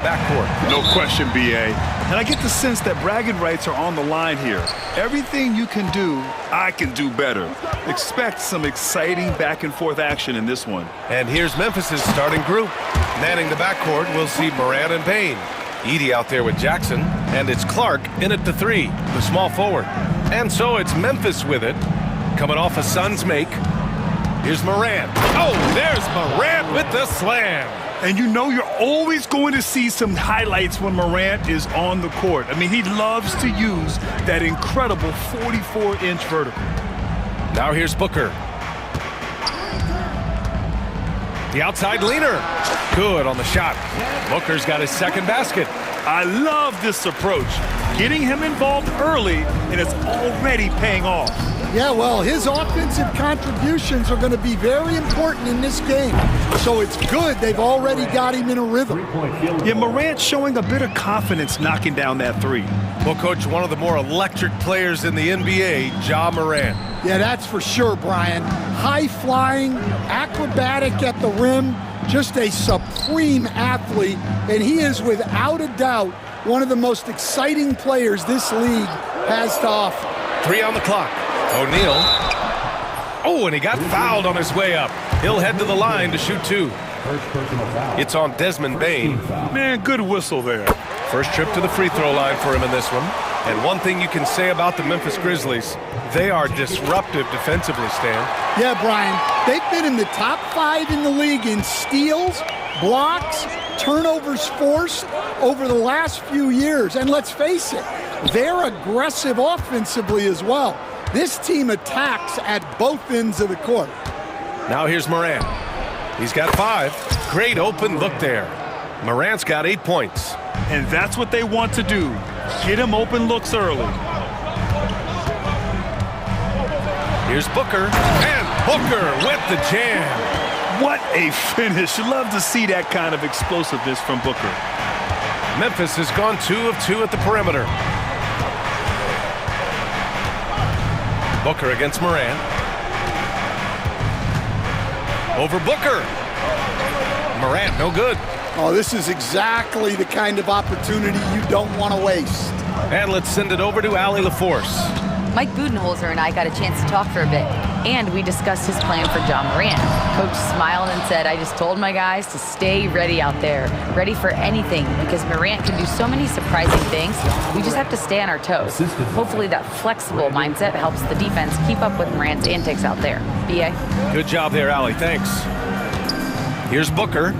backcourt. No question, B.A. And I get the sense that bragging rights are on the line here. Everything you can do, I can do better. Expect some exciting back-and-forth action in this one. And here's Memphis's starting group. Manning the backcourt, we'll see Morant and Payne. Edey out there with Jackson, and it's Clark in at the 3, the small forward. And so it's Memphis with it, coming off a Suns make. Here's Morant. Oh, there's Morant with the slam. And you know you're always going to see some highlights when Morant is on the court. I mean, he loves to use that incredible 44-inch vertical. Now here's Booker. The outside leaner. Good on the shot. Booker's got his second basket. I love this approach. Getting him involved early, and it's already paying off. Yeah, well, his offensive contributions are going to be very important in this game. So it's good they've already got him in a rhythm. Yeah, Morant showing a bit of confidence knocking down that 3. Well, Coach, one of the more electric players in the NBA, Ja Morant. Yeah, that's for sure, Brian. High-flying, acrobatic at the rim, just a supreme athlete, and he is without a doubt one of the most exciting players this league has to offer. 3 on the clock. O'Neal. Oh, and he got fouled on his way up. He'll head to the line to shoot 2. It's on Desmond Bane. Man, good whistle there. First trip to the free throw line for him in this one. And one thing you can say about the Memphis Grizzlies, they are disruptive defensively, Stan. Yeah, Brian, they've been in the top 5 in the league in steals, blocks, turnovers forced over the last few years. And let's face it, they're aggressive offensively as well. This team attacks at both ends of the court. Now here's Morant. He's got 5. Great open look there. Morant's got 8 points. And that's what they want to do. Get him open looks early. Here's Booker. And Booker with the jam. What a finish. Love to see that kind of explosiveness from Booker. Memphis has gone 2 of 2 at the perimeter. Booker against Morant. Over Booker. Morant, no good. Oh, this is exactly the kind of opportunity you don't want to waste. And let's send it over to Allie LaForce. Mike Budenholzer and I got a chance to talk for a bit, and we discussed his plan for Ja Morant. Coach smiled and said, I just told my guys to stay ready out there, ready for anything, because Morant can do so many surprising things. We just have to stay on our toes. Hopefully that flexible mindset helps the defense keep up with Morant's antics out there. B.A.? Good job there, Allie. Thanks. Here's Booker.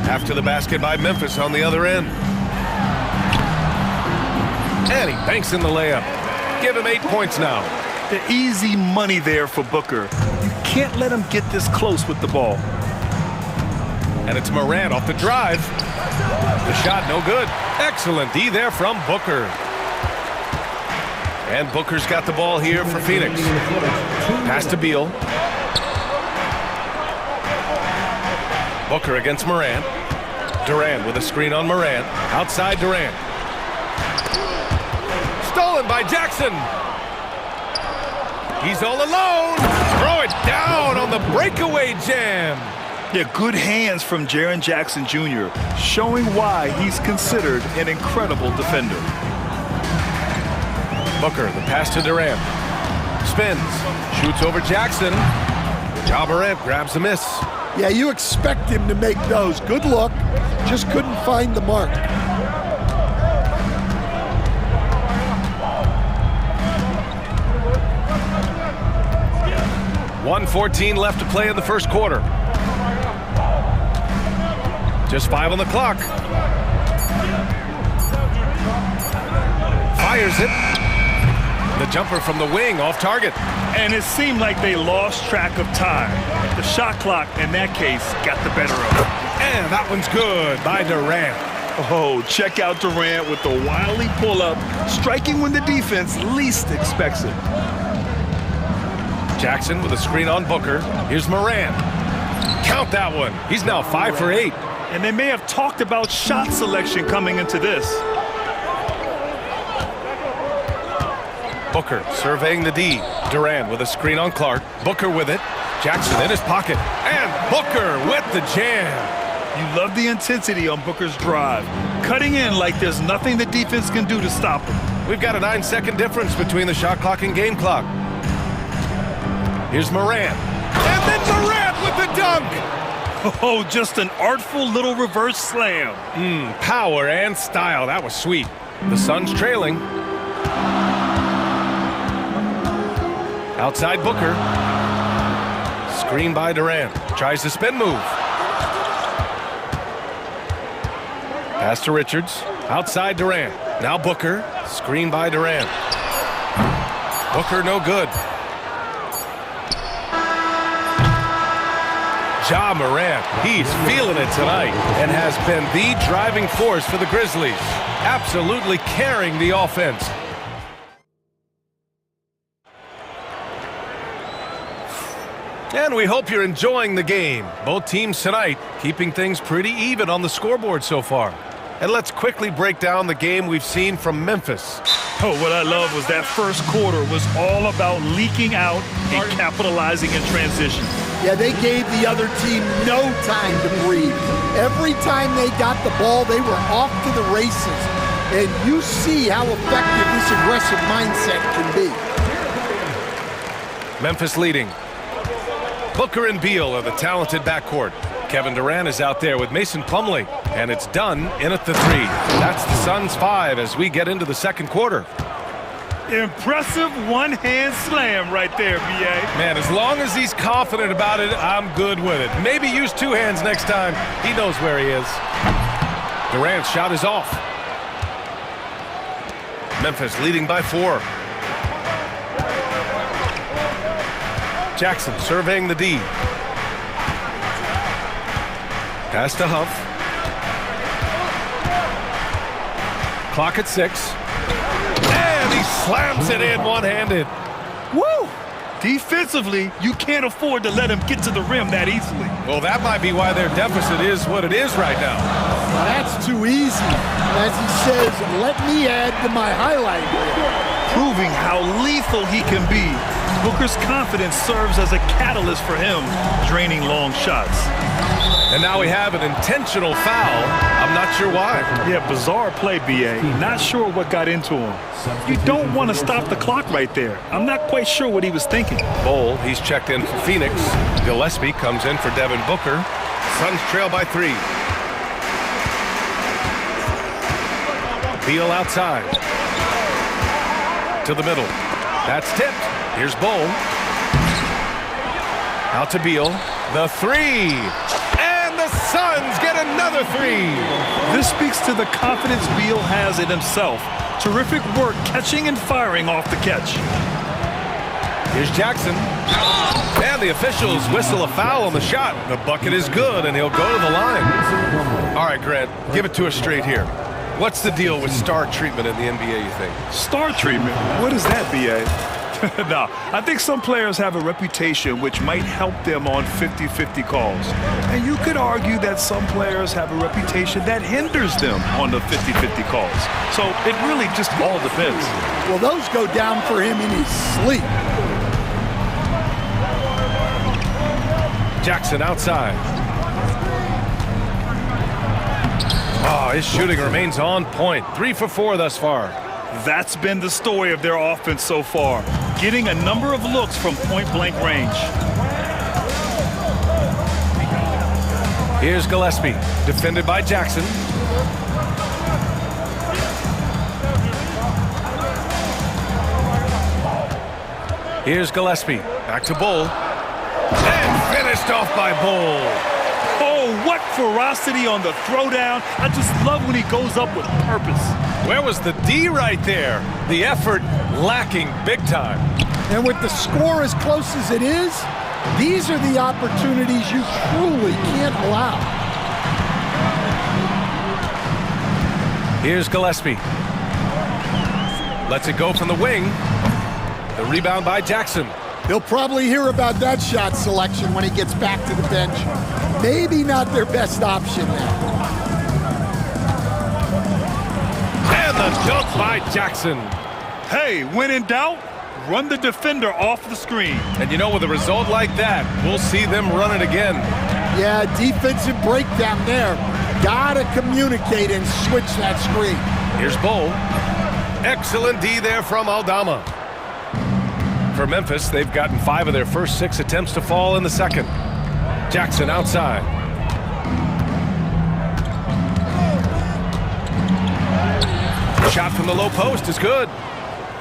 After the basket by Memphis on the other end. And he banks in the layup. Give him 8 points now. The easy money there for Booker. You can't let him get this close with the ball. And it's Morant off the drive. The shot no good. Excellent D there from Booker. And Booker's got the ball here for Phoenix. Pass to Beal. Booker against Morant. Durant with a screen on Morant. Outside Durant. Stolen by Jackson. He's all alone. Throw it down on the breakaway jam. Yeah, good hands from Jaren Jackson Jr., showing why he's considered an incredible defender. Booker, the pass to Durant. Spins. Shoots over Jackson. Ja Morant grabs the miss. Yeah, you expect him to make those. Good luck. Just couldn't find the mark. .114 left to play in the first quarter. Just 5 on the clock. Fires it. The jumper from the wing off target. And it seemed like they lost track of time. The shot clock, in that case, got the better of it. And that one's good by Durant. Oh, check out Durant with the wily pull-up, striking when the defense least expects it. Jackson with a screen on Booker. Here's Morant. Count that one. He's now 5 for 8. And they may have talked about shot selection coming into this. Booker surveying the D. Durant with a screen on Clark. Booker with it. Jackson in his pocket. And Booker with the jam. You love the intensity on Booker's drive. Cutting in like there's nothing the defense can do to stop him. We've got a 9-second difference between the shot clock and game clock. Here's Morant. And then Morant with the dunk! Oh, just an artful little reverse slam. Power and style. That was sweet. The Suns trailing. Outside Booker. Screen by Durant. Tries the spin move. Pass to Richards. Outside Durant. Now Booker. Screen by Durant. Booker no good. Ja Morant, he's feeling it tonight and has been the driving force for the Grizzlies. Absolutely carrying the offense. And we hope you're enjoying the game. Both teams tonight keeping things pretty even on the scoreboard so far. And let's quickly break down the game we've seen from Memphis. Oh, what I love was that first quarter was all about leaking out and capitalizing in transition. Yeah, they gave the other team no time to breathe. Every time they got the ball, they were off to the races. And you see how effective this aggressive mindset can be. Memphis leading. Booker and Beal are the talented backcourt. Kevin Durant is out there with Mason Plumlee. And it's done in at the 3. That's the Suns 5 as we get into the second quarter. Impressive one-hand slam right there, B.A. Man, as long as he's confident about it, I'm good with it. Maybe use 2 hands next time. He knows where he is. Durant's shot is off. Memphis leading by 4. Jackson surveying the D. Pass to Huff. Clock at 6. And he slams it in one-handed. Woo! Defensively, you can't afford to let him get to the rim that easily. Well, that might be why their deficit is what it is right now. Well, that's too easy. As he says, let me add to my highlight reel. Proving how lethal he can be. Booker's confidence serves as a catalyst for him, draining long shots. And now we have an intentional foul. I'm not sure why. Yeah, bizarre play, B.A. Not sure what got into him. You don't want to stop the clock right there. I'm not quite sure what he was thinking. Bol, he's checked in for Phoenix. Gillespie comes in for Devin Booker. Suns trail by 3. Beal outside. To the middle. That's tipped. Here's Bol. Out to Beal. The 3. And the Suns get another 3. This speaks to the confidence Beal has in himself. Terrific work catching and firing off the catch. Here's Jackson. And the officials whistle a foul on the shot. The bucket is good, and he'll go to the line. All right, Grant, give it to us straight here. What's the deal with star treatment in the NBA, you think? Star treatment? What is that, B.A.? No, I think some players have a reputation which might help them on 50-50 calls. And you could argue that some players have a reputation that hinders them on the 50-50 calls. So it really just all depends. Well, those go down for him in his sleep. Jackson outside. Oh, his shooting remains on point. 3 for 4 thus far. That's been the story of their offense so far, getting a number of looks from point-blank range. Here's Gillespie, defended by Jackson. Here's Gillespie, back to Bol. And finished off by Bol. Oh, what ferocity on the throwdown. I just love when he goes up with purpose. Where was the D right there? The effort lacking big time. And with the score as close as it is, these are the opportunities you truly can't allow. Here's Gillespie. Lets it go from the wing. The rebound by Jackson. He'll probably hear about that shot selection when he gets back to the bench. Maybe not their best option now. And the dunk by Jackson. Hey, when in doubt, run the defender off the screen. And you know, with a result like that, we'll see them run it again. Yeah, defensive breakdown there. Gotta communicate and switch that screen. Here's Bull. Excellent D there from Aldama. For Memphis, they've gotten 5 of their first 6 attempts to fall in the second. Jackson outside. Shot from the low post is good.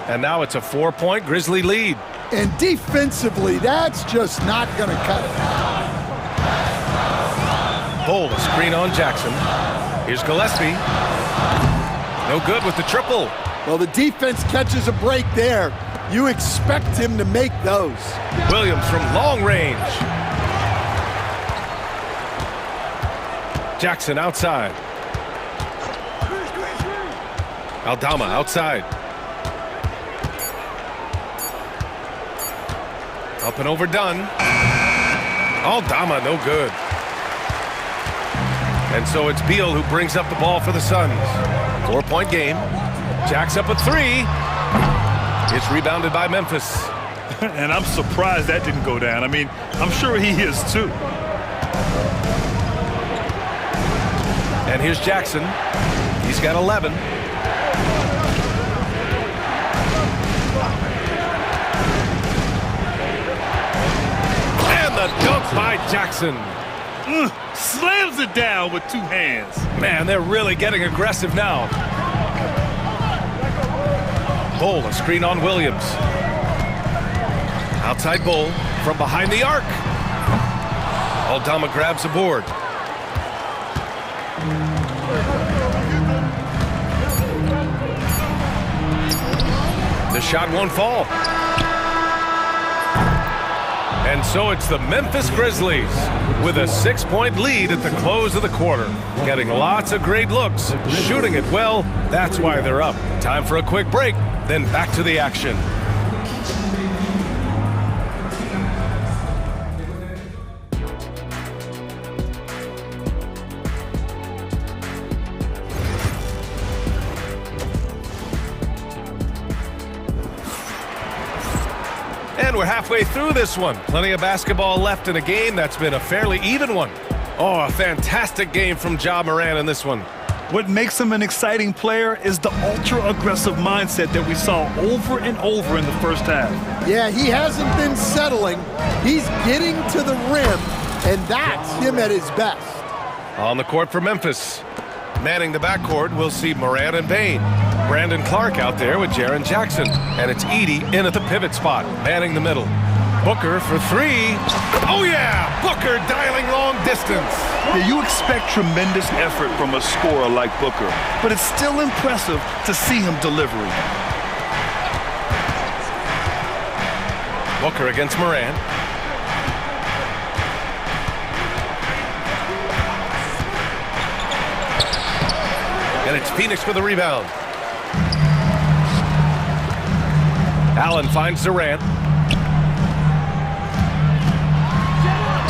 And now it's a 4-point Grizzly lead. And defensively, that's just not going to cut it. Bull, a screen on Jackson. Here's Gillespie. No good with the triple. Well, the defense catches a break there. You expect him to make those. Williams from long range. Jackson outside. Aldama outside. Up and overdone. Aldama no good. And so it's Beal who brings up the ball for the Suns. 4-point game. Jack's up a 3. It's rebounded by Memphis. And I'm surprised that didn't go down. I mean, I'm sure he is too. And here's Jackson. He's got 11. And the dunk by Jackson. Slams it down with 2 hands. Man, they're really getting aggressive now. Bull, a screen on Williams. Outside Bull from behind the arc. Aldama grabs the board. The shot won't fall. And so it's the Memphis Grizzlies with a 6-point lead at the close of the quarter. Getting lots of great looks, shooting it well. That's why they're up. Time for a quick break, then back to the action. And we're halfway through this one. Plenty of basketball left in a game that's been a fairly even one. Oh, a fantastic game from Ja Morant in this one. What makes him an exciting player is the ultra-aggressive mindset that we saw over and over in the first half. Yeah, he hasn't been settling. He's getting to the rim, and that's him at his best. On the court for Memphis. Manning the backcourt, we'll see Morant and Payne. Brandon Clark out there with Jaren Jackson. And it's Edey in at the pivot spot, manning the middle. Booker for 3. Oh yeah! Booker dialing long distance. Yeah, you expect tremendous effort from a scorer like Booker, but it's still impressive to see him delivering. Booker against Morant. And it's Phoenix for the rebound. Allen finds Durant.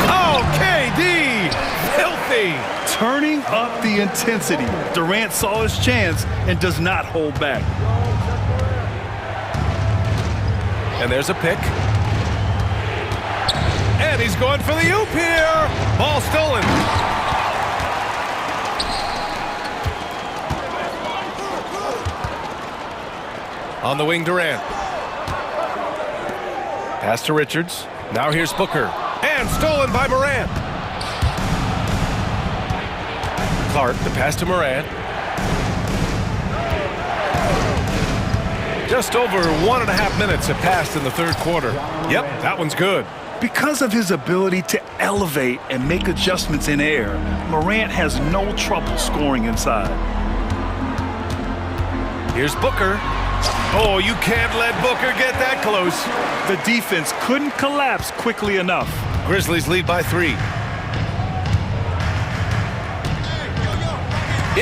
Oh, KD! Filthy! Turning up the intensity. Durant saw his chance and does not hold back. And there's a pick. And he's going for the oop here! Ball stolen. On the wing, Durant. Pass to Richards. Now here's Booker. And stolen by Morant. Clark, the pass to Morant. Just over 1.5 minutes have passed in the third quarter. Yep, that one's good. Because of his ability to elevate and make adjustments in air, Morant has no trouble scoring inside. Here's Booker. Oh, you can't let Booker get that close. The defense couldn't collapse quickly enough. Grizzlies lead by 3.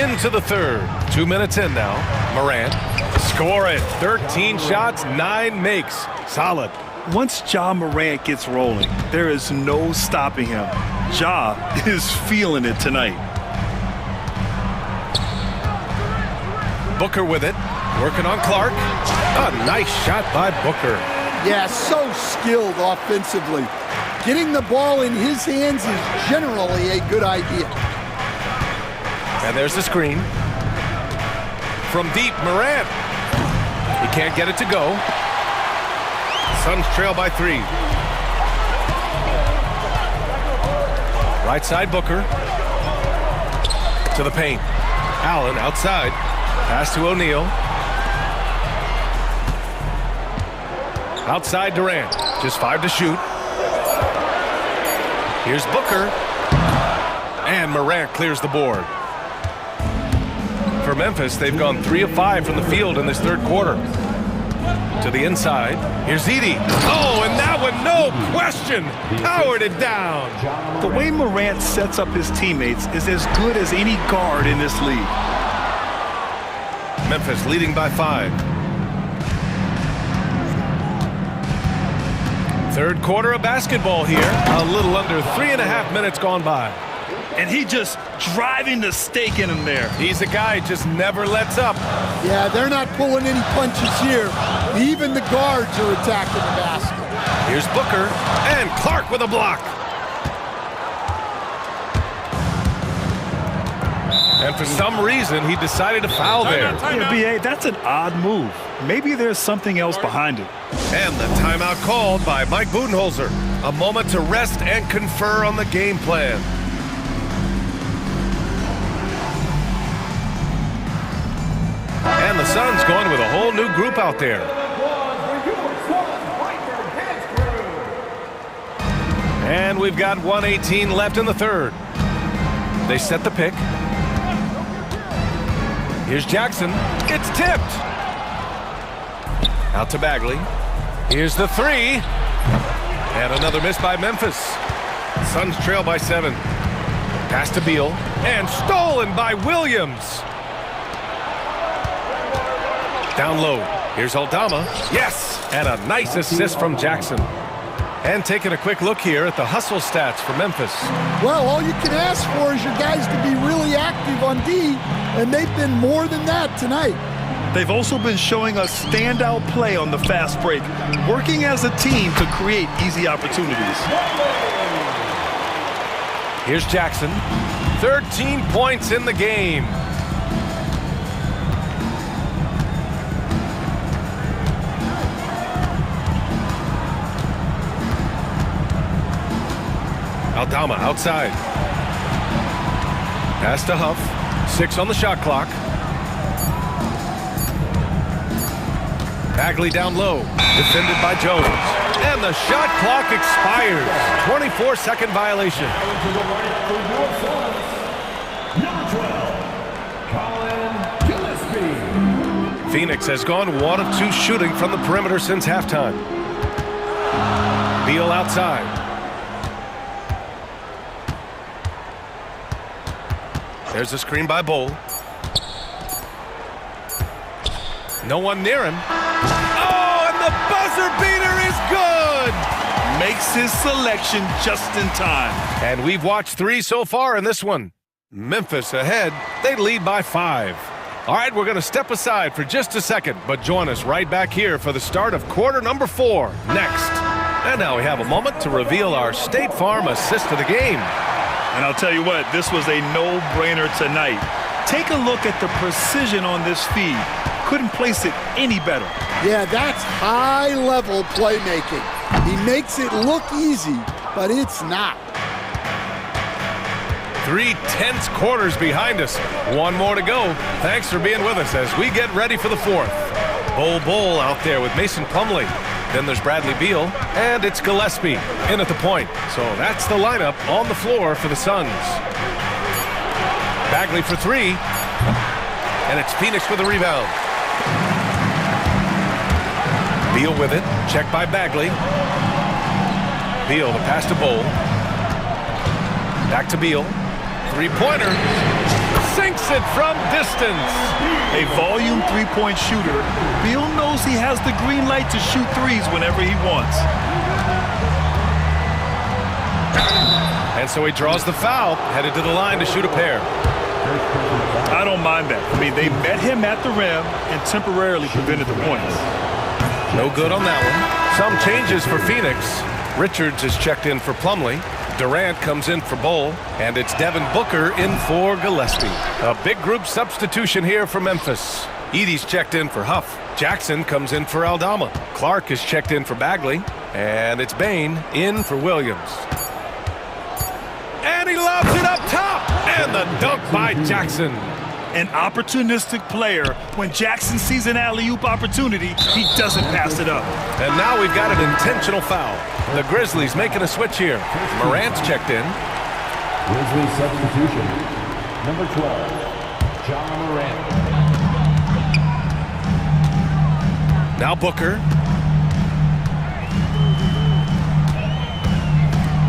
Into the third. 2 minutes in now. Morant. Score it. 13 shots, 9 makes. Solid. Once Ja Morant gets rolling, there is no stopping him. Ja is feeling it tonight. Booker with it. Working on Clark. A nice shot by Booker. Yeah, so skilled offensively. Getting the ball in his hands is generally a good idea. And there's the screen. From deep, Morant. He can't get it to go. Suns trail by 3. Right side, Booker. To the paint. Allen outside. Pass to O'Neal. Outside Durant. Just 5 to shoot. Here's Booker. And Morant clears the board. For Memphis, they've gone 3 of 5 from the field in this third quarter. To the inside. Here's Edey. Oh, and that one, no question, powered it down. The way Morant sets up his teammates is as good as any guard in this league. Memphis leading by 5. Third quarter of basketball here. A little under 3.5 minutes gone by. And he just driving the stake in him there. He's a guy who just never lets up. Yeah, they're not pulling any punches here. Even the guards are attacking the basket. Here's Booker, and Clark with a block. And for some reason, he decided to foul there. Yeah, B.A., that's an odd move. Maybe there's something else behind it. And the timeout called by Mike Budenholzer. A moment to rest and confer on the game plan. And the Suns going with a whole new group out there. And we've got 1:18 left in the third. They set the pick. Here's Jackson. It's tipped. Out to Bagley. Here's the 3. And another miss by Memphis. Suns trail by 7. Pass to Beal. And stolen by Williams. Down low. Here's Aldama. Yes! And a nice assist from Jackson. And taking a quick look here at the hustle stats for Memphis. Well, all you can ask for is your guys to be really active on D, and they've been more than that tonight. They've also been showing us standout play on the fast break, working as a team to create easy opportunities. Here's Jackson. 13 points in the game. Aldama outside. Pass to Huff. 6 on the shot clock. Bagley down low. Defended by Jones. And the shot clock expires. 24-second violation. Phoenix has gone 1 of 2 shooting from the perimeter since halftime. Beal outside. There's a screen by Bowl. No one near him. Oh, and the buzzer beater is good! Makes his selection just in time. And we've watched 3 so far in this one. Memphis ahead. They lead by 5. All right, we're going to step aside for just a second, but join us right back here for the start of quarter number 4 next. And now we have a moment to reveal our State Farm assist of the game. And I'll tell you what, this was a no-brainer tonight. Take a look at the precision on this feed. Couldn't place it any better. Yeah, that's high-level playmaking. He makes it look easy, but it's not. 3 tense quarters behind us. 1 more to go. Thanks for being with us as we get ready for the 4th. Bowl out there with Mason Plumlee. Then there's Bradley Beal, and it's Gillespie in at the point. So that's the lineup on the floor for the Suns. Bagley for 3, and it's Phoenix with a rebound. Beal with it, checked by Bagley. Beal, the pass to Bowl. Back to Beal, 3-pointer. Sinks it from distance. A volume 3-point shooter, Beal knows he has the green light to shoot 3s whenever he wants. And so he draws the foul, headed to the line to shoot a pair. I don't mind that. I mean, they met him at the rim and temporarily prevented the points. No good on that one. Some changes for Phoenix. Richards is checked in for Plumlee. Durant comes in for Bowl, and it's Devin Booker in for Gillespie. A big group substitution here for Memphis. Edey's checked in for Huff. Jackson comes in for Aldama. Clark is checked in for Bagley, and it's Bain in for Williams. And he lobs it up top, and the dunk by Jackson. An opportunistic player. When Jackson sees an alley-oop opportunity, he doesn't pass it up. And now we've got an intentional foul. The Grizzlies making a switch here. Morant's checked in. Grizzlies substitution. Number 12, John Morant. Now Booker.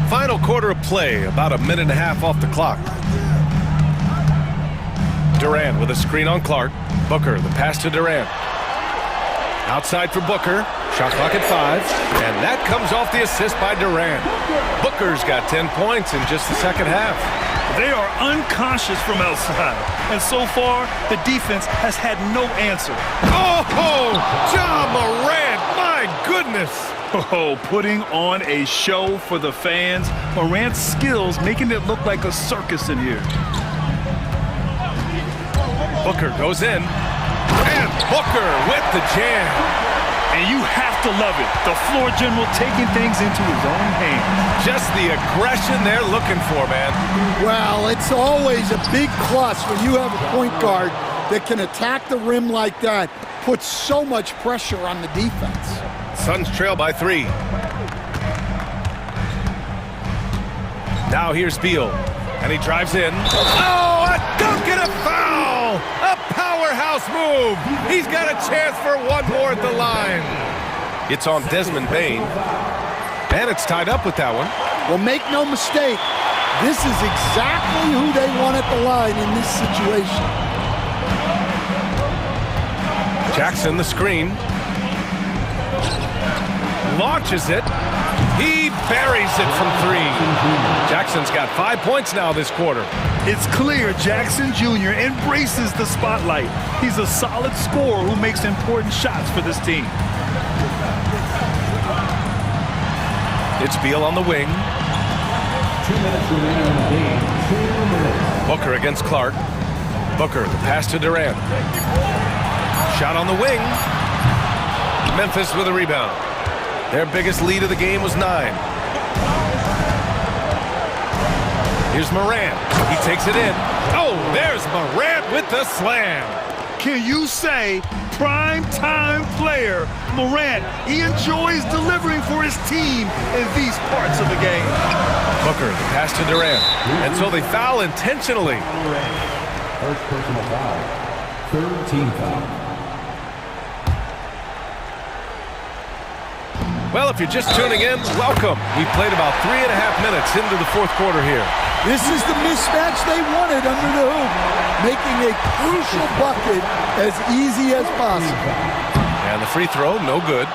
Final quarter of play, about a minute and a half off the clock. Durant with a screen on Clark. Booker, the pass to Durant. Outside for Booker. Shot clock at 5. And that comes off the assist by Durant. Booker's got 10 points in just the second half. They are unconscious from outside. And so far, the defense has had no answer. Oh, John Morant, my goodness. Oh, putting on a show for the fans. Morant's skills making it look like a circus in here. Booker goes in, and Booker with the jam. And you have to love it. The floor general taking things into his own hands. Just the aggression they're looking for, man. Well, it's always a big plus when you have a point guard that can attack the rim like that, puts so much pressure on the defense. Suns trail by 3. Now here's Beal, and he drives in. Oh, a dunk and a foul! A powerhouse move! He's got a chance for one more at the line. It's on Desmond Bain, and it's tied up with that one. Well, make no mistake, this is exactly who they want at the line in this situation. Jackson, the screen. Launches it. He buries it from 3. Jackson's got 5 points now this quarter. It's clear Jackson Jr. embraces the spotlight. He's a solid scorer who makes important shots for this team. It's Beal on the wing. 2 minutes remaining in the game. 2 minutes. Booker against Clark. Booker, the pass to Durant. Shot on the wing. Memphis with a rebound. Their biggest lead of the game was 9. Here's Morant. He takes it in. Oh, there's Morant with the slam. Can you say prime-time player Morant? He enjoys delivering for his team in these parts of the game. Booker, the pass to Durant. And so they foul intentionally. First personal foul. Third team foul. Well, if you're just tuning in, welcome. We played about 3.5 minutes into the fourth quarter here. This is the mismatch they wanted under the hoop, making a crucial bucket as easy as possible. And the free throw, no good.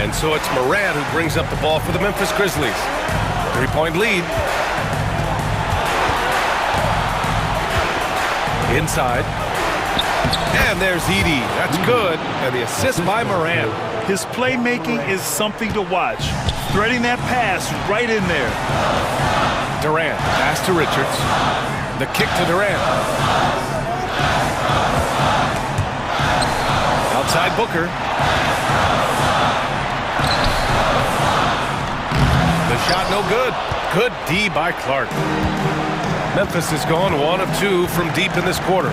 And so it's Morant who brings up the ball for the Memphis Grizzlies. 3-point lead. Inside. And there's Edey. That's good. And the assist by Morant. His playmaking is something to watch. Threading that pass right in there. Durant, pass to Richards. The kick to Durant. Outside Booker. The shot no good. Good D by Clark. Memphis is going 1 of 2 from deep in this quarter.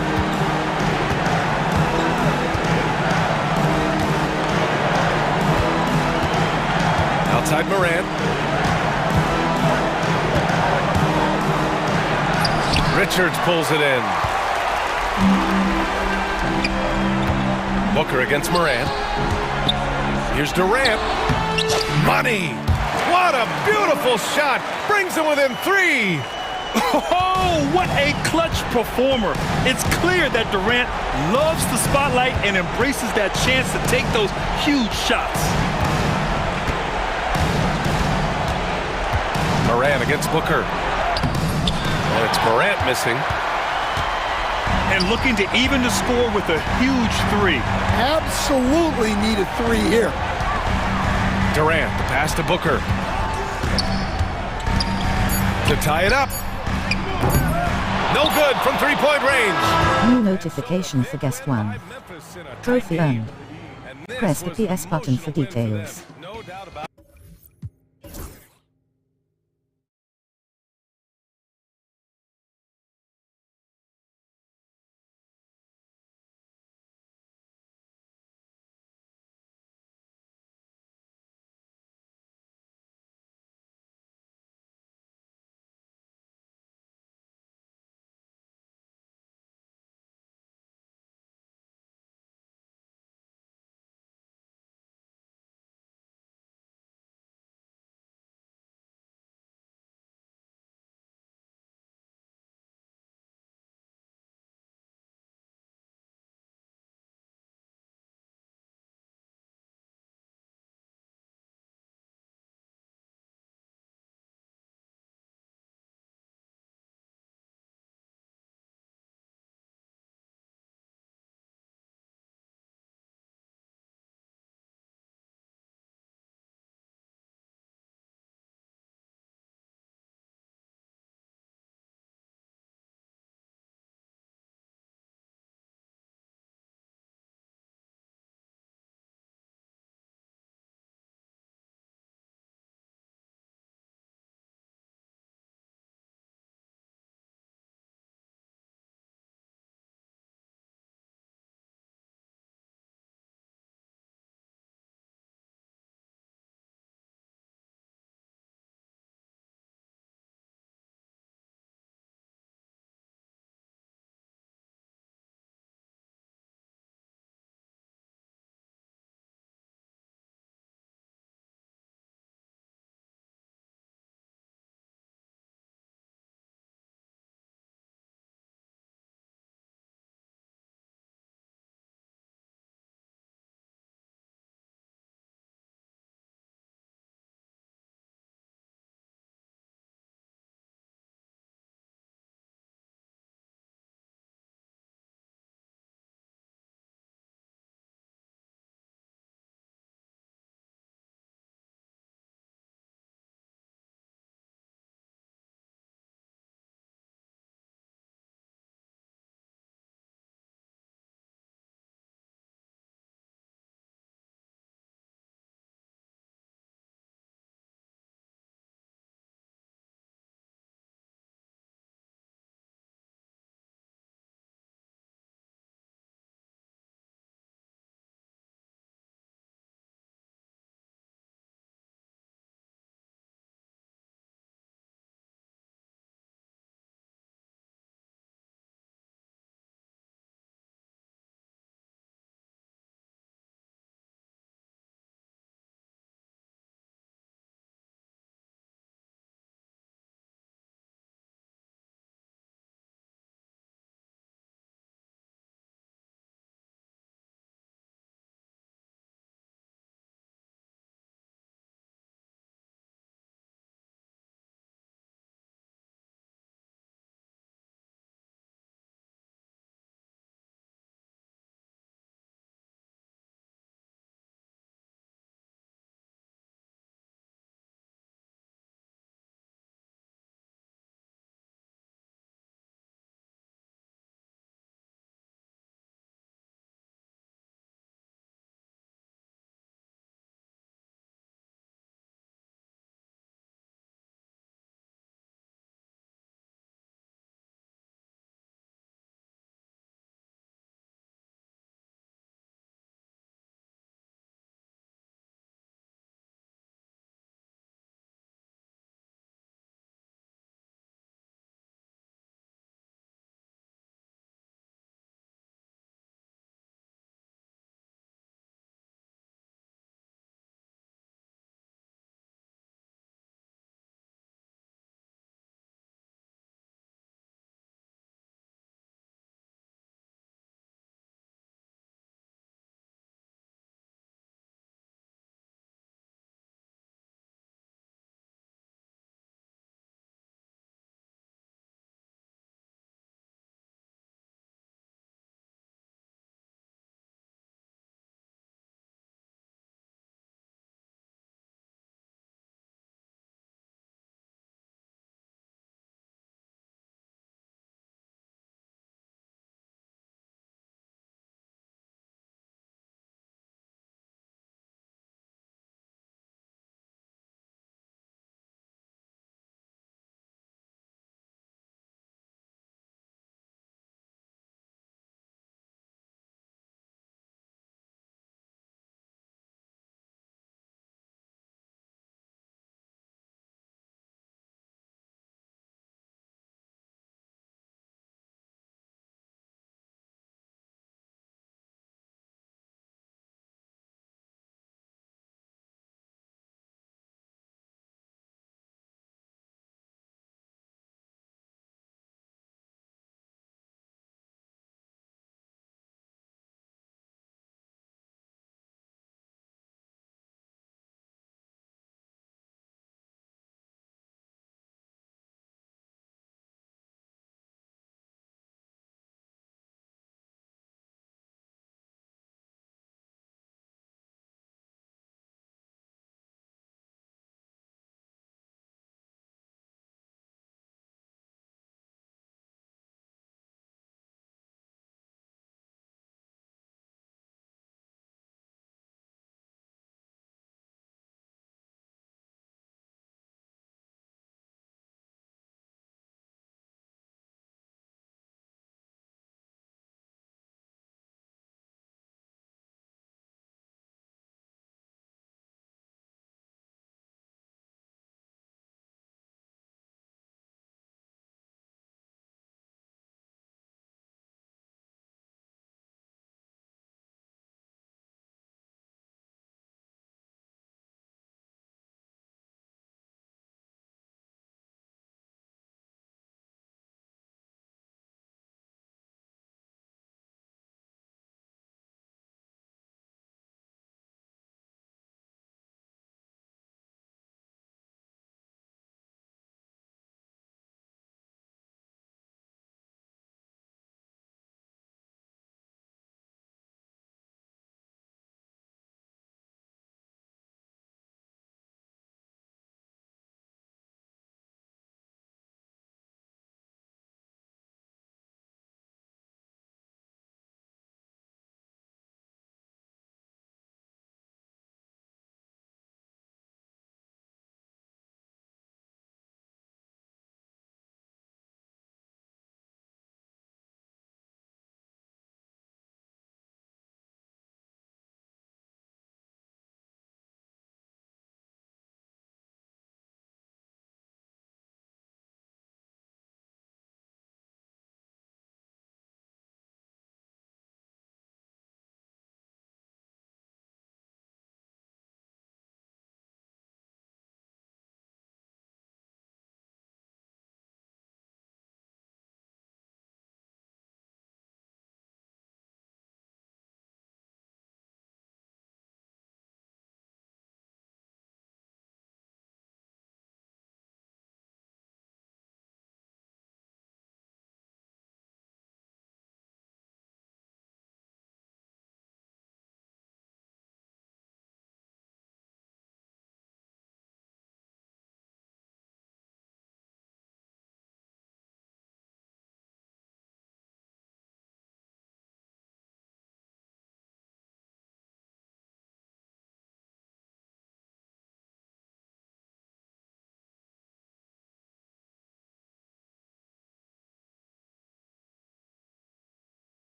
Outside Morant. Richards pulls it in. Booker against Morant. Here's Durant. Money! What a beautiful shot! Brings him within 3! Oh, what a clutch performer. It's clear that Durant loves the spotlight and embraces that chance to take those huge shots. Morant against Booker. And it's Morant missing. And looking to even the score with a huge 3. Absolutely need a 3 here. Durant, the pass to Booker. To tie it up. No good from three-point range. New notification for guest one. Trophy earned. Press the PS button for details. No doubt about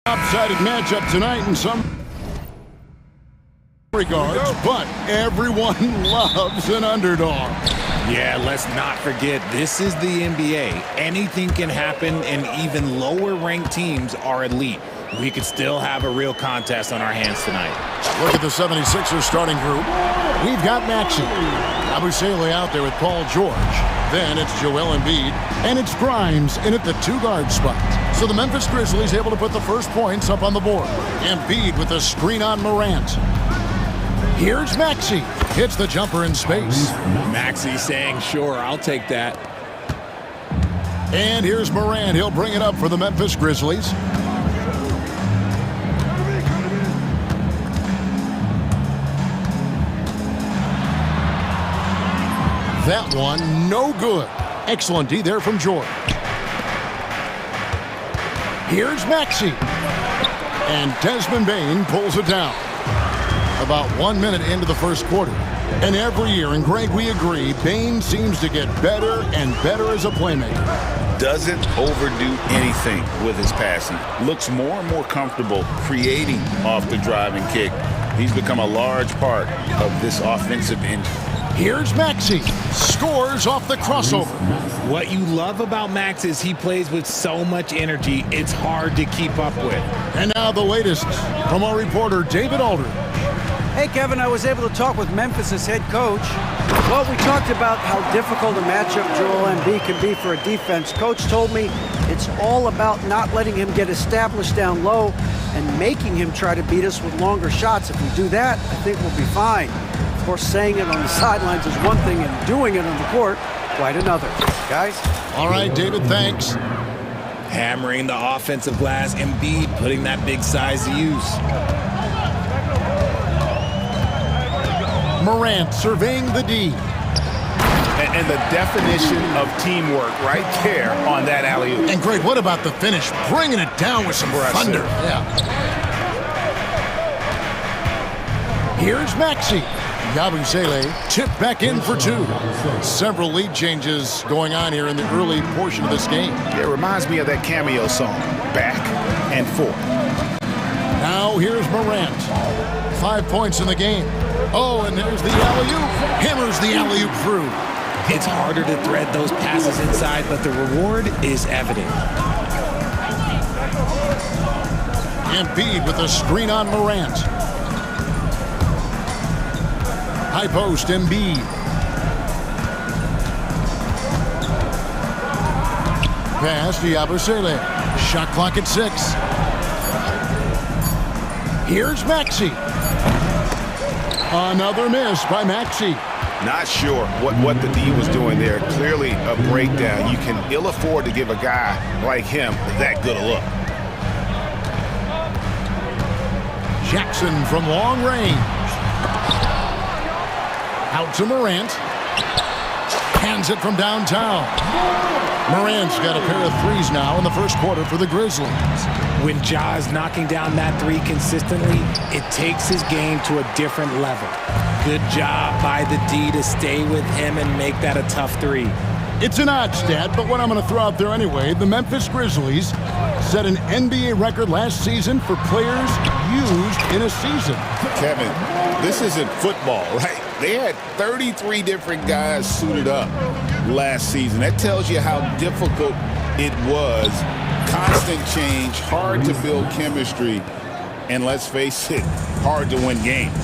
Lopsided matchup tonight in some regards, but everyone loves an underdog. Yeah, let's not forget, this is the NBA. Anything can happen, and even lower-ranked teams are elite. We could still have a real contest on our hands tonight. Look at the 76ers starting group. We've got Maxey. Abusele out there with Paul George. Then it's Joel Embiid, and it's Grimes in at the two-guard spot. So the Memphis Grizzlies able to put the first points up on the board. Embiid with a screen on Morant. Here's Maxey. Hits the jumper in space. Maxey saying, sure, I'll take that. And here's Morant. He'll bring it up for the Memphis Grizzlies. That one, no good. Excellent D there from George. Here's Maxey. And Desmond Bane pulls it down. About 1 minute into the first quarter. And every year, and Greg, we agree, Bane seems to get better and better as a playmaker. Doesn't overdo anything with his passing. Looks more and more comfortable creating off the driving kick. He's become a large part of this offensive engine. Here's Maxey. Scores off the crossover. What you love about Max is he plays with so much energy, it's hard to keep up with. And now the latest from our reporter, David Aldridge. Hey, Kevin, I was able to talk with Memphis' head coach. Well, we talked about how difficult a matchup Joel Embiid can be for a defense. Coach told me it's all about not letting him get established down low and making him try to beat us with longer shots. If we do that, I think we'll be fine. Of course, saying it on the sidelines is one thing, and doing it on the court, quite another. Guys? All right, David, thanks. Hammering the offensive glass, Embiid putting that big size to use. Morant surveying the D. And the definition of teamwork right there on that alley-oop. And Greg, what about the finish? Bringing it down with some thunder. Yeah. Here's Maxey. Yabusele tipped back in for two. Several lead changes going on here in the early portion of this game. It reminds me of that cameo song, Back and Forth. Now here's Morant. 5 points in the game. Oh, and there's the alley-oop. Hammers the alley-oop through. It's harder to thread those passes inside, but the reward is evident. Embiid with a screen on Morant. High post, Embiid. Pass to Yabusele. Shot clock at 6. Here's Maxey. Another miss by Maxey. Not sure what the D was doing there. Clearly a breakdown. You can ill afford to give a guy like him that good a look. Jackson from long range. Out to Morant. Hands it from downtown. Morant's got a pair of threes now in the first quarter for the Grizzlies. When Ja is knocking down that three consistently, it takes his game to a different level. Good job by the D to stay with him and make that a tough three. It's an odd stat, but what I'm going to throw out there anyway, the Memphis Grizzlies set an NBA record last season for players used in a season. Kevin, this isn't football, right? They had 33 different guys suited up last season. That tells you how difficult it was. Constant change, hard to build chemistry, and let's face it, hard to win games.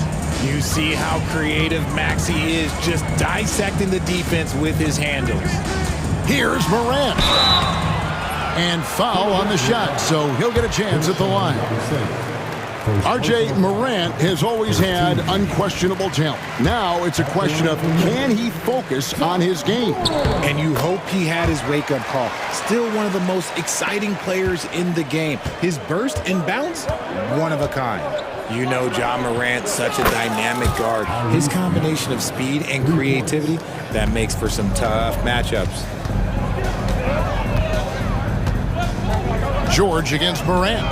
You see how creative Maxey is, just dissecting the defense with his handles. Here's Morant. And foul on the shot, so he'll get a chance at the line. R.J. Morant has always had unquestionable talent. Now it's a question of can he focus on his game? And you hope he had his wake-up call. Still one of the most exciting players in the game. His burst and bounce, one of a kind. You know Ja Morant, such a dynamic guard. His combination of speed and creativity, that makes for some tough matchups. George against Morant.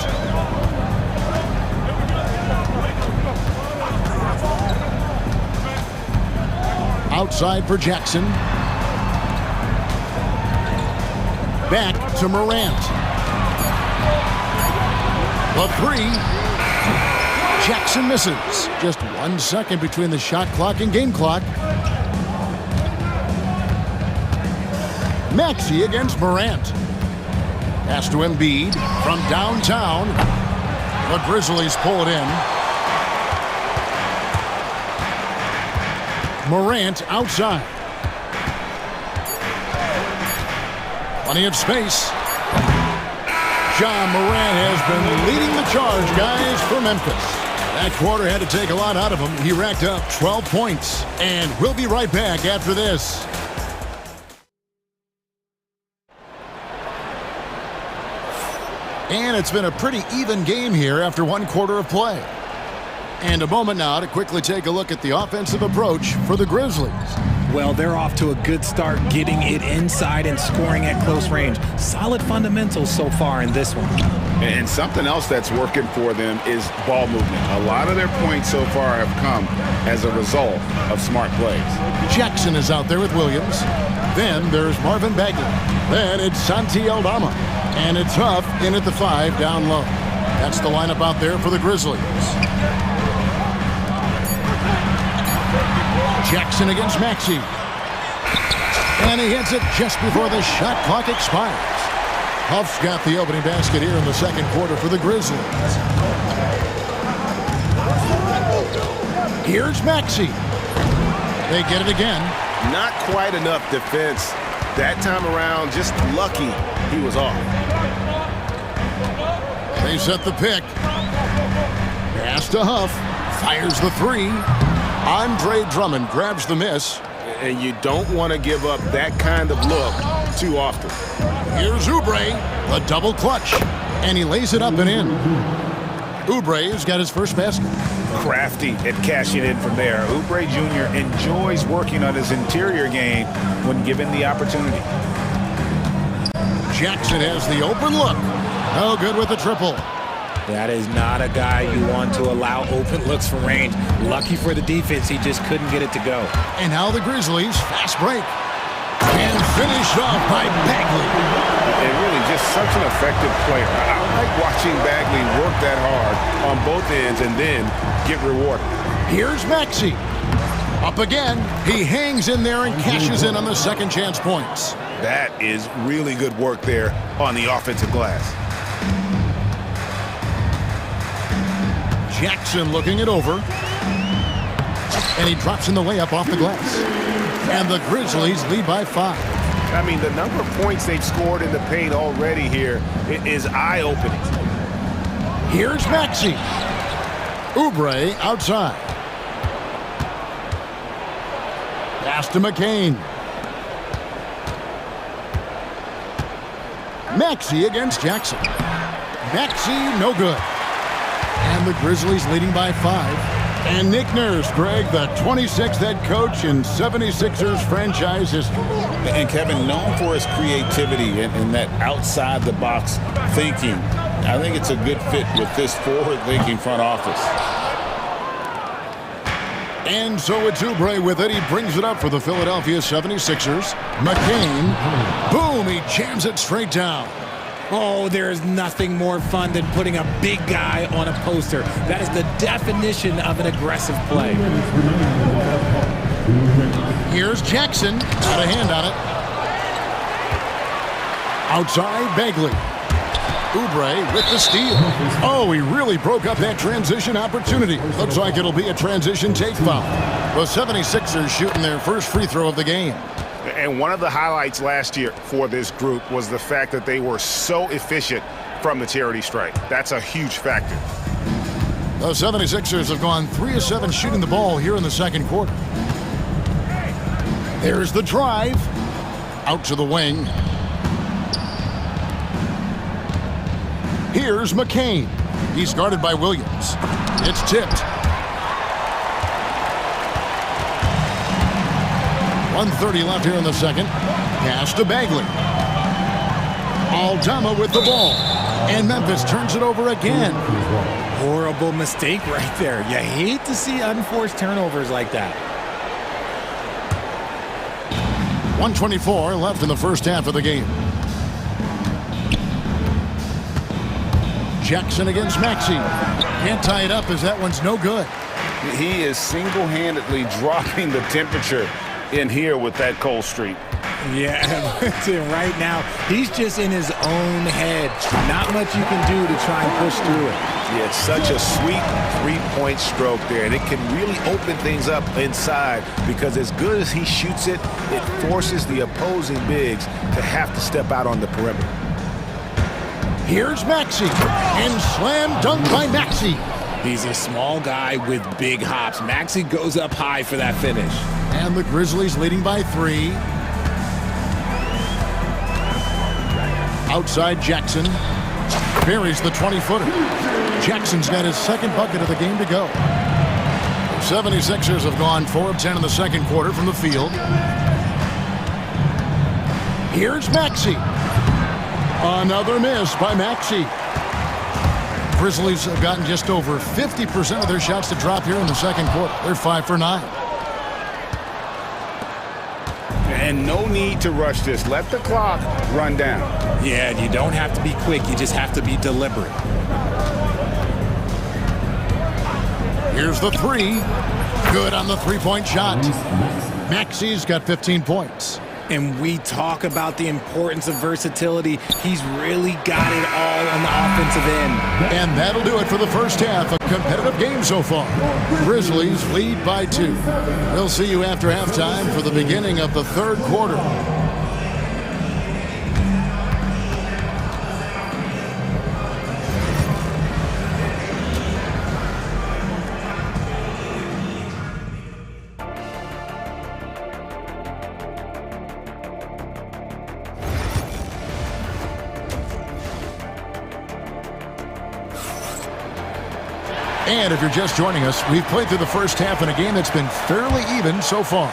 Outside for Jackson. Back to Morant. The three. Jackson misses. Just 1 second between the shot clock and game clock. Maxey against Morant. Pass to Embiid from downtown. The Grizzlies pull it in. Morant outside. Plenty of space. Ja Morant has been leading the charge, guys, for Memphis. That quarter had to take a lot out of him. He racked up 12 points. And we'll be right back after this. And it's been a pretty even game here after 1 quarter of play. And a moment now to quickly take a look at the offensive approach for the Grizzlies. Well, they're off to a good start getting it inside and scoring at close range. Solid fundamentals so far in this one. And something else that's working for them is ball movement. A lot of their points so far have come as a result of smart plays. Jackson is out there with Williams. Then there's Marvin Bagley. Then it's Santi Aldama. And it's Huff in at the 5 down low. That's the lineup out there for the Grizzlies. Jackson against Maxey. And he hits it just before the shot clock expires. Huff's got the opening basket here in the second quarter for the Grizzlies. Here's Maxey. They get it again. Not quite enough defense that time around. Just lucky he was off. They set the pick. Pass to Huff. Fires the 3. Andre Drummond grabs the miss. And you don't want to give up that kind of look too often. Here's Oubre, the double clutch. And he lays it up and in. Oubre has got his first basket. Crafty at cashing in from there. Oubre Jr. enjoys working on his interior game when given the opportunity. Jackson has the open look. No good with the triple. That is not a guy you want to allow open looks from range. Lucky for the defense, he just couldn't get it to go. And now the Grizzlies, fast break. And finished off by Bagley. And really just such an effective player. I like watching Bagley work that hard on both ends and then get rewarded. Here's Maxey. Up again. He hangs in there and cashes in on the second chance points. That is really good work there on the offensive glass. Jackson looking it over. And he drops in the layup off the glass. And the Grizzlies lead by 5. I mean, the number of points they've scored in the paint already here is eye-opening. Here's Maxey. Oubre outside. Pass to McCain. Maxey against Jackson. Maxey, no good. And the Grizzlies leading by 5. And Nick Nurse, Greg, the 26th head coach in 76ers franchise history. And Kevin, known for his creativity and that outside-the-box thinking, I think it's a good fit with this forward-thinking front office. And so it's Oubre with it. He brings it up for the Philadelphia 76ers. McCain, boom, he jams it straight down. Oh, there is nothing more fun than putting a big guy on a poster. That is the definition of an aggressive play. Here's Jackson. Got a hand on it. Outside, Bagley. Oubre with the steal. Oh, he really broke up that transition opportunity. Looks like it'll be a transition take foul. The 76ers shooting their first free throw of the game. And one of the highlights last year for this group was the fact that they were so efficient from the charity stripe. That's a huge factor. The 76ers have gone 3 of 7 shooting the ball here in the second quarter. There's the drive. Out to the wing. Here's McCain. He's guarded by Williams. It's tipped. 1:30 left here in the second. Pass to Bagley. Aldama with the ball. And Memphis turns it over again. Horrible mistake right there. You hate to see unforced turnovers like that. 1:24 left in the first half of the game. Jackson against Maxey. Can't tie it up as that one's no good. He is single-handedly dropping the temperature in here with that cold streak. Yeah, right now, he's just in his own head. Not much you can do to try and push through it. Yeah, it's such a sweet three-point stroke there, and it can really open things up inside because as good as he shoots it, it forces the opposing bigs to have to step out on the perimeter. Here's Maxey, and slam dunk by Maxey. He's a small guy with big hops. Maxey goes up high for that finish. And the Grizzlies leading by 3. Outside Jackson. Buries the 20-footer. Jackson's got his second bucket of the game to go. The 76ers have gone 4 of 10 in the second quarter from the field. Here's Maxey. Another miss by Maxey. Grizzlies have gotten just over 50% of their shots to drop here in the second quarter. They're 5 for 9. And no need to rush this. Let the clock run down. Yeah, and you don't have to be quick. You just have to be deliberate. Here's the 3. Good on the three-point shot. Maxey's got 15 points. And we talk about the importance of versatility. He's really got it all on the offensive end. And that'll do it for the first half. A competitive game so far. Grizzlies lead by 2. We'll see you after halftime for the beginning of the third quarter. And if you're just joining us, we've played through the first half in a game that's been fairly even so far.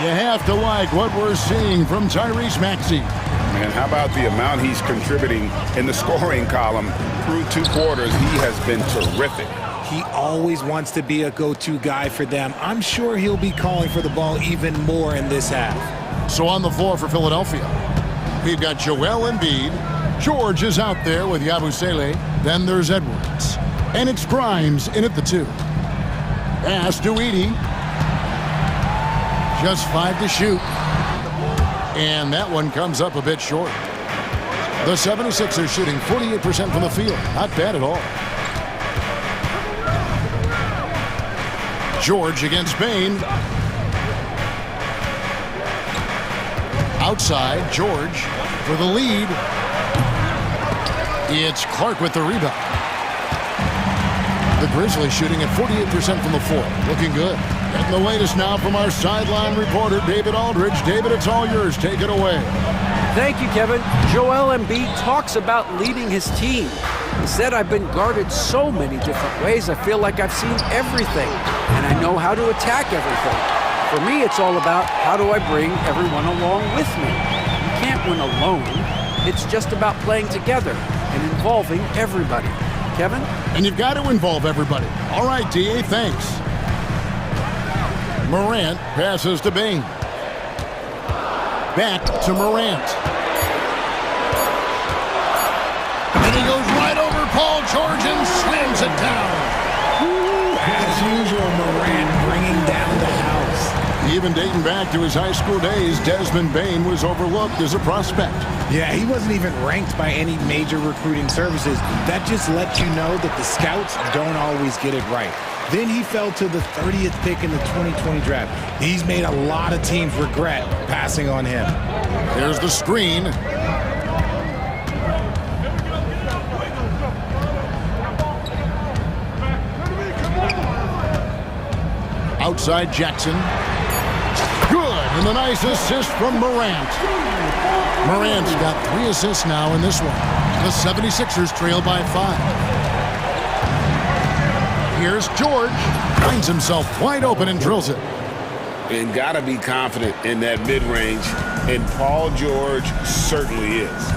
You have to like what we're seeing from Tyrese Maxey. Man, how about the amount he's contributing in the scoring column through 2 quarters? He has been terrific. He always wants to be a go-to guy for them. I'm sure he'll be calling for the ball even more in this half. So on the floor for Philadelphia, we've got Joel Embiid. George is out there with Yabusele. Then there's Edwards. And it's Grimes in at the 2. Pass to Edey. Just 5 to shoot. And that one comes up a bit short. The 76ers shooting 48% from the field. Not bad at all. George against Bain. Outside, George for the lead. It's Clark with the rebound. The Grizzlies shooting at 48% from the floor. Looking good. Getting the latest now from our sideline reporter, David Aldridge. David, it's all yours. Take it away. Thank you, Kevin. Joel Embiid talks about leading his team. He said, I've been guarded so many different ways. I feel like I've seen everything, and I know how to attack everything. For me, it's all about how do I bring everyone along with me. You can't win alone. It's just about playing together and involving everybody. Kevin? And you've got to involve everybody. All right, D.A., thanks. Morant passes to Bain. Back to Morant. And he goes right over Paul George and slams it down. As usual, Morant bringing down the house. Even dating back to his high school days, Desmond Bain was overlooked as a prospect. Yeah, he wasn't even ranked by any major recruiting services. That just lets you know that the scouts don't always get it right. Then he fell to the 30th pick in the 2020 draft. He's made a lot of teams regret passing on him. There's the screen. Outside Jackson. Good, and a nice assist from Morant. Morant's got 3 assists now in this one. The 76ers trail by 5. Here's George. Finds himself wide open and drills it. And got to be confident in that mid-range, and Paul George certainly is.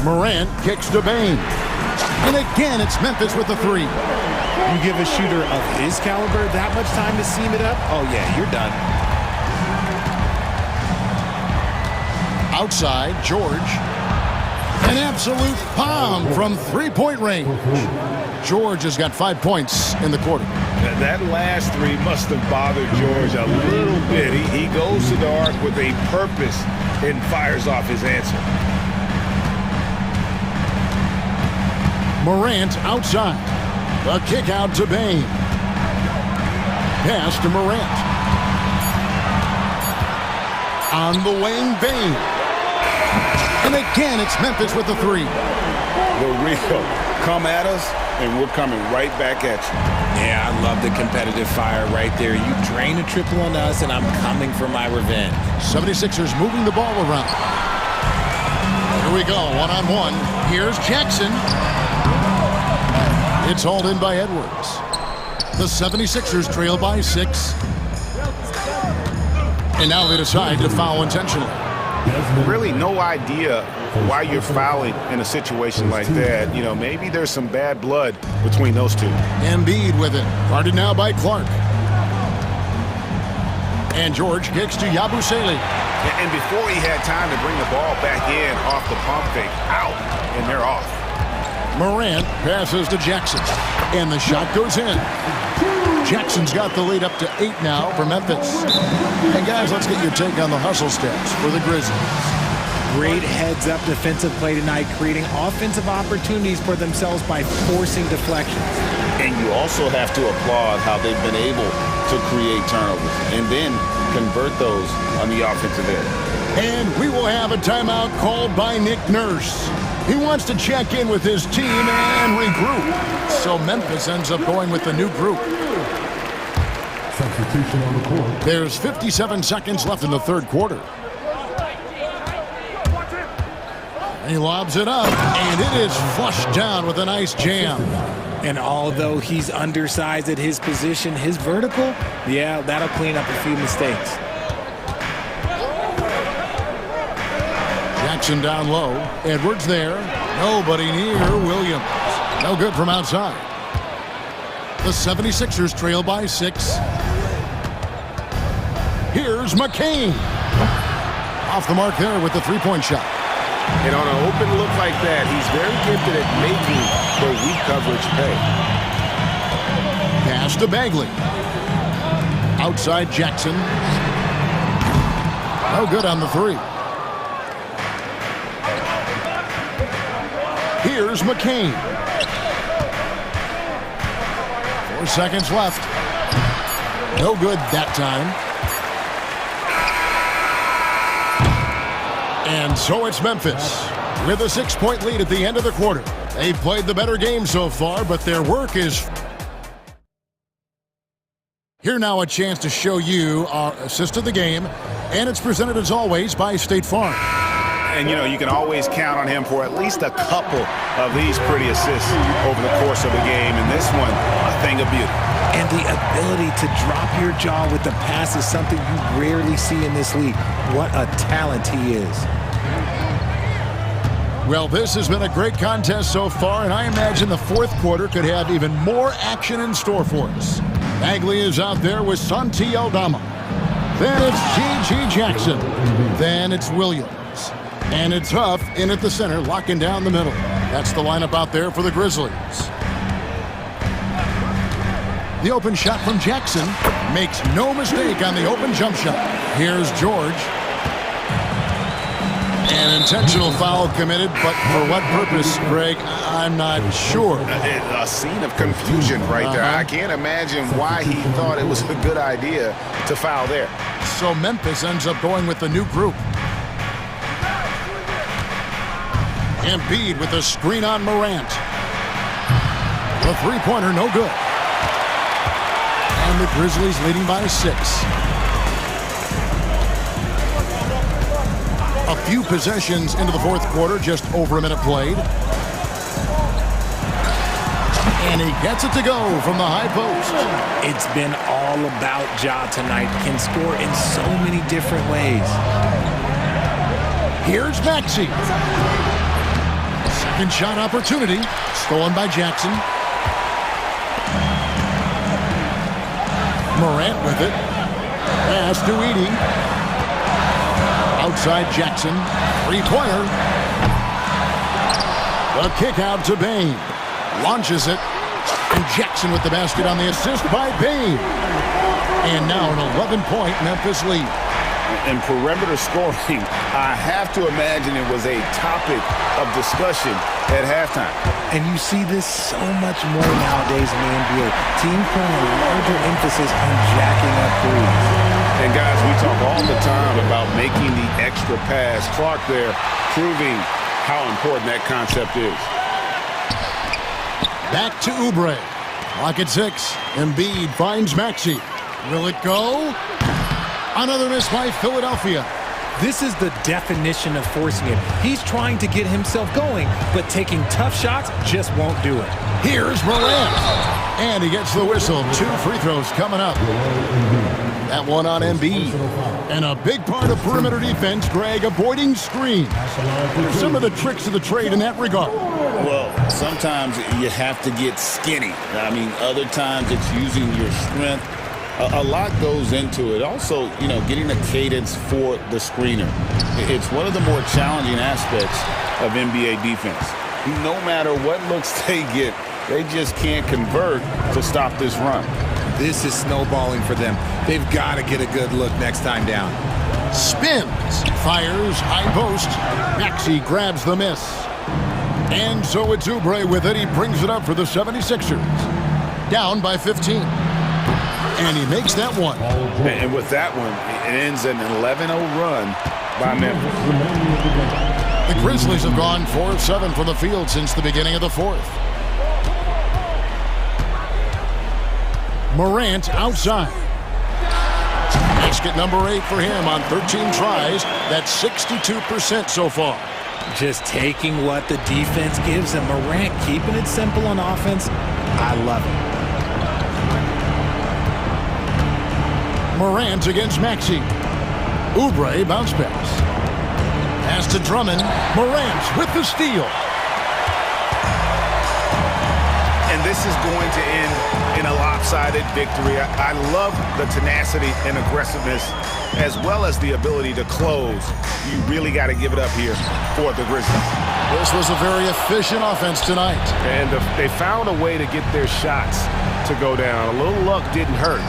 Morant kicks to Bane. And again, it's Memphis with the 3. You give a shooter of his caliber that much time to seam it up, oh yeah, you're done. Outside, George. An absolute bomb from three-point range. George has got 5 points in the quarter. That last 3 must have bothered George a little bit. He goes to the arc with a purpose and fires off his answer. Morant outside. A kick out to Bane. Pass to Morant. On the wing, Bane. And again, it's Memphis with the 3. The real come at us, and we're coming right back at you. Yeah, I love the competitive fire right there. You drain a triple on us, and I'm coming for my revenge. 76ers moving the ball around. Here we go, one-on-one. Here's Jackson. It's hauled in by Edwards. The 76ers trail by 6. And now they decide to foul intentionally. Really no idea why you're fouling in a situation like that. You know, maybe there's some bad blood between those two. Embiid with it. Guarded now by Clark. And George kicks to Yabusele. And before he had time to bring the ball back in off the pump fake, out, and they're off. Morant passes to Jackson. And the shot goes in. Jackson's got the lead up to 8 now for Memphis. And guys, let's get your take on the hustle stats for the Grizzlies. Great heads-up defensive play tonight, creating offensive opportunities for themselves by forcing deflections. And you also have to applaud how they've been able to create turnovers and then convert those on the offensive end. And we will have a timeout called by Nick Nurse. He wants to check in with his team and regroup. So Memphis ends up going with the new group. Substitution on the court. There's 57 seconds left in the third quarter. He lobs it up, and it is flushed down with a nice jam. And although he's undersized at his position, his vertical, yeah, that'll clean up a few mistakes. Jackson down low. Edwards there. Nobody near Williams. No good from outside. The 76ers trail by 6. Here's McCain. Off the mark there with the three-point shot. And on an open look like that, he's very gifted at making the weak coverage pay. Pass to Bagley. Outside Jackson. No good on the 3. Here's McCain. 4 seconds left. No good that time. And so it's Memphis with a 6-point lead at the end of the quarter. They've played the better game so far, but their work is... Here now a chance to show you our assist of the game, and it's presented as always by State Farm. And, you know, you can always count on him for at least a couple of these pretty assists over the course of a game. And this one, a thing of beauty. And the ability to drop your jaw with the pass is something you rarely see in this league. What a talent he is. Well, this has been a great contest so far, and I imagine the fourth quarter could have even more action in store for us. Bagley is out there with Santi Aldama. Then it's G.G. Jackson. Then it's Williams. And it's Huff in at the center, locking down the middle. That's the lineup out there for the Grizzlies. The open shot from Jackson makes no mistake on the open jump shot. Here's George. An intentional foul committed, but for what purpose, Greg, I'm not sure. A scene of confusion right there. I can't imagine why he thought it was a good idea to foul there. So Memphis ends up going with the new group. Embiid with a screen on Morant. The three-pointer, no good. And the Grizzlies leading by 6. A few possessions into the fourth quarter, just over a minute played. And he gets it to go from the high post. It's been all about Ja tonight. Can score in so many different ways. Here's Maxey. Second shot opportunity. Stolen by Jackson. Morant with it. Pass to Edey. Outside Jackson. Three-pointer. The kick out to Bane. Launches it. And Jackson with the basket on the assist by Bane. And now an 11-point Memphis lead. And perimeter scoring, I have to imagine it was a topic of discussion at halftime. And you see this so much more nowadays in the NBA. Teams putting a larger emphasis on jacking up threes. And guys, we talk all the time about making the extra pass. Clark there proving how important that concept is. Back to Oubre. Clock at 6. Embiid finds Maxey. Will it go? Another miss by Philadelphia. This is the definition of forcing it. He's trying to get himself going, but taking tough shots just won't do it. Here's Morant. And he gets the whistle. 2 free throws coming up. That one on Embiid. And a big part of perimeter defense, Greg, avoiding screens. Some of the tricks of the trade in that regard. Well, sometimes you have to get skinny. I mean, other times it's using your strength. A lot goes into it. Also, you know, getting a cadence for the screener. It's one of the more challenging aspects of NBA defense. No matter what looks they get, they just can't convert to stop this run. This is snowballing for them. They've got to get a good look next time down. Spins, fires, high post. Maxey grabs the miss. And so it's Oubre with it. He brings it up for the 76ers. Down by 15. And he makes that one. And with that one, it ends an 11-0 run by Memphis. The Grizzlies have gone 4 of 7 from the field since the beginning of the fourth. Morant outside. Basket number 8 for him on 13 tries. That's 62% so far. Just taking what the defense gives him. Morant keeping it simple on offense. I love it. Morant against Maxey. Oubre bounce pass. Pass to Drummond. Morant with the steal. And this is going to end in a lopsided victory. I love the tenacity and aggressiveness as well as the ability to close. You really got to give it up here for the Grizzlies. This was a very efficient offense tonight. And they found a way to get their shots to go down. A little luck didn't hurt.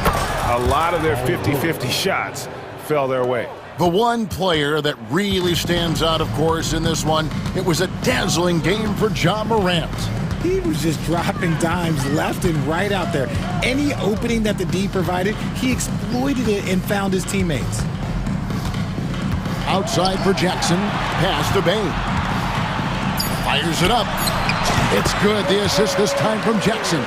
A lot of their 50-50 shots fell their way. The one player that really stands out, of course, in this one, it was a dazzling game for Ja Morant. He was just dropping dimes left and right out there. Any opening that the D provided, he exploited it and found his teammates. Outside for Jackson. Pass to Bane. Fires it up. It's good. The assist this time from Jackson.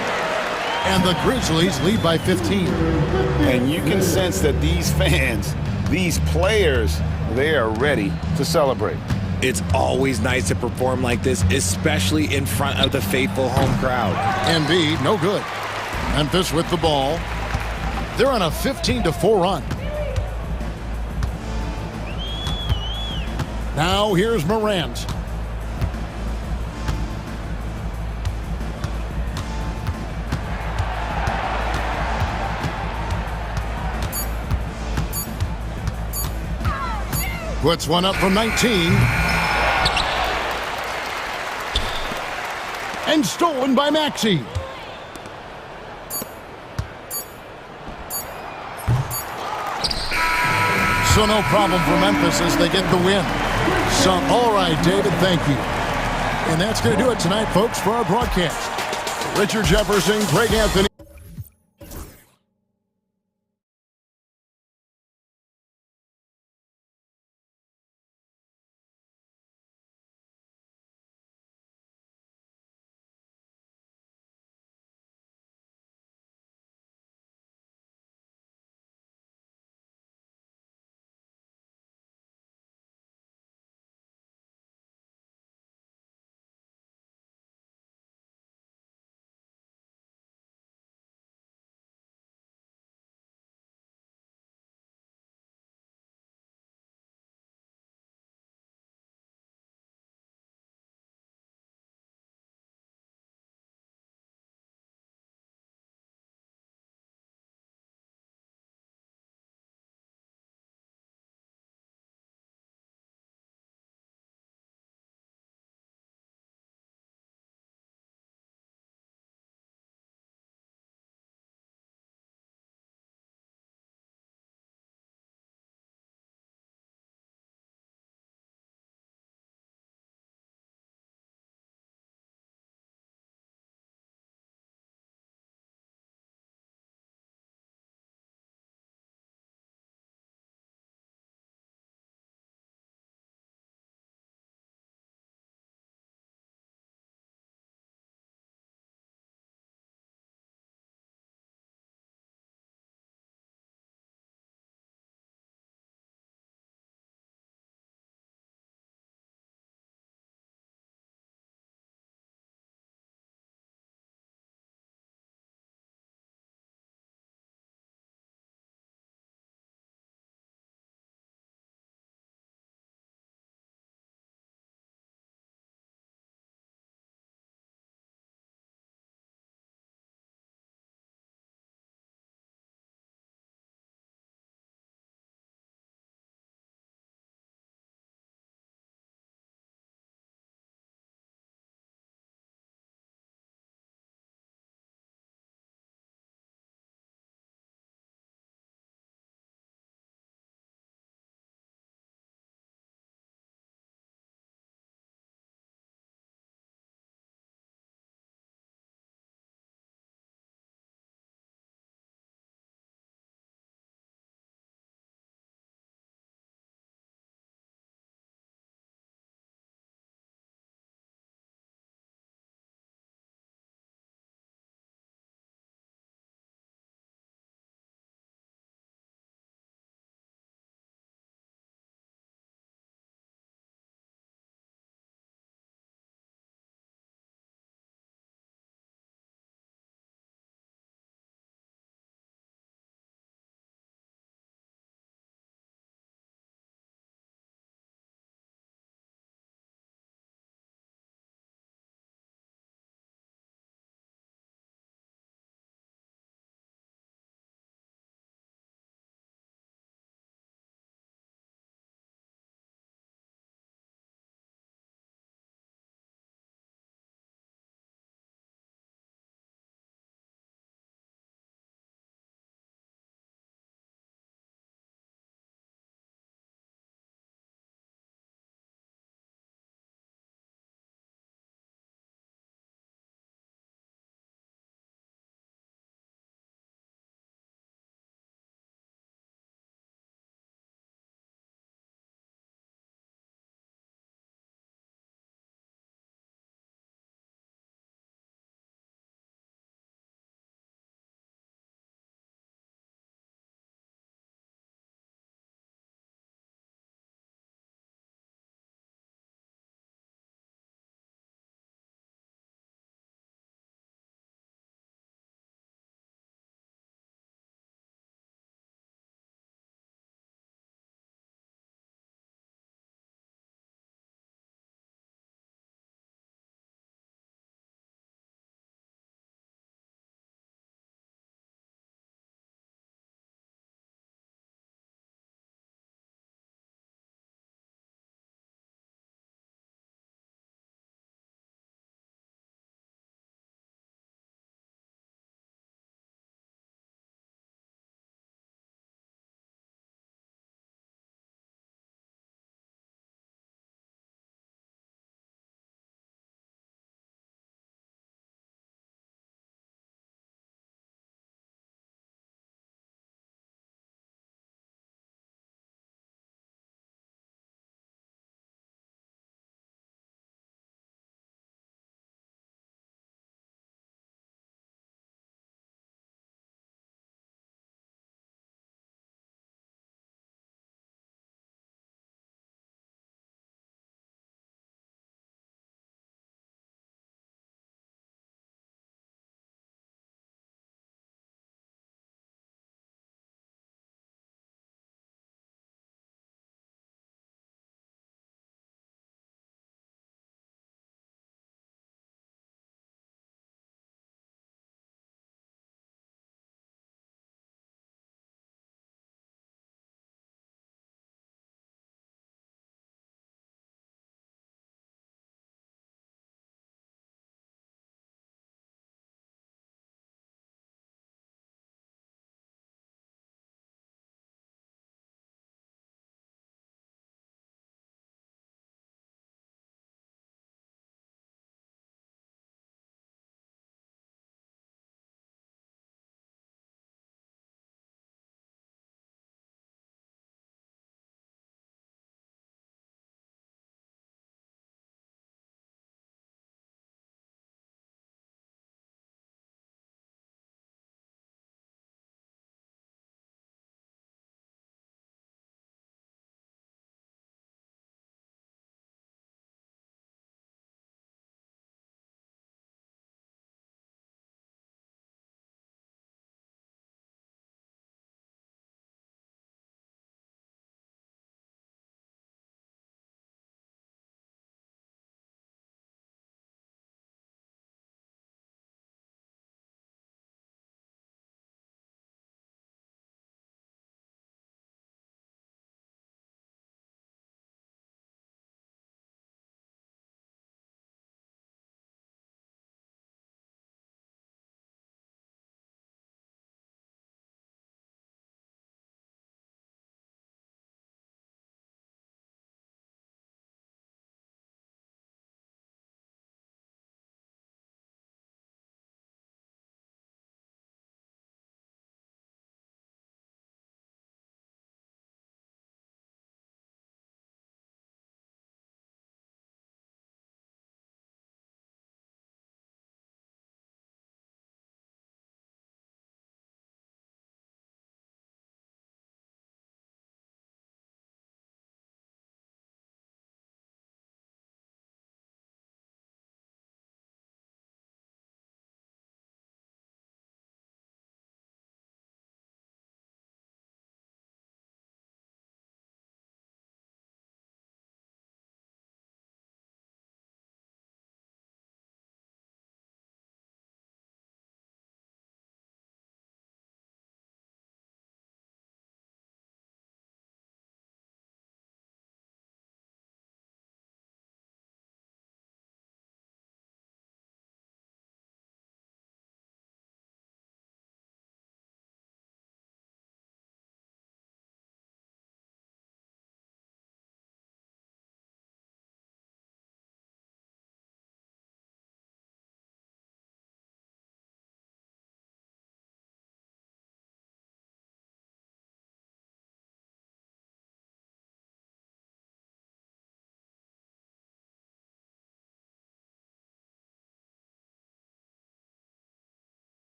And the Grizzlies lead by 15. And you can sense that these fans, these players, they are ready to celebrate. It's always nice to perform like this, especially in front of the faithful home crowd. Embiid, no good. Memphis with the ball. They're on a 15-4 run. Now here's Morant. Puts one up from 19. And stolen by Maxey. So no problem for Memphis as they get the win. So, all right, David, thank you. And that's going to do it tonight, folks, for our broadcast. Richard Jefferson, Craig Anthony.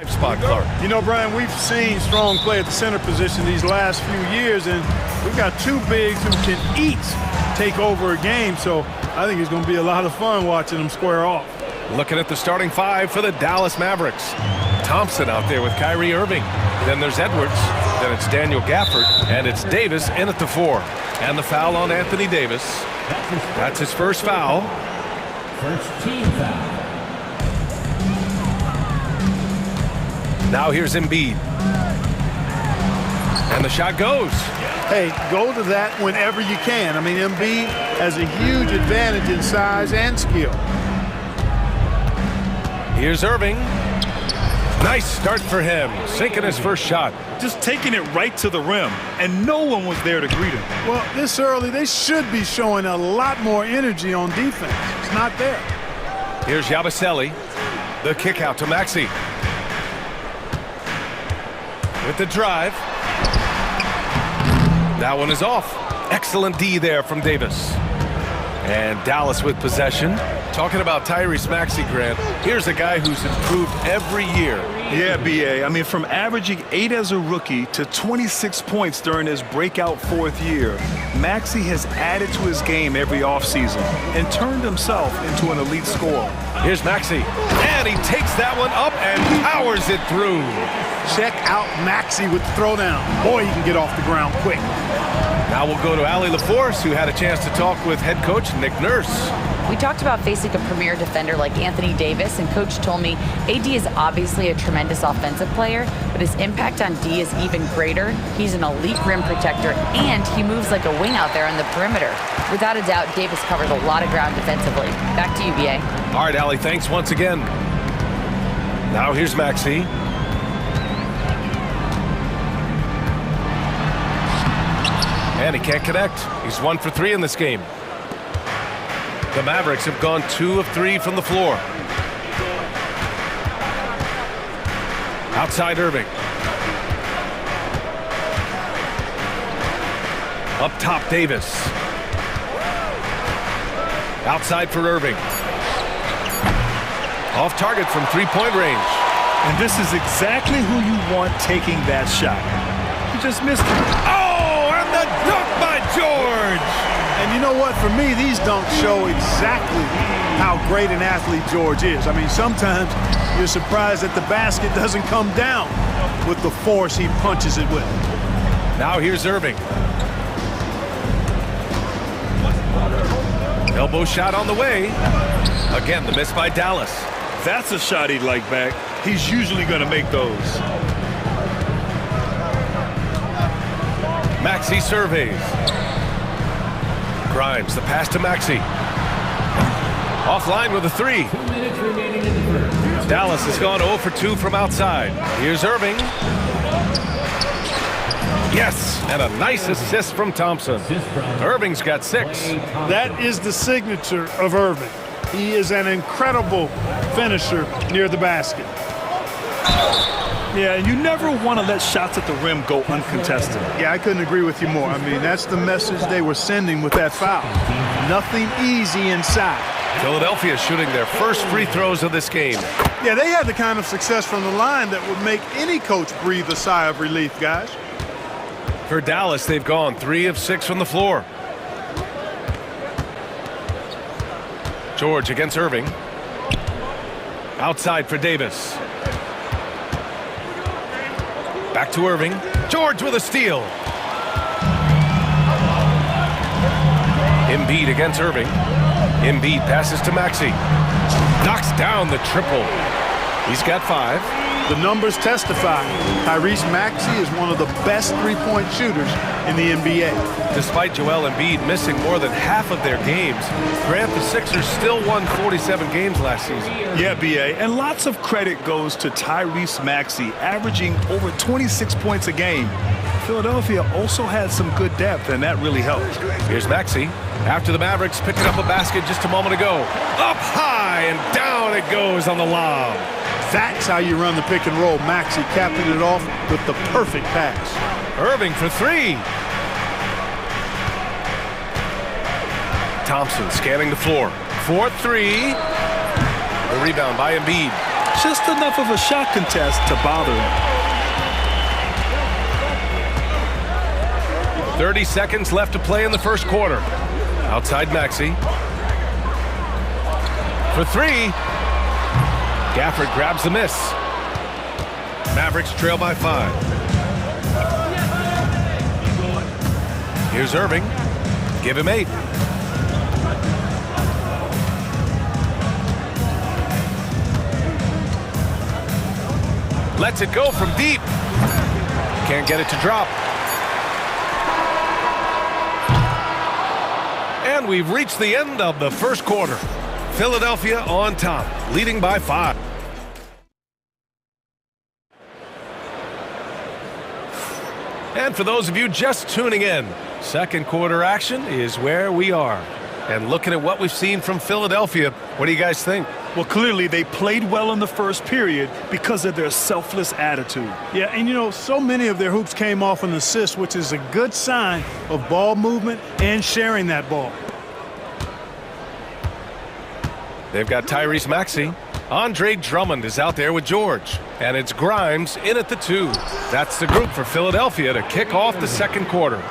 Spot, Clark. You know, Brian, we've seen strong play at the center position these last few years, and we've got two bigs who can each take over a game, so I think it's going to be a lot of fun watching them square off. Looking at the starting five for the Dallas Mavericks. Thompson out there with Kyrie Irving. Then there's Edwards. Then it's Daniel Gafford. And it's Davis in at the 4. And the foul on Anthony Davis. That's his first foul. First team foul. Now here's Embiid. And the shot goes. Hey, go to that whenever you can. I mean, Embiid has a huge advantage in size and skill. Here's Irving. Nice start for him, sinking his first shot. Just taking it right to the rim, and no one was there to greet him. Well, this early, they should be showing a lot more energy on defense. It's not there. Here's Yabusele. The kick out to Maxey. With the drive. That one is off. Excellent D there from Davis. And Dallas with possession. Talking about Tyrese Maxey, Grant, here's a guy who's improved every year. Yeah, B.A. I mean, from averaging 8 as a rookie to 26 points during his breakout 4th year, Maxey has added to his game every offseason and turned himself into an elite scorer. Here's Maxey, and he takes that one up and powers it through. Check out Maxey with the throwdown. Boy, he can get off the ground quick. Now we'll go to Allie LaForce, who had a chance to talk with head coach Nick Nurse. We talked about facing a premier defender like Anthony Davis, and Coach told me AD is obviously a tremendous offensive player, but his impact on D is even greater. He's an elite rim protector, and he moves like a wing out there on the perimeter. Without a doubt, Davis covers a lot of ground defensively. Back to you, B.A. All right, Allie, thanks once again. Now here's Maxey. And he can't connect. He's 1 for 3 in this game. The Mavericks have gone 2 of 3 from the floor. Outside Irving. Up top Davis. Outside for Irving. Off target from 3-point range. And this is exactly who you want taking that shot. He just missed it. Oh, and the dunk by George! And you know what? For me, these dunks show exactly how great an athlete George is. I mean, sometimes you're surprised that the basket doesn't come down with the force he punches it with. Now here's Irving. Elbow shot on the way. Again, the miss by Dallas. That's a shot he'd like back. He's usually going to make those. Maxey surveys. Grimes, the pass to Maxey. Offline with a 3. Dallas has gone 0 for 2 from outside. Here's Irving. Yes, and a nice assist from Thompson. Irving's got 6. That is the signature of Irving. He is an incredible finisher near the basket. Yeah, you never want to let shots at the rim go uncontested. Yeah, I couldn't agree with you more. I mean, that's the message they were sending with that foul. Nothing easy inside. Philadelphia shooting their first free throws of this game. Yeah, they had the kind of success from the line that would make any coach breathe a sigh of relief, guys. For Dallas, they've gone 3 of 6 from the floor. George against Irving. Outside for Davis. Back to Irving. George with a steal. Embiid against Irving. Embiid passes to Maxey. Knocks down the triple. He's got 5. The numbers testify. Tyrese Maxey is one of the best three-point shooters in the NBA. Despite Joel Embiid missing more than half of their games, Grant, the Sixers still won 47 games last season. Yeah, B.A., and lots of credit goes to Tyrese Maxey, averaging over 26 points a game. Philadelphia also had some good depth, and that really helped. Here's Maxey. After the Mavericks picking up a basket just a moment ago. Up high and down it goes on the lob. That's how you run the pick and roll. Maxey capping it off with the perfect pass. Irving for 3. Thompson scanning the floor. 4-3. The rebound by Embiid. just enough of a shot contest to bother him. 30 seconds left to play in the first quarter. Outside Maxey. For three. Gafford grabs the miss. Mavericks trail by 5. Here's Irving. Give him 8. Lets it go from deep. Can't get it to drop. And we've reached the end of the first quarter. Philadelphia on top, leading by 5. And for those of you just tuning in, second quarter action is where we are. And looking at what we've seen from Philadelphia, what do you guys think? Well, clearly they played well in the first period because of their selfless attitude. Yeah, and you know, so many of their hoops came off an assist, which is a good sign of ball movement and sharing that ball. They've got Tyrese Maxey. Andre Drummond is out there with George. And it's Grimes in at the 2. That's the group for Philadelphia to kick off the second quarter.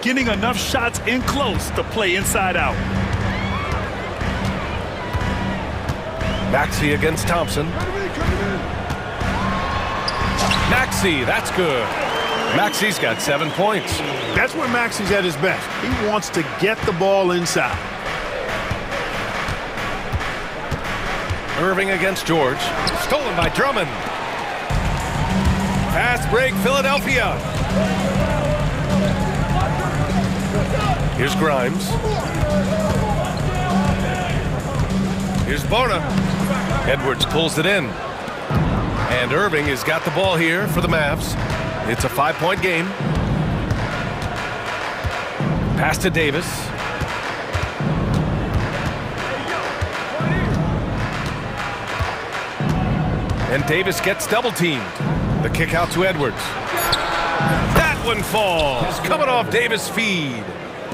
Getting enough shots in close to play inside out. Maxey against Thompson. Maxey, that's good. Maxey's got 7 points. That's where Maxey's at his best. He wants to get the ball inside. Irving against George. Stolen by Drummond. Fast break, Philadelphia. Here's Grimes. Here's Bona. Edwards pulls it in. And Irving has got the ball here for the Mavs. It's a 5-point game. Pass to Davis. And Davis gets double-teamed. The kick out to Edwards. That one falls. Coming off Davis' feed.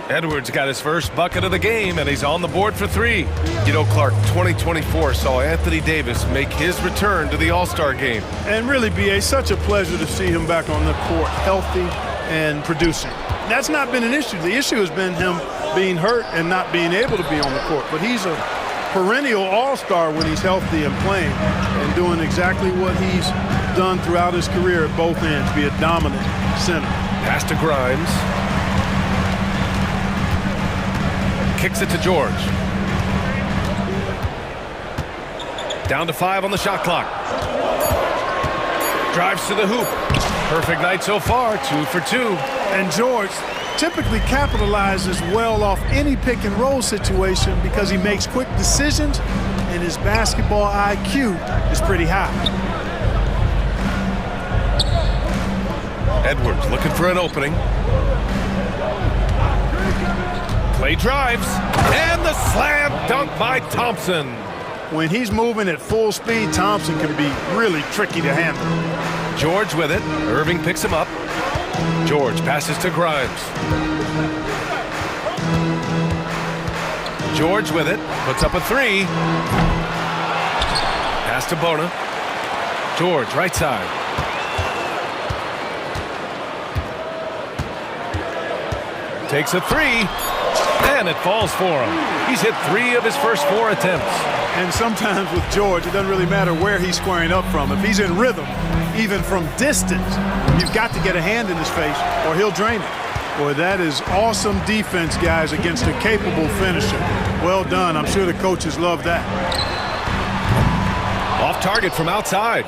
Edwards got his first bucket of the game, and he's on the board for 3. You know, Clark, 2024 saw Anthony Davis make his return to the All-Star game. And really, B.A., such a pleasure to see him back on the court, healthy and producing. That's not been an issue. The issue has been him being hurt and not being able to be on the court. But he's a perennial all-star when he's healthy and playing and doing exactly what he's done throughout his career at both ends, be a dominant center. Pass to Grimes. Kicks it to George. Down to 5 on the shot clock. Drives to the hoop. Perfect night so far, 2 for 2. And George typically capitalizes well off any pick and roll situation because he makes quick decisions and his basketball IQ is pretty high. Edwards looking for an opening. Play drives, and the slam dunk by Thompson. When he's moving at full speed, Thompson can be really tricky to handle. George with it. Irving picks him up. George passes to Grimes. George with it. Puts up a 3. Pass to Bona. George, right side. Takes a 3. And it falls for him. He's hit 3 of his first 4 attempts. And sometimes with George, it doesn't really matter where he's squaring up from. If he's in rhythm, even from distance, you've got to get a hand in his face or he'll drain it. Boy, that is awesome defense, guys, against a capable finisher. Well done. I'm sure the coaches love that. Off target from outside.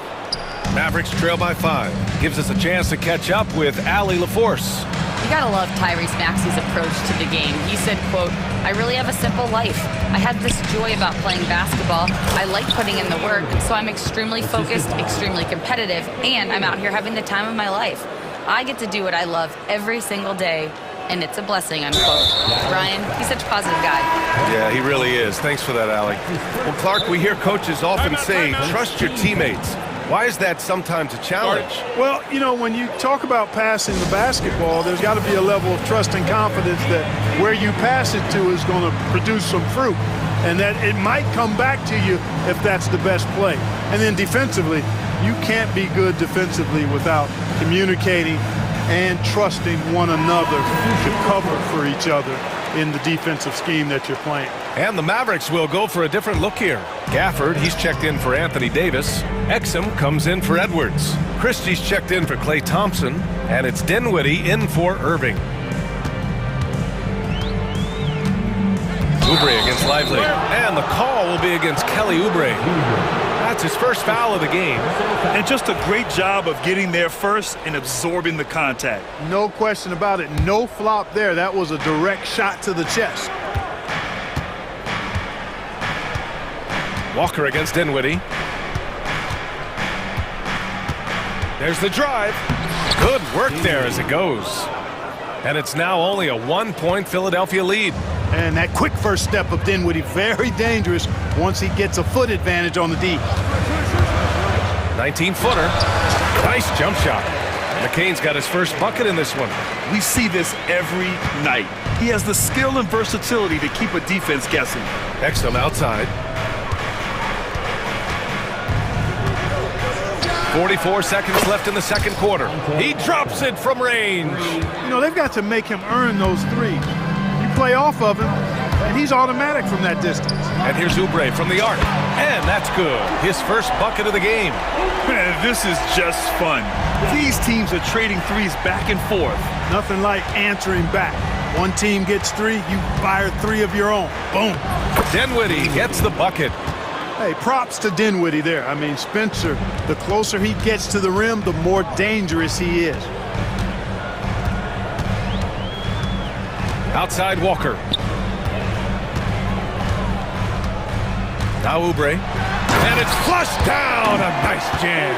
Mavericks trail by 5. Gives us a chance to catch up with Allie LaForce. You gotta love Tyrese Maxey's approach to the game. He said, quote, "I really have a simple life. I have this joy about playing basketball. I like putting in the work, so I'm extremely focused, extremely competitive, and I'm out here having the time of my life. I get to do what I love every single day, and it's a blessing," unquote. Ryan, he's such a positive guy. Yeah, he really is. Thanks for that, Allie. Well, Clark, we hear coaches often say, trust your teammates. Why is that sometimes a challenge? Well, you know, when you talk about passing the basketball, there's got to be a level of trust and confidence that where you pass it to is going to produce some fruit, and that it might come back to you if that's the best play. And then defensively, you can't be good defensively without communicating and trusting one another to cover for each other in the defensive scheme that you're playing. And the Mavericks will go for a different look here. Gafford, he's checked in for Anthony Davis. Exum comes in for Edwards. Christie's checked in for Klay Thompson. And it's Dinwiddie in for Irving. Oubre against Lively. And the call will be against Kelly Oubre. That's his first foul of the game. And just a great job of getting there first and absorbing the contact. No question about it. No flop there. That was a direct shot to the chest. Walker against Dinwiddie. There's the drive. Good work there as it goes. And it's now only a 1-point Philadelphia lead. And that quick first step of Dinwiddie, very dangerous once he gets a foot advantage on the D. 19-footer. Nice jump shot. McCain's got his first bucket in this one. We see this every night. He has the skill and versatility to keep a defense guessing. Exum outside. 44 seconds left in the second quarter. He drops it from range. You know, they've got to make him earn those threes. You play off of him, and he's automatic from that distance. And here's Oubre from the arc. And that's good. His first bucket of the game. Man, this is just fun. These teams are trading threes back and forth. Nothing like answering back. One team gets three, you fire three of your own. Boom. Dinwiddie gets the bucket. Hey, props to Dinwiddie there. I mean, Spencer, the closer he gets to the rim, the more dangerous he is. Outside Walker. Now Oubre. And it's flushed down. A nice jam.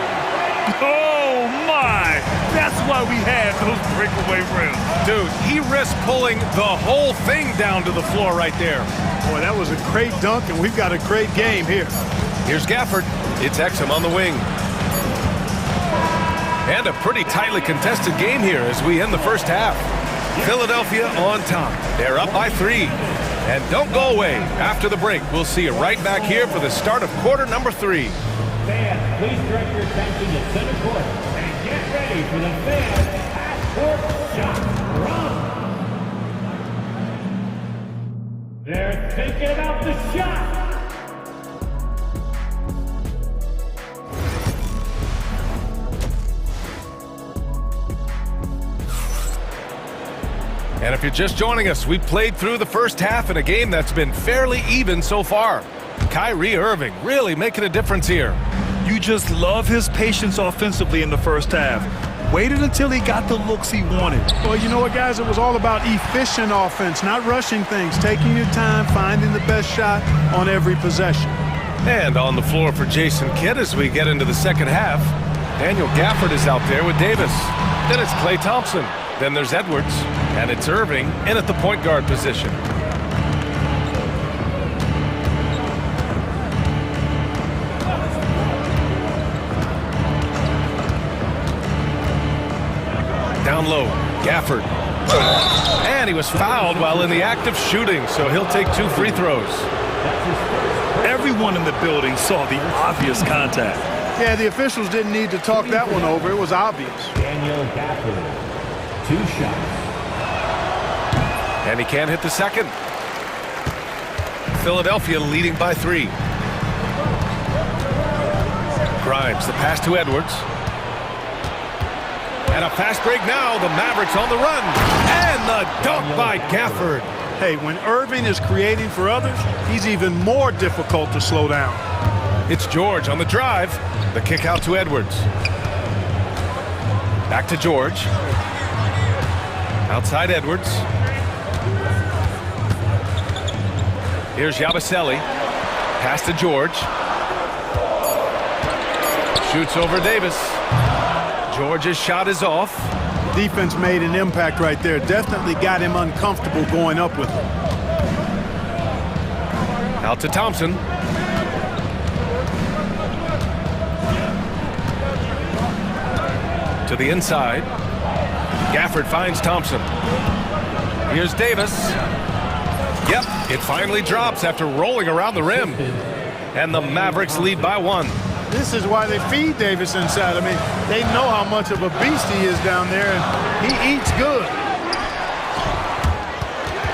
Oh, my. That's why we had those breakaway rims. Dude, he risked pulling the whole thing down to the floor right there. Boy, that was a great dunk, and we've got a great game here. Here's Gafford. It's Exum on the wing. And a pretty tightly contested game here as we end the first half. Philadelphia on top. They're up by 3. And don't go away. After the break, we'll see you right back here for the start of quarter number 3. Fans, please direct your attention to center court and get ready for the fans half-court shot run. They're thinking about the shot. And if you're just joining us, we played through the first half in a game that's been fairly even so far. Kyrie Irving really making a difference here. You just love his patience offensively in the first half. Waited until he got the looks he wanted. Well, you know what, guys? It was all about efficient offense, not rushing things, taking your time, finding the best shot on every possession. And on the floor for Jason Kidd as we get into the second half, Daniel Gafford is out there with Davis. Then it's Klay Thompson. Then there's Edwards. And it's Irving in at the point guard position. Down low, Gafford. And he was fouled while in the act of shooting, so he'll take 2 free throws. Everyone in the building saw the obvious contact. Yeah, the officials didn't need to talk that one over. It was obvious. Daniel Gafford, 2 shots. And he can't hit the second. Philadelphia leading by 3. Grimes, the pass to Edwards. And a fast break now. The Mavericks on the run. And the dunk by Gafford. Hey, when Irving is creating for others, he's even more difficult to slow down. It's George on the drive. The kick out to Edwards. Back to George. Outside Edwards. Here's Yabusele. Pass to George. Shoots over Davis. George's shot is off. Defense made an impact right there. Definitely got him uncomfortable going up with him. Out to Thompson. To the inside. Gafford finds Thompson. Here's Davis. Yep, it finally drops after rolling around the rim. And the Mavericks lead by 1. This is why they feed Davis inside. I mean, they know how much of a beast he is down there, and he eats good.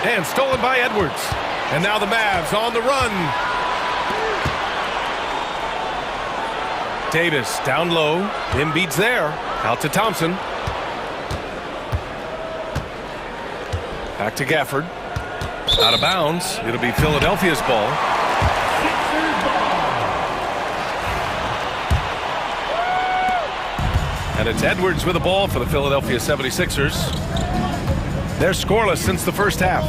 And stolen by Edwards. And now the Mavs on the run. Davis down low. Embiid's there. Out to Thompson. Back to Gafford. Out of bounds. It'll be Philadelphia's ball. And it's Edwards with the ball for the Philadelphia 76ers. They're scoreless since the first half.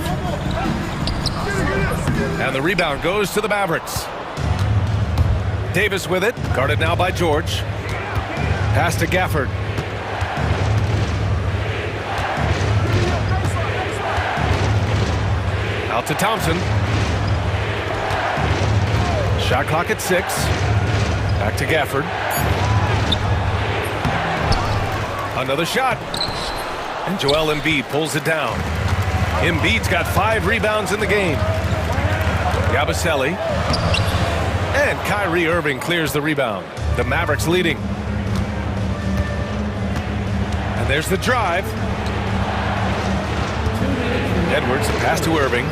And the rebound goes to the Mavericks. Davis with it, guarded now by George. Pass to Gafford. Out to Thompson. Shot clock at 6. Back to Gafford. Another shot. And Joel Embiid pulls it down. Embiid's got 5 rebounds in the game. Yabusele. And Kyrie Irving clears the rebound. The Mavericks leading. And there's the drive. Edwards, the pass to Irving.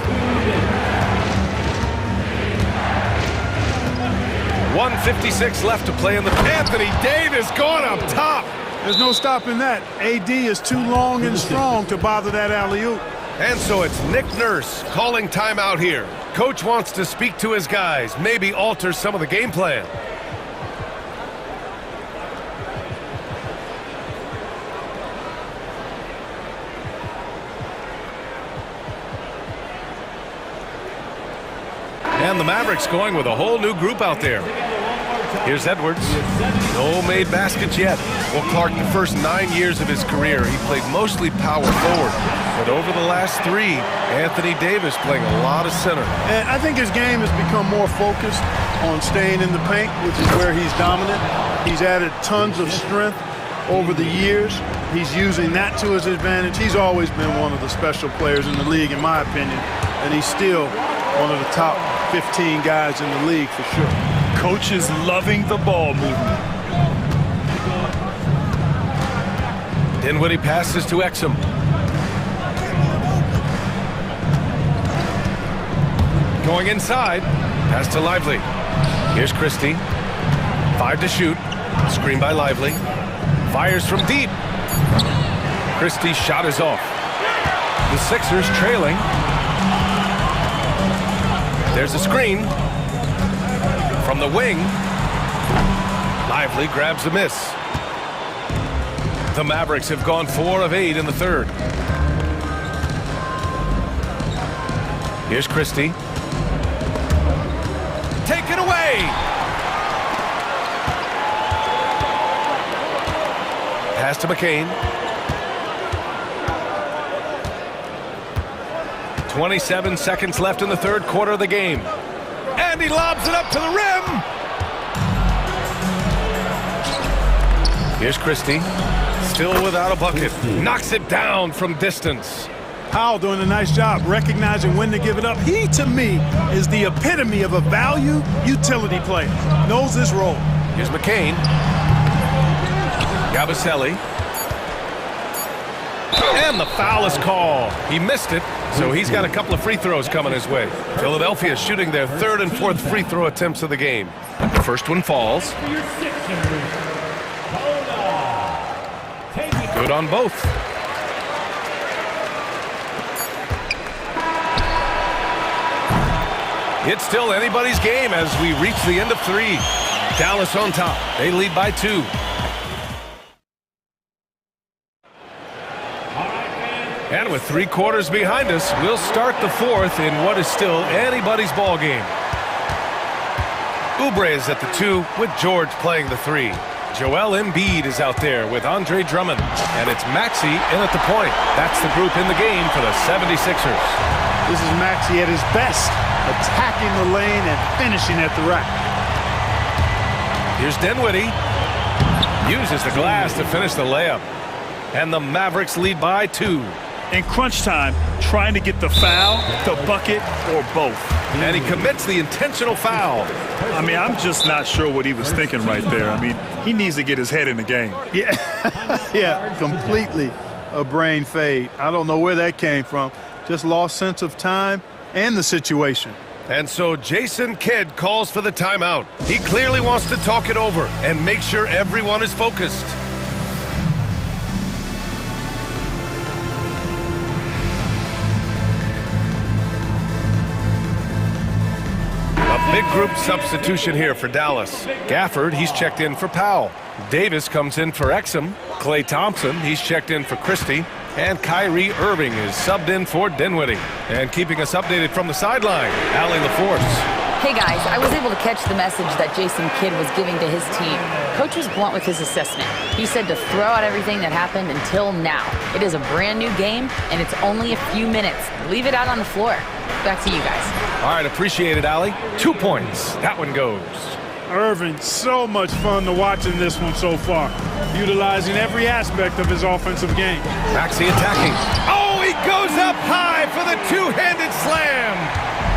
1:56 left to play in the Anthony Davis going up top. There's no stopping that. AD is too long and strong to bother that alley-oop. And so it's Nick Nurse calling timeout here. Coach wants to speak to his guys, maybe alter some of the game plan. And the Mavericks going with a whole new group out there. Here's Edwards. No made baskets yet. Well, Clark, the first 9 years of his career, he played mostly power forward. But over the last 3, Anthony Davis playing a lot of center. And I think his game has become more focused on staying in the paint, which is where he's dominant. He's added tons of strength over the years. He's using that to his advantage. He's always been one of the special players in the league, in my opinion. And he's still one of the top 15 guys in the league for sure. Coach is loving the ball movement. Dinwiddie passes to Exum. Going inside. Pass to Lively. Here's Christie. 5 to shoot. Screen by Lively. Fires from deep. Christie's shot is off. The Sixers trailing. There's a screen. From the wing. Lively grabs the miss. The Mavericks have gone 4 of 8 in the third. Here's Christie. Taken away. Pass to McCain. 27 seconds left in the third quarter of the game. And he lobs it up to the rim. Here's Christie. Still without a bucket. Knocks it down from distance. Powell doing a nice job recognizing when to give it up. He, to me, is the epitome of a value utility player. Knows his role. Here's McCain. Yabusele. And the foul is called. He missed it, so he's got a couple of free throws coming his way. Philadelphia shooting their 3rd and 4th free throw attempts of the game. The first one falls. Good on both. It's still anybody's game as we reach the end of 3. Dallas on top. They lead by 2. And with 3 quarters behind us, we'll start the 4th in what is still anybody's ball game. Oubre is at the 2 with George playing the 3. Joel Embiid is out there with Andre Drummond. And it's Maxey in at the point. That's the group in the game for the 76ers. This is Maxey at his best, attacking the lane and finishing at the rack. Here's Dinwiddie. Uses the glass to finish the layup. And the Mavericks lead by 2. In crunch time, trying to get the foul, the bucket, or both. And he commits the intentional foul. I mean, I'm just not sure what he was thinking right there. I mean, he needs to get his head in the game. Yeah, yeah, completely a brain fade. I don't know where that came from. Just lost sense of time and the situation. And so Jason Kidd calls for the timeout. He clearly wants to talk it over and make sure everyone is focused. Big group substitution here for Dallas. Gafford, he's checked in for Powell. Davis comes in for Exum. Klay Thompson, he's checked in for Christie. And Kyrie Irving is subbed in for Dinwiddie. And keeping us updated from the sideline, Allie LaForce. Hey guys, I was able to catch the message that Jason Kidd was giving to his team. Coach was blunt with his assessment. He said to throw out everything that happened until now. It is a brand new game, and it's only a few minutes. Leave it out on the floor. Back to you guys. All right, appreciate it, Allie. 2 points. That one goes. Irving, so much fun to watch in this one so far, utilizing every aspect of his offensive game. Maxey attacking. Oh, he goes up high for the two-handed slam.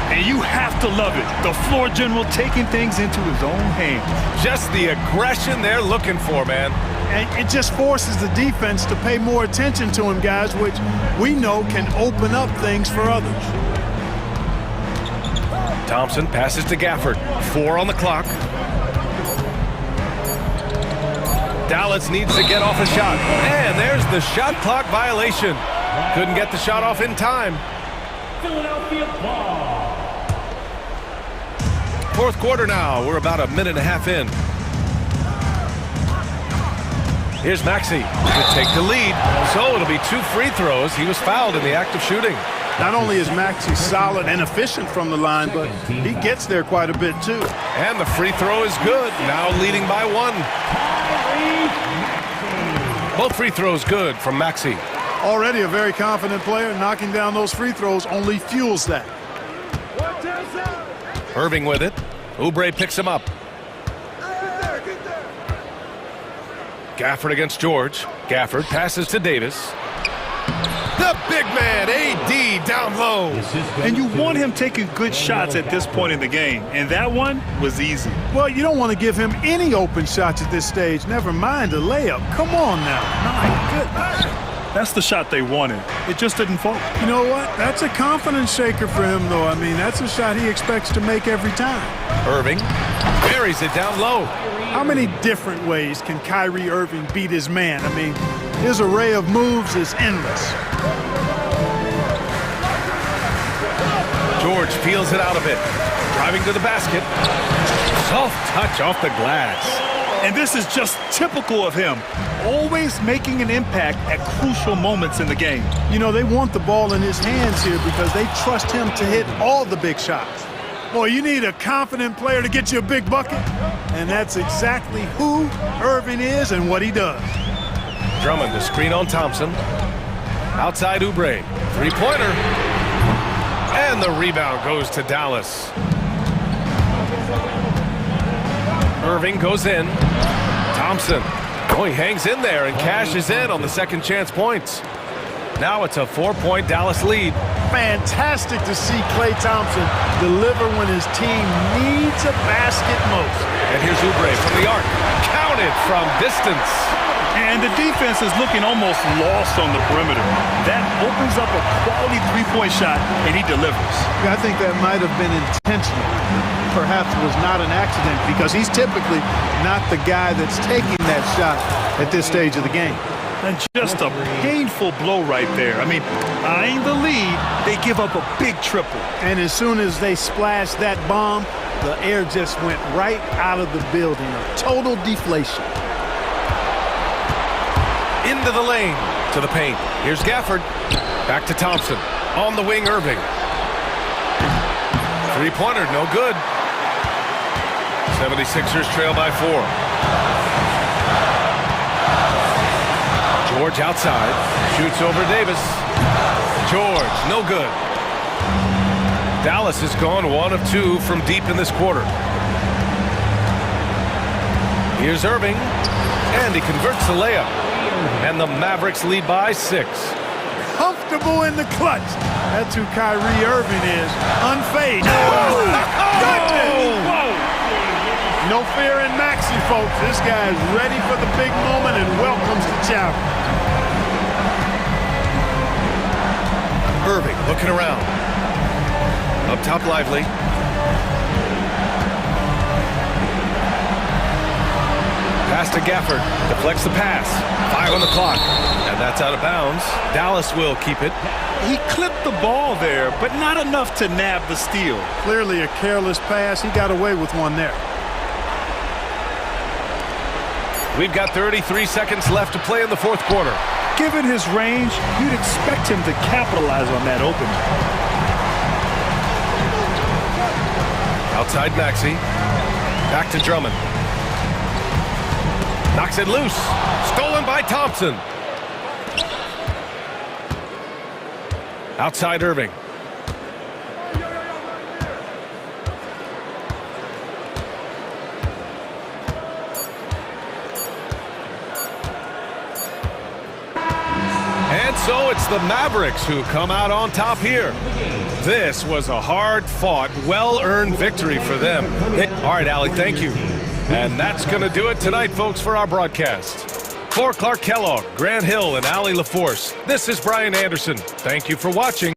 And you have to love it. The floor general taking things into his own hands. Just the aggression they're looking for, man. And it just forces the defense to pay more attention to him, guys, which we know can open up things for others. Thompson passes to Gafford. 4 on the clock. Dallas needs to get off a shot. And there's the shot clock violation. Couldn't get the shot off in time. Philadelphia ball. Fourth quarter now. We're about a minute and a half in. Here's Maxey to take the lead. So it'll be 2 free throws. He was fouled in the act of shooting. Not only is Maxey solid and efficient from the line, but he gets there quite a bit too. And the free throw is good. Now leading by 1. Both free throws good from Maxey. Already a very confident player. Knocking down those free throws only fuels that. Irving with it. Oubre picks him up. Gafford against George. Gafford passes to Davis. The big man, AD, down low. And you want him taking good shots at this point in the game. And that one was easy. Well, you don't want to give him any open shots at this stage. Never mind a layup. Come on now. My goodness. That's the shot they wanted. It just didn't fall. You know what? That's a confidence shaker for him, though. I mean, that's a shot he expects to make every time. Irving buries it down low. How many different ways can Kyrie Irving beat his man? I mean, his array of moves is endless. George peels it out of it. Driving to the basket. Soft touch off the glass. And this is just typical of him. Always making an impact at crucial moments in the game. You know, they want the ball in his hands here because they trust him to hit all the big shots. Boy, you need a confident player to get you a big bucket. And that's exactly who Irving is and what he does. Drummond to screen on Thompson. Outside Oubre. Three-pointer. And the rebound goes to Dallas. Irving goes in. Thompson. Oh, he hangs in there and cashes in on the second chance points. Now it's a 4-point Dallas lead. Fantastic to see Klay Thompson deliver when his team needs a basket most. And here's Oubre from the arc. Counted from distance. And the defense is looking almost lost on the perimeter. That opens up a quality three-point shot, and he delivers. I think that might have been intentional. Perhaps it was not an accident because he's typically not the guy that's taking that shot at this stage of the game. And just a painful blow right there. I mean, eyeing the lead, they give up a big triple. And as soon as they splashed that bomb, the air just went right out of the building. A total deflation. Into the lane, to the paint. Here's Gafford. Back to Thompson. On the wing, Irving. Three-pointer, no good. 76ers trail by 4. George outside. Shoots over Davis. George, no good. Dallas has gone 1 of 2 from deep in this quarter. Here's Irving. And he converts the layup. And the Mavericks lead by 6. comfortable in the clutch. That's who Kyrie Irving is. Unfazed. Oh, goodness! Whoa! No fear in Maxey, folks. This guy is ready for the big moment and welcomes the challenge. Irving looking around. Up top, Lively. Pass to Gafford. Deflects the pass. 5 on the clock. And that's out of bounds. Dallas will keep it. He clipped the ball there, but not enough to nab the steal. Clearly a careless pass. He got away with one there. We've got 33 seconds left to play in the fourth quarter. Given his range, you'd expect him to capitalize on that opening. Outside Maxey. Back to Drummond. Knocks it loose. Stolen by Thompson. Outside Irving. And so it's the Mavericks who come out on top here. This was a hard-fought, well-earned victory for them. All right, Allie, thank you. And that's going to do it tonight, folks, for our broadcast. For Clark Kellogg, Grant Hill, and Allie LaForce, this is Brian Anderson. Thank you for watching.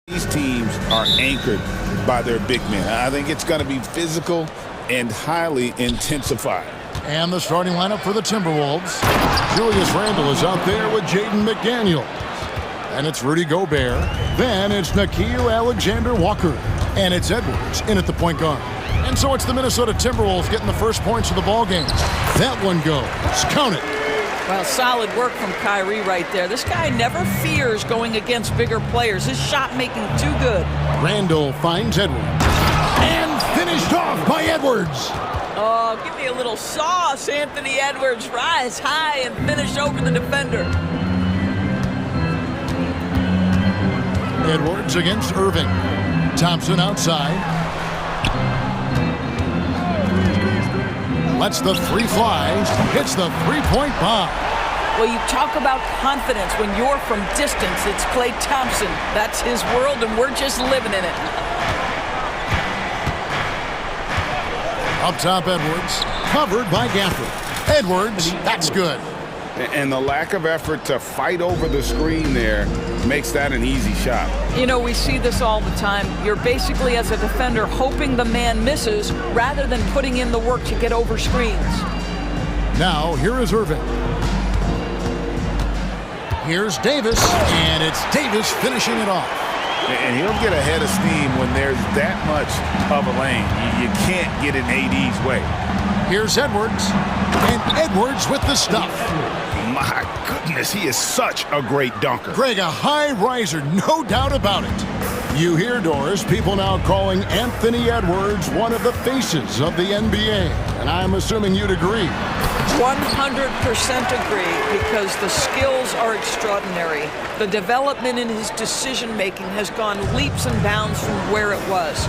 These teams are anchored by their big men. I think it's going to be physical and highly intensified. And the starting lineup for the Timberwolves. Julius Randle is out there with Jaden McDaniels. And it's Rudy Gobert. Then it's Nickeil Alexander-Walker. And it's Edwards in at the point guard. And so it's the Minnesota Timberwolves getting the first points of the ballgame. That one goes. Count it. Well, solid work from Kyrie right there. This guy never fears going against bigger players. His shot making too good. Randle finds Edwards. And finished off by Edwards. Oh, give me a little sauce, Anthony Edwards. Rise high and finish over the defender. Edwards against Irving. Thompson outside. Lets the three fly. Hits the three-point bomb. Well, you talk about confidence when you're from distance. It's Klay Thompson. That's his world, and we're just living in it. Up top, Edwards. Covered by Gafford. Edwards, that's good. And the lack of effort to fight over the screen there makes that an easy shot. You know, we see this all the time. You're basically, as a defender, hoping the man misses rather than putting in the work to get over screens. Now, here is Irving. Here's Davis, and it's Davis finishing it off. And he'll get a head of steam when there's that much of a lane. You can't get in AD's way. Here's Edwards, and Edwards with the stuff. My goodness, he is such a great dunker. Greg, a high riser, no doubt about it. You hear, Doris, people now calling Anthony Edwards one of the faces of the NBA, and I'm assuming you'd agree. 100% agree, because the skills are extraordinary. The development in his decision-making has gone leaps and bounds from where it was.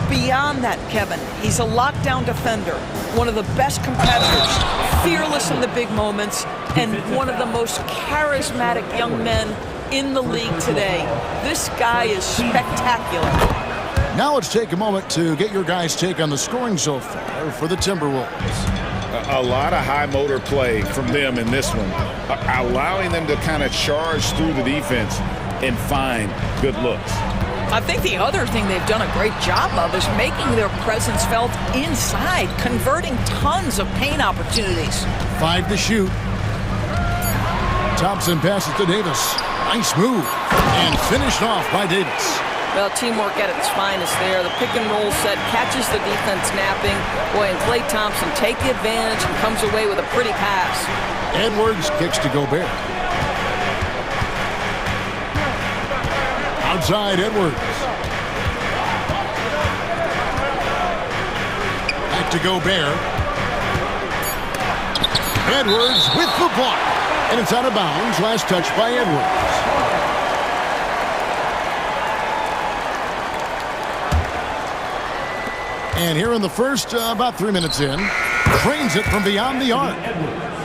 Beyond that, Kevin, he's a lockdown defender, one of the best competitors, fearless in the big moments, and one of the most charismatic young men in the league today. This guy is spectacular. Now let's take a moment to get your guys' take on the scoring so far for the Timberwolves. A lot of high motor play from them in this one, allowing them to kind of charge through the defense and find good looks. I think the other thing they've done a great job of is making their presence felt inside, converting tons of paint opportunities. 5 to shoot. Thompson passes to Davis. Nice move. And finished off by Davis. Well, teamwork at its finest there. The pick and roll set catches the defense napping. Boy, and Klay Thompson take the advantage and comes away with a pretty pass. Edwards kicks to Gobert. Outside Edwards. Back to Gobert. Edwards with the block. And it's out of bounds. Last touch by Edwards. And here in the first, about 3 minutes in, trains it from beyond the arc.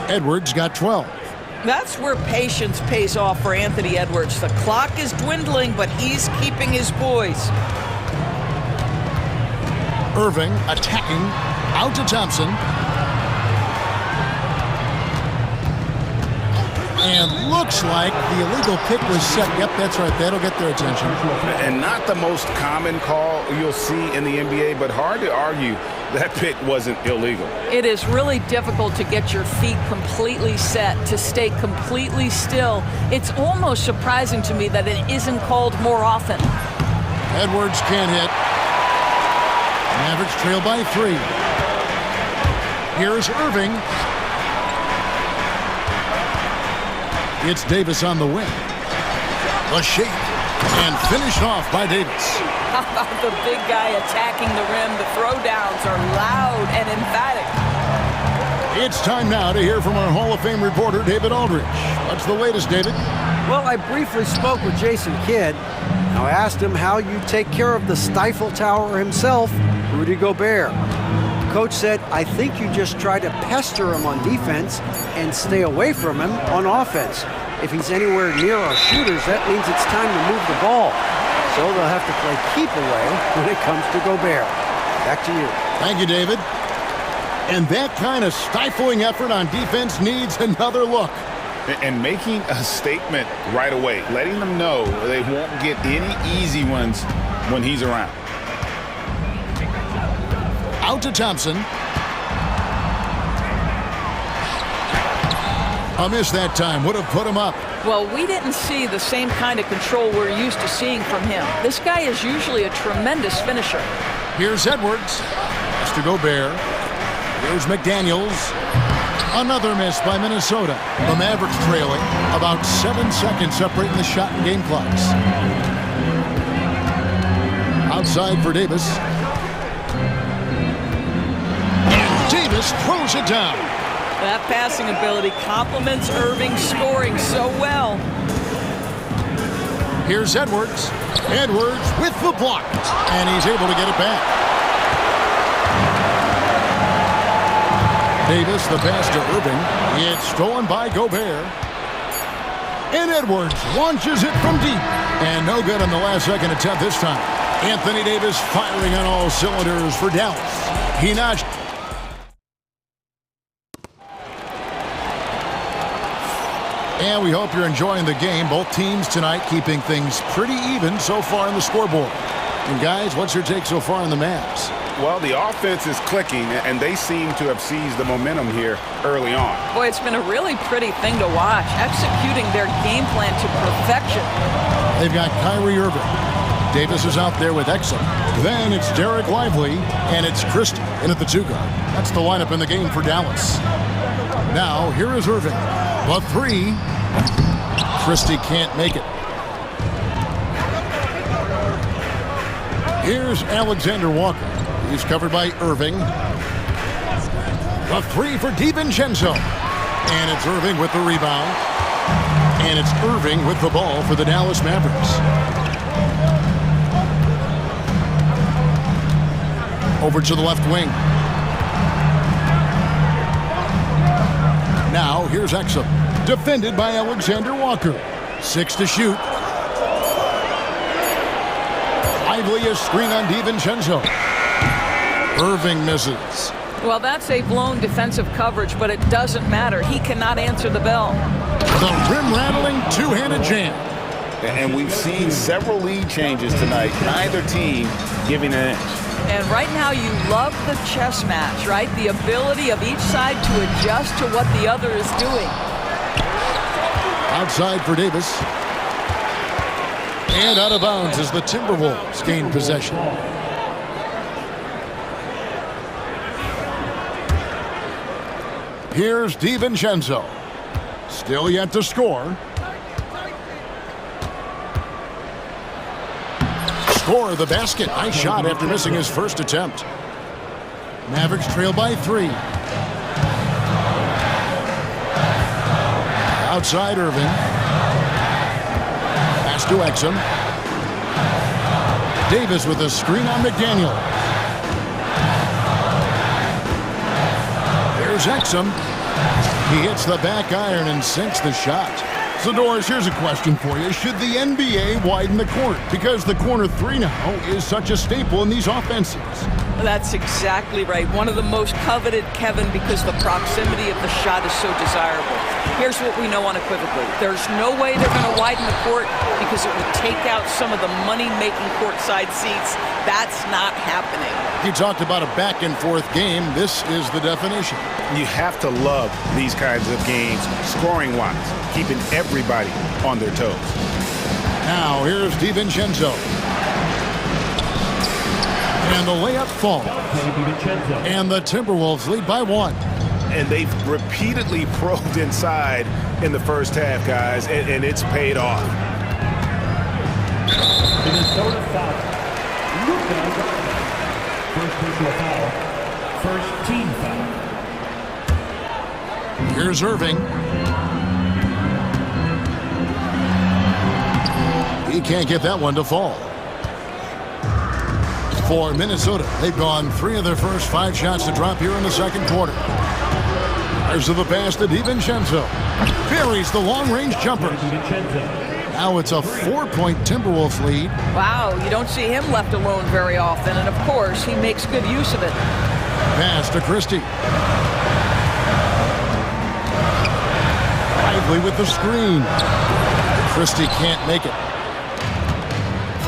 Edwards got 12. That's where patience pays off for Anthony Edwards. The clock is dwindling, but he's keeping his poise. Irving attacking, out to Thompson. And looks like the illegal pick was set. Yep, that's right. That'll get their attention. And not the most common call you'll see in the NBA, but hard to argue that pick wasn't illegal. It is really difficult to get your feet completely set, to stay completely still. It's almost surprising to me that it isn't called more often. Edwards can't hit. Mavericks trail by 3. Here's Irving. It's Davis on the wing. The shake. And finished off by Davis. How about the big guy attacking the rim? The throwdowns are loud and emphatic. It's time now to hear from our Hall of Fame reporter, David Aldridge. What's the latest, David? Well, I briefly spoke with Jason Kidd. Now I asked him how you take care of the Stifle Tower himself, Rudy Gobert. Coach said, I think you just try to pester him on defense and stay away from him on offense. If he's anywhere near our shooters, that means it's time to move the ball. So they'll have to play keep away when it comes to Gobert. Back to you. Thank you, David. And that kind of stifling effort on defense needs another look. And making a statement right away, letting them know they won't get any easy ones when he's around. Out to Thompson. A miss that time. Would have put him up. Well, we didn't see the same kind of control we're used to seeing from him. This guy is usually a tremendous finisher. Here's Edwards. Has to Gobert. Here's McDaniels. Another miss by Minnesota. The Mavericks trailing. About 7 seconds separating the shot and game clocks. Outside for Davis. And Davis throws it down. That passing ability complements Irving's scoring so well. Here's Edwards. Edwards with the block. And he's able to get it back. Davis, the pass to Irving. It's stolen by Gobert. And Edwards launches it from deep. And no good on the last second attempt this time. Anthony Davis firing on all cylinders for Dallas. He notched. And we hope you're enjoying the game. Both teams tonight keeping things pretty even so far on the scoreboard. And guys, what's your take so far on the Mavs? Well, the offense is clicking, and they seem to have seized the momentum here early on. Boy, it's been a really pretty thing to watch, executing their game plan to perfection. They've got Kyrie Irving. Davis is out there with Exum. Then it's Derek Lively, and it's Christie in at the 2 guard. That's the lineup in the game for Dallas. Now, here is Irving. The 3. Christie can't make it. Here's Alexander Walker. He's covered by Irving. The 3 for DiVincenzo. And it's Irving with the rebound. And it's Irving with the ball for the Dallas Mavericks. Over to the left wing. Now here's Exum. Defended by Alexander Walker. 6 to shoot. Lively a screen on DiVincenzo. Irving misses. Well, that's a blown defensive coverage, but it doesn't matter. He cannot answer the bell. The rim-rattling two-handed jam. And we've seen several lead changes tonight. Neither team giving an inch. And right now you love the chess match, right? The ability of each side to adjust to what the other is doing. Outside for Davis. And out of bounds as the Timberwolves gain possession. Here's DiVincenzo. Still yet to score. Score the basket. Nice shot after missing his first attempt. Mavericks trail by 3. Outside Irving. Pass to Exum. Davis with a screen on McDaniel. There's Exum. He hits the back iron and sinks the shot. So, Doris, here's a question for you. Should the NBA widen the court? Because the corner 3 now is such a staple in these offenses. That's exactly right. One of the most coveted, Kevin, because the proximity of the shot is so desirable. Here's what we know unequivocally. There's no way they're going to widen the court because it would take out some of the money-making courtside seats. That's not happening. You talked about a back-and-forth game. This is the definition. You have to love these kinds of games, scoring-wise, keeping everybody on their toes. Now, here's DiVincenzo. And the layup falls. And the Timberwolves lead by 1. And they've repeatedly probed inside in the first half, guys, and it's paid off. Minnesota foul. First personal foul. First team foul. Here's Irving. He can't get that one to fall. For Minnesota, they've gone 3 of their first 5 shots to drop here in the second quarter. There's the pass to DiVincenzo. Buries the long-range jumper. Now it's a 4-point Timberwolves lead. Wow, you don't see him left alone very often, and of course, he makes good use of it. Pass to Christie. Lively with the screen. Christie can't make it.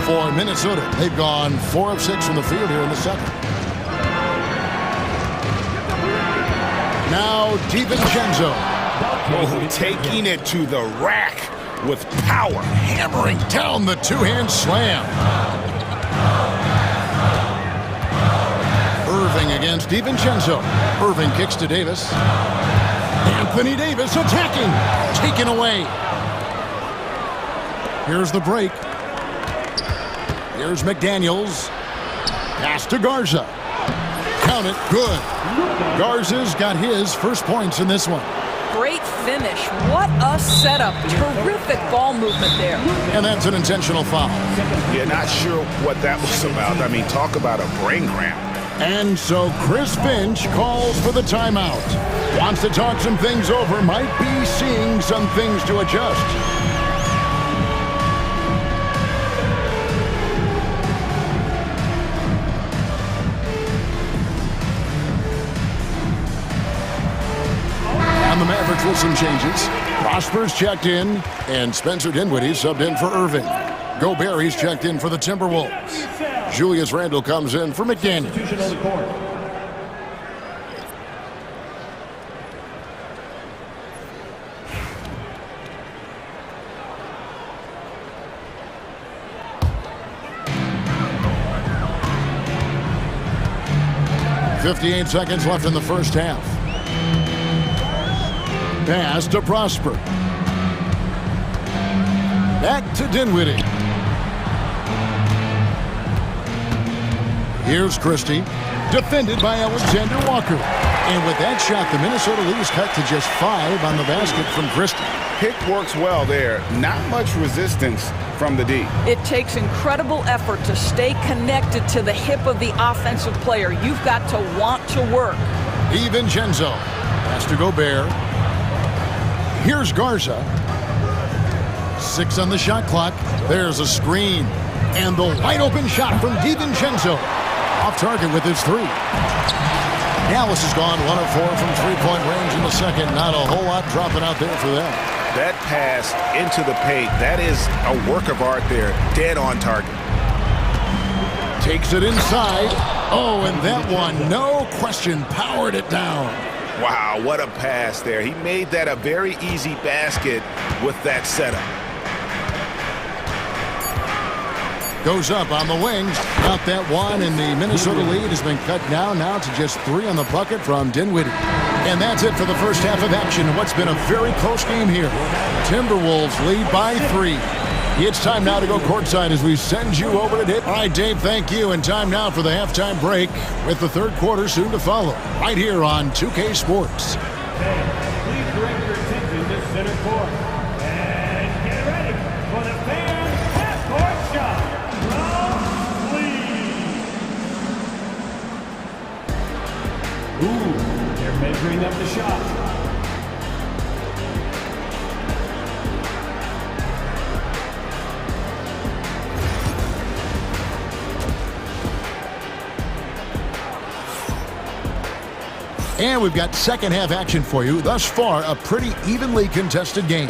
For Minnesota, they've gone 4 of 6 from the field here in the second. Now DiVincenzo. Oh, taking it to the rack with power. Hammering down the two-hand slam. Irving against DiVincenzo. Irving kicks to Davis. Anthony Davis attacking. Taken away. Here's the break. Here's McDaniels. Pass to Garza. Count it. Good. Garza's got his first points in this one. Great finish. What a setup. Terrific ball movement there. And that's an intentional foul. Yeah, not sure what that was about. I mean, talk about a brain cramp. And so Chris Finch calls for the timeout. Wants to talk some things over. Might be seeing some things to adjust. And the Mavericks with some changes. Prosper's checked in, and Spencer Dinwiddie subbed in for Irving. Gobert checked in for the Timberwolves. Julius Randle comes in for McDaniels. 58 seconds left in the first half. Pass to Prosper. Back to Dinwiddie. Here's Christie, defended by Alexander Walker. And with that shot, the Minnesota lead is cut to just 5 on the basket from Christie. Pick works well there. Not much resistance from the D. It takes incredible effort to stay connected to the hip of the offensive player. You've got to want to work. DiVincenzo has to Gobert. Here's Garza. 6 on the shot clock. There's a screen. And the wide open shot from DiVincenzo. Off target with his 3. Dallas has gone 1 of 4 from three-point range in the second. Not a whole lot dropping out there for them. That pass into the paint, that is a work of art there. Dead on target. Takes it inside. Oh, and that one, no question, powered it down. Wow, what a pass there. He made that a very easy basket with that setup. Goes up on the wing. Got that one, and the Minnesota lead has been cut down now to just 3 on the bucket from Dinwiddie. And that's it for the first half of action in what's been a very close game here. Timberwolves lead by 3. It's time now to go courtside as we send you over to Dave. All right, Dave, thank you. And time now for the halftime break with the third quarter soon to follow. Right here on 2K Sports. Please direct your attention to center court. And get ready for the fan half-court shot. Ooh, they're measuring up the shot. And we've got second half action for you. Thus far, a pretty evenly contested game.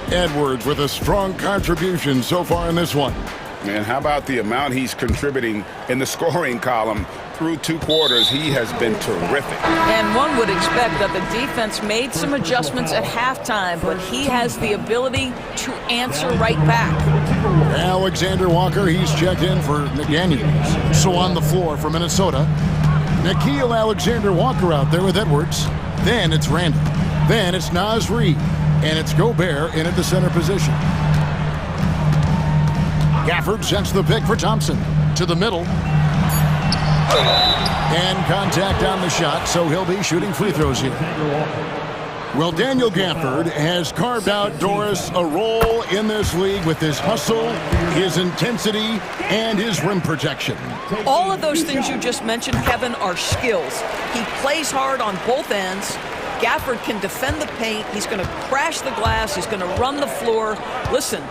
Edwards with a strong contribution so far in this one. Man, how about the amount he's contributing in the scoring column? Through 2 quarters, he has been terrific. And one would expect that the defense made some adjustments at halftime, but he has the ability to answer right back. Alexander Walker, he's checked in for McDaniels. So on the floor for Minnesota, Nickeil Alexander-Walker out there with Edwards. Then it's Randle. Then it's Naz Reid. And it's Gobert in at the center position. Gafford sets the pick for Thompson. To the middle. And contact on the shot, so he'll be shooting free throws here. Well, Daniel Gafford has carved out Doris a role in this league with his hustle, his intensity, and his rim protection. All of those things you just mentioned, Kevin, are skills. He plays hard on both ends. Gafford can defend the paint. He's going to crash the glass. He's going to run the floor. Listen,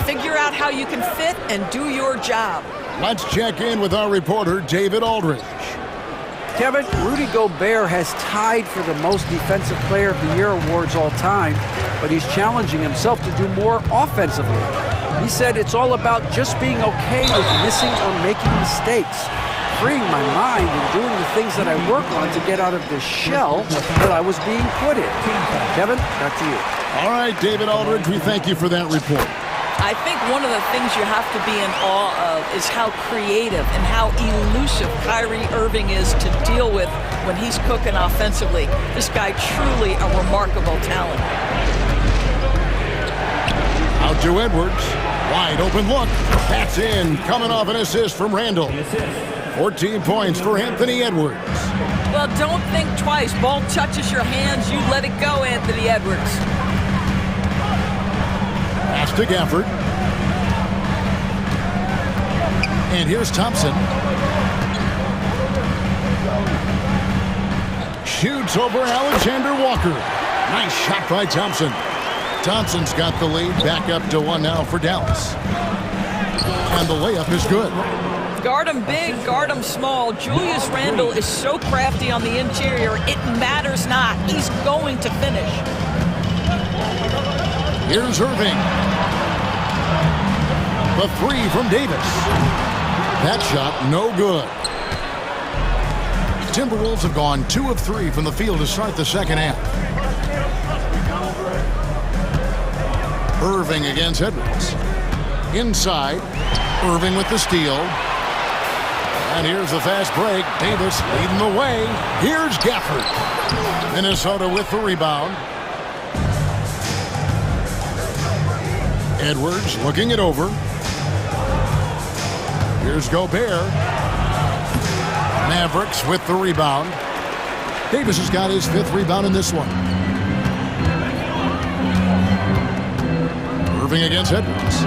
figure out how you can fit and do your job. Let's check in with our reporter, David Aldridge. Kevin, Rudy Gobert has tied for the most Defensive Player of the Year awards all time. but he's challenging himself to do more offensively. He said it's all about just being okay with missing or making mistakes, freeing my mind and doing the things that I work on to get out of this shell that I was being put in. Kevin, back to you. All right, David Aldridge, we thank you for that report. I think one of the things you have to be in awe of is how creative and how elusive Kyrie Irving is to deal with when he's cooking offensively. This guy truly a remarkable talent. Out to Edwards. Wide open look. That's in. Coming off an assist from Randall. 14 points for Anthony Edwards. Well, don't think twice. Ball touches your hands, you let it go, Anthony Edwards. Pass to Gafford. And here's Thompson. Shoots over Alexander Walker. Nice shot by Thompson. Thompson's got the lead. Back up to 1 now for Dallas. And the layup is good. Guard him big, guard him small. Julius Randle is so crafty on the interior, it matters not. He's going to finish. Here's Irving. The three from Davis. That shot, no good. Timberwolves have gone 2 of 3 from the field to start the second half. Irving against Edwards. Inside. Irving with the steal. And here's the fast break. Davis leading the way. Here's Gafford. Minnesota with the rebound. Edwards looking it over. Here's Gobert. Mavericks with the rebound. Davis has got his 5th rebound in this one. Irving against Edwards.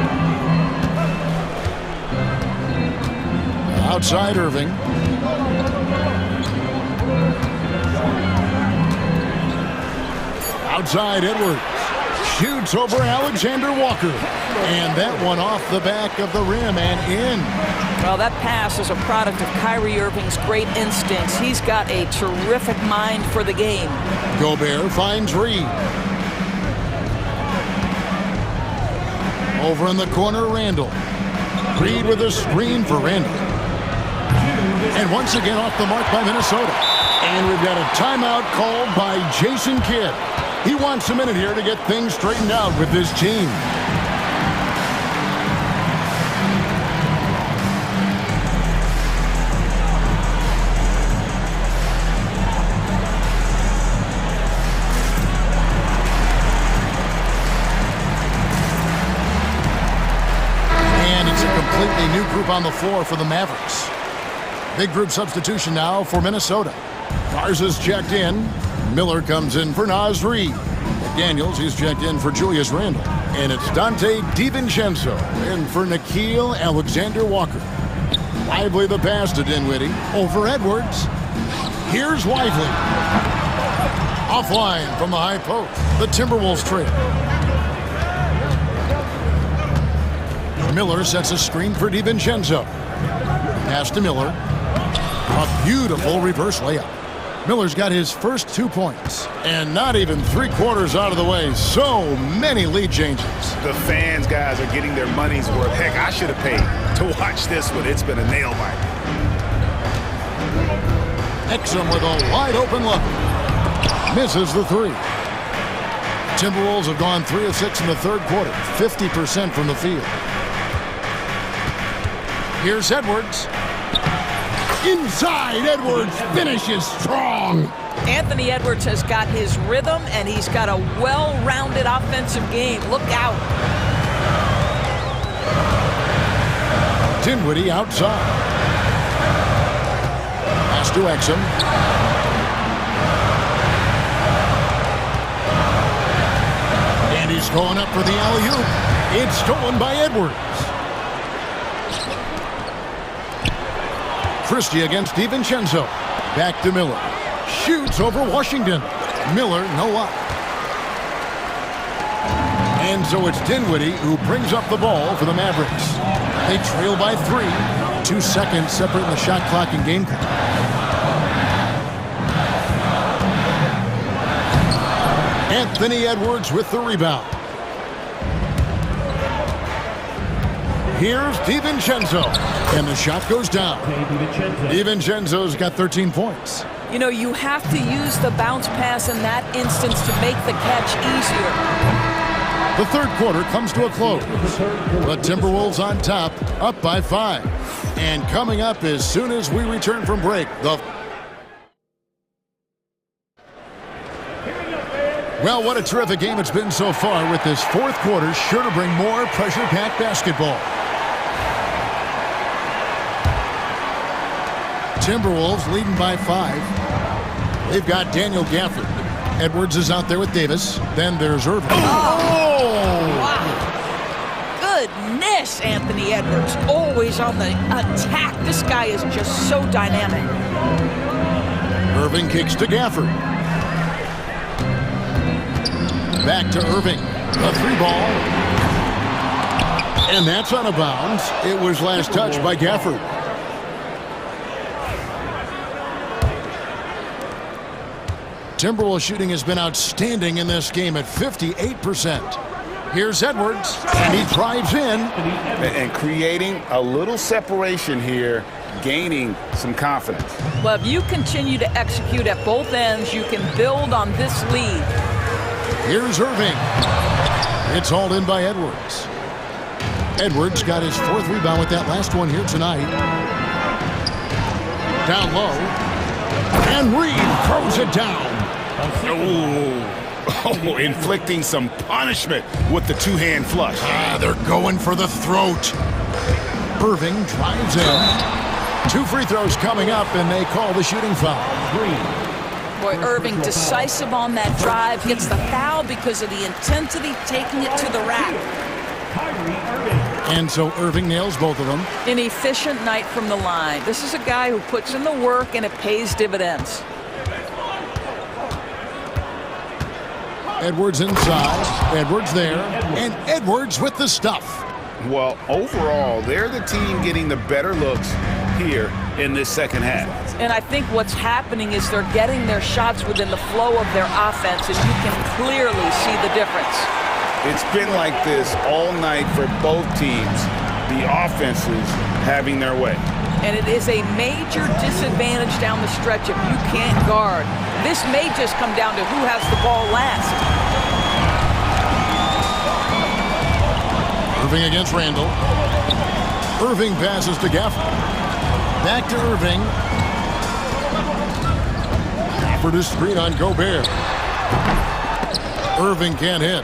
Outside Irving. Outside Edwards. Shoots over Alexander Walker. And that one off the back of the rim and in. Well, that pass is a product of Kyrie Irving's great instincts. He's got a terrific mind for the game. Gobert finds Reed. Over in the corner, Randall. Reed with a screen for Randall. And once again off the mark by Minnesota. And we've got a timeout called by Jason Kidd. He wants a minute here to get things straightened out with this team. And it's a completely new group on the floor for the Mavericks. Big group substitution now for Minnesota. Garza's checked in. Miller comes in for Naz Reid. McDaniels, he's checked in for Julius Randle. And it's Dante DiVincenzo in for Nickeil Alexander-Walker. Lively the pass to Dinwiddie. Over Edwards. Here's Lively. Offline from the high post. The Timberwolves trail. Miller sets a screen for DiVincenzo. Pass to Miller. A beautiful reverse layup. Miller's got his first 2 points. And not even 3/4 out of the way. So many lead changes. The fans, guys, are getting their money's worth. Heck, I should have paid to watch this one. It's been a nail biter. Exum with a wide open look. Misses the three. Timberwolves have gone 3 of 6 in the third quarter. 50% from the field. Here's Edwards. Inside, Edwards finishes strong. Anthony Edwards has got his rhythm, and he's got a well-rounded offensive game. Look out. Dinwiddie outside. Pass to Exum. And he's going up for the alley-oop. It's stolen by Edwards. Christie against DiVincenzo. Back to Miller. Shoots over Washington. Miller, no luck. And so it's Dinwiddie who brings up the ball for the Mavericks. They trail by 3. 2 seconds separating the shot clock and game clock. At Anthony Edwards with the rebound. Here's DiVincenzo, and the shot goes down. DiVincenzo's got 13 points. You know, you have to use the bounce pass in that instance to make the catch easier. The third quarter comes to a close. The Timberwolves on top, up by 5. And coming up as soon as we return from break, Well, what a terrific game it's been so far, with this fourth quarter sure to bring more pressure-packed basketball. Timberwolves leading by 5. They've got Daniel Gafford. Edwards is out there with Davis. Then there's Irving. Wow. Goodness, Anthony Edwards. Always on the attack. This guy is just so dynamic. Irving kicks to Gafford. Back to Irving. A 3-ball. And that's out of bounds. It was last touched by Gafford. Timberwolves shooting has been outstanding in this game at 58%. Here's Edwards, and he drives in. And creating a little separation here, gaining some confidence. Well, if you continue to execute at both ends, you can build on this lead. Here's Irving. It's hauled in by Edwards. Edwards got his 4th rebound with that last one here tonight. Down low. And Reed throws it down. Oh, inflicting some punishment with the two-hand flush. They're going for the throat. Irving drives in. 2 free throws coming up, and they call the shooting foul. Boy, Irving decisive on that drive, gets the foul because of the intensity, taking it to the rack. And so Irving nails both of them. An efficient night from the line. This is a guy who puts in the work, and it pays dividends. Edwards inside. Edwards there. And Edwards with the stuff. Well, overall, they're the team getting the better looks here in this second half. And I think what's happening is they're getting their shots within the flow of their offense, and you can clearly see the difference. It's been like this all night for both teams, the offenses having their way. And it is a major disadvantage down the stretch if you can't guard. This may just come down to who has the ball last. Irving against Randall. Irving passes to Gafford. Back to Irving. Gafford is screen on Gobert. Irving can't hit.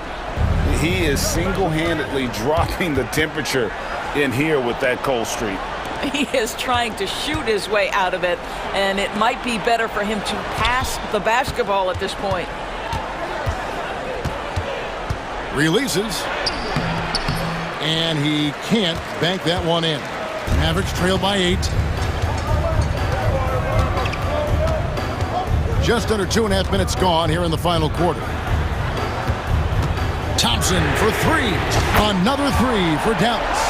He is single-handedly dropping the temperature in here with that cold streak. He is trying to shoot his way out of it, and it might be better for him to pass the basketball at this point. Releases. And he can't bank that one in. Mavericks trail by 8. Just under 2.5 minutes gone here in the final quarter. Thompson for 3. Another 3 for Dallas.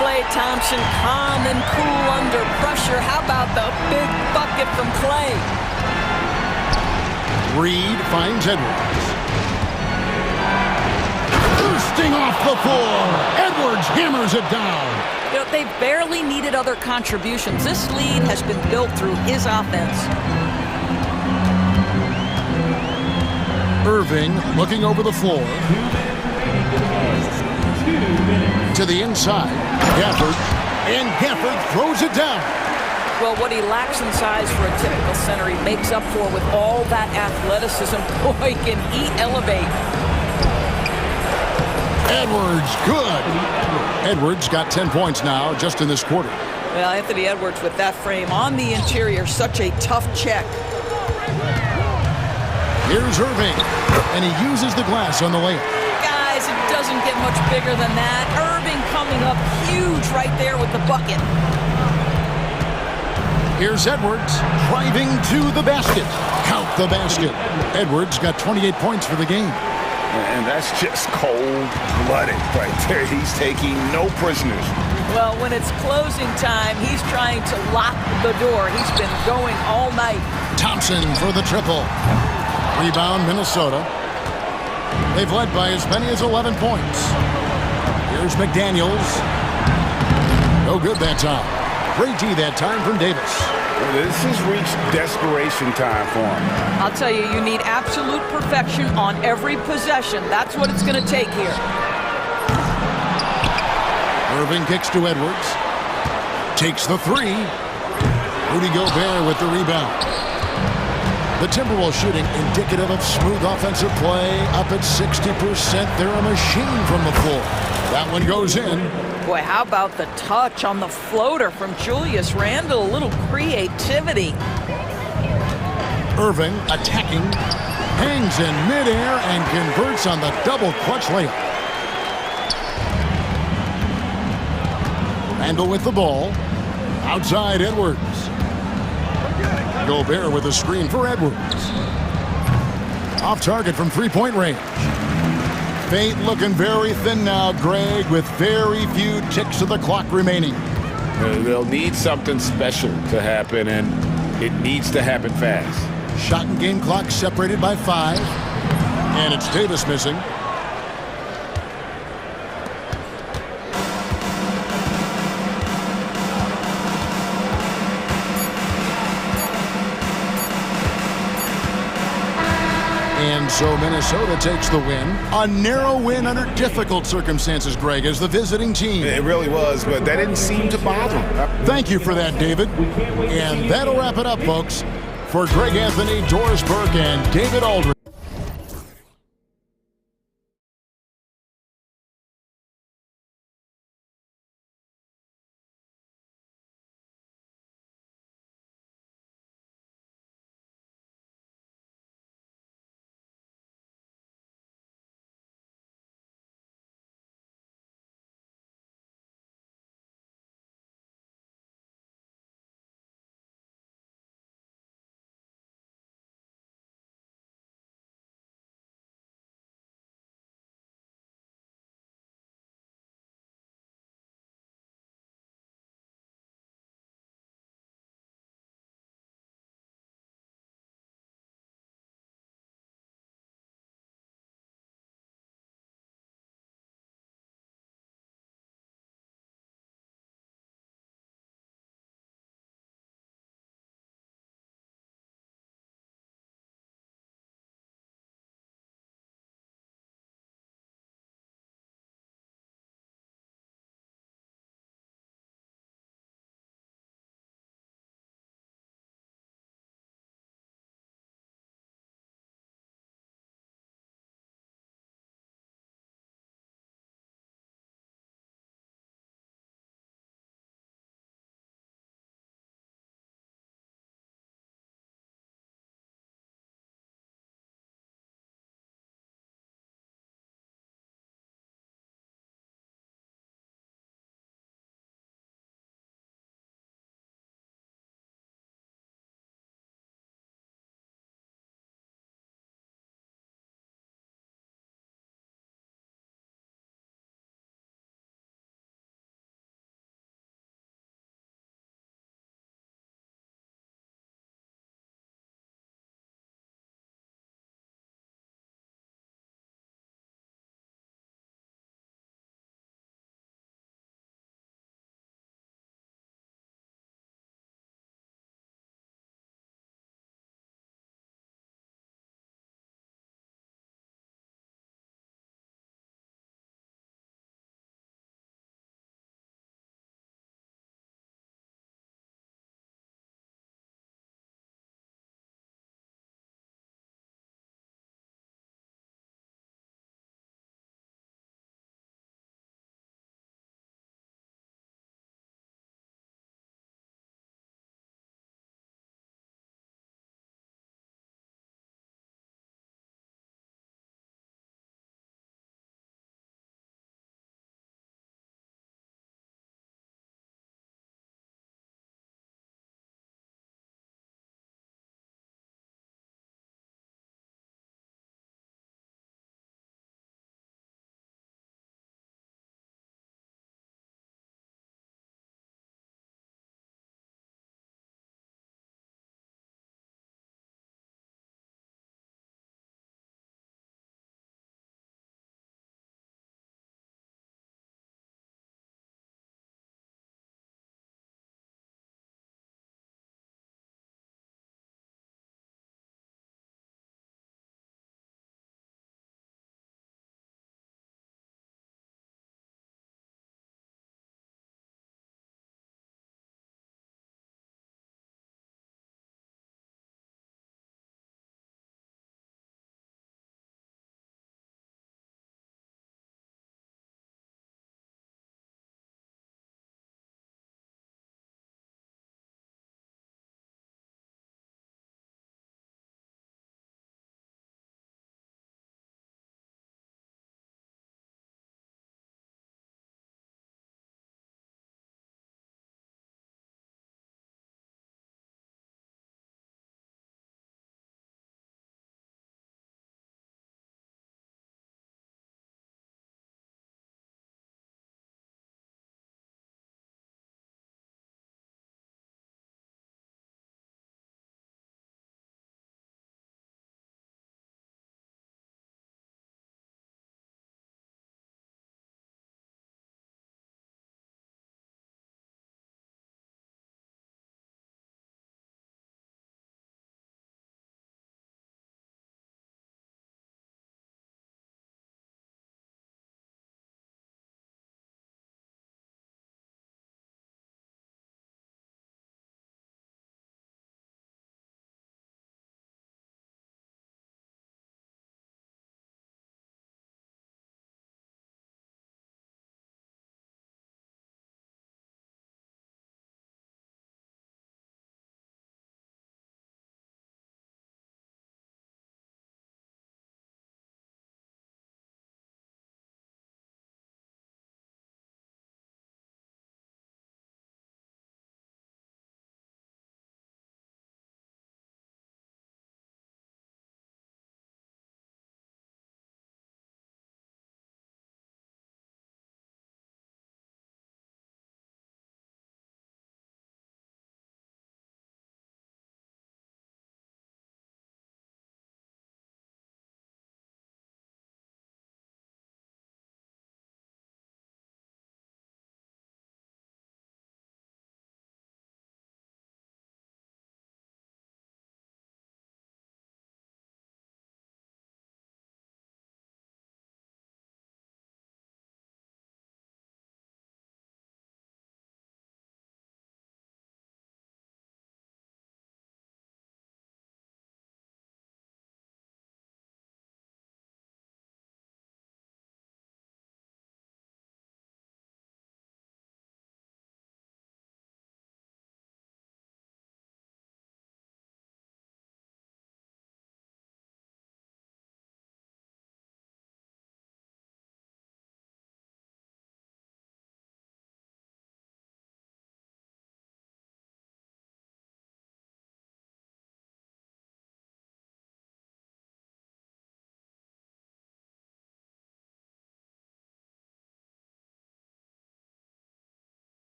Klay Thompson calm and cool under pressure. How about the big bucket from Klay? Reed finds Edwards. Bursting off the floor. Edwards hammers it down. You know, they barely needed other contributions. This lead has been built through his offense. Irving looking over the floor. To the inside. Gafford. And Gafford throws it down. Well, what he lacks in size for a typical center, he makes up for with all that athleticism. Boy, can he elevate. Edwards, good. Edwards got 10 points now just in this quarter. Well, Anthony Edwards with that frame on the interior, such a tough check. Here's Irving, and he uses the glass on the layup. Guys, it doesn't get much bigger than that. Irving coming up huge right there with the bucket. Here's Edwards driving to the basket. Count the basket. Edwards got 28 points for the game. And that's just cold-blooded right there. He's taking no prisoners. Well, when it's closing time, he's trying to lock the door. He's been going all night. Thompson for the triple. Rebound, Minnesota. They've led by as many as 11 points. Here's McDaniels. No good that time. Great D that time from Davis. This has reached desperation time for him. I'll tell you, you need absolute perfection on every possession. That's what it's going to take here. Irving kicks to Edwards. Takes the three. Rudy Gobert with the rebound. The Timberwolves shooting indicative of smooth offensive play. Up at 60%. They're a machine from the floor. That one goes in. Boy, how about the touch on the floater from Julius Randle? A little creativity. Irving attacking. Hangs in midair and converts on the double clutch layup. Randle with the ball. Outside Edwards. Gobert with a screen for Edwards. Off target from three-point range. Fate looking very thin now, Greg, with very few ticks of the clock remaining. They'll need something special to happen, and it needs to happen fast. Shot and game clock separated by 5. And it's Davis missing. And so Minnesota takes the win. A narrow win under difficult circumstances, Greg, as the visiting team. It really was, but that didn't seem to bother him. Thank you for that, David. And that'll wrap it up, folks. For Greg Anthony, Doris Burke, and David Aldridge.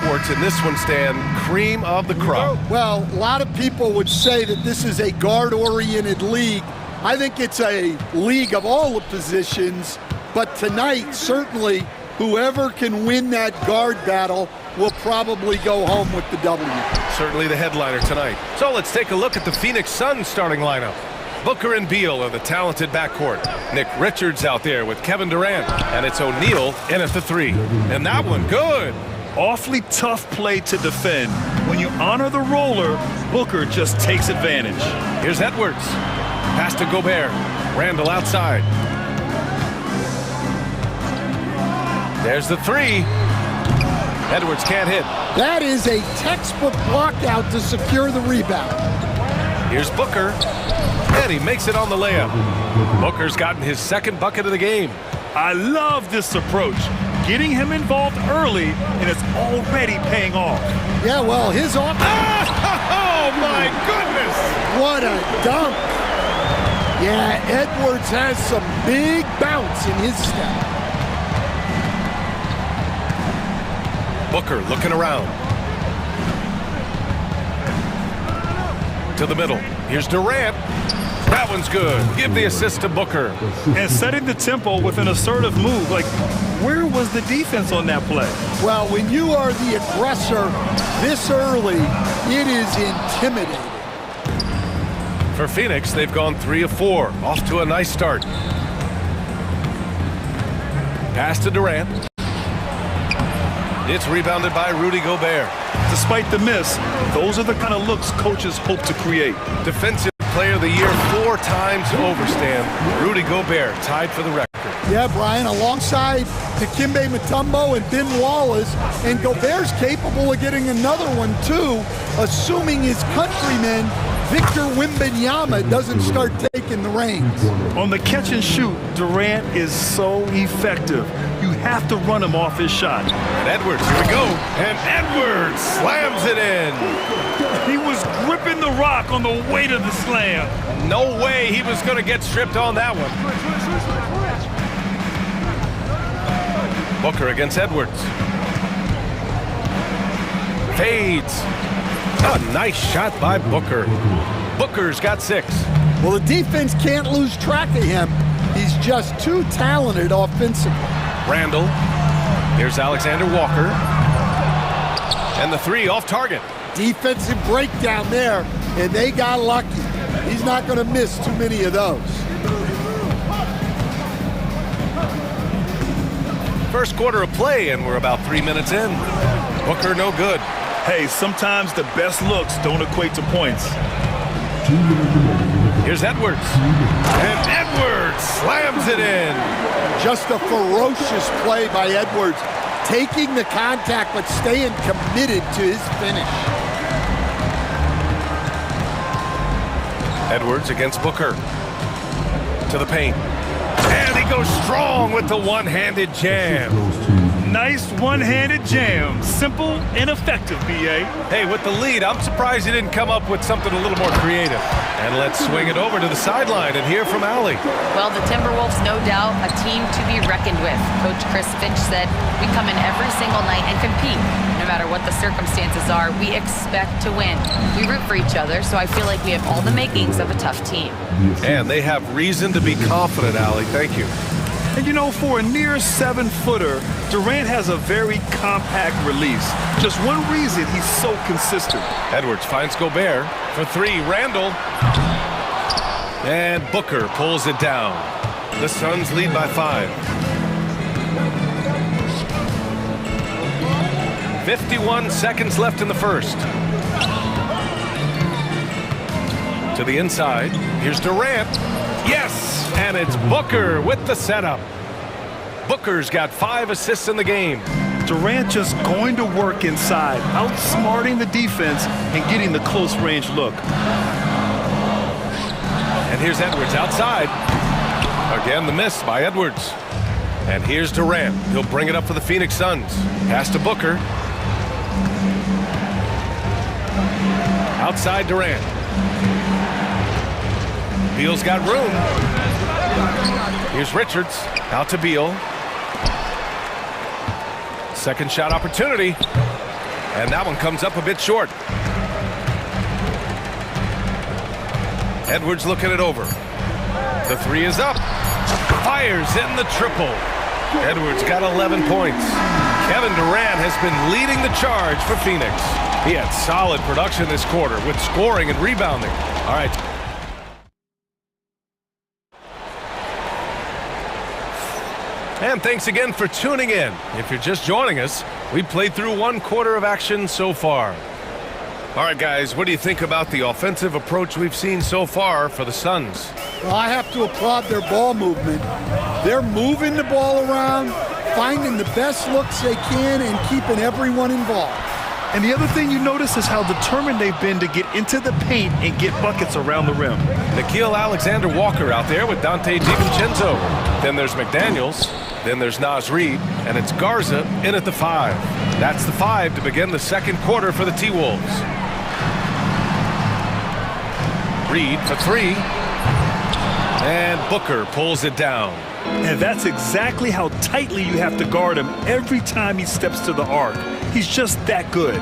backcourts in this one, Stan, cream of the crop. Well, a lot of people would say that this is a guard-oriented league. I think it's a league of all the positions, but tonight, certainly, whoever can win that guard battle will probably go home with the W. Certainly the headliner tonight. So let's take a look at the Phoenix Suns starting lineup. Booker and Beal are the talented backcourt. Nick Richards out there with Kevin Durant. And it's O'Neal in at the 3. And that one, good. Awfully tough play to defend. When you honor the roller, Booker just takes advantage. Here's Edwards. Pass to Gobert. Randall outside. There's the 3. Edwards can't hit. That is a textbook block out to secure the rebound. Here's Booker. And he makes it on the layup. Booker's gotten his second bucket of the game. I love this approach. Getting him involved early, and it's already paying off. Yeah, well, his off. Oh, my goodness! What a dunk. Yeah, Edwards has some big bounce in his step. Booker looking around. To the middle. Here's Durant. That one's good. Give the assist to Booker. And setting the tempo with an assertive move. Like, where was the defense on that play? Well, when you are the aggressor this early, it is intimidating. For Phoenix, they've gone 3 of 4. Off to a nice start. Pass to Durant. It's rebounded by Rudy Gobert. Despite the miss, those are the kind of looks coaches hope to create. Defensive Player of the Year 4 times over, Stan. Rudy Gobert tied for the record. Yeah, Brian, alongside Dikembe Mutombo and Ben Wallace, and Gobert's capable of getting another one too, assuming his countryman Victor Wembanyama doesn't start taking the reins. On the catch and shoot, Durant is so effective. You have to run him off his shot. And Edwards, here we go. And Edwards slams it in. He was gripping the rock on the weight of the slam. No way he was going to get stripped on that one. Booker against Edwards. Fades. A nice shot by Booker. Booker's got 6. Well, the defense can't lose track of him. He's just too talented offensively. Randall. Here's Alexander Walker. And the 3 off target. Defensive breakdown there, and they got lucky. He's not going to miss too many of those. First quarter of play, and we're about 3 minutes in. Booker no good. Hey, sometimes the best looks don't equate to points. Here's Edwards. And Edwards slams it in. Just a ferocious play by Edwards, taking the contact but staying committed to his finish. Edwards against Booker. To the paint. And he goes strong with the one-handed jam. Nice one-handed jam. Simple and effective, B.A. Hey, with the lead, I'm surprised he didn't come up with something a little more creative. And let's swing it over to the sideline and hear from Allie. Well, the Timberwolves, no doubt, a team to be reckoned with. Coach Chris Finch said, we come in every single night and compete. No matter what the circumstances are, we expect to win. We root for each other, so I feel like we have all the makings of a tough team. And they have reason to be confident, Allie. Thank you. And you know, for a near 7-footer, Durant has a very compact release. Just one reason he's so consistent. Edwards finds Gobert for 3. Randall. And Booker pulls it down. The Suns lead by 5. 51 seconds left in the first. To the inside. Here's Durant. Yes! And it's Booker with the setup. Booker's got 5 assists in the game. Durant just going to work inside, outsmarting the defense and getting the close range look. And here's Edwards outside. Again, the miss by Edwards. And here's Durant. He'll bring it up for the Phoenix Suns. Pass to Booker. Outside Durant. Beal's got room. Here's Richards. Out to Beal. Second shot opportunity. And that one comes up a bit short. Edwards looking it over. The three is up. Fires in the triple. Edwards got 11 points. Kevin Durant has been leading the charge for Phoenix. He had solid production this quarter with scoring and rebounding. All right. And thanks again for tuning in. If you're just joining us, we played through one quarter of action so far. All right, guys, what do you think about the offensive approach we've seen so far for the Suns? Well, I have to applaud their ball movement. They're moving the ball around, finding the best looks they can, and keeping everyone involved. And the other thing you notice is how determined they've been to get into the paint and get buckets around the rim. Nickeil Alexander-Walker out there with Dante DiVincenzo. Then there's McDaniels. Then there's Naz Reid. And it's Garza in at the 5. That's the 5 to begin the second quarter for the T-Wolves. Reid for 3. And Booker pulls it down. And that's exactly how tightly you have to guard him every time he steps to the arc. He's just that good.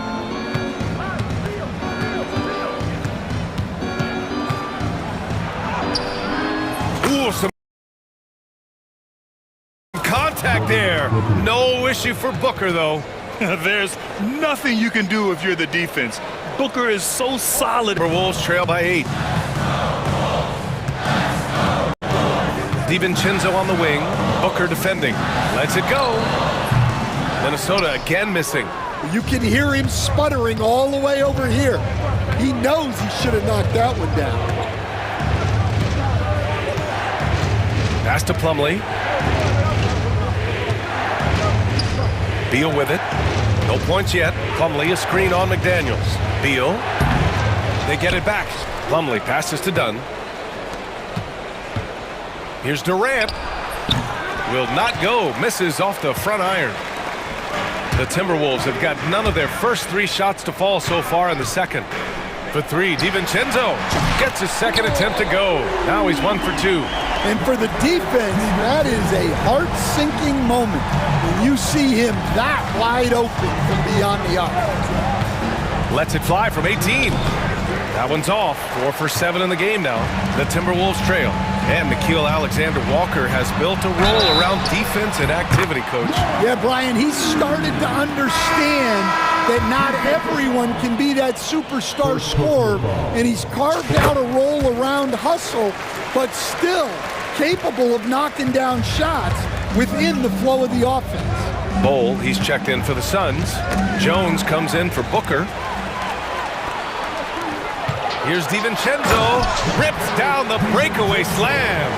Ooh, some contact there. No issue for Booker, though. There's nothing you can do if you're the defense. Booker is so solid. Timberwolves trail by 8. DiVincenzo on the wing. Booker defending. Lets it go. Minnesota again missing. You can hear him sputtering all the way over here. He knows he should have knocked that one down. Pass to Plumlee. Beal with it. No points yet. Plumlee a screen on McDaniels. Beal. They get it back. Plumlee passes to Dunn. Here's Durant. Will not go. Misses off the front iron. The Timberwolves have got none of their first 3 shots to fall so far in the second. For 3, DiVincenzo gets his second attempt to go. Now he's 1 for 2. And for the defense, that is a heart-sinking moment when you see him that wide open from beyond the arc. Lets it fly from 18. That one's off. 4 for 7 in the game now. The Timberwolves trail. And Nickeil Alexander-Walker has built a role around defense and activity, Coach. Yeah, Brian, he's started to understand that not everyone can be that superstar scorer, and he's carved out a role around hustle, but still capable of knocking down shots within the flow of the offense. Bol, he's checked in for the Suns. Jones comes in for Booker. Here's DiVincenzo, rips down the breakaway slam.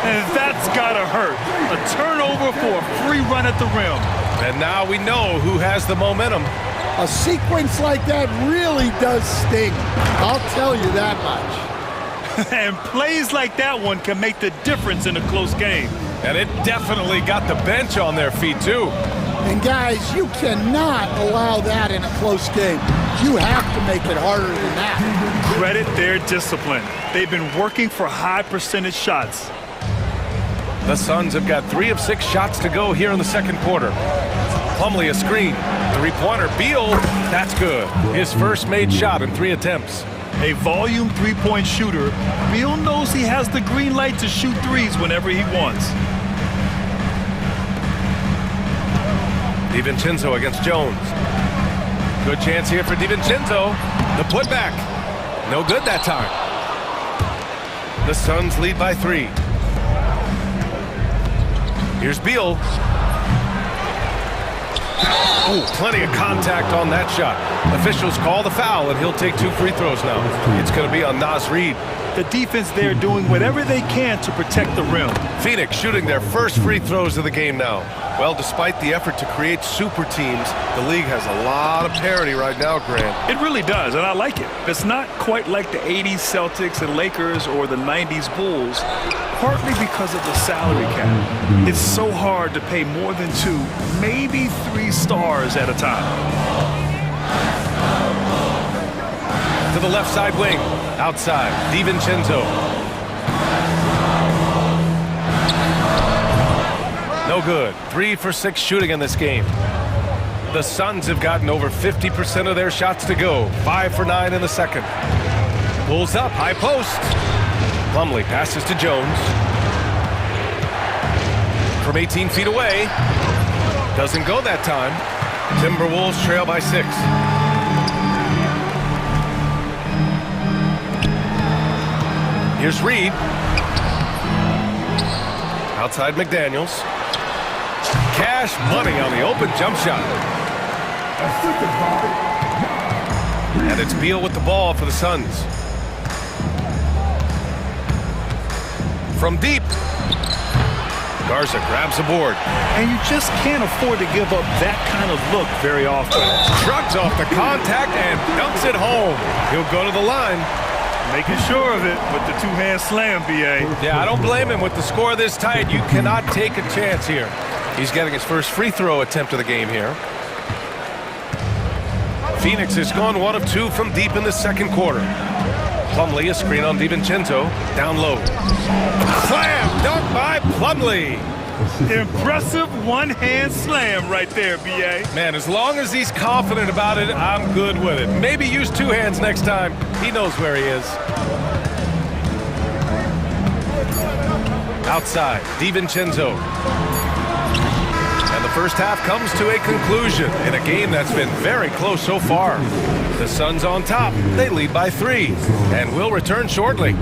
And that's gotta hurt. A turnover for a free run at the rim. And now we know who has the momentum. A sequence like that really does sting. I'll tell you that much. And plays like that one can make the difference in a close game. And it definitely got the bench on their feet, too. And guys, you cannot allow that in a close game. You have to make it harder than that. Credit their discipline. They've been working for high percentage shots. The Suns have got 3 of 6 shots to go here in the second quarter. Plumlee a screen. 3-pointer. Beal, that's good. His first made shot in 3 attempts. A volume 3-point shooter, Beal knows he has the green light to shoot threes whenever he wants. DiVincenzo against Jones. Good chance here for DiVincenzo. The putback. No good that time. The Suns lead by 3. Here's Beal. Oh, plenty of contact on that shot. Officials call the foul, and he'll take 2 free throws now. It's going to be on Naz Reid. The defense there doing whatever they can to protect the rim. Phoenix shooting their first free throws of the game now. Well, despite the effort to create super teams, the league has a lot of parity right now, Grant. It really does, and I like it. It's not quite like the 80s Celtics and Lakers or the 90s Bulls, partly because of the salary cap. It's so hard to pay more than 2, maybe 3 stars at a time. To the left side wing. Outside. DiVincenzo. No good. 3 for 6 shooting in this game. The Suns have gotten over 50% of their shots to go. 5 for 9 in the second. Pulls up, high post. Plumlee passes to Jones. From 18 feet away. Doesn't go that time. Timberwolves trail by 6. Here's Reed. Outside McDaniels. Cash money on the open jump shot. And it's Beal with the ball for the Suns. From deep. Garza grabs the board. And you just can't afford to give up that kind of look very often. Shrugs off the contact and dumps it home. He'll go to the line. Making sure of it with the two-hand slam, B.A. Yeah, I don't blame him. With the score this tight, you cannot take a chance here. He's getting his first free throw attempt of the game here. Phoenix has gone 1 of 2 from deep in the second quarter. Plumlee, a screen on DiVincenzo, down low. Slam dunk by Plumlee. Impressive one-hand slam right there, B.A. Man, as long as he's confident about it, I'm good with it. Maybe use 2 hands next time. He knows where he is. Outside, DiVincenzo. And the first half comes to a conclusion in a game that's been very close so far. The Suns on top. They lead by 3 and will return shortly.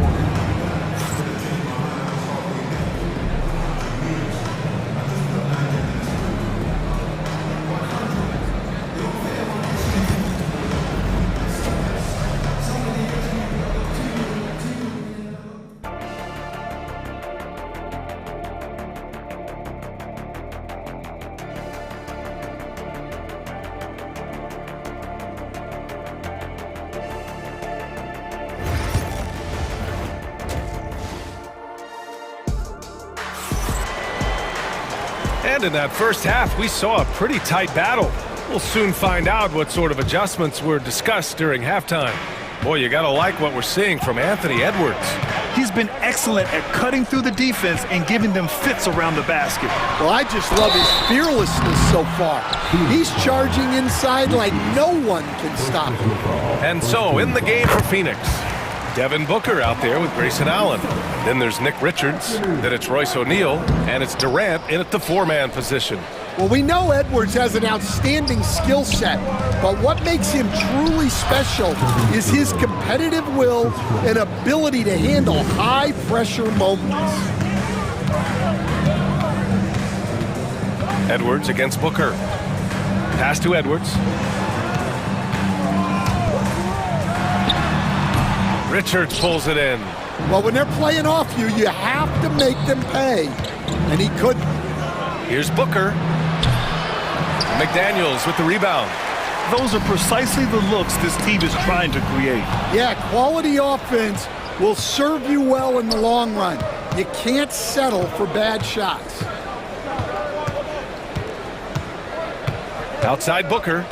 And in that first half, we saw a pretty tight battle. We'll soon find out what sort of adjustments were discussed during halftime. Boy, you gotta like what we're seeing from Anthony Edwards. He's been excellent at cutting through the defense and giving them fits around the basket. Well, I just love his fearlessness so far. He's charging inside like no one can stop him. And so, in the game for Phoenix, Devin Booker out there with Grayson Allen. Then there's Nick Richards, then it's Royce O'Neal, and it's Durant in at the 4-man position. Well, we know Edwards has an outstanding skill set, but what makes him truly special is his competitive will and ability to handle high-pressure moments. Edwards against Booker. Pass to Edwards. Richards pulls it in. Well, when they're playing off you, you have to make them pay, and he couldn't. Here's Booker. McDaniels with the rebound. Those are precisely the looks this team is trying to create. Yeah, quality offense will serve you well in the long run. You can't settle for bad shots. Outside Booker.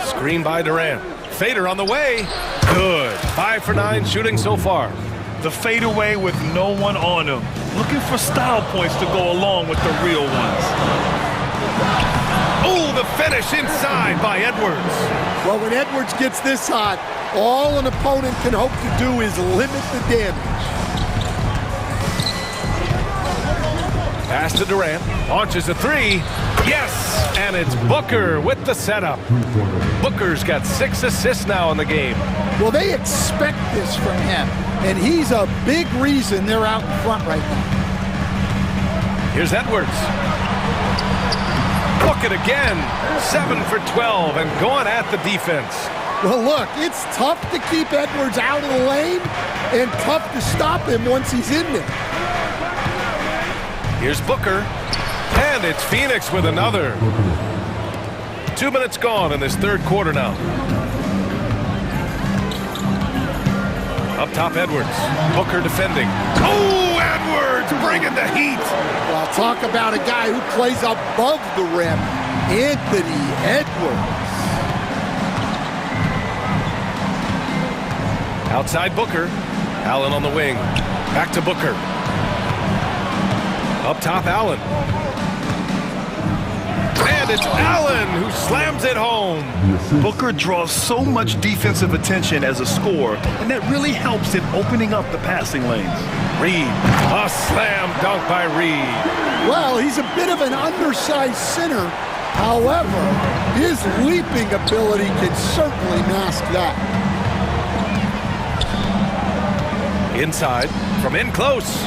Screen by Durant. Fader on the way. Good. 5 for 9 shooting so far. The fadeaway with no one on him. Looking for style points to go along with the real ones. Oh, the finish inside by Edwards. Well, when Edwards gets this hot, all an opponent can hope to do is limit the damage. Pass to Durant. Launches a 3. Yes! And it's Booker with the setup. Booker's got 6 assists now in the game. Well, they expect this from him, and he's a big reason they're out in front right now. Here's Edwards. Book it again. 7 for 12 and going at the defense. Well, look, it's tough to keep Edwards out of the lane and tough to stop him once he's in there. Here's Booker. And it's Phoenix with another. 2 minutes gone in this third quarter now. Up top, Edwards. Booker defending. Oh, Edwards bringing the heat. Well, talk about a guy who plays above the rim. Anthony Edwards. Outside Booker. Allen on the wing. Back to Booker. Up top, Allen. And And it's Allen who slams it home. Booker draws so much defensive attention as a scorer, and that really helps in opening up the passing lanes. Reed, a slam dunk by Reed. Well, he's a bit of an undersized center. However, his leaping ability can certainly mask that. Inside, from in close.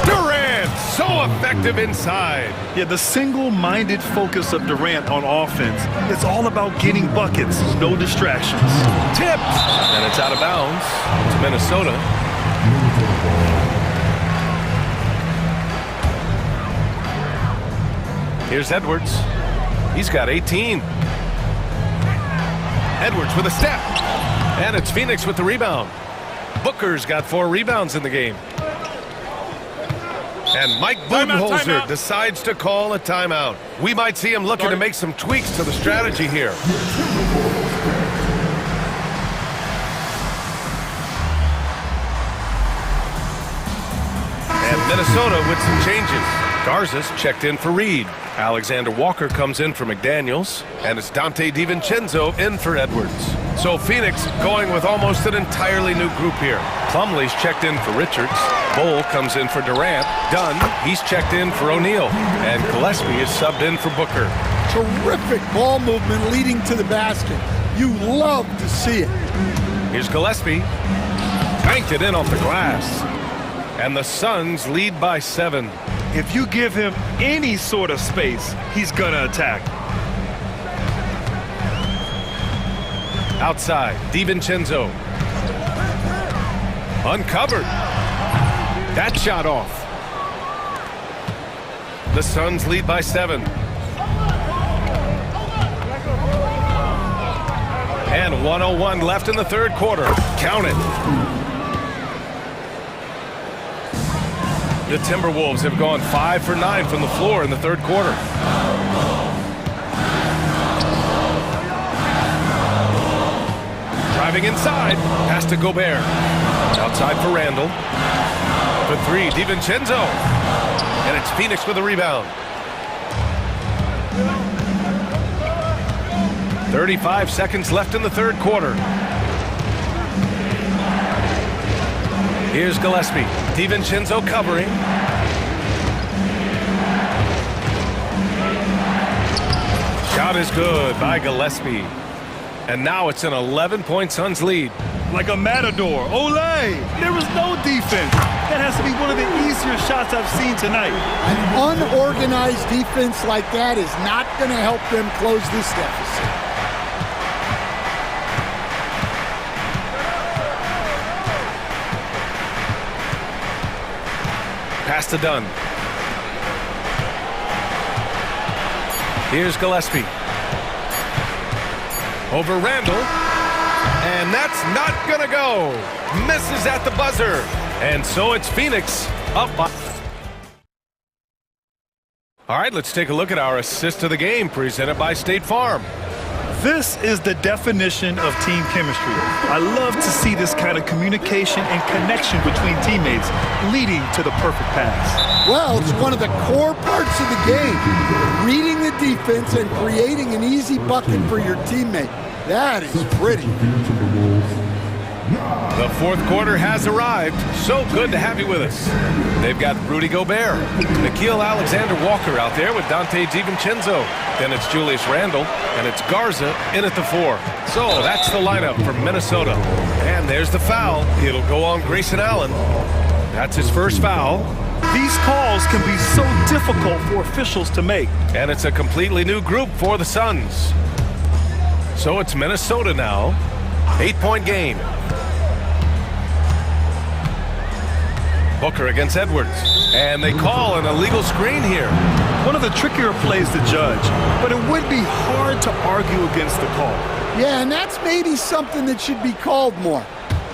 Durant, so effective inside. Yeah, the single-minded focus of Durant on offense, it's all about getting buckets, no distractions. Tipped, and it's out of bounds to Minnesota. Here's Edwards. He's got 18. Edwards with a step. And it's Phoenix with the rebound. Booker's got 4 rebounds in the game. And Mike Budenholzer decides to call a timeout. We might see him looking to make some tweaks to the strategy here. And Minnesota with some changes. Garza's checked in for Reed. Alexander Walker comes in for McDaniels, and it's Dante DiVincenzo in for Edwards. So Phoenix going with almost an entirely new group here. Plumlee's checked in for Richards. Bull comes in for Durant. Dunn, he's checked in for O'Neal. And Gillespie is subbed in for Booker. Terrific ball movement leading to the basket. You love to see it. Here's Gillespie. Banked it in off the glass. And the Suns lead by 7. If you give him any sort of space, he's gonna attack. Outside, DiVincenzo. Uncovered. That shot off. The Suns lead by 7. And 1:01 left in the third quarter. Count it. The Timberwolves have gone 5 for 9 from the floor in the third quarter. Driving inside, pass to Gobert. Outside for Randall. For 3, DiVincenzo. And it's Phoenix with a rebound. 35 seconds left in the third quarter. Here's Gillespie. DiVincenzo covering. Shot is good by Gillespie. And now it's an 11-point Suns lead. Like a matador. Olay! There was no defense. That has to be one of the easier shots I've seen tonight. An unorganized defense like that is not going to help them close this deficit. Pass to Dunn. Here's Gillespie. Over Randall. And that's not going to go. Misses at the buzzer. And so it's Phoenix up by... All right, let's take a look at our assist of the game presented by State Farm. This is the definition of team chemistry. I love to see this kind of communication and connection between teammates leading to the perfect pass. Well, it's one of the core parts of the game. Reading the defense and creating an easy bucket for your teammate. That is pretty. The fourth quarter has arrived. So good to have you with us. They've got Rudy Gobert, Nickeil Alexander-Walker out there with Dante DiVincenzo. Then it's Julius Randle, and it's Garza in at the 4. So that's the lineup for Minnesota. And there's the foul. It'll go on Grayson Allen. That's his first foul. These calls can be so difficult for officials to make. And it's a completely new group for the Suns. So it's Minnesota now. 8-point game. Booker against Edwards. And they call an illegal screen here. One of the trickier plays to judge, but it would be hard to argue against the call. Yeah, and that's maybe something that should be called more.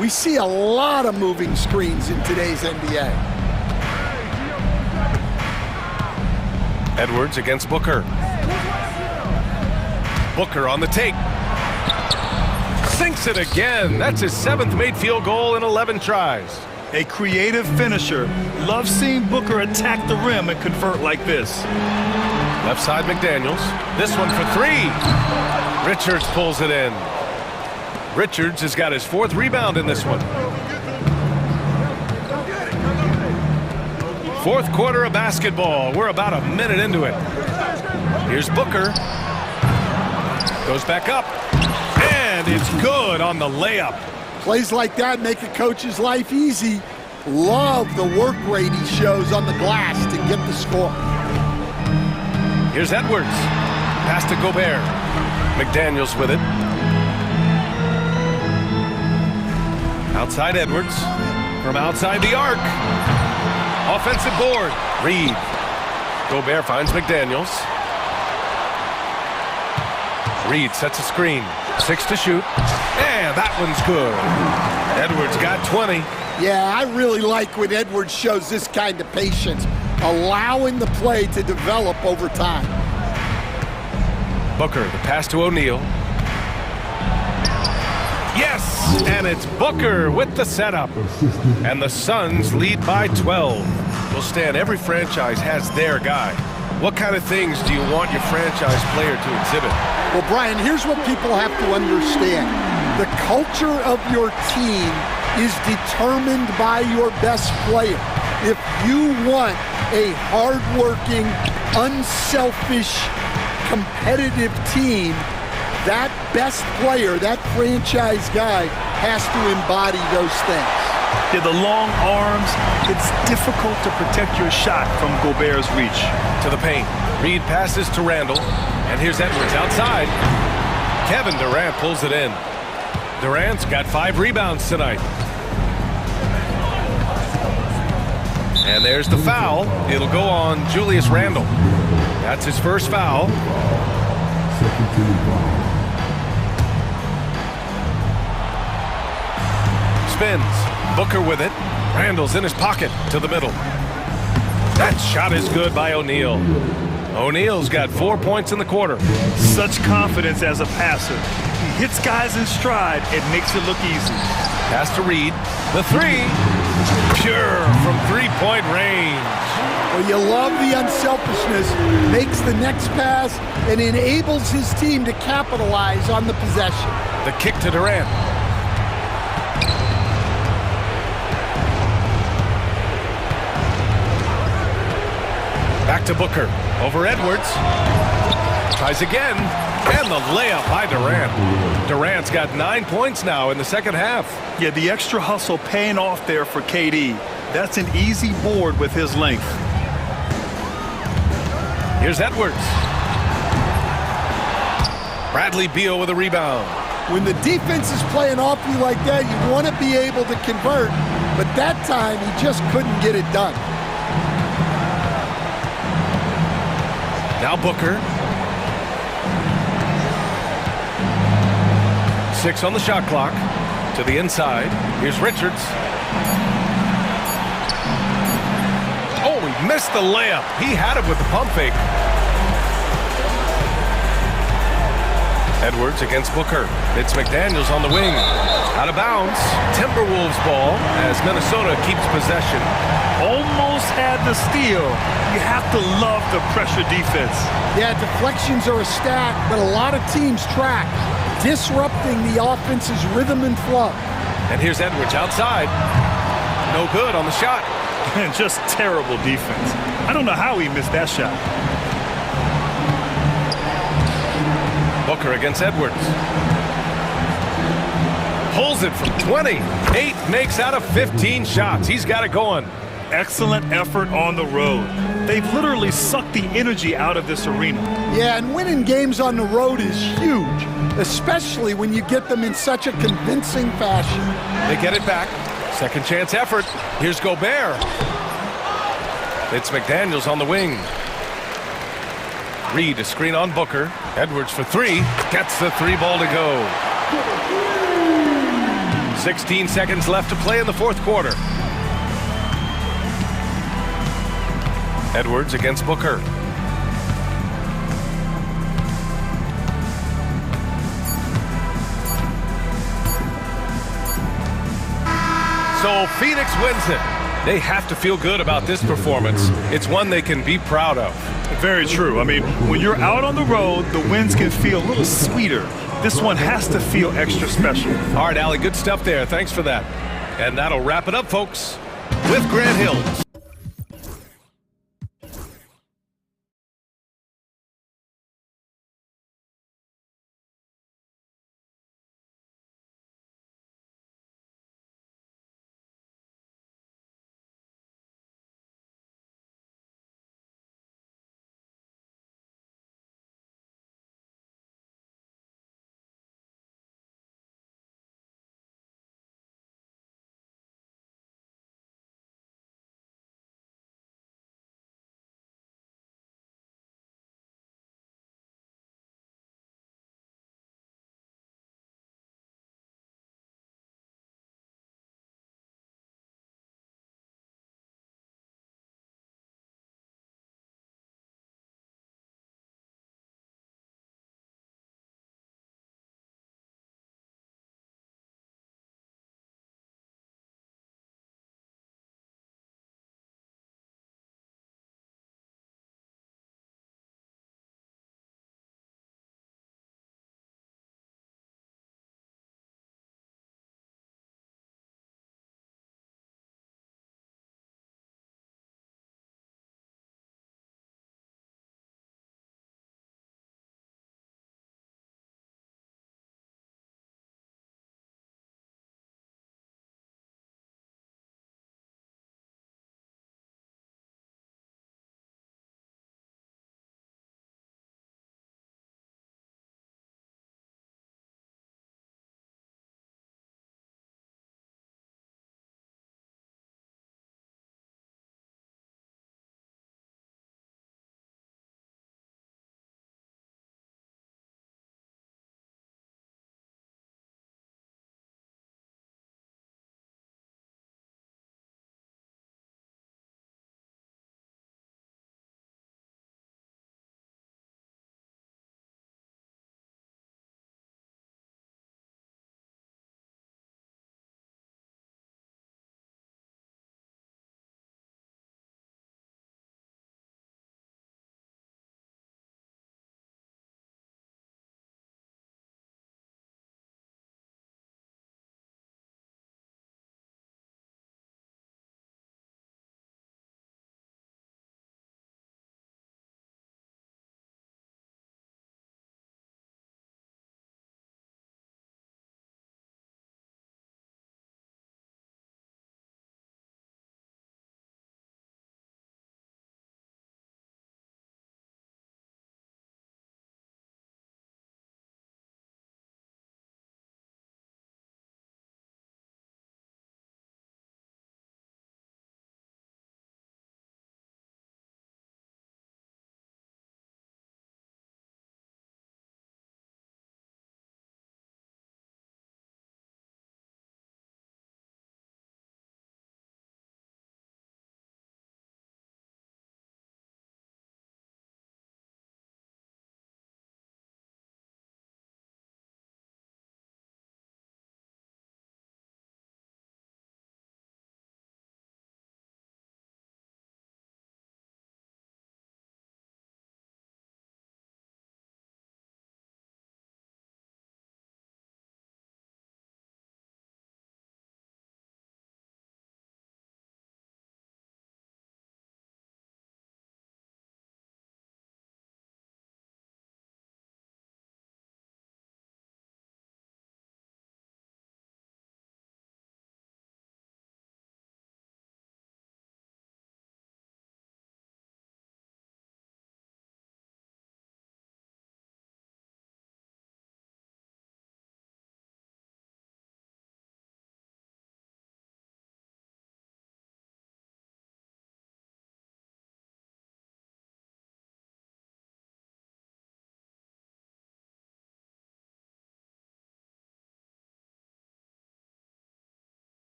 We see a lot of moving screens in today's NBA. Edwards against Booker. Booker on the take. Sinks it again. That's his 7th made field goal in 11 tries. A creative finisher. Loves seeing Booker attack the rim and convert like this. Left side McDaniels. This one for three. Richards pulls it in. Richards has got his 4th rebound in this one. 4th quarter of basketball. We're about a minute into it. Here's Booker. Goes back up. And it's good on the layup. Plays like that make a coach's life easy. Love the work rate he shows on the glass to get the score. Here's Edwards. Pass to Gobert. McDaniels with it. Outside Edwards. From outside the arc. Offensive board. Reed. Gobert finds McDaniels. Reed sets a screen. 6 to shoot. And that one's good. Edwards got 20. Yeah, I really like when Edwards shows this kind of patience, allowing the play to develop over time. Booker, the pass to O'Neal. Yes, and it's Booker with the setup. And the Suns lead by 12. Well, Stan, every franchise has their guy. What kind of things do you want your franchise player to exhibit? Well, Brian, here's what people have to understand. The culture of your team is determined by your best player. If you want a hardworking, unselfish, competitive team, that best player, that franchise guy, has to embody those things. Yeah, the long arms, it's difficult to protect your shot from Gobert's reach. To the paint. Reed passes to Randall. And here's Edwards outside. Kevin Durant pulls it in. Durant's got 5 rebounds tonight. And there's the foul. It'll go on Julius Randle. That's his first foul. Spins. Booker with it. Randall's in his pocket to the middle. That shot is good by O'Neal. O'Neal's got 4 points in the quarter. Such confidence as a passer. He hits guys in stride and makes it look easy. Pass to Reed. The three. Pure from three-point range. Well, you love the unselfishness. Makes the next pass and enables his team to capitalize on the possession. The kick to Durant. Back to Booker. Over Edwards. Tries again. And the layup by Durant. Durant's got 9 points now in the second half. Yeah, the extra hustle paying off there for KD. That's an easy board with his length. Here's Edwards. Bradley Beal with a rebound. When the defense is playing off you like that, you want to be able to convert. But that time, he just couldn't get it done. Now Booker. 6 on the shot clock. To the inside. Here's Richards. Oh, he missed the layup. He had it with the pump fake. Edwards against Booker. It's McDaniels on the wing. Out of bounds. Timberwolves ball as Minnesota keeps possession. Almost had the steal. You have to love the pressure defense. Yeah, deflections are a stat, but a lot of teams track, disrupting the offense's rhythm and flow. And here's Edwards outside. No good on the shot. And just terrible defense. I don't know how he missed that shot. Booker against Edwards. Pulls it from 20. 8 makes out of 15 shots. He's got it going. Excellent effort on the road. They've literally sucked the energy out of this arena. Yeah, and winning games on the road is huge, especially when you get them in such a convincing fashion. They get it back. Second chance effort. Here's Gobert. It's McDaniels on the wing. Reed a screen on Booker. Edwards for 3. Gets the 3 ball to go. 16 seconds left to play in the fourth quarter. Edwards against Booker. So Phoenix wins it. They have to feel good about this performance. It's one they can be proud of. Very true. I mean, when you're out on the road, the wins can feel a little sweeter. This one has to feel extra special. All right, Allie, good stuff there. Thanks for that. And that'll wrap it up, folks, with Grant Hills.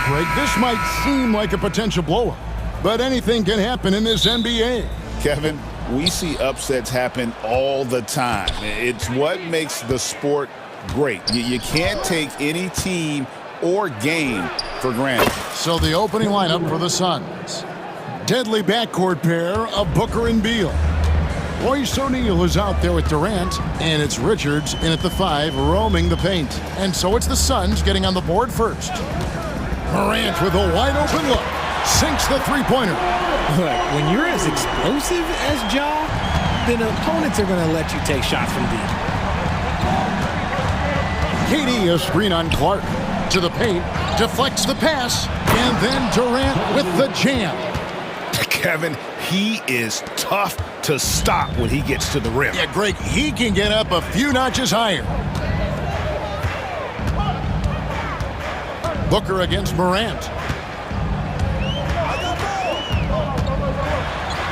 Greg, this might seem like a potential blowout, but anything can happen in this NBA. Kevin, we see upsets happen all the time. It's what makes the sport great. You can't take any team or game for granted. So the opening lineup for the Suns. Deadly backcourt pair of Booker and Beal. Royce O'Neal is out there with Durant, and it's Richards in at the 5, roaming the paint. And so it's the Suns getting on the board first. Morant with a wide-open look. Sinks the three-pointer. Look, when you're as explosive as Ja, then opponents are going to let you take shots from deep. KD a screen on Clark. To the paint, deflects the pass, and then Durant with the jam. Kevin, he is tough to stop when he gets to the rim. Yeah, Greg, he can get up a few notches higher. Booker against Morant.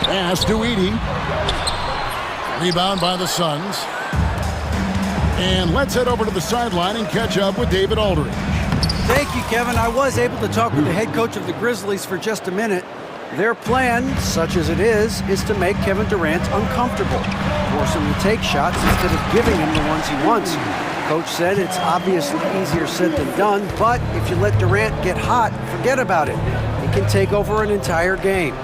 Pass to Edey. Rebound by the Suns. And let's head over to the sideline and catch up with David Aldridge. Thank you, Kevin. I was able to talk with the head coach of the Grizzlies for just a minute. Their plan, such as it is to make Kevin Durant uncomfortable, force him to take shots instead of giving him the ones he wants. Coach said it's obviously easier said than done, but if you let Durant get hot, forget about it. He can take over an entire game.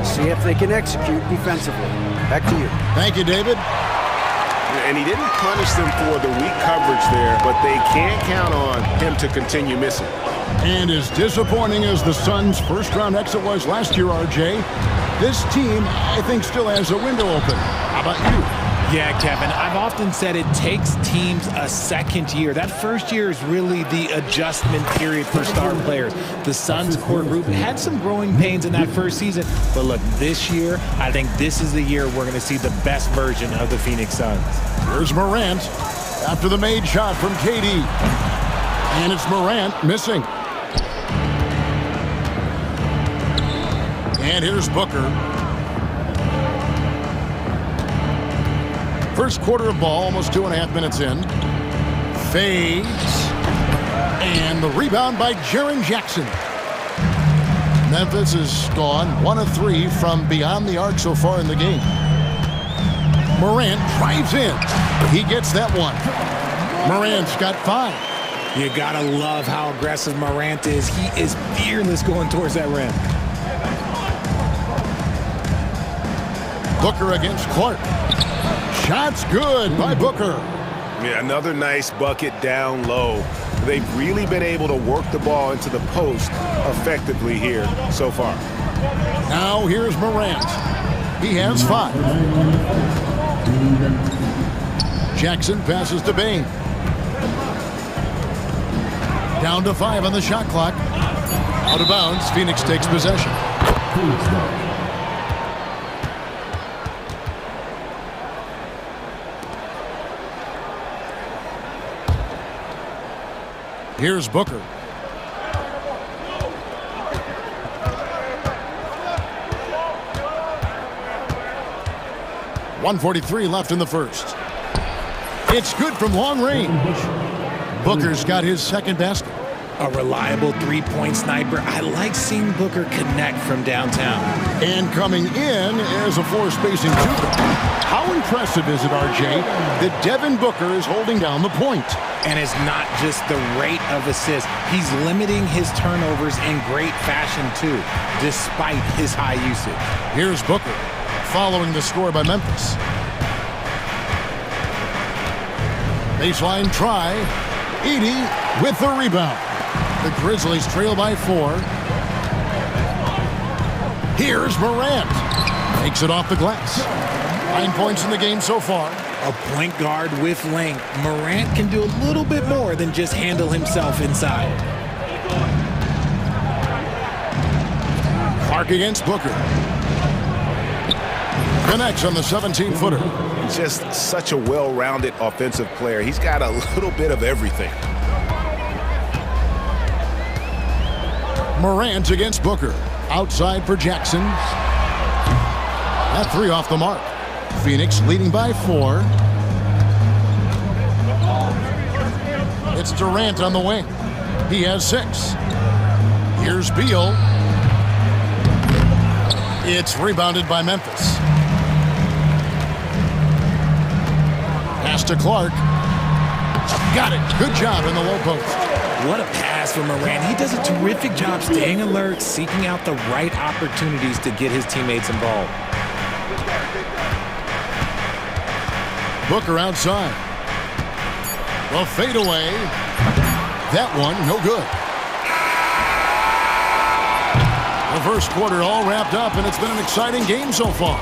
See if they can execute defensively. Back to you. Thank you, David. And he didn't punish them for the weak coverage there, but they can't count on him to continue missing. And as disappointing as the Suns' first-round exit was last year, RJ, this team, I think, still has a window open. How about you? Yeah, Kevin, I've often said it takes teams a second year. That first year is really the adjustment period for star players. The Suns core group had some growing pains in that first season, but look, this year, I think this is the year we're going to see the best version of the Phoenix Suns. Here's Morant after the made shot from KD. And it's Morant missing. And here's Booker. First quarter of ball, almost 2.5 minutes in. Fades. And the rebound by Jaren Jackson. Memphis is gone 1 of 3 from beyond the arc so far in the game. Morant drives in. He gets that one. Morant's got 5. You gotta love how aggressive Morant is. He is fearless going towards that rim. Booker against Clark. Shot's good by Booker. Yeah, another nice bucket down low. They've really been able to work the ball into the post effectively here so far. Now here's Morant. He has 5. Jackson passes to Bain. Down to 5 on the shot clock. Out of bounds, Phoenix takes possession. Here's Booker. .143 left in the first. It's good from long range. Booker's got his second basket. A reliable three-point sniper. I like seeing Booker connect from downtown. And coming in as a floor-spacing shooter. How impressive is it, RJ, that Devin Booker is holding down the point? And it's not just the rate of assists. He's limiting his turnovers in great fashion, too, despite his high usage. Here's Booker, following the score by Memphis. Baseline try. Edey with the rebound. The Grizzlies trail by 4. Here's Morant. Takes it off the glass. 9 points in the game so far. A point guard with length. Morant can do a little bit more than just handle himself inside. Clark against Booker. Connects on the 17-footer. Just such a well-rounded offensive player. He's got a little bit of everything. Morant against Booker. Outside for Jackson. That 3 off the mark. Phoenix leading by 4. It's Durant on the wing. He has 6. Here's Beal. It's rebounded by Memphis. Pass to Clark. Got it. Good job in the low post. What a pass from Morant. He does a terrific job staying alert, seeking out the right opportunities to get his teammates involved. Booker outside. The fadeaway. That one, no good. The first quarter all wrapped up, and it's been an exciting game so far.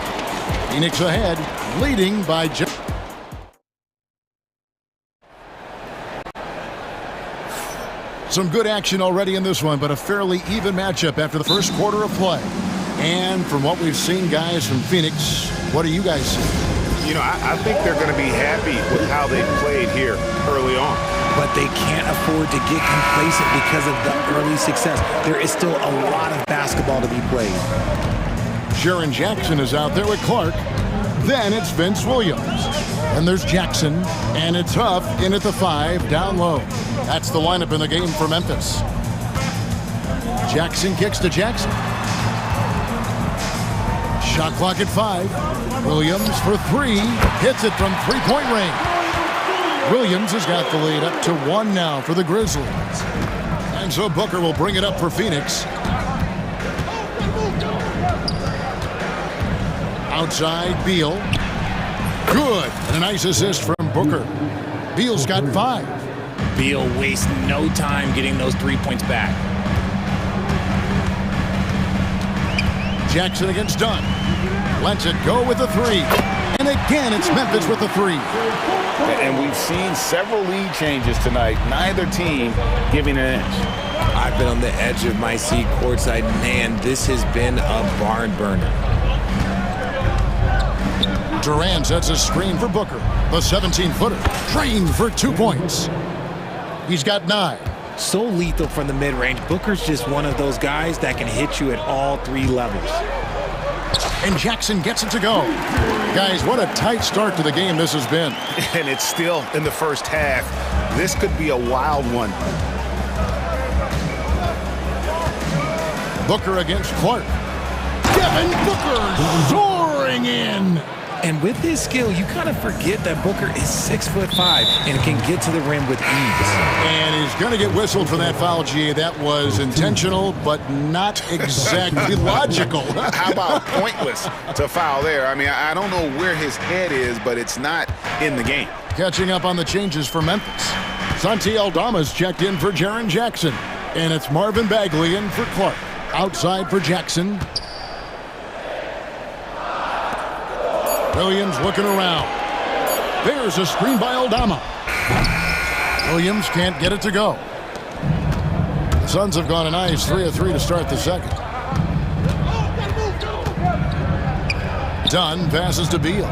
Phoenix ahead, leading by just... Some good action already in this one, but a fairly even matchup after the first quarter of play. And from what we've seen, guys, from Phoenix, what do you guys see? You know, I think they're going to be happy with how they played here early on. But they can't afford to get complacent because of the early success. There is still a lot of basketball to be played. Jaren Jackson is out there with Clark. Then it's Vince Williams. And there's Jackson. And it's Huff in at the 5, down low. That's the lineup in the game for Memphis. Jackson kicks to Jackson. Shot clock at 5. Williams for 3. Hits it from three-point range. Williams has got the lead up to 1 now for the Grizzlies. And so Booker will bring it up for Phoenix. Outside, Beal. Good. And a nice assist from Booker. Beal's got 5. Beal wastes no time getting those 3 points back. Jackson against Dunn. Lets it go with the 3. And again, it's Memphis with the 3. And we've seen several lead changes tonight. Neither team giving an inch. I've been on the edge of my seat courtside. Man, this has been a barn burner. Durant sets a screen for Booker. The 17-footer trained for 2 points. He's got 9. So lethal from the mid-range. Booker's just one of those guys that can hit you at all 3 levels. And Jackson gets it to go. Guys, what a tight start to the game this has been. And it's still in the first half. This could be a wild one. Booker against Clark. Devin Booker soaring in. And with his skill, you kind of forget that Booker is 6'5" and can get to the rim with ease. And he's going to get whistled for that foul, G. That was intentional, but not exactly logical. How about pointless to foul there? I mean, I don't know where his head is, but it's not in the game. Catching up on the changes for Memphis. Santi Aldama's checked in for Jaren Jackson. And it's Marvin Bagley in for Clark. Outside for Jackson. Williams looking around. There's a screen by Aldama. Williams can't get it to go. The Suns have gone a nice 3 of 3 to start the second. Dunn passes to Beal.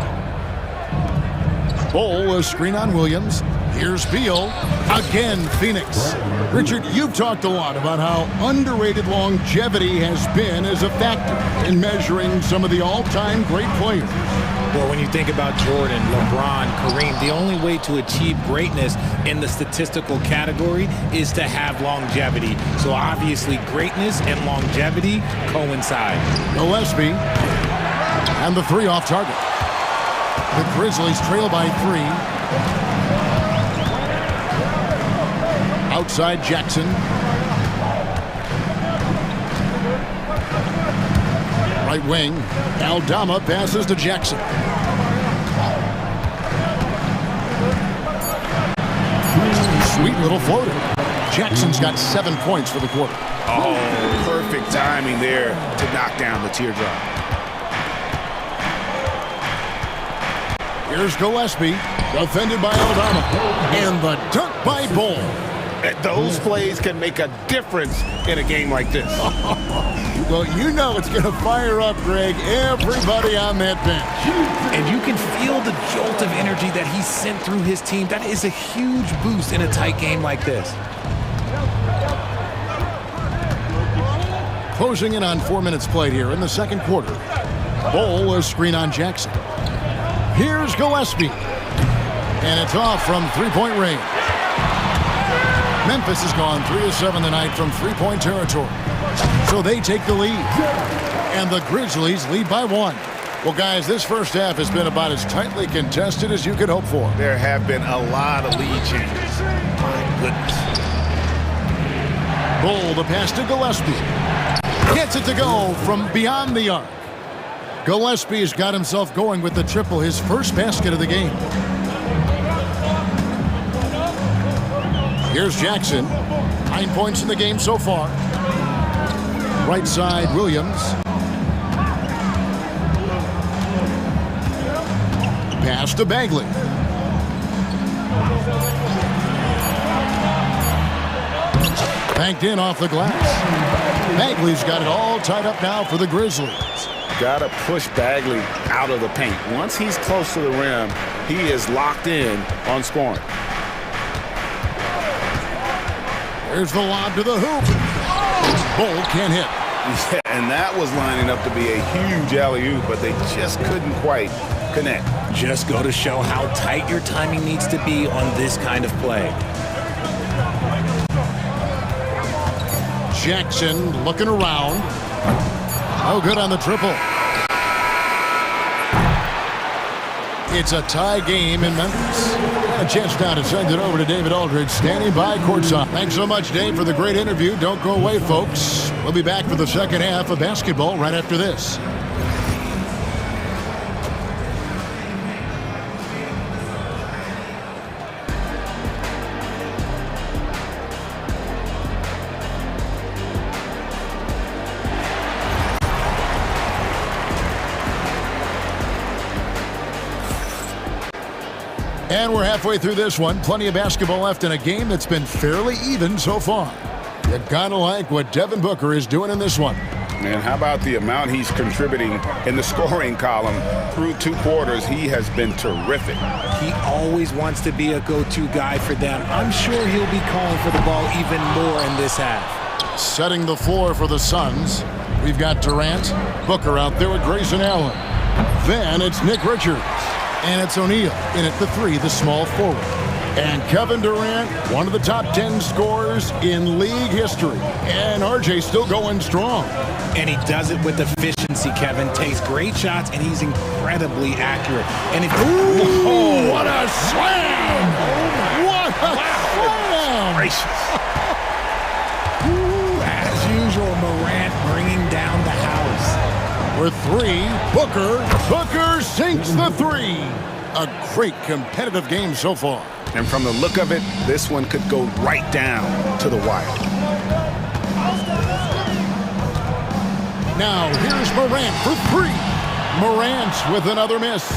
Bull, a screen on Williams. Here's Beal. Again, Phoenix. Richard, you've talked a lot about how underrated longevity has been as a factor in measuring some of the all-time great players. Well, when you think about Jordan, LeBron, Kareem, the only way to achieve greatness in the statistical category is to have longevity. So obviously greatness and longevity coincide. Gillespie and the 3 off target. The Grizzlies trail by 3. Outside Jackson. Right wing. Aldama passes to Jackson. Sweet little floater. Jackson's got 7 points for the quarter. Oh, perfect timing there to knock down the teardrop. Here's Gillespie, defended by Aldama. And the dunk by Bull. Those plays can make a difference in a game like this. Well, you know it's going to fire up, Greg, everybody on that bench. And you can feel the jolt of energy that he sent through his team. That is a huge boost in a tight game like this. Closing in on 4 minutes played here in the second quarter. Bull, a screen on Jackson. Here's Gillespie. And it's off from three-point range. Memphis has gone 3 of 7 tonight from three-point territory. So they take the lead. And the Grizzlies lead by 1. Well, guys, this first half has been about as tightly contested as you could hope for. There have been a lot of lead changes. My goodness. Bull, the pass to Gillespie. Gets it to go from beyond the arc. Gillespie's got himself going with the triple, his first basket of the game. Here's Jackson. 9 points in the game so far. Right side, Williams. Pass to Bagley. Banked in off the glass. Bagley's got it all tied up now for the Grizzlies. Got to push Bagley out of the paint. Once he's close to the rim, he is locked in on scoring. There's the lob to the hoop. Bull can't hit. Yeah, and that was lining up to be a huge alley-oop, but they just couldn't quite connect. Just go to show how tight your timing needs to be on this kind of play. Jackson looking around. Oh, good on the triple. It's a tie game in Memphis. A chance now to send it over to David Aldridge, standing by courtside. Thanks so much, Dave, for the great interview. Don't go away, folks. We'll be back for the second half of basketball right after this. And we're halfway through this one. Plenty of basketball left in a game that's been fairly even so far. You gotta like what Devin Booker is doing in this one. And how about the amount he's contributing in the scoring column? Through 2 quarters, he has been terrific. He always wants to be a go-to guy for them. I'm sure he'll be calling for the ball even more in this half. Setting the floor for the Suns. We've got Durant, Booker out there with Grayson Allen. Then it's Nick Richards. And it's O'Neal in at the 3, the small forward. And Kevin Durant, one of the top 10 scorers in league history. And RJ still going strong. And he does it with efficiency, Kevin. Takes great shots, and he's incredibly accurate. And if ooh, what a slam! What a slam! Gracious. As usual, Morant bringing down the house. For 3, Booker sinks the 3. A great competitive game so far. And from the look of it, this one could go right down to the wire. Now here's Morant for 3. Morant with another miss.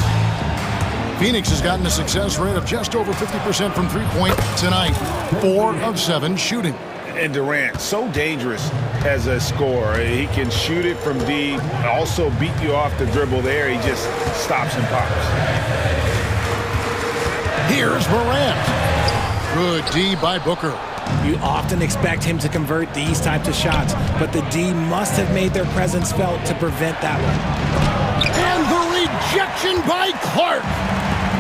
Phoenix has gotten a success rate of just over 50% from three-point tonight. 4 of 7 shooting. And Durant, so dangerous as a scorer. He can shoot it from deep, also beat you off the dribble there. He just stops and pops. Here's Morant. Good D by Booker. You often expect him to convert these types of shots, but the D must have made their presence felt to prevent that one. And the rejection by Clark.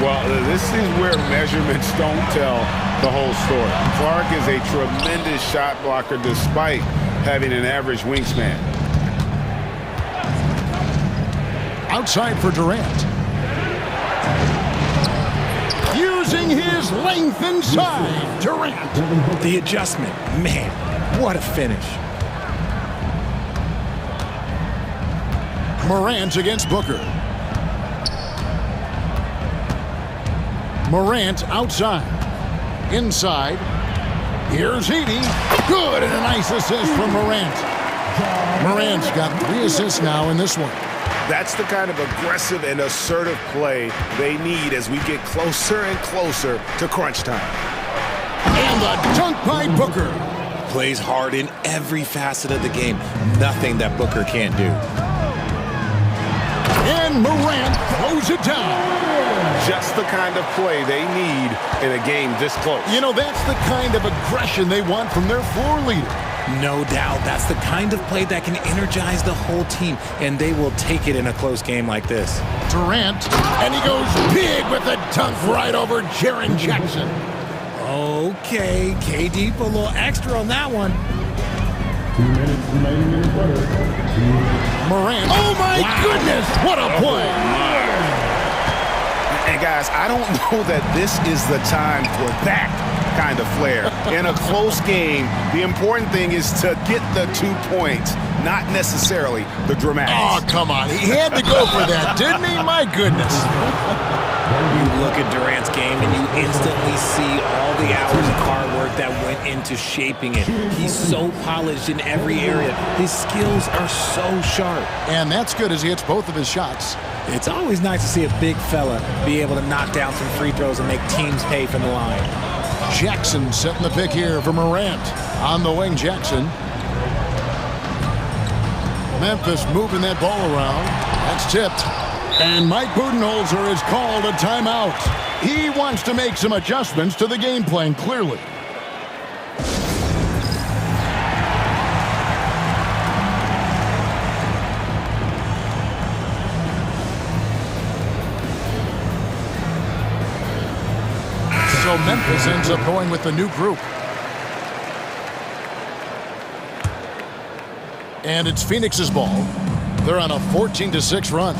Well, this is where measurements don't tell the whole story. Clark is a tremendous shot blocker despite having an average wingspan. Outside for Durant. Using his length inside. Durant. The adjustment. Man, what a finish. Morant against Booker. Morant outside. Inside. Here's Edey. Good, and a nice assist from Morant. Morant's got 3 assists now in this one. That's the kind of aggressive and assertive play they need as we get closer and closer to crunch time. And the dunk by Booker. Plays hard in every facet of the game. Nothing that Booker can't do. And Morant throws it down. Just the kind of play they need in a game this close. You know, that's the kind of aggression they want from their floor leader. No doubt. That's the kind of play that can energize the whole team, and they will take it in a close game like this. Durant, and he goes big with a dunk right over Jaren Jackson. Okay, KD put a little extra on that one. Morant. Oh, my goodness. What a play. And, guys, I don't know that this is the time for that kind of flair. In a close game, the important thing is to get the 2 points, not necessarily the dramatics. Oh, come on. He had to go for that, didn't he? My goodness. You look at Durant's game and you instantly see all the hours of hard work that went into shaping it. He's so polished in every area. His skills are so sharp. And that's good as he hits both of his shots. It's always nice to see a big fella be able to knock down some free throws and make teams pay from the line. Jackson setting the pick here for Morant. On the wing, Jackson. Memphis moving that ball around. That's tipped. And Mike Budenholzer has called a timeout. He wants to make some adjustments to the game plan, clearly. So Memphis ends up going with the new group. And it's Phoenix's ball. They're on a 14-6 run.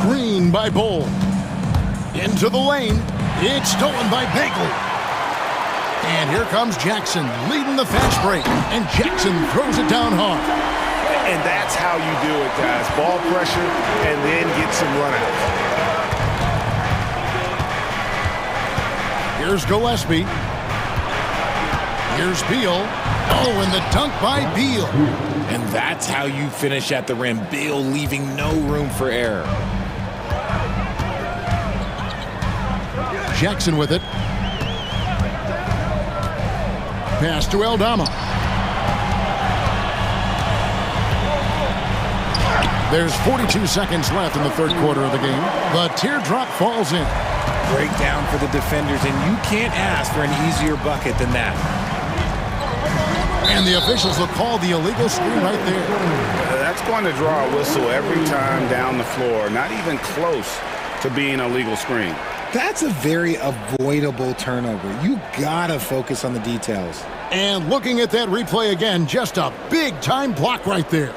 Screen by Bowl. Into the lane. It's stolen by Bagley. And here comes Jackson leading the fast break. And Jackson throws it down hard. And that's how you do it, guys. Ball pressure and then get some runouts. Here's Gillespie. Here's Beal. Oh, and the dunk by Beal. And that's how you finish at the rim. Beal leaving no room for error. Jackson with it. Pass to Aldama. There's 42 seconds left in the third quarter of the game. The teardrop falls in. Breakdown for the defenders, and you can't ask for an easier bucket than that. And the officials will call the illegal screen right there. That's going to draw a whistle every time down the floor. Not even close to being a legal screen. That's a very avoidable turnover. You gotta focus on the details. And looking at that replay again, just a big-time block right there.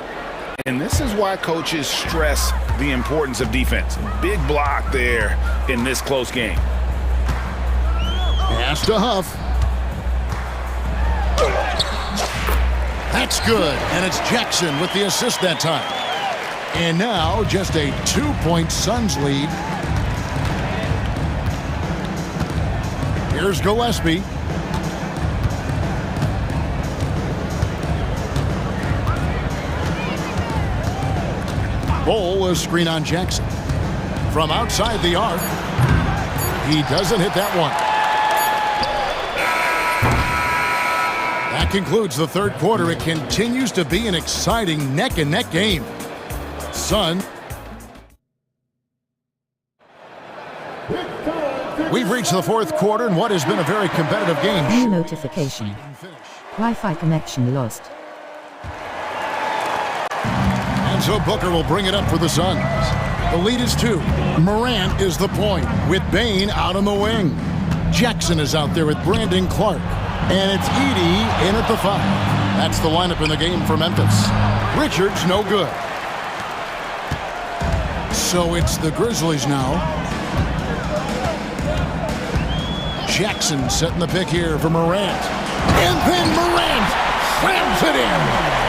And this is why coaches stress the importance of defense. Big block there in this close game. Pass to Huff. That's good, and it's Jackson with the assist that time. And now just a 2-point Suns lead. Here's Gillespie. Bowl, a screen on Jackson. From outside the arc. He doesn't hit that one. That concludes the third quarter. It continues to be an exciting neck-and-neck game. Sun. We've reached the fourth quarter in what has been a very competitive game. New notification. Wi-Fi connection lost. And so Booker will bring it up for the Suns. The lead is 2. Morant is the point with Bane out on the wing. Jackson is out there with Brandon Clark. And it's Edey in at the 5. That's the lineup in the game for Memphis. Richards no good. So it's the Grizzlies now. Jackson setting the pick here for Morant. And then Morant slams it in.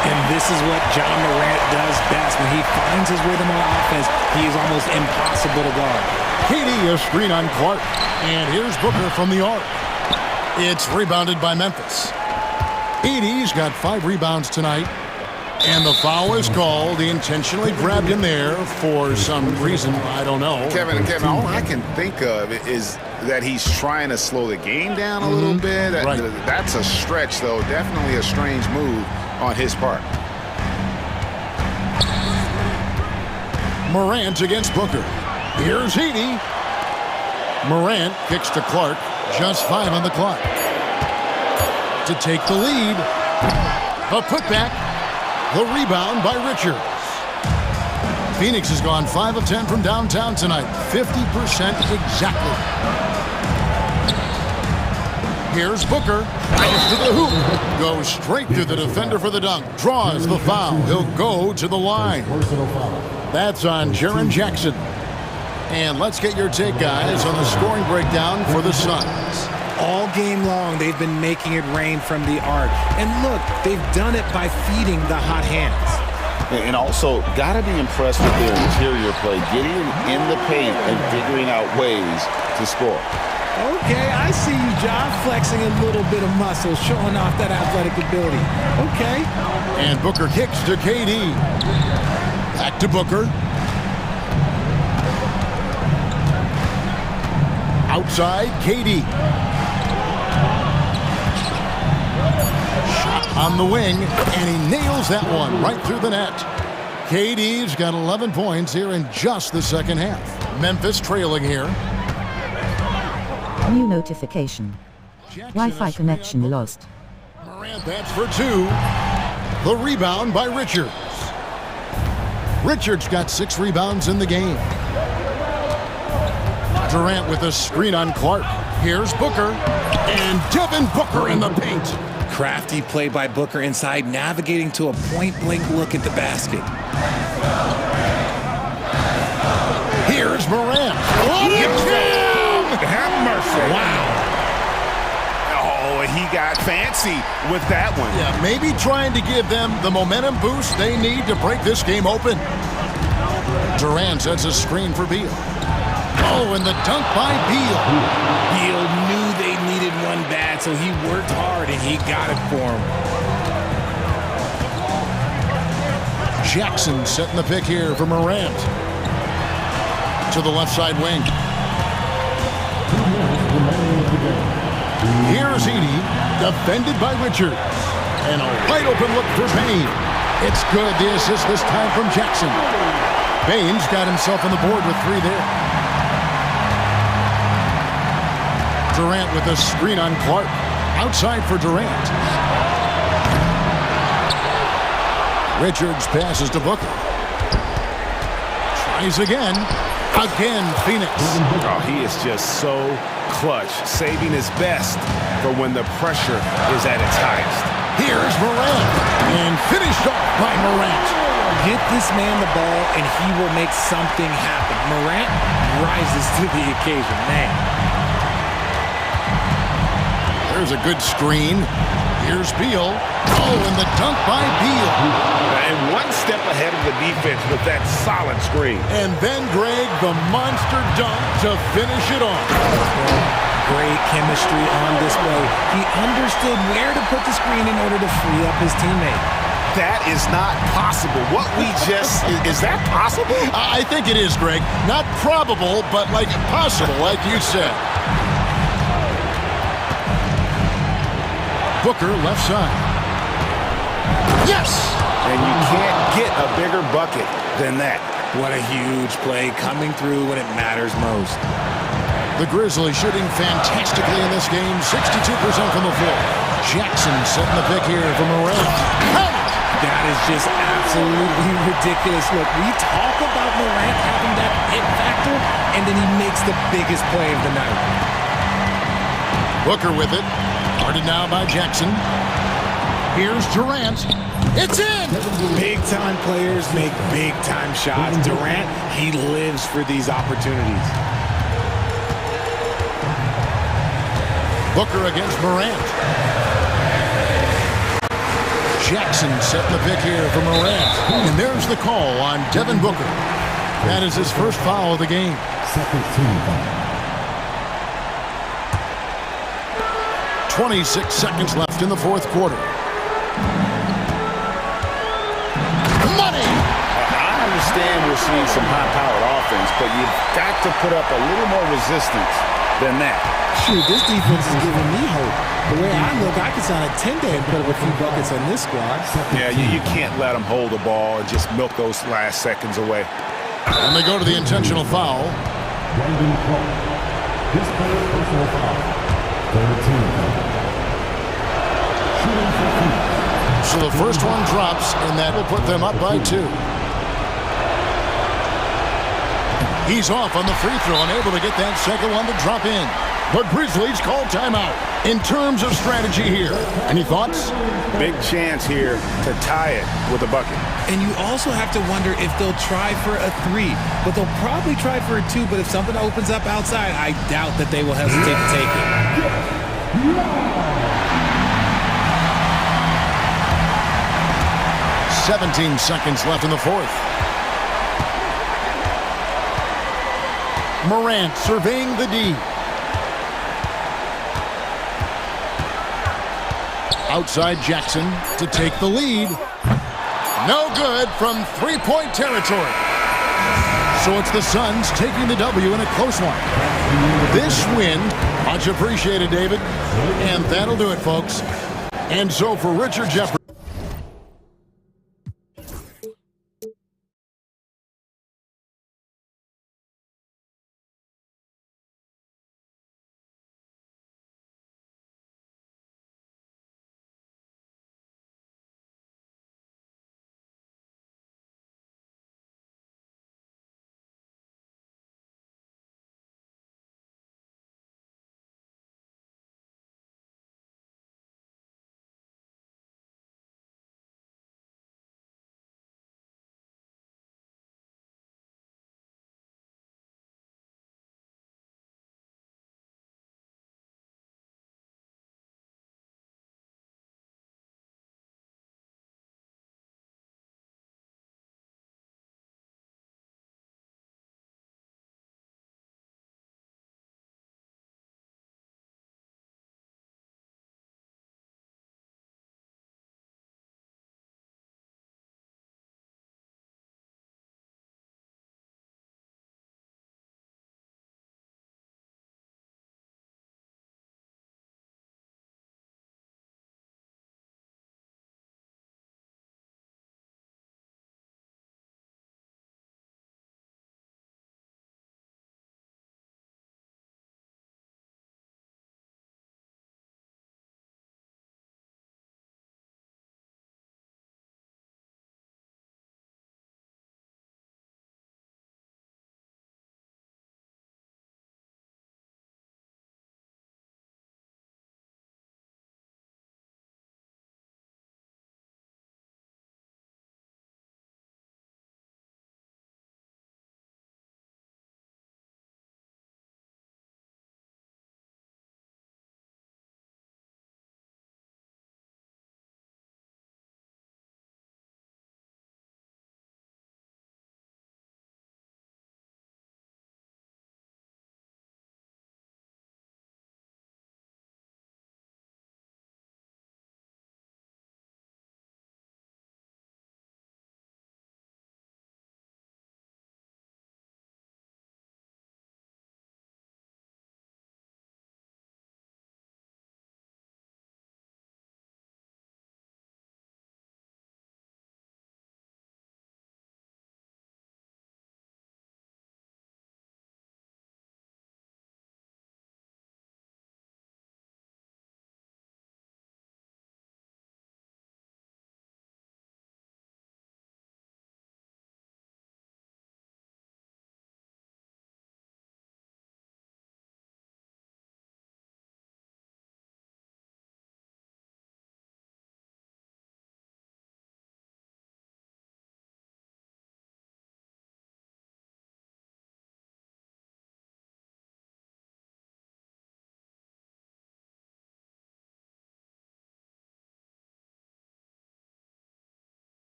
And this is what John Morant does best. When he finds his rhythm on offense, he is almost impossible to guard. KD a screen on Clark. And here's Booker from the arc. It's rebounded by Memphis. Edey's got 5 rebounds tonight. And the foul is called. He intentionally grabbed him there for some reason. I don't know. Kevin, all I can think of is that he's trying to slow the game down a little bit. Right. That's a stretch, though. Definitely a strange move on his part. Morant against Booker. Here's Edey. Morant kicks to Clark. Just 5 on the clock. To take the lead. A putback. The rebound by Richards. Phoenix has gone 5 of 10 from downtown tonight. 50% exactly. Here's Booker. Drives to the hoop. Goes straight through the defender for the dunk. Draws the foul. He'll go to the line. That's on Jaren Jackson. And let's get your take, guys, on the scoring breakdown for the Suns. All game long, they've been making it rain from the arc. And look, they've done it by feeding the hot hands. And also, got to be impressed with their interior play, getting in the paint and figuring out ways to score. Okay, I see you, John, flexing a little bit of muscle, showing off that athletic ability. Okay. And Booker kicks to KD. Back to Booker. Outside, KD. Shot on the wing, and he nails that one right through the net. KD's got 11 points here in just the second half. Memphis trailing here. New notification. Wi-Fi connection lost. Morant, that's for two. The rebound by Richards. Richards got 6 rebounds in the game. Durant with a screen on Clark. Here's Booker. And Devin Booker in the paint. Crafty play by Booker inside, navigating to a point-blank look at the basket. Here's Morant. Have mercy. Wow. Oh, he got fancy with that one. Yeah, maybe trying to give them the momentum boost they need to break this game open. Durant sets a screen for Beal. Oh, and the dunk by Beal. Beal knew they needed one bad, so he worked hard, and he got it for him. Jackson setting the pick here for Morant. To the left side wing. Here's Edey, defended by Richards. And a wide open look for Payne. It's good, the assist this time from Jackson. Payne's got himself on the board with 3 there. Durant with a screen on Clark. Outside for Durant. Richards passes to Booker. Tries again. Again, Phoenix. Oh, he is just so clutch, saving his best for when the pressure is at its highest. Here's Morant. And finished off by Morant. Get this man the ball, and he will make something happen. Morant rises to the occasion, man. There's a good screen. Here's Beal. Oh, and the dunk by Beal. And one step ahead of the defense with that solid screen. And then Greg, the monster dunk to finish it off. Great chemistry on display. He understood where to put the screen in order to free up his teammate. That is not possible. What we just... is that possible? I think it is, Greg. Not probable, but like possible, like you said. Booker left side. Yes! And you can't get a bigger bucket than that. What a huge play coming through when it matters most. The Grizzlies shooting fantastically in this game, 62% from the floor. Jackson setting the pick here for Morant. That is just absolutely ridiculous. Look, we talk about Morant having that hit factor, and then he makes the biggest play of the night. Booker with it. Guarded now by Jackson. Here's Durant. It's in! Big-time players make big-time shots. Durant, he lives for these opportunities. Booker against Morant. Jackson setting the pick here for Morant. And there's the call on Devin Booker. That is his first foul of the game. Second team foul. 26 seconds left in the fourth quarter. Money! I understand we're seeing some high-powered offense, but you've got to put up a little more resistance than that. Shoot, this defense is giving me hope. The way I look, I could sign a 10-day and put up a few buckets on this squad. Yeah, you can't let them hold the ball and just milk those last seconds away. And they go to the intentional foul. This player personal foul. 13. So the first one drops, and that will put them up by 2. He's off on the free throw, unable to get that second one to drop in. The Grizzlies call timeout. In terms of strategy here, any thoughts? Big chance here to tie it with a bucket. And you also have to wonder if they'll try for a 3, but they'll probably try for a 2, but if something opens up outside, I doubt that they will hesitate to take it. 17 seconds left in the fourth. Morant surveying the D. Outside Jackson to take the lead. No good from three-point territory. So it's the Suns taking the W in a close one. This win, much appreciated, David. And that'll do it, folks. And so for Richard Jefferson.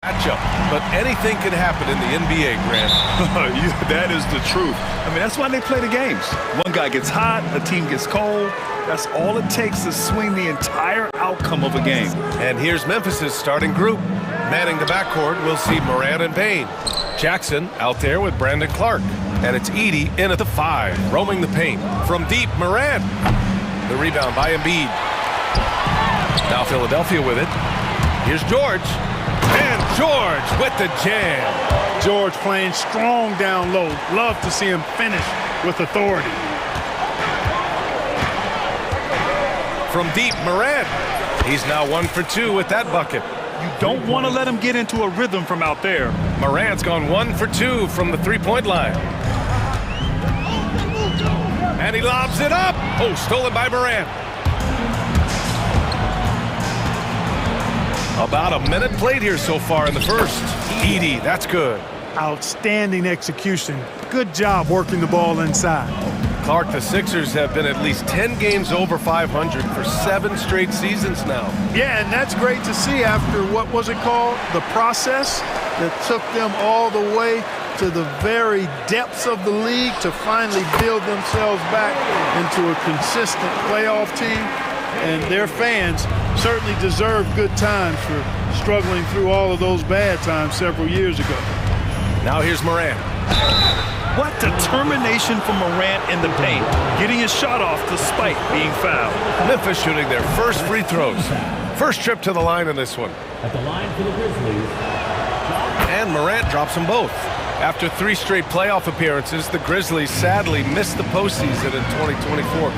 matchup, but anything can happen in the NBA, Grant. That is the truth. I mean, that's why they play the games. One guy gets hot, a team gets cold. That's all it takes to swing the entire outcome of a game. And here's Memphis's starting group. Manning the backcourt, we'll see Morant and Payne. Jackson out there with Brandon Clark. And it's Edey in at the 5, roaming the paint. From deep, Morant. The rebound by Embiid. Now Philadelphia with it. Here's George. And George with the jam. George playing strong down low. Love to see him finish with authority. From deep, Morant. He's now 1 for 2 with that bucket. You don't want to let him get into a rhythm from out there. Morant's gone 1 for 2 from the three-point line. And he lobs it up. Oh, stolen by Morant. About a minute played here so far in the first. Edey, that's good. Outstanding execution. Good job working the ball inside. Clark, the Sixers have been at least 10 games over 500 for 7 straight seasons now. Yeah, and that's great to see after, what was it called? The process that took them all the way to the very depths of the league to finally build themselves back into a consistent playoff team. And their fans certainly deserve good times for struggling through all of those bad times several years ago. Now here's Morant. What determination from Morant in the paint, getting his shot off despite being fouled. Memphis shooting their first free throws. First trip to the line in this one. At the line for the Grizzlies. And Morant drops them both. After 3 straight playoff appearances, the Grizzlies sadly missed the postseason in 2024.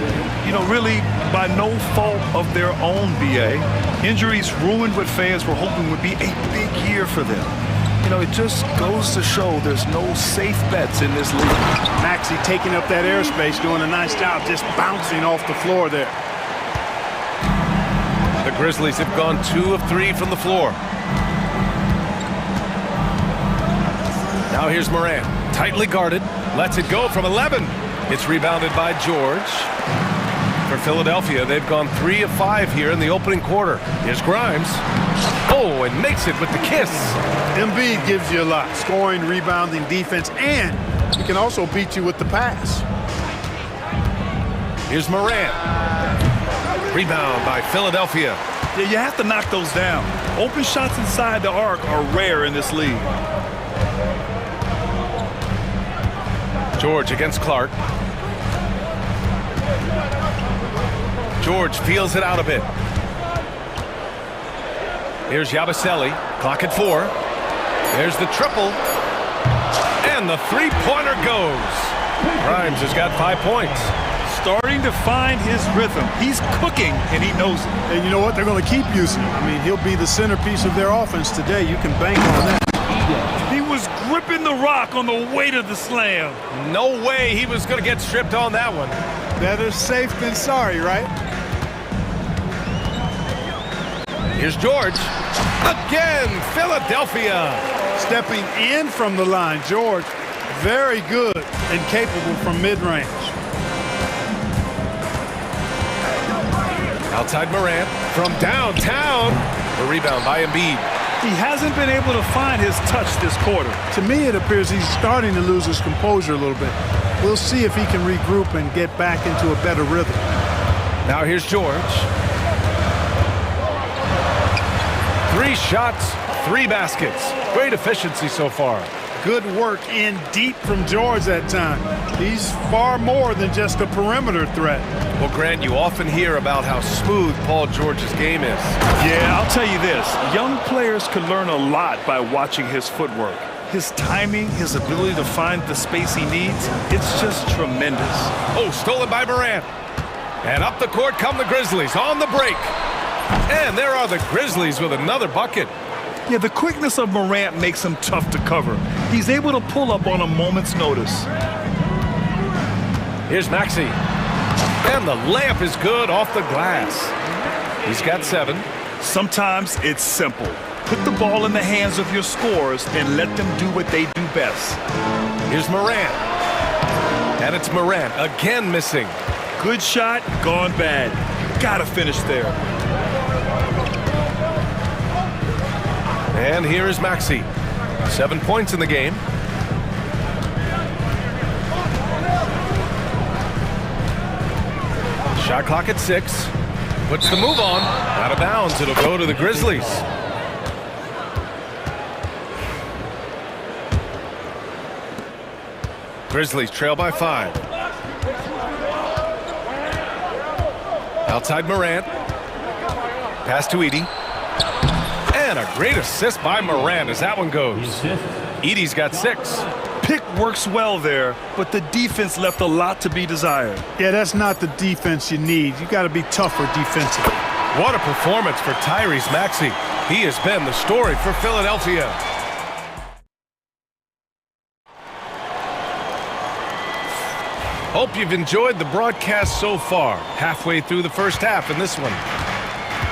You know, really by no fault of their own, BA. Injuries ruined what fans were hoping would be a big year for them. You know, it just goes to show there's no safe bets in this league. Maxey taking up that airspace, doing a nice job just bouncing off the floor there. The Grizzlies have gone 2 of 3 from the floor. Now here's Morant, tightly guarded, lets it go from 11. It's rebounded by George. For Philadelphia, they've gone 3 of 5 here in the opening quarter. Here's Grimes. Oh, and makes it with the kiss. Embiid gives you a lot, scoring, rebounding, defense, and he can also beat you with the pass. Here's Morant. Rebound by Philadelphia. Yeah, you have to knock those down. Open shots inside the arc are rare in this league. George against Clark. George feels it out a bit. Here's Yabusele, clock at 4. There's the triple. And the three-pointer goes. Grimes has got 5 points. Starting to find his rhythm. He's cooking, and he knows it. And you know what? They're going to keep using him. I mean, he'll be the centerpiece of their offense today. You can bank on that. He was gripping the rock on the weight of the slam. No way he was going to get stripped on that one. Better safe than sorry, right? Here's George. Again, Philadelphia. Stepping in from the line, George, very good and capable from mid-range. Outside Morant from downtown. The rebound by Embiid. He hasn't been able to find his touch this quarter. To me, it appears he's starting to lose his composure a little bit. We'll see if he can regroup and get back into a better rhythm. Now here's George. 3 shots, 3 baskets. Great efficiency so far. Good work in deep from George that time. He's far more than just a perimeter threat. Well, Grant, you often hear about how smooth Paul George's game is. Yeah, I'll tell you this. Young players can learn a lot by watching his footwork. His timing, his ability to find the space he needs, it's just tremendous. Oh, stolen by Morant. And up the court come the Grizzlies on the break. And there are the Grizzlies with another bucket. Yeah, the quickness of Morant makes him tough to cover. He's able to pull up on a moment's notice. Here's Maxey. And the layup is good off the glass. He's got 7. Sometimes it's simple. Put the ball in the hands of your scorers and let them do what they do best. Here's Morant. And it's Morant again missing. Good shot, gone bad. Gotta finish there. And here is Maxey. 7 points in the game. Shot clock at 6. Puts the move on. Out of bounds. It'll go to the Grizzlies. Grizzlies trail by 5. Outside Morant. Pass to Edey. And a great assist by Morant as that one goes. Edey's got 6. Pick works well there, but the defense left a lot to be desired. Yeah, that's not the defense you need. You got to be tougher defensively. What a performance for Tyrese Maxey. He has been the story for Philadelphia. Hope you've enjoyed the broadcast so far. Halfway through the first half in this one.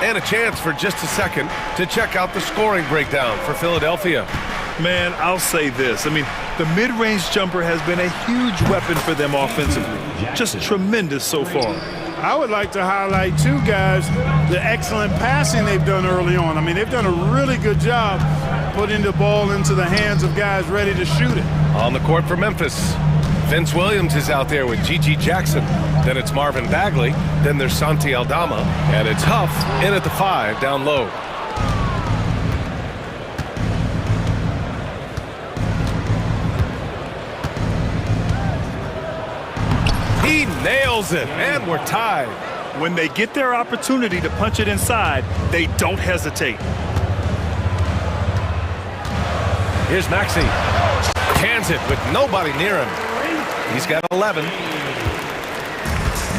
And a chance for just a second to check out the scoring breakdown for Philadelphia. Man, I'll say this. I mean, the mid-range jumper has been a huge weapon for them offensively. Just tremendous so far. I would like to highlight two guys, the excellent passing they've done early on. I mean, they've done a really good job putting the ball into the hands of guys ready to shoot it. On the court for Memphis, Vince Williams is out there with G.G. Jackson. Then it's Marvin Bagley. Then there's Santi Aldama. And it's Huff in at the 5 down low. He nails it, and we're tied. When they get their opportunity to punch it inside, they don't hesitate. Here's Maxey. Cans it with nobody near him. He's got 11.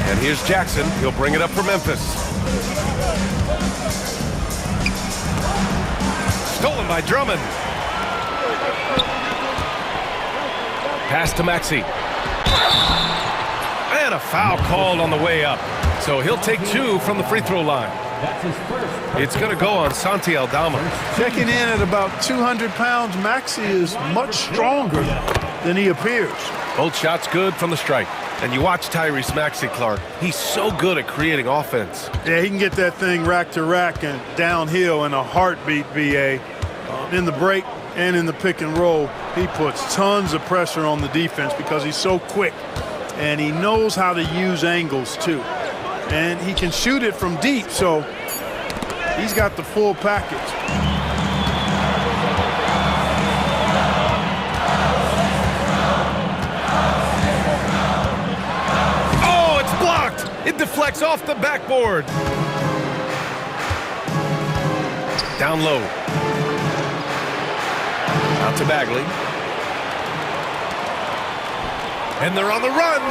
And here's Jackson. He'll bring it up for Memphis. Stolen by Drummond. Pass to Maxey. And a foul called on the way up. So he'll take 2 from the free throw line. It's going to go on Santi Aldama. Checking in at about 200 pounds, Maxey is much stronger than he appears. Both shots good from the stripe. And you watch Tyrese Maxey, Clark. He's so good at creating offense. Yeah, he can get that thing rack to rack and downhill in a heartbeat, BA. In the break and in the pick and roll, he puts tons of pressure on the defense because he's so quick. And he knows how to use angles, too. And he can shoot it from deep, so he's got the full package. Oh, it's blocked! It deflects off the backboard. Down low. Out to Bagley. And they're on the run.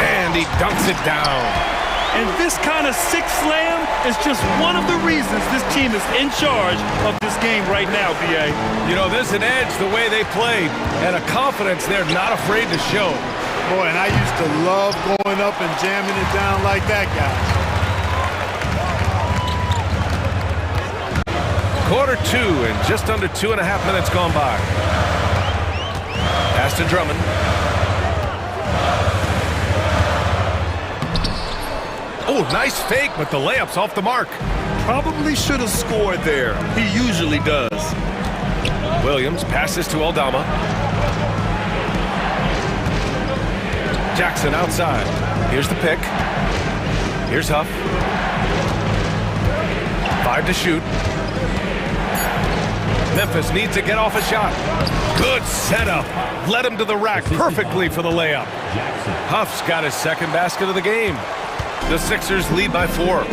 And he dunks it down. And this kind of six slam is just one of the reasons this team is in charge of this game right now, B.A. You know, there's an edge the way they played and a confidence they're not afraid to show. Boy, and I used to love going up and jamming it down like that, guys. Quarter 2 and just under 2.5 minutes gone by. Pass to Drummond. Oh, nice fake, but the layup's off the mark. Probably should have scored there. He usually does. Williams passes to Aldama. Jackson outside. Here's the pick. Here's Huff. 5 to shoot. Memphis needs to get off a shot. Good setup. Led him to the rack perfectly for the layup. Huff's got his second basket of the game. The Sixers lead by 4.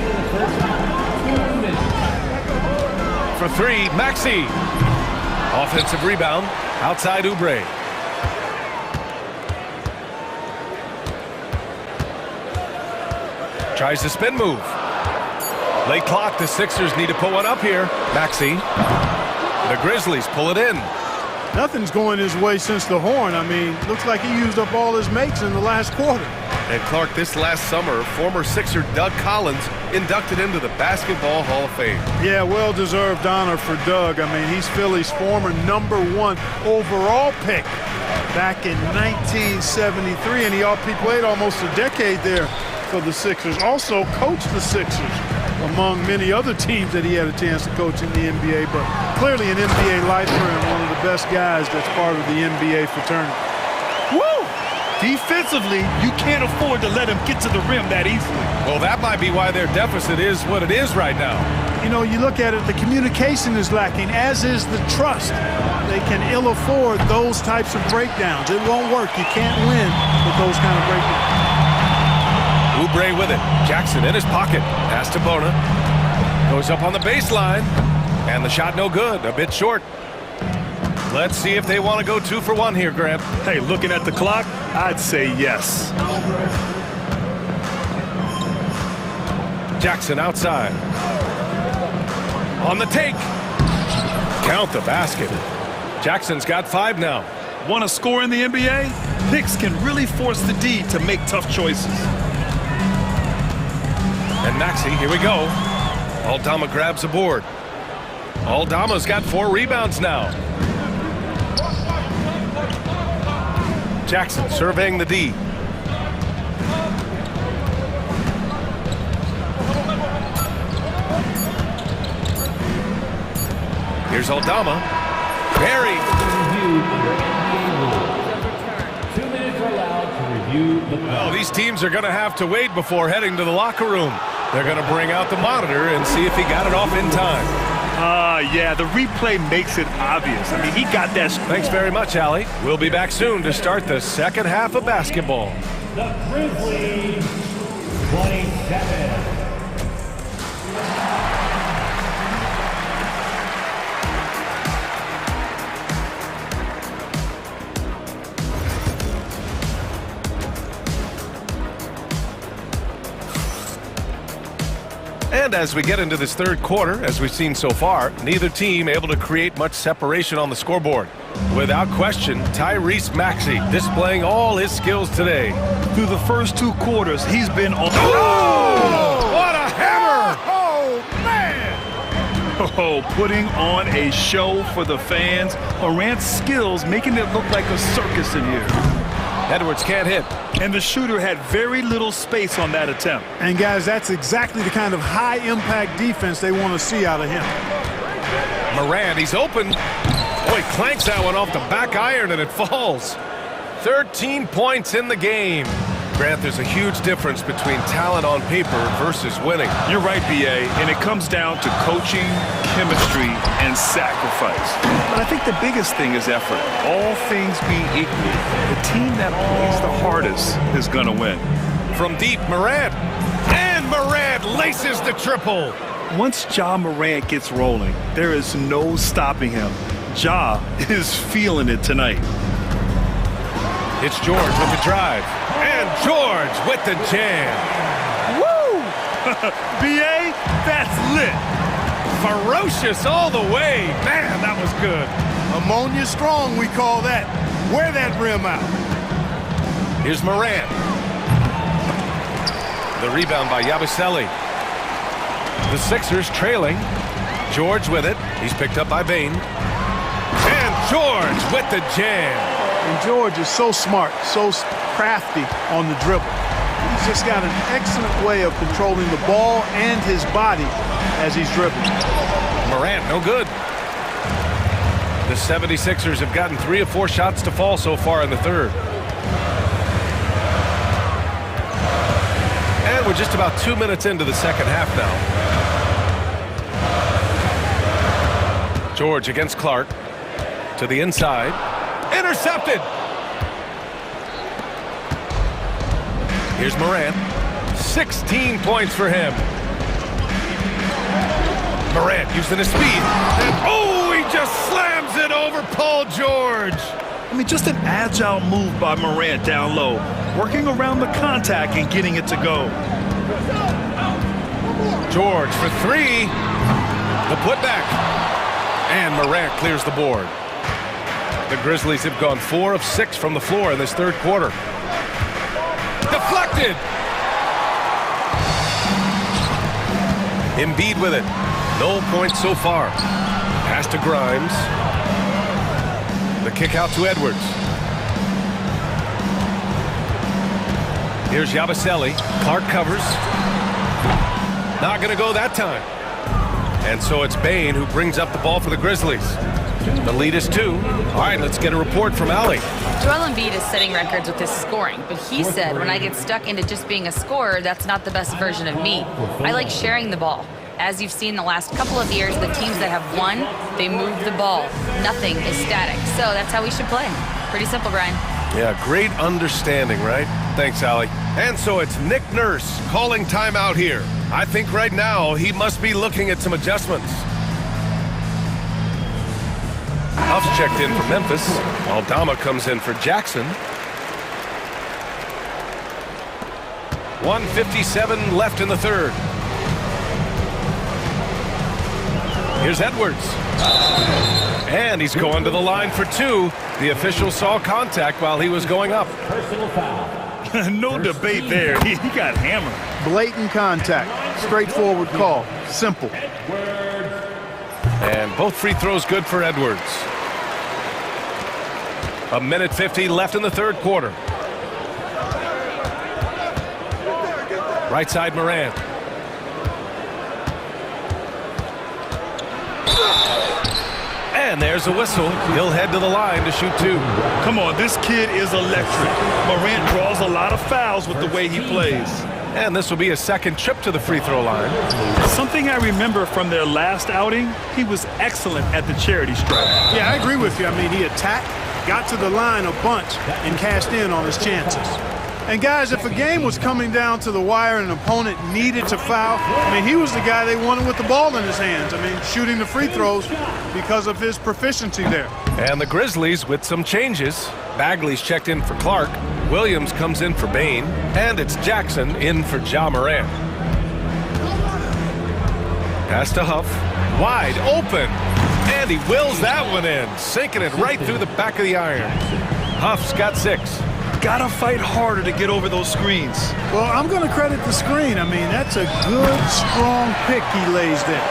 For 3, Maxey. Offensive rebound. Outside Oubre. Tries the spin move. Late clock. The Sixers need to put one up here. Maxey. The Grizzlies pull it in. Nothing's going his way since the horn. I mean, looks like he used up all his mates in the last quarter. And Clark, this last summer, former Sixer Doug Collins inducted into the Basketball Hall of Fame. Yeah, well-deserved honor for Doug. I mean, he's Philly's former #1 overall pick back in 1973, and he played almost a decade there for the Sixers. Also coached the Sixers, among many other teams that he had a chance to coach in the NBA. But Clearly an NBA lifer and one of the best guys that's part of the NBA fraternity. Woo! Defensively, you can't afford to let him get to the rim that easily. Well, that might be why their deficit is what it is right now. You know, you look at it, the communication is lacking, as is the trust. They can ill afford those types of breakdowns. It won't work. You can't win with those kind of breakdowns. Oubre with it. Jackson in his pocket. Pass to Bona. Goes up on the baseline. And the shot no good. A bit short. Let's see if they want to go 2 for 1 here, Grant. Hey, looking at the clock, I'd say yes. Jackson outside. On the take. Count the basket. Jackson's got 5 now. Want to score in the NBA? Picks can really force the D to make tough choices. And Maxey, here we go. Aldama grabs a board. Aldama's got 4 rebounds now. Jackson surveying the D. Here's Aldama. Buried. 2 minutes are allowed to review the play. Well, these teams are going to have to wait before heading to the locker room. They're going to bring out the monitor and see if he got it off in time. Yeah, the replay makes it obvious. I mean, he got that. Thanks very much, Allie. We'll be back soon to start the second half of basketball. The Grizzlies, 27. And as we get into this third quarter, as we've seen so far, neither team able to create much separation on the scoreboard. Without question, Tyrese Maxey displaying all his skills today. Through the first 2 quarters, he's been on. Oh! What a hammer! Oh, man! Oh, putting on a show for the fans. Morant's skills making it look like a circus in here. Edwards can't hit. And the shooter had very little space on that attempt. And guys, that's exactly the kind of high-impact defense they want to see out of him. Morant, he's open. Boy, clanks that one off the back iron and it falls. 13 points in the game. Grant, there's a huge difference between talent on paper versus winning. You're right, B.A., and it comes down to coaching, chemistry, and sacrifice. But I think the biggest thing is effort. All things being equal, the team that plays the hardest is going to win. From deep, Morant. And Morant laces the triple. Once Ja Morant gets rolling, there is no stopping him. Ja is feeling it tonight. It's George with the drive. And George with the jam. Woo! B.A., that's lit. Ferocious all the way. Man, that was good. Ammonia strong, we call that. Wear that rim out. Here's Morant. The rebound by Yabusele. The Sixers trailing. George with it. He's picked up by Bane. And George with the jam. And George is so smart, so crafty on the dribble. He's just got an excellent way of controlling the ball and his body as he's dribbling. Morant, no good. The 76ers have gotten 3 of 4 shots to fall so far in the third. And we're just about 2 minutes into the second half now. George against Clark. To the inside. Intercepted! Here's Morant. 16 points for him. Morant using his speed. And oh, he just slams it over Paul George. I mean, just an agile move by Morant down low, working around the contact and getting it to go. George for 3. The putback. And Morant clears the board. The Grizzlies have gone 4 of 6 from the floor in this third quarter. Deflected! Embiid with it. No points so far. Pass to Grimes. The kick out to Edwards. Here's Yabusele. Clark covers. Not going to go that time. And so it's Bain who brings up the ball for the Grizzlies. The lead is 2. All right, let's get a report from Allie. Joel Embiid is setting records with his scoring, but he said when I get stuck into just being a scorer, that's not the best version of me. I like sharing the ball. As you've seen the last couple of years, the teams that have won, they move the ball. Nothing is static. So that's how we should play. Pretty simple, Brian. Yeah, great understanding, right? Thanks, Allie. And so it's Nick Nurse calling timeout here. I think right now he must be looking at some adjustments. Huff's checked in for Memphis. Aldama comes in for Jackson. 1:57 left in the third. Here's Edwards. And he's going to the line for 2. The official saw contact while he was going up. Personal foul. No debate there. He got hammered. Blatant contact. Straightforward call. Simple. And both free throws good for Edwards. 1:50 left in the third quarter. Right side Morant. And there's a whistle. He'll head to the line to shoot 2. Come on, this kid is electric. Morant draws a lot of fouls with the way he plays. And this will be a second trip to the free throw line. Something I remember from their last outing, he was excellent at the charity stripe. Yeah, I agree with you. I mean, he attacked, got to the line a bunch, and cashed in on his chances. And guys, if a game was coming down to the wire and an opponent needed to foul, I mean, he was the guy they wanted with the ball in his hands. I mean, shooting the free throws because of his proficiency there. And the Grizzlies with some changes. Bagley's checked in for Clark. Williams comes in for Bain. And it's Jackson in for Ja Morant. Pass to Huff. Wide open. And he wills that one in, sinking it right through the back of the iron. Huff's got 6. Gotta fight harder to get over those screens. Well, I'm going to credit the screen. I mean, that's a good, strong pick he lays there.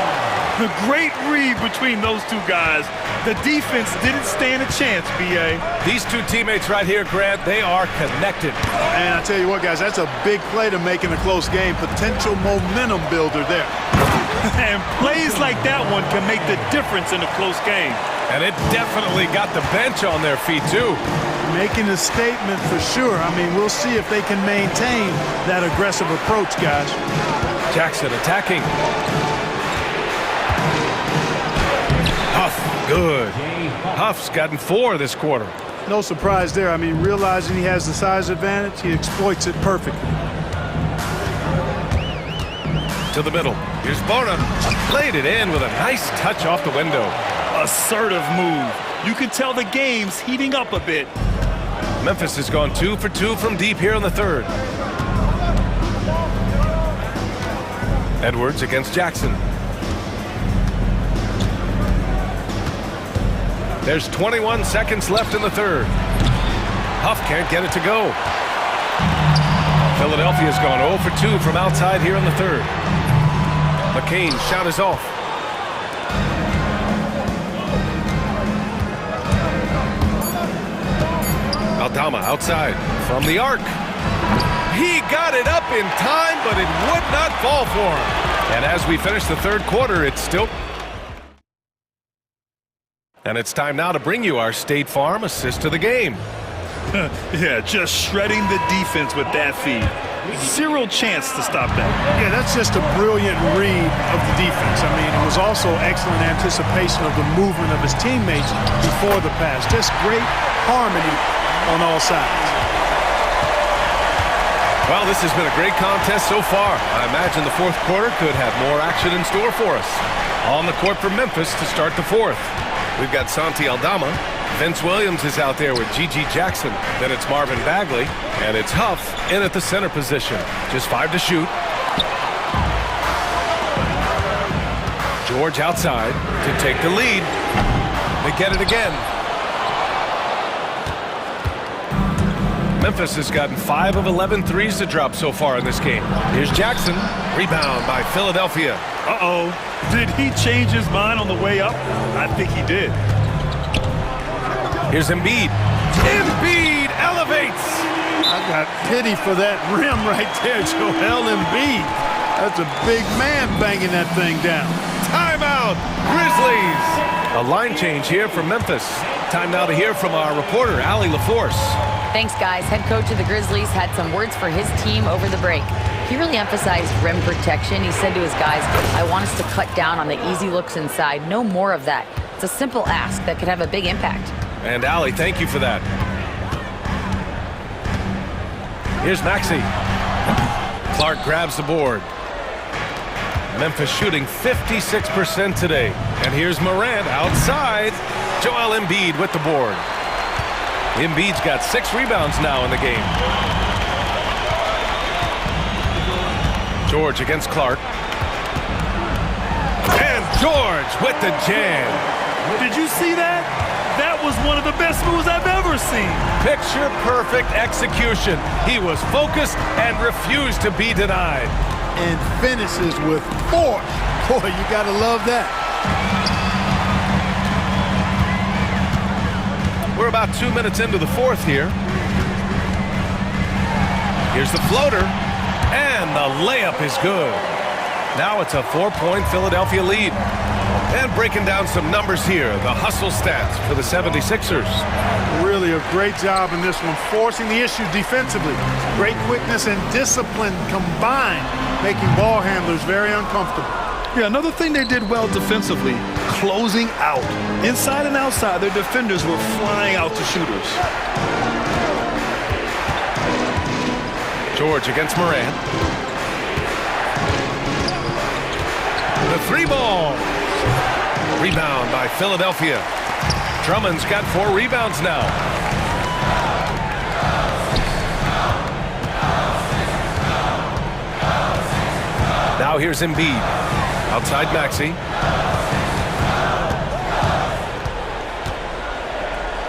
A great read between those two guys. The defense didn't stand a chance, B.A. These two teammates right here, Grant, they are connected. And I tell you what, guys, that's a big play to make in a close game. Potential momentum builder there. And plays like that one can make the difference in a close game. And it definitely got the bench on their feet, too. Making a statement for sure. I mean, we'll see if they can maintain that aggressive approach, guys. Jackson attacking. Huff, good. Huff's gotten 4 this quarter. No surprise there. I mean, realizing he has the size advantage, he exploits it perfectly. To the middle. Here's Bonham. Laid it in with a nice touch off the window. Assertive move. You can tell the game's heating up a bit. Memphis has gone 2 for 2 from deep here in the third. Edwards against Jackson. There's 21 seconds left in the third. Huff can't get it to go. Philadelphia's gone 0 for 2 from outside here in the third. McCain's shot is off. Aldama outside from the arc. He got it up in time, but it would not fall for him. And as we finish the third quarter, it's still... And it's time now to bring you our State Farm assist to the game. Yeah, just shredding the defense with that feed. Zero chance to stop that. Yeah, that's just a brilliant read of the defense. I mean, it was also excellent anticipation of the movement of his teammates before the pass. Just great harmony on all sides. Well, this has been a great contest so far. I imagine the fourth quarter could have more action in store for us. On the court for Memphis to start the fourth. We've got Santi Aldama. Vince Williams is out there with G.G. Jackson. Then it's Marvin Bagley. And it's Huff in at the center position. Just 5 to shoot. George outside to take the lead. They get it again. Memphis has gotten 5 of 11 threes to drop so far in this game. Here's Jackson. Rebound by Philadelphia. Uh-oh. Did he change his mind on the way up? I think he did. Here's Embiid. Embiid elevates. I got pity for that rim right there, Joel Embiid. That's a big man banging that thing down. Timeout, Grizzlies. A line change here from Memphis. Time now to hear from our reporter, Allie LaForce. Thanks, guys. Head coach of the Grizzlies had some words for his team over the break. He really emphasized rim protection. He said to his guys, I want us to cut down on the easy looks inside. No more of that. It's a simple ask that could have a big impact. And Allie, thank you for that. Here's Maxey. Clark grabs the board. Memphis shooting 56% today. And here's Morant outside. Joel Embiid with the board. Embiid's got 6 rebounds now in the game. George against Clark. And George with the jam. Did you see that? That was one of the best moves I've ever seen. Picture perfect execution. He was focused and refused to be denied. And finishes with force. Boy, you gotta love that. We're about 2 minutes into the fourth here. Here's the floater. And the layup is good. Now it's a 4-point Philadelphia lead. And breaking down some numbers here, the hustle stats for the 76ers. Really a great job in this one, forcing the issue defensively. Great quickness and discipline combined, making ball handlers very uncomfortable. Yeah, another thing they did well defensively, closing out. Inside and outside, their defenders were flying out to shooters. George against Morant. The 3-ball. Rebound by Philadelphia. Drummond's got 4 rebounds now. Now here's Embiid. Outside Maxey.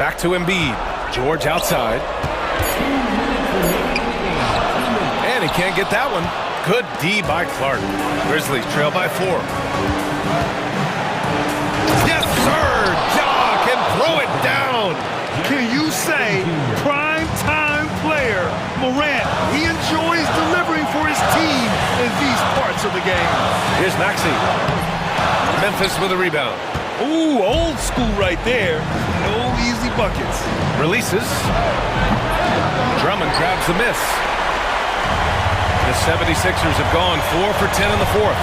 Back to Embiid. George outside. And he can't get that one. Good D by Clark. Grizzlies trail by 4. Yes, sir! Ja can throw it down. Can you say prime time player Morant? He enjoys delivering for his team in these parts of the game. Here's Maxey. Memphis with a rebound. Ooh, old school right there. No easy buckets. Releases. Drummond grabs the miss. The 76ers have gone 4 for 10 in the fourth.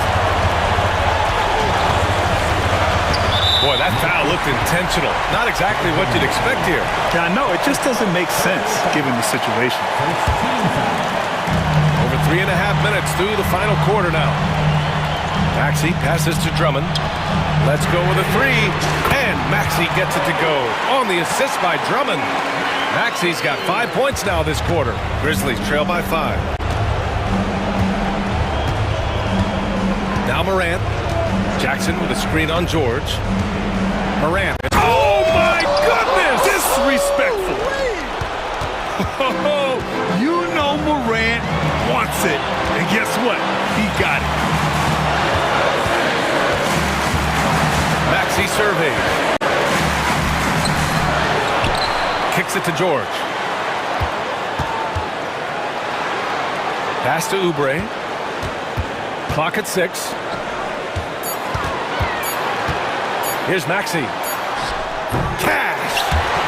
Boy, that foul looked intentional. Not exactly what you'd expect here. Yeah, I know. It just doesn't make sense given the situation. Over 3.5 minutes through the final quarter now. Maxey passes to Drummond. Let's go with a 3. And Maxey gets it to go on the assist by Drummond. Maxey's got 5 points now this quarter. Grizzlies trail by 5. Now Morant. Jackson with a screen on George. Morant. Oh my goodness! Disrespectful. You know Morant wants it. And guess what? He got it. Maxey surveys. Kicks it to George. Pass to Oubre. Clock at 6. Here's Maxey. Cash!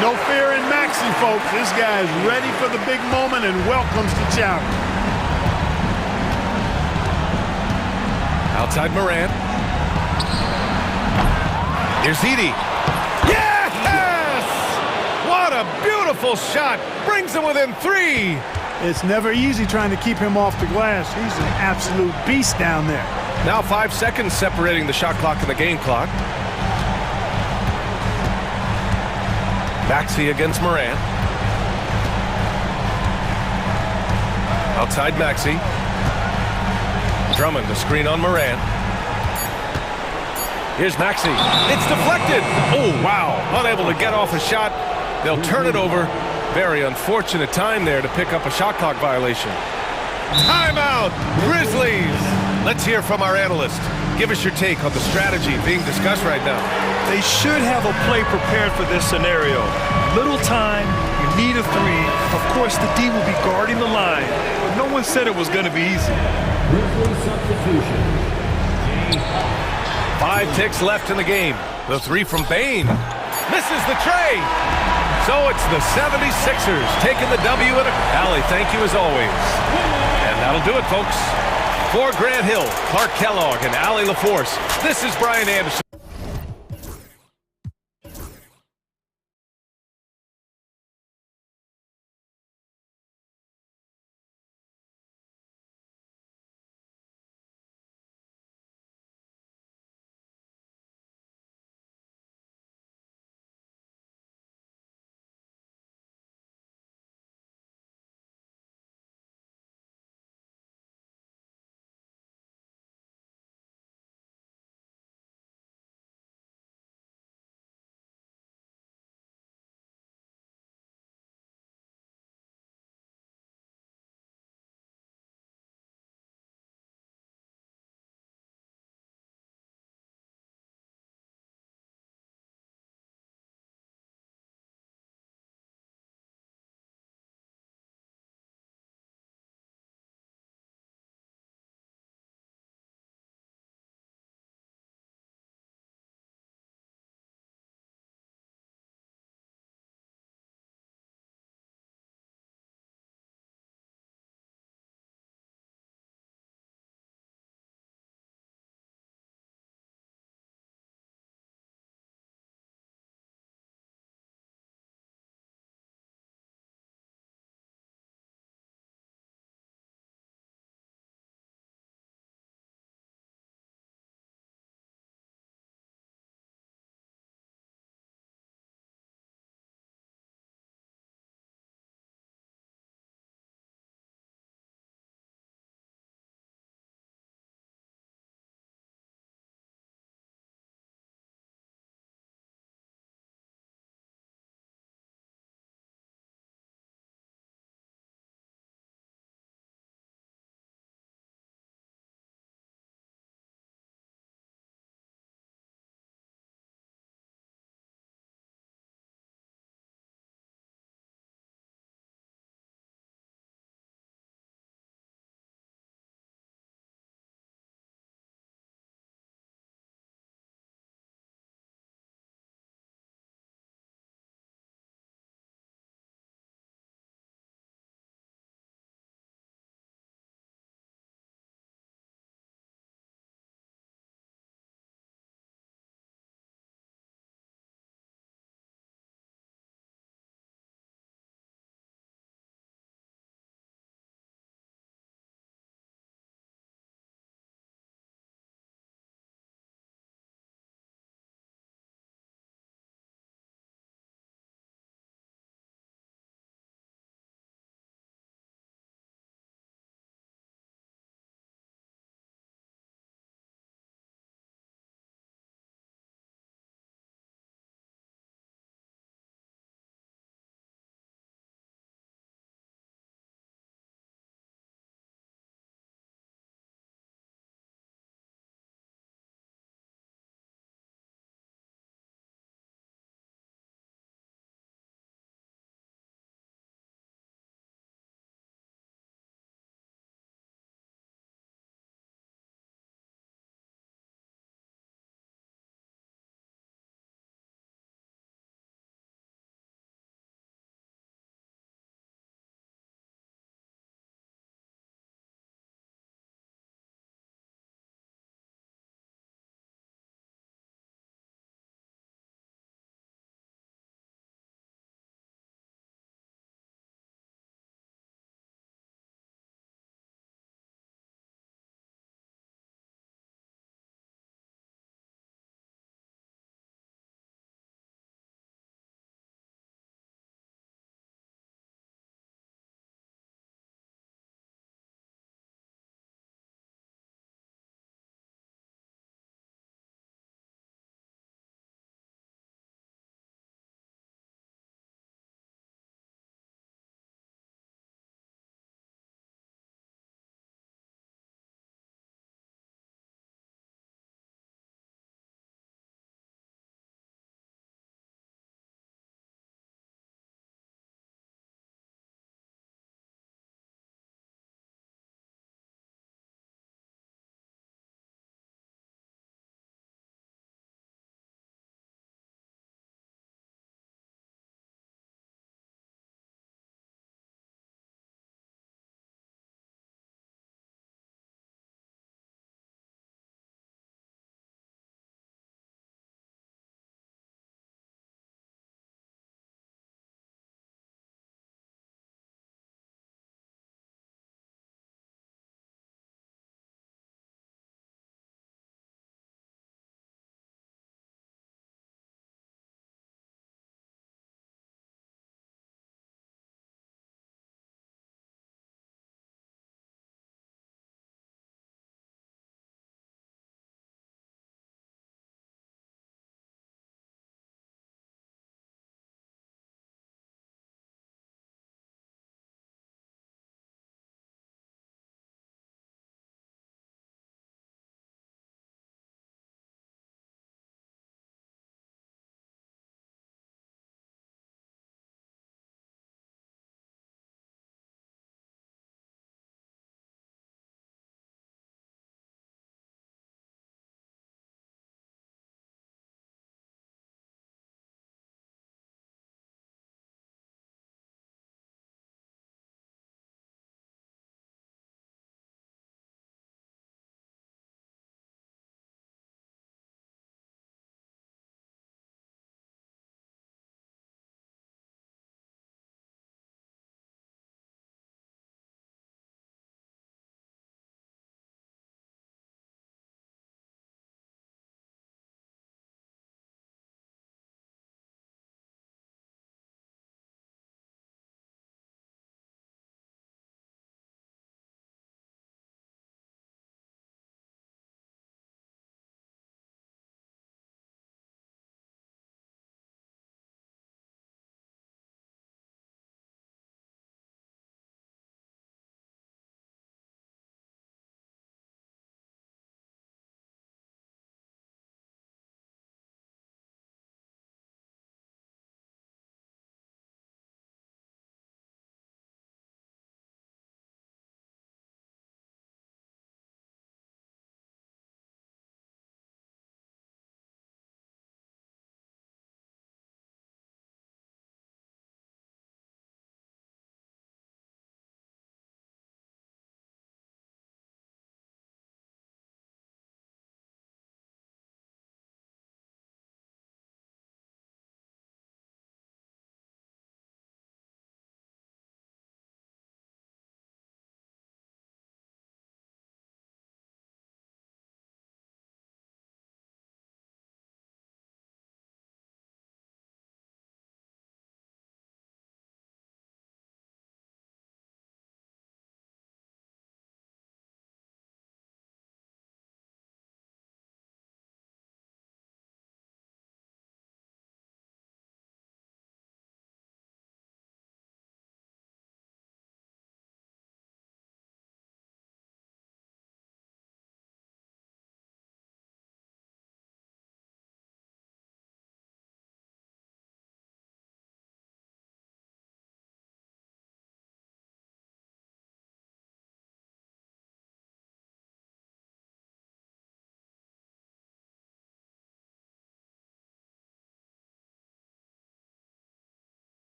No fear in Maxey, folks. This guy is ready for the big moment and welcomes the challenge. Outside Morant. Here's Edey. Yes! What a beautiful shot. Brings him within 3. It's never easy trying to keep him off the glass. He's an absolute beast down there. Now 5 seconds separating the shot clock and the game clock. Maxey against Morant. Outside Maxey. Drummond, the screen on Morant. Here's Maxey. It's deflected. Oh, wow. Unable to get off a shot. They'll turn it over. Very unfortunate time there to pick up a shot clock violation. Timeout, Grizzlies. Let's hear from our analyst. Give us your take on the strategy being discussed right now. They should have a play prepared for this scenario. Little time, you need a 3. Of course, the D will be guarding the line, but no one said it was going to be easy. Grizzlies substitution. 5 ticks left in the game. The three from Bain. Misses the tray. So it's the 76ers taking the W in a... Allie, thank you as always. And that'll do it, folks. For Grant Hill, Clark Kellogg, and Allie LaForce, this is Brian Anderson.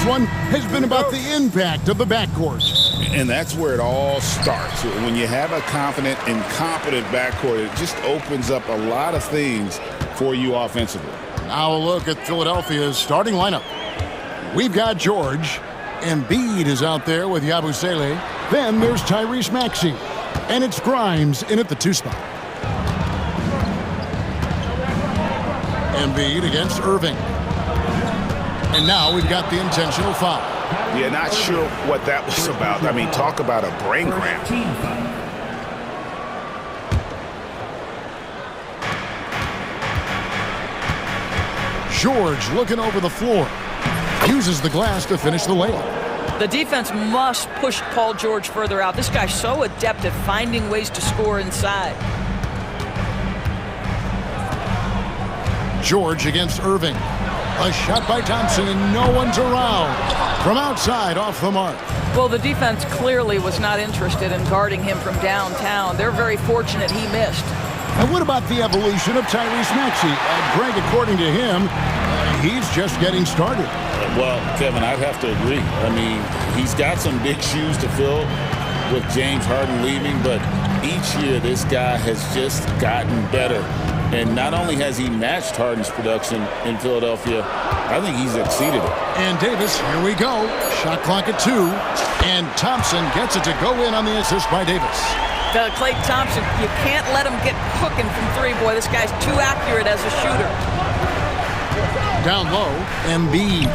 one has been about the impact of the backcourt. And that's where it all starts. When you have a confident and competent backcourt, it just opens up a lot of things for you offensively. Now a look at Philadelphia's starting lineup. We've got George. Embiid is out there with Yabusele. Then there's Tyrese Maxey. And it's Grimes in at the 2 spot. Embiid against Irving. And now we've got the intentional foul. Yeah, not sure what that was about. I mean, talk about a brain cramp. George looking over the floor. Uses the glass to finish the layup. The defense must push Paul George further out. This guy's so adept at finding ways to score inside. George against Irving. A shot by Thompson and no one's around. From outside, off the mark. Well, the defense clearly was not interested in guarding him from downtown. They're very fortunate he missed. And what about the evolution of Tyrese Maxey? Greg, according to him, he's just getting started. Well, Kevin, I'd have to agree. I mean, he's got some big shoes to fill with James Harden leaving, but each year this guy has just gotten better. And not only has he matched Harden's production in Philadelphia, I think he's exceeded it. And Davis, here we go. Shot clock at 2. And Thompson gets it to go in on the assist by Davis. Klay Thompson, you can't let him get cooking from 3. Boy, this guy's too accurate as a shooter. Down low, Embiid.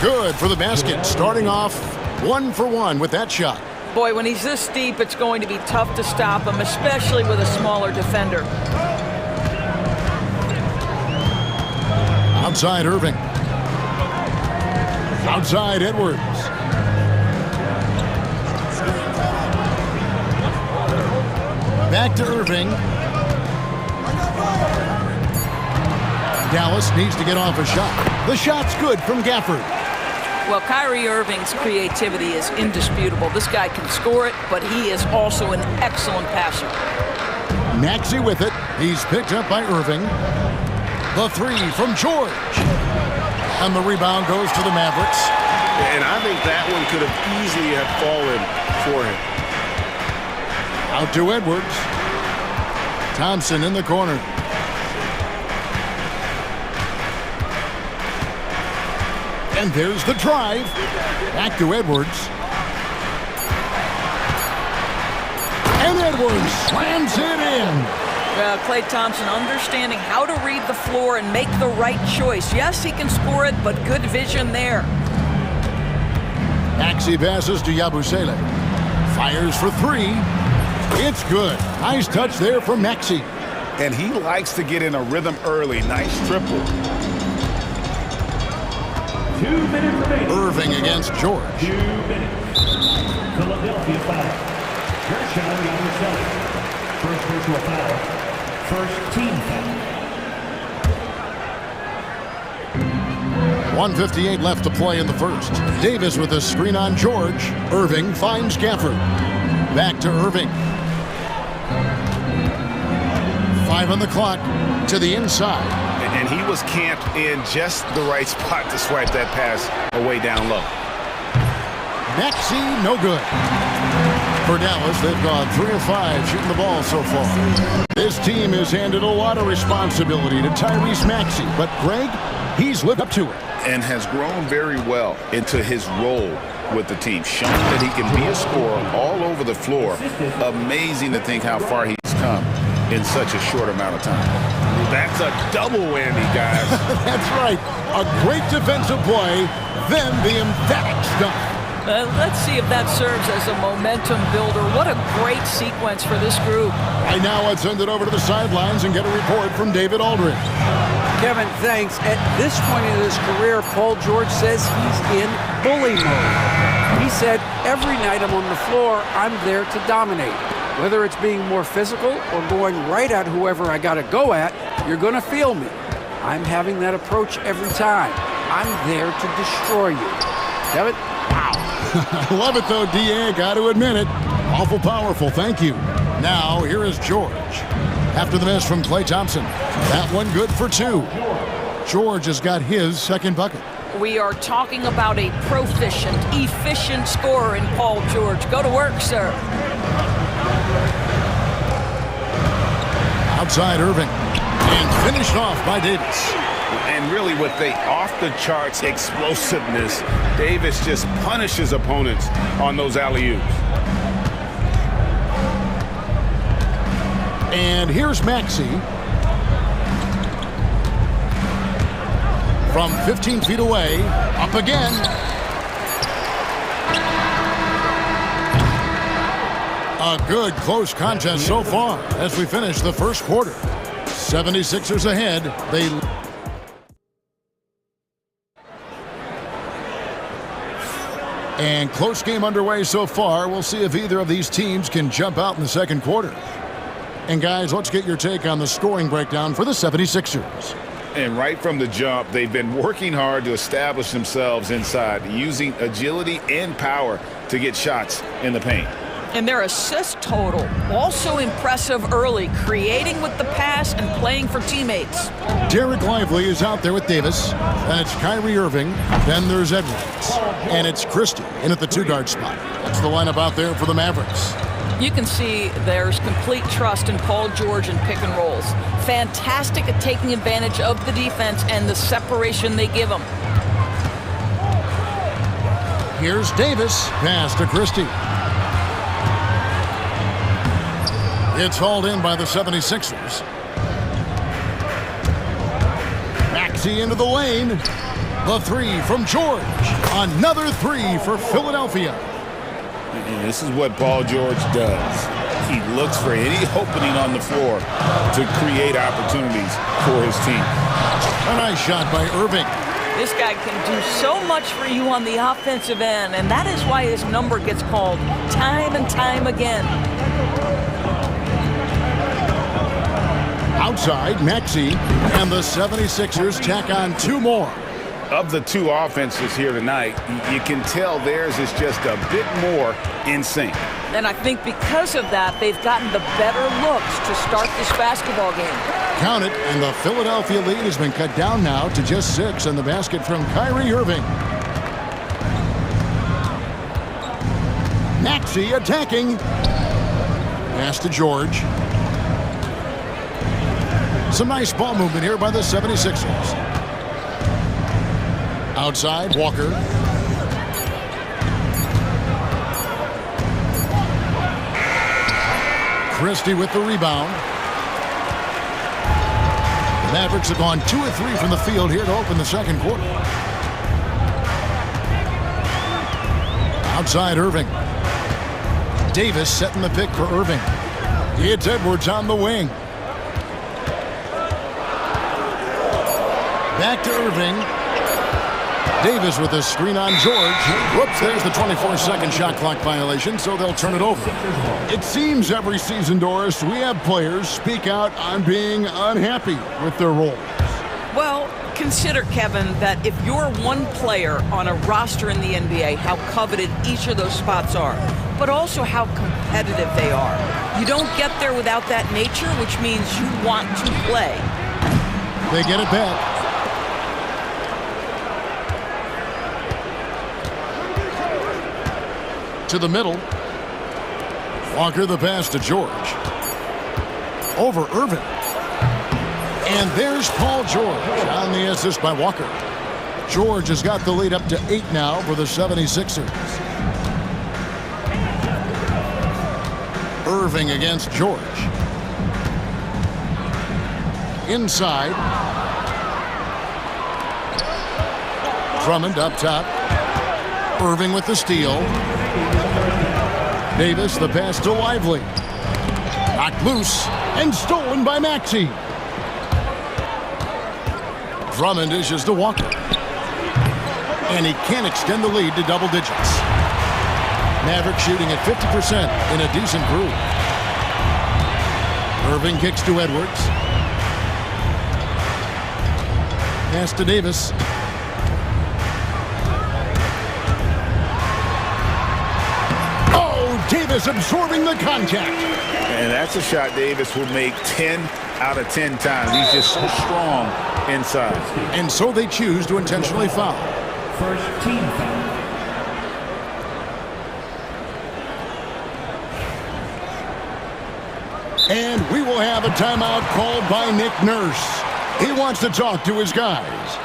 Good for the basket. Starting off 1 for 1 with that shot. Boy, when he's this deep, it's going to be tough to stop him, especially with a smaller defender. Outside Irving. Outside Edwards. Back to Irving. Dallas needs to get off a shot. The shot's good from Gafford. Well, Kyrie Irving's creativity is indisputable. This guy can score it, but he is also an excellent passer. Maxey with it. He's picked up by Irving. The 3 from George. And the rebound goes to the Mavericks. And I think that one could have easily have fallen for him. Out to Edwards. Thompson in the corner. And there's the drive. Back to Edwards. And Edwards slams it in. Klay Thompson understanding how to read the floor and make the right choice. Yes, he can score it, but good vision there. Maxey passes to Yabusele. Fires for 3. It's good. Nice touch there from Maxey. And he likes to get in a rhythm early. Nice triple. 2 minutes remaining. Irving against George. 2 minutes. Philadelphia foul. Gershon Yabusele. First personal foul. First team foul. 1:58 left to play in the first. Davis with a screen on George. Irving finds Gafford. Back to Irving. 5 on the clock to the inside. And he was camped in just the right spot to swipe that pass away down low. Maxey, no good. For Dallas, they've gone 3 of 5 shooting the ball so far. This team has handed a lot of responsibility to Tyrese Maxey, but Greg, he's lived up to it. And has grown very well into his role with the team, showing that he can be a scorer all over the floor. Amazing to think how far he's come in such a short amount of time. That's a double whammy, guys. That's right. A great defensive play, then the emphatic stuff. Let's see if that serves as a momentum builder. What a great sequence for this group. Right now, let's send it over to the sidelines and get a report from David Aldridge. Kevin, thanks. At this point in his career, Paul George says he's in bully mode. He said, every night I'm on the floor, I'm there to dominate. Whether it's being more physical or going right at whoever I got to go at, you're going to feel me. I'm having that approach every time. I'm there to destroy you. Kevin? Wow. I love it, though, D.A. Got to admit it. Awful powerful. Thank you. Now, here is George. After the miss from Klay Thompson. That one good for 2. George has got his second bucket. We are talking about a proficient, efficient scorer in Paul George. Go to work, sir. Outside Irving. And finished off by Davis. And really with the off-the-charts explosiveness, Davis just punishes opponents on those alley-oops. And here's Maxey. From 15 feet away, up again. A good close contest so far as we finish the first quarter. 76ers ahead. And close game underway so far. We'll see if either of these teams can jump out in the second quarter. And guys, let's get your take on the scoring breakdown for the 76ers. And right from the jump, they've been working hard to establish themselves inside, using agility and power to get shots in the paint. And their assist total, also impressive early, creating with the pass and playing for teammates. Derek Lively is out there with Davis. Then it's Kyrie Irving. Then there's Edwards. And it's Christie in at the two-guard spot. That's the lineup out there for the Mavericks. You can see there's complete trust in Paul George and pick and rolls. Fantastic at taking advantage of the defense and the separation they give him. Here's Davis. Pass to Christie. It's hauled in by the 76ers. Maxey into the lane. The three from George. Another three for Philadelphia. And this is what Paul George does. He looks for any opening on the floor to create opportunities for his team. A nice shot by Irving. This guy can do so much for you on the offensive end, and that is why his number gets called time and time again. Outside, Maxey, and the 76ers tack on two more. Of the two offenses here tonight, you can tell theirs is just a bit more in sync. And I think because of that, they've gotten the better looks to start this basketball game. Count it, and the Philadelphia lead has been cut down now to just 6, and the basket from Kyrie Irving. Maxey attacking. Pass to George. Some nice ball movement here by the 76ers. Outside, Walker. Christie with the rebound. The Mavericks have gone 2 of 3 from the field here to open the second quarter. Outside, Irving. Davis setting the pick for Irving. It's Edwards on the wing. Back to Irving. Davis with a screen on George. Whoops, there's the 24-second shot clock violation, so they'll turn it over. It seems every season, Doris, we have players speak out on being unhappy with their roles. Well, consider, Kevin, that if you're one player on a roster in the NBA, how coveted each of those spots are, but also how competitive they are. You don't get there without that nature, which means you want to play. They get it back. To the middle. Walker the pass to George. Over Irving. And there's Paul George on the assist by Walker. George has got the lead up to 8 now for the 76ers. Irving against George. Inside. Drummond up top. Irving with the steal. Davis, the pass to Lively. Knocked loose and stolen by Maxey. Drummond dishes to Walker. And he can't extend the lead to double digits. Mavericks shooting at 50% in a decent groove. Irving kicks to Edwards. Pass to Davis. Davis absorbing the contact. And that's a shot Davis will make 10 out of 10 times. He's just so strong inside. And so they choose to intentionally foul. First team foul. And we will have a timeout called by Nick Nurse. He wants to talk to his guys.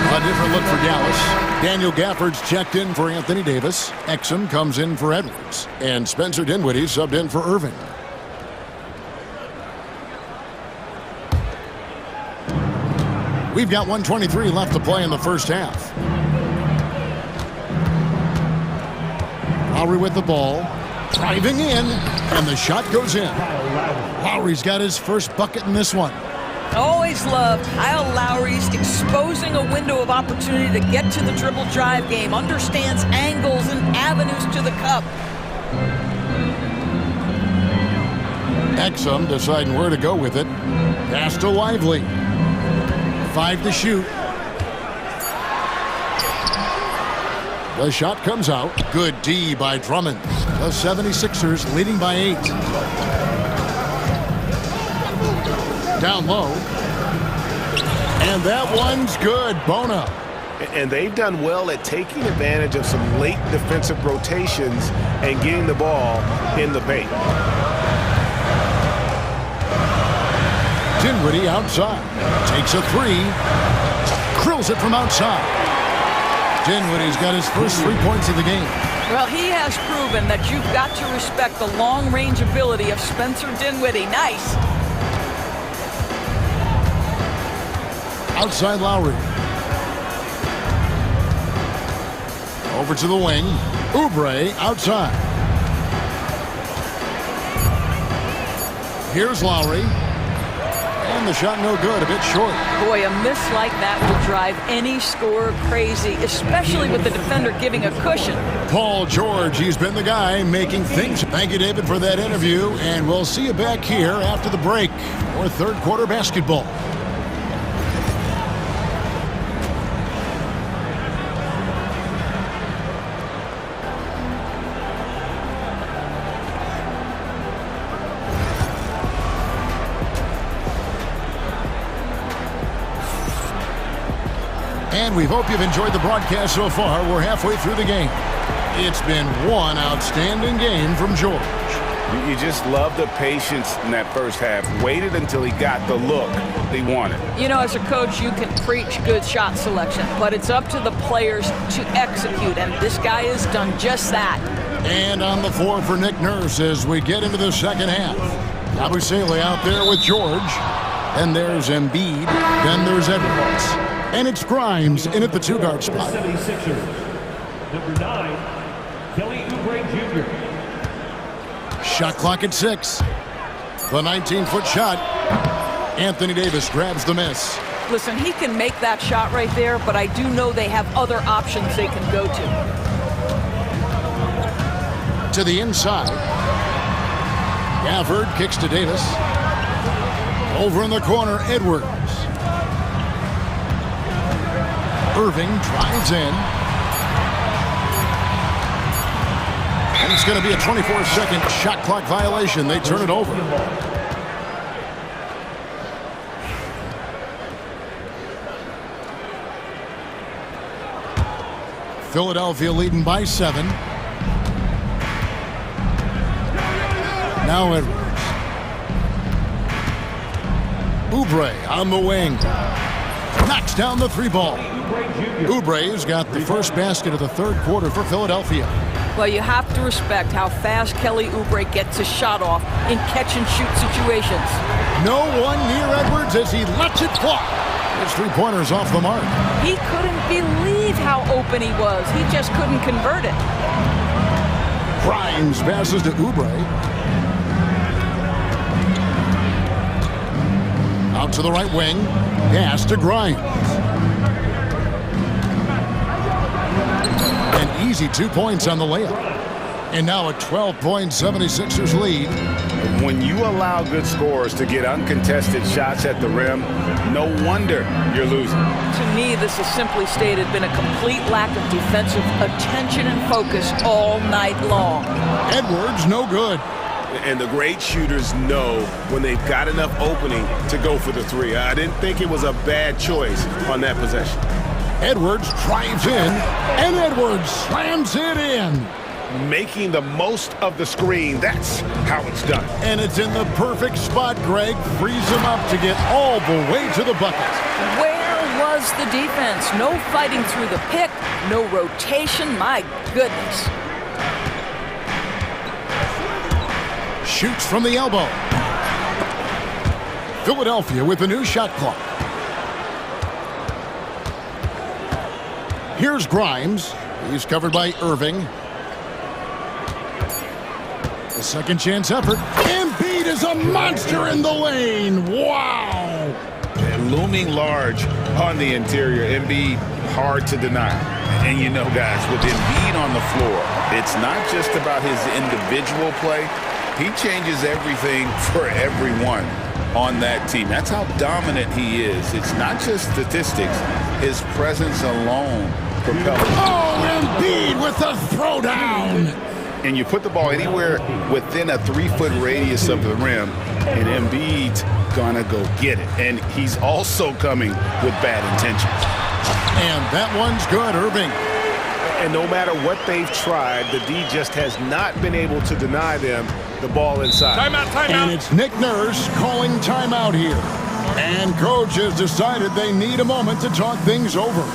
A different look for Dallas. Daniel Gafford's checked in for Anthony Davis. Exum comes in for Edwards. And Spencer Dinwiddie subbed in for Irving. We've got 1:23 left to play in the first half. Lowry with the ball. Driving in. And the shot goes in. Lowry's got his first bucket in this one. Always loved Kyle Lowry's exposing a window of opportunity to get to the dribble drive game, understands angles and avenues to the cup. Exum deciding where to go with it. Pass to Lively. 5 to shoot. The shot comes out. Good D by Drummond. The 76ers leading by 8. Down low. And that one's good. Bona. And they've done well at taking advantage of some late defensive rotations and getting the ball in the paint. Dinwiddie outside. Takes a 3. Drills it from outside. Dinwiddie's got his first 3 points of the game. Well, he has proven that you've got to respect the long-range ability of Spencer Dinwiddie. Nice. Outside Lowry. Over to the wing. Oubre outside. Here's Lowry. And the shot no good, a bit short. Boy, a miss like that will drive any scorer crazy, especially with the defender giving a cushion. Paul George, he's been the guy making things. Thank you, David, for that interview. And we'll see you back here after the break for third quarter basketball. And we hope you've enjoyed the broadcast so far. We're halfway through the game. It's been one outstanding game from George. You just love the patience in that first half. Waited until he got the look he wanted. You know, as a coach, you can preach good shot selection, but it's up to the players to execute, and this guy has done just that. And on the floor for Nick Nurse as we get into the second half. Abusele out there with George. And there's Embiid. Then there's Edwards. And it's Grimes in at the 2-guard spot. 76ers. Number 9, Kelly Oubre Jr. Shot clock at 6. The 19-foot shot. Anthony Davis grabs the miss. Listen, he can make that shot right there, but I do know they have other options they can go to. To the inside. Gafford kicks to Davis. Over in the corner, Edwards. Irving drives in. And it's going to be a 24-second shot clock violation. They turn it over. Philadelphia leading by 7. Now Edwards. Oubre on the wing. Knocks down the 3-ball. Oubre's got the first basket of the third quarter for Philadelphia. Well, you have to respect how fast Kelly Oubre gets his shot off in catch-and-shoot situations. No one near Edwards as he lets it fly. His 3-pointer's off the mark. He couldn't believe how open he was. He just couldn't convert it. Grimes passes to Oubre. Out to the right wing. Pass to Grimes. An easy 2 points on the layup. And now a 12-point 76ers lead. When you allow good scorers to get uncontested shots at the rim, no wonder you're losing. To me, this has simply stated been a complete lack of defensive attention and focus all night long. Edwards, no good. And the great shooters know when they've got enough opening to go for the three. I didn't think it was a bad choice on that possession. Edwards drives in, and Edwards slams it in. Making the most of the screen, that's how it's done. And it's in the perfect spot. Greg frees him up to get all the way to the bucket. Where was the defense? No fighting through the pick, no rotation, my goodness. Shoots from the elbow. Philadelphia with the new shot clock. Here's Grimes. He's covered by Irving. A second chance effort. Embiid is a monster in the lane. Wow. And looming large on the interior. Embiid, hard to deny. And you know, guys, with Embiid on the floor, it's not just about his individual play. He changes everything for everyone on that team. That's how dominant he is. It's not just statistics. His presence alone propels. Oh, Embiid with the throwdown. And you put the ball anywhere within a 3-foot radius of the rim, and Embiid's gonna go get it. And he's also coming with bad intentions. And that one's good, Irving. And no matter what they've tried, the D just has not been able to deny them the ball inside. Timeout. And it's Nick Nurse calling timeout here. And coach has decided they need a moment to talk things over.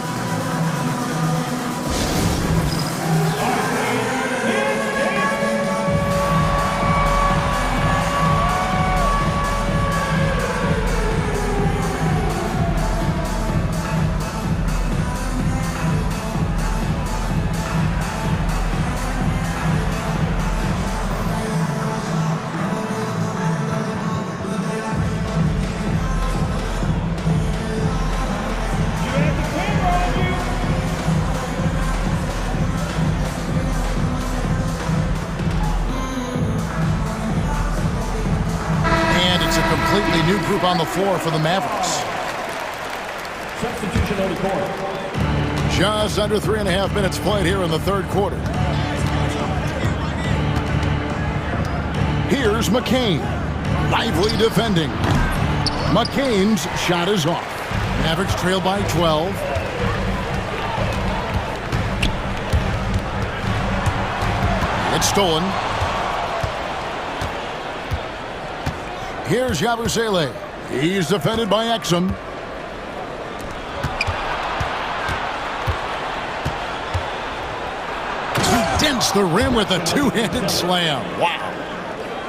Completely new group on the floor for the Mavericks. Substitution on the court. Just under 3.5 minutes played here in the third quarter. Here's McCain. Lively defending. McCain's shot is off. Mavericks trail by 12. It's stolen. Here's Yabusele. He's defended by Exum. He dents the rim with a two-handed slam. Wow.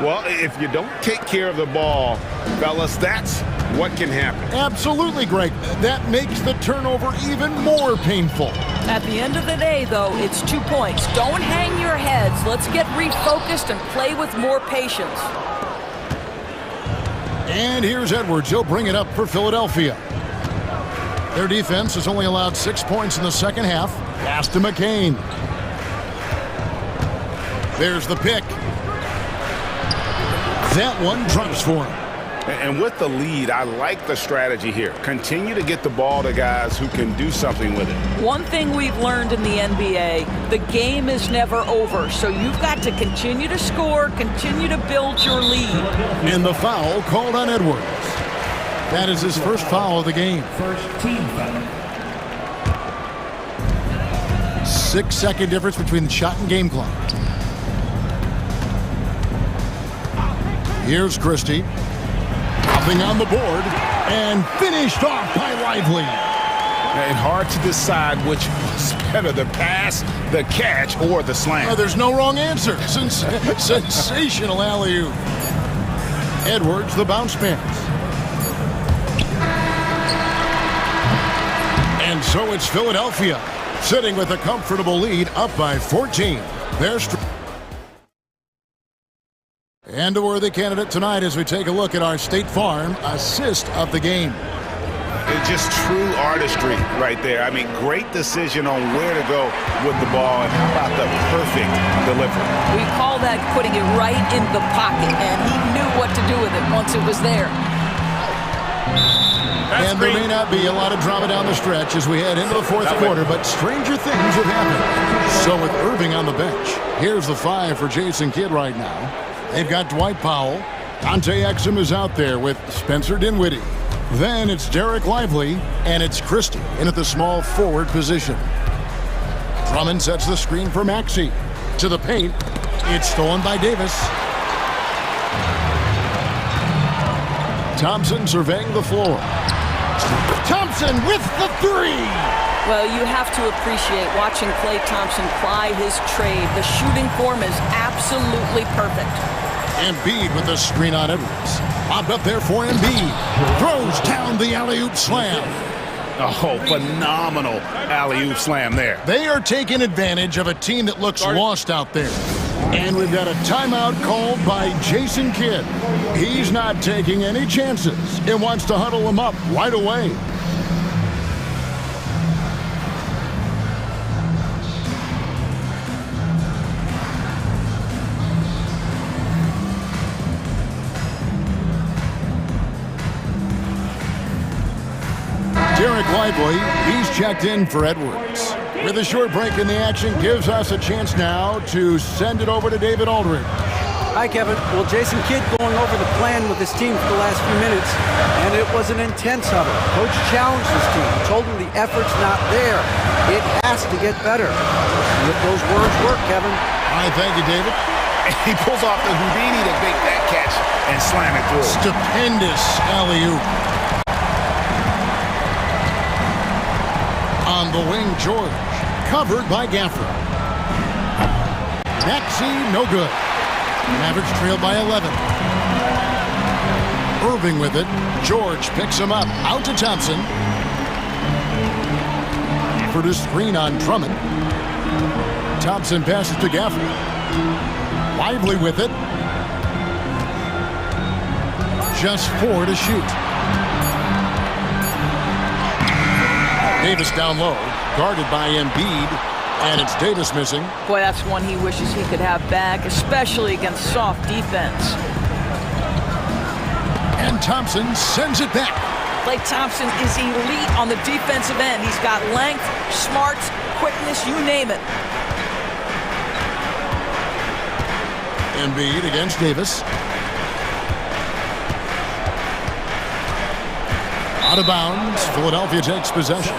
Well, if you don't take care of the ball, fellas, that's what can happen. Absolutely, Greg. That makes the turnover even more painful. At the end of the day, though, it's 2 points. Don't hang your heads. Let's get refocused and play with more patience. And here's Edwards. He'll bring it up for Philadelphia. Their defense has only allowed 6 points in the second half. Pass to McCain. There's the pick. That one drops for him. And with the lead, I like the strategy here. Continue to get the ball to guys who can do something with it. One thing we've learned in the NBA, the game is never over. So you've got to continue to score, continue to build your lead. And the foul called on Edwards. That is his first foul of the game. First team foul. 6-second difference between the shot and game clock. Here's Christie. Hopping on the board and finished off by Lively. And hard to decide which was better, the pass, the catch, or the slam. There's no wrong answer. Sensational alley-oop. Edwards, the bounce pass. And so it's Philadelphia, sitting with a comfortable lead, up by 14. And a worthy candidate tonight as we take a look at our State Farm assist of the game. It's just true artistry right there. I mean, great decision on where to go with the ball, and how about the perfect delivery? We call that putting it right in the pocket, and he knew what to do with it once it was there. And there may not be a lot of drama down the stretch as we head into the fourth quarter, but stranger things have happened. So with Irving on the bench, here's the 5 for Jason Kidd right now. They've got Dwight Powell. Dante Exum is out there with Spencer Dinwiddie. Then it's Derek Lively, and it's Christie in at the small forward position. Drummond sets the screen for Maxey. To the paint. It's stolen by Davis. Thompson surveying the floor. Thompson with the 3! Well, you have to appreciate watching Klay Thompson ply his trade. The shooting form is absolutely perfect. Embiid with the screen on Edwards. Lobbed up there for Embiid. Throws down the alley-oop slam. Oh, phenomenal alley-oop slam there. They are taking advantage of a team that looks lost out there. And we've got a timeout called by Jason Kidd. He's not taking any chances and wants to huddle them up right away. Derek Lively, he's checked in for Edwards. With a short break in the action, gives us a chance now to send it over to David Aldridge. Hi, Kevin. Well, Jason Kidd going over the plan with his team for the last few minutes, and it was an intense huddle. Coach challenged his team, told him the effort's not there. It has to get better. And if those words work, Kevin. All right, thank you, David. And he pulls off the Houdini to make that catch and slam it through. Stupendous alley-oop. On the wing, George. Covered by Gafford. Maxey, no good. Mavericks trailed by 11. Irving with it. George picks him up. Out to Thompson. For the screen on Drummond. Thompson passes to Gafford. Lively with it. Just 4 to shoot. Davis down low, guarded by Embiid, and it's Davis missing. Boy, that's one he wishes he could have back, especially against soft defense. And Thompson sends it back. Klay Thompson is elite on the defensive end. He's got length, smarts, quickness, you name it. Embiid against Davis. Out of bounds. Philadelphia takes possession.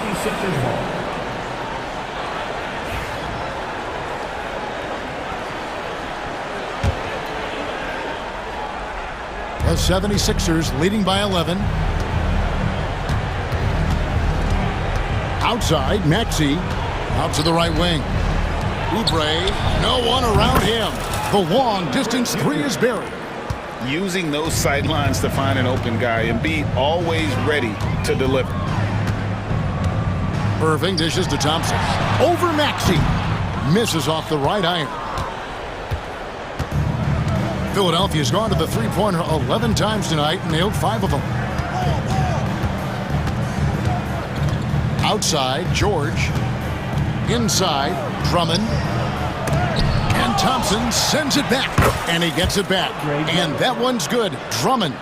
The 76ers leading by 11. Outside, Maxey. Out to the right wing. Oubre, no one around him. The long distance 3 is buried. Using those sight lines to find an open guy and be always ready to deliver. Irving dishes to Thompson. Over Maxey. Misses off the right iron. Philadelphia's gone to the three-pointer 11 times tonight and nailed 5 of them. Outside, George. Inside, Drummond. And Thompson sends it back. And he gets it back. And that one's good. Drummond.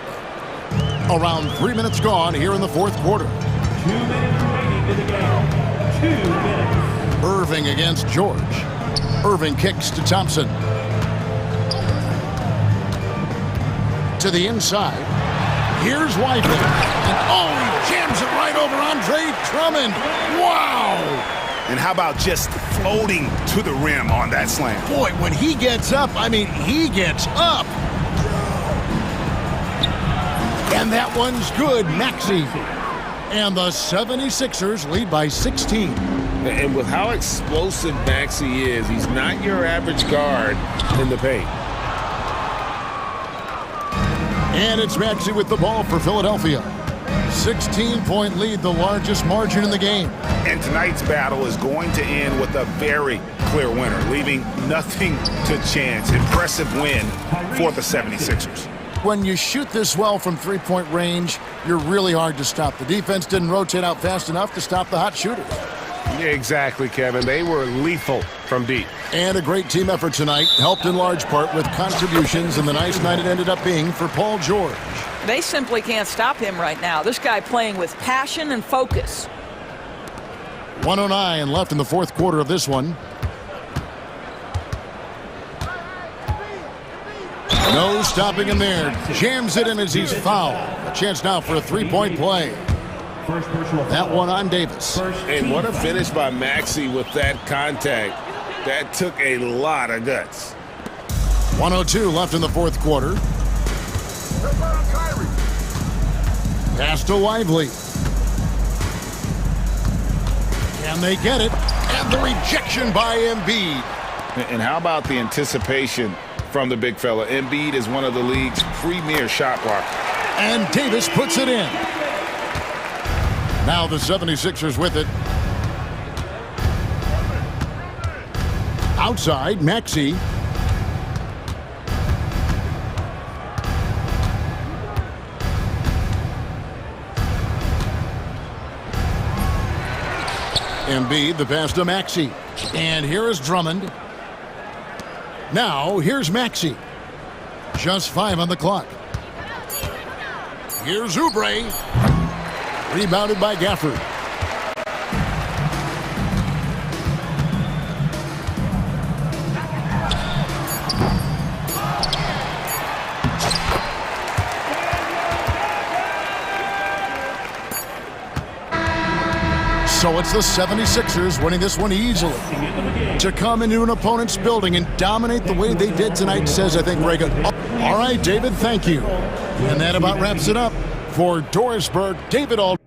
Around 3 minutes gone here in the fourth quarter. 2 minutes remaining in the game. 2 minutes. Irving against George. Irving kicks to Thompson. To the inside. Here's Lively. And oh, he jams it right over Andre Drummond. Wow! And how about just floating to the rim on that slam? Boy, when he gets up, I mean, he gets up. And that one's good, Maxey. And the 76ers lead by 16. And with how explosive Maxey is, he's not your average guard in the paint. And it's Maxey with the ball for Philadelphia. 16-point lead, the largest margin in the game. And tonight's battle is going to end with a very clear winner, leaving nothing to chance. Impressive win for the 76ers. when you shoot this well from three-point range, you're really hard to stop. The defense didn't rotate out fast enough to stop the hot shooters. Yeah, exactly, Kevin. They were lethal from deep. And a great team effort tonight, helped in large part with contributions, and the nice night it ended up being for Paul George. They simply can't stop him right now. This guy playing with passion and focus. 1:09 left in the fourth quarter of this one. No stopping him there. Jams it in as he's fouled. A chance now for a three-point play. That one on Davis. And what a finish by Maxey with that contact. That took a lot of guts. 1:02 left in the fourth quarter. Pass to Lively. Can they get it? And the rejection by Embiid. And how about the anticipation from the big fella? Embiid is one of the league's premier shot blockers. And Davis puts it in. Now the 76ers with it. Outside, Maxey. Embiid, the pass to Maxey. And here is Drummond. Now, here's Maxey. Just 5 on the clock. Here's Oubre. Rebounded by Gafford. So it's the 76ers winning this one easily. To come into an opponent's building and dominate the way they did tonight says, I think, very good. All right, David, thank you. And that about wraps it up. For Dorisburg, David Aldridge.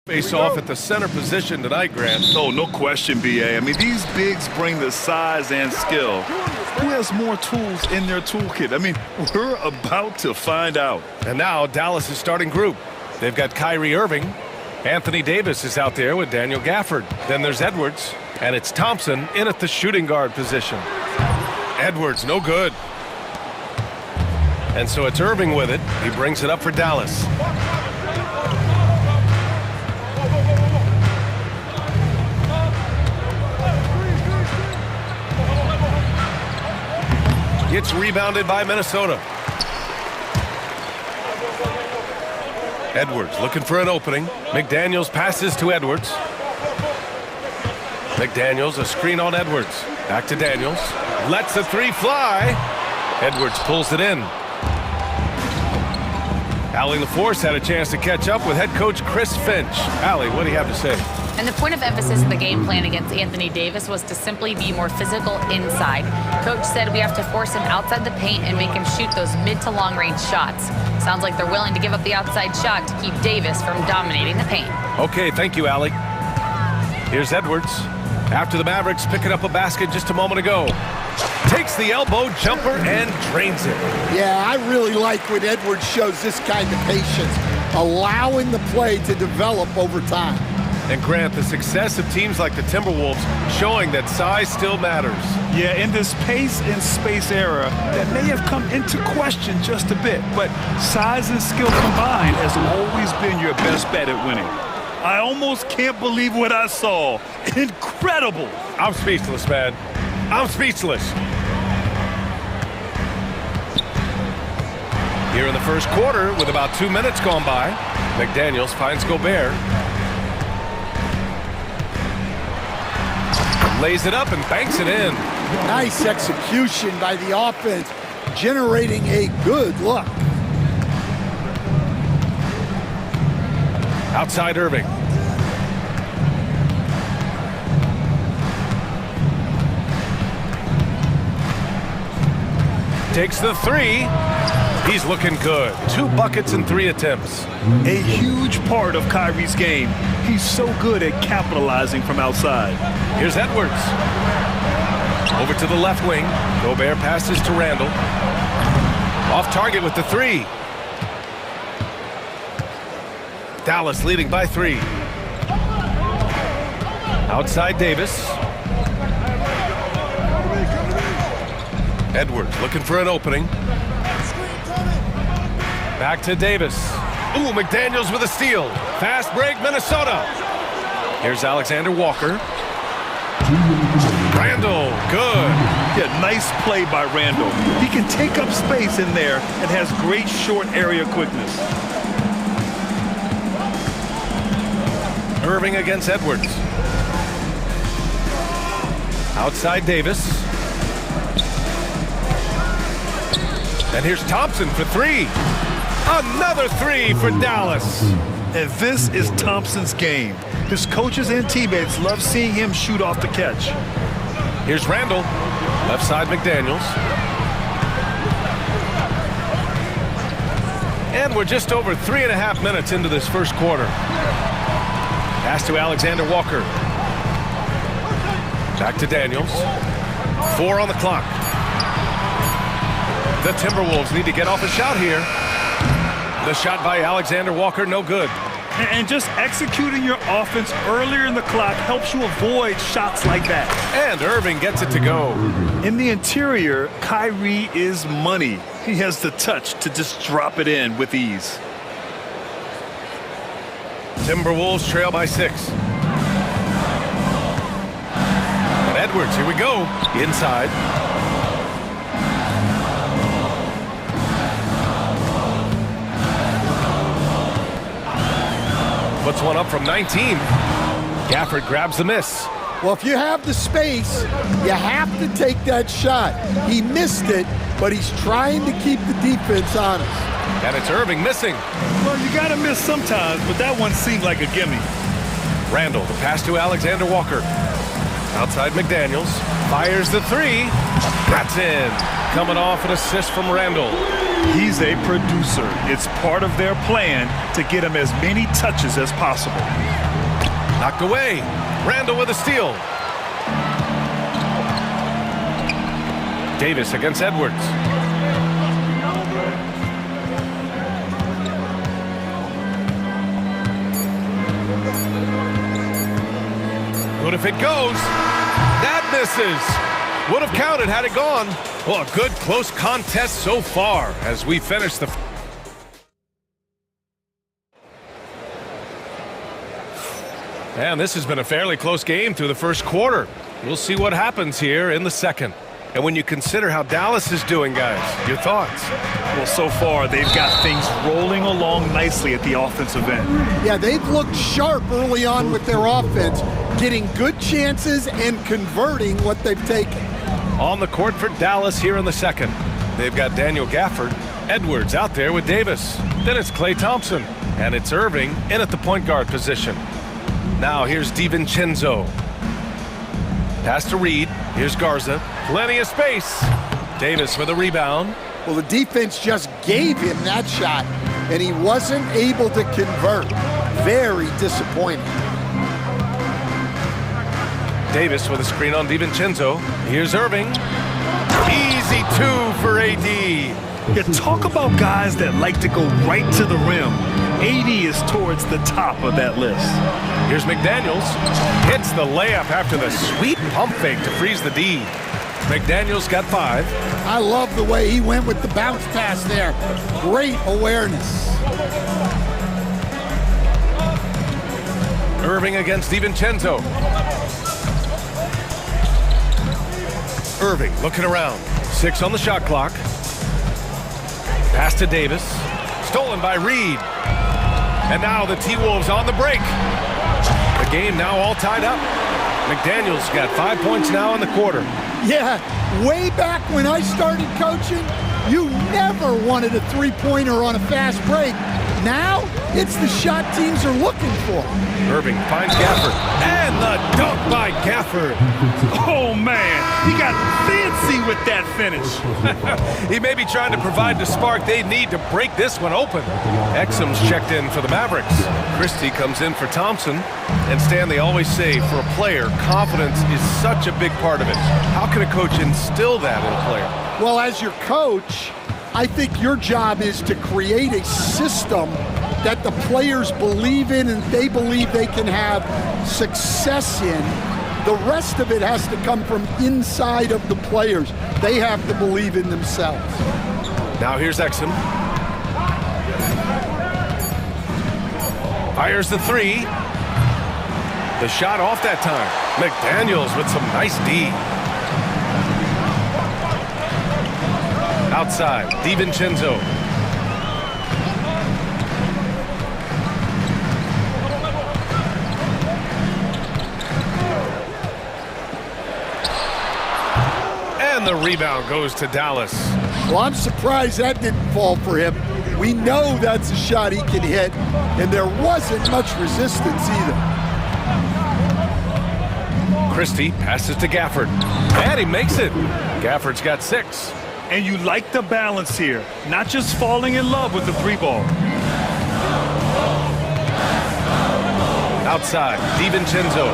Face off at the center position tonight, Grant. Oh, no question, B.A. I mean, these bigs bring the size and skill. Who has more tools in their toolkit? I mean, we're about to find out. And now Dallas' starting group. They've got Kyrie Irving. Anthony Davis is out there with Daniel Gafford. Then there's Edwards. And it's Thompson in at the shooting guard position. Edwards, no good. And so it's Irving with it. He brings it up for Dallas. It's rebounded by Minnesota. Edwards looking for an opening. McDaniels passes to Edwards. McDaniels, a screen on Edwards. Back to Daniels. Lets the three fly. Edwards pulls it in. Allie LaForce had a chance to catch up with head coach Chris Finch. Allie, what do you have to say? And the point of emphasis in the game plan against Anthony Davis was to simply be more physical inside. Coach said we have to force him outside the paint and make him shoot those mid to long range shots. Sounds like they're willing to give up the outside shot to keep Davis from dominating the paint. Okay, thank you, Allie. Here's Edwards. After the Mavericks picking up a basket just a moment ago. Takes the elbow jumper and drains it. Yeah, I really like when Edwards shows this kind of patience, allowing the play to develop over time. And Grant, the success of teams like the Timberwolves showing that size still matters. Yeah, in this pace and space era, that may have come into question just a bit, but size and skill combined has always been your best bet at winning. I almost can't believe what I saw. Incredible. I'm speechless, man. I'm speechless. Here in the first quarter, with about 2 minutes gone by, McDaniels finds Gobert. Lays it up and banks it in. Nice execution by the offense, generating a good look. Outside Irving. Takes the three. He's looking good. 2 buckets and 3 attempts. A huge part of Kyrie's game. He's so good at capitalizing from outside. Here's Edwards. Over to the left wing. Gobert passes to Randall. Off target with the 3. Dallas leading by 3. Outside Davis. Edwards looking for an opening. Back to Davis. Ooh, McDaniels with a steal. Fast break, Minnesota. Here's Alexander Walker. Randall, good. Yeah, nice play by Randall. He can take up space in there and has great short area quickness. Irving against Edwards. Outside Davis. And here's Thompson for 3. Another 3 for Dallas. And this is Thompson's game. His coaches and teammates love seeing him shoot off the catch. Here's Randall. Left side McDaniels. And we're just over 3.5 minutes into this first quarter. Pass to Alexander Walker. Back to Daniels. 4 on the clock. The Timberwolves need to get off a shot here. The shot by Alexander Walker, no good. And just executing your offense earlier in the clock helps you avoid shots like that. And Irving gets it to go. In the interior, Kyrie is money. He has the touch to just drop it in with ease. Timberwolves trail by 6. And Edwards, here we go. Inside. Puts one up from 19. Gafford grabs the miss. Well, if you have the space, you have to take that shot. He missed it, but he's trying to keep the defense honest. And it's Irving missing. Well, you got to miss sometimes, but that one seemed like a gimme. Randall, the pass to Alexander Walker. Outside McDaniels. Fires the 3. That's in. Coming off an assist from Randall. He's a producer. It's part of their plan to get him as many touches as possible. Knocked away. Randall with a steal. Davis against Edwards. Good if it goes. That misses. Would have counted had it gone. Well, a good close contest so far as we finish the... And this has been a fairly close game through the first quarter. We'll see what happens here in the second. And when you consider how Dallas is doing, guys, your thoughts? Well, so far, they've got things rolling along nicely at the offensive end. Yeah, they've looked sharp early on with their offense, getting good chances and converting what they've taken. On the court for Dallas here in the second. They've got Daniel Gafford, Edwards out there with Davis. Then it's Klay Thompson, and it's Irving in at the point guard position. Now here's DiVincenzo. Pass to Reed. Here's Garza. Plenty of space. Davis with a rebound. Well, the defense just gave him that shot, and he wasn't able to convert. Very disappointing. Davis with a screen on DiVincenzo. Here's Irving. Easy two for AD. Yeah, talk about guys that like to go right to the rim. AD is towards the top of that list. Here's McDaniels. Hits the layup after the sweet pump fake to freeze the D. McDaniels got 5. I love the way he went with the bounce pass there. Great awareness. Irving against DiVincenzo. Irving looking around. 6 on the shot clock. Pass to Davis. Stolen by Reed. And now the T-Wolves on the break. The game now all tied up. McDaniels got 5 points now in the quarter. Yeah, way back when I started coaching, you never wanted a three-pointer on a fast break. Now, it's the shot teams are looking for. Irving finds Gafford. And the dunk by Gafford. Oh, man, he got fancy with that finish. He may be trying to provide the spark they need to break this one open. Exum's checked in for the Mavericks. Christie comes in for Thompson. And Stan, they always say, for a player, confidence is such a big part of it. How can a coach instill that in a player? Well, as your coach, I think your job is to create a system that the players believe in and they believe they can have success in. The rest of it has to come from inside of the players. They have to believe in themselves. Now here's Exum. Fires the 3. The shot off that time. McDaniels with some nice D. Outside, DiVincenzo. And the rebound goes to Dallas. Well, I'm surprised that didn't fall for him. We know that's a shot he can hit, and there wasn't much resistance either. Christie passes to Gafford. And he makes it. Gafford's got 6. And you like the balance here, not just falling in love with the 3-ball. Outside, DiVincenzo.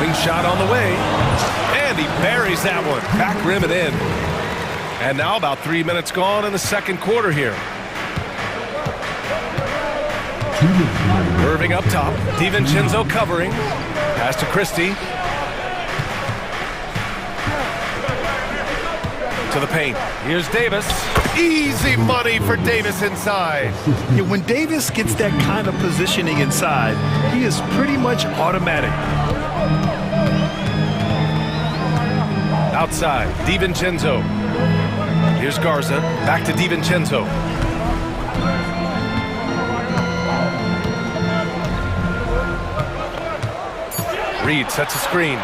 Wing shot on the way. And he buries that one. Back rim and in. And now about 3 minutes gone in the second quarter here. Irving up top. DiVincenzo covering. Pass to Christie. To the paint. Here's Davis. Easy money for Davis inside. Yeah, when Davis gets that kind of positioning inside, he is pretty much automatic. Outside, DiVincenzo. Here's Garza. Back to DiVincenzo. Reed sets a screen.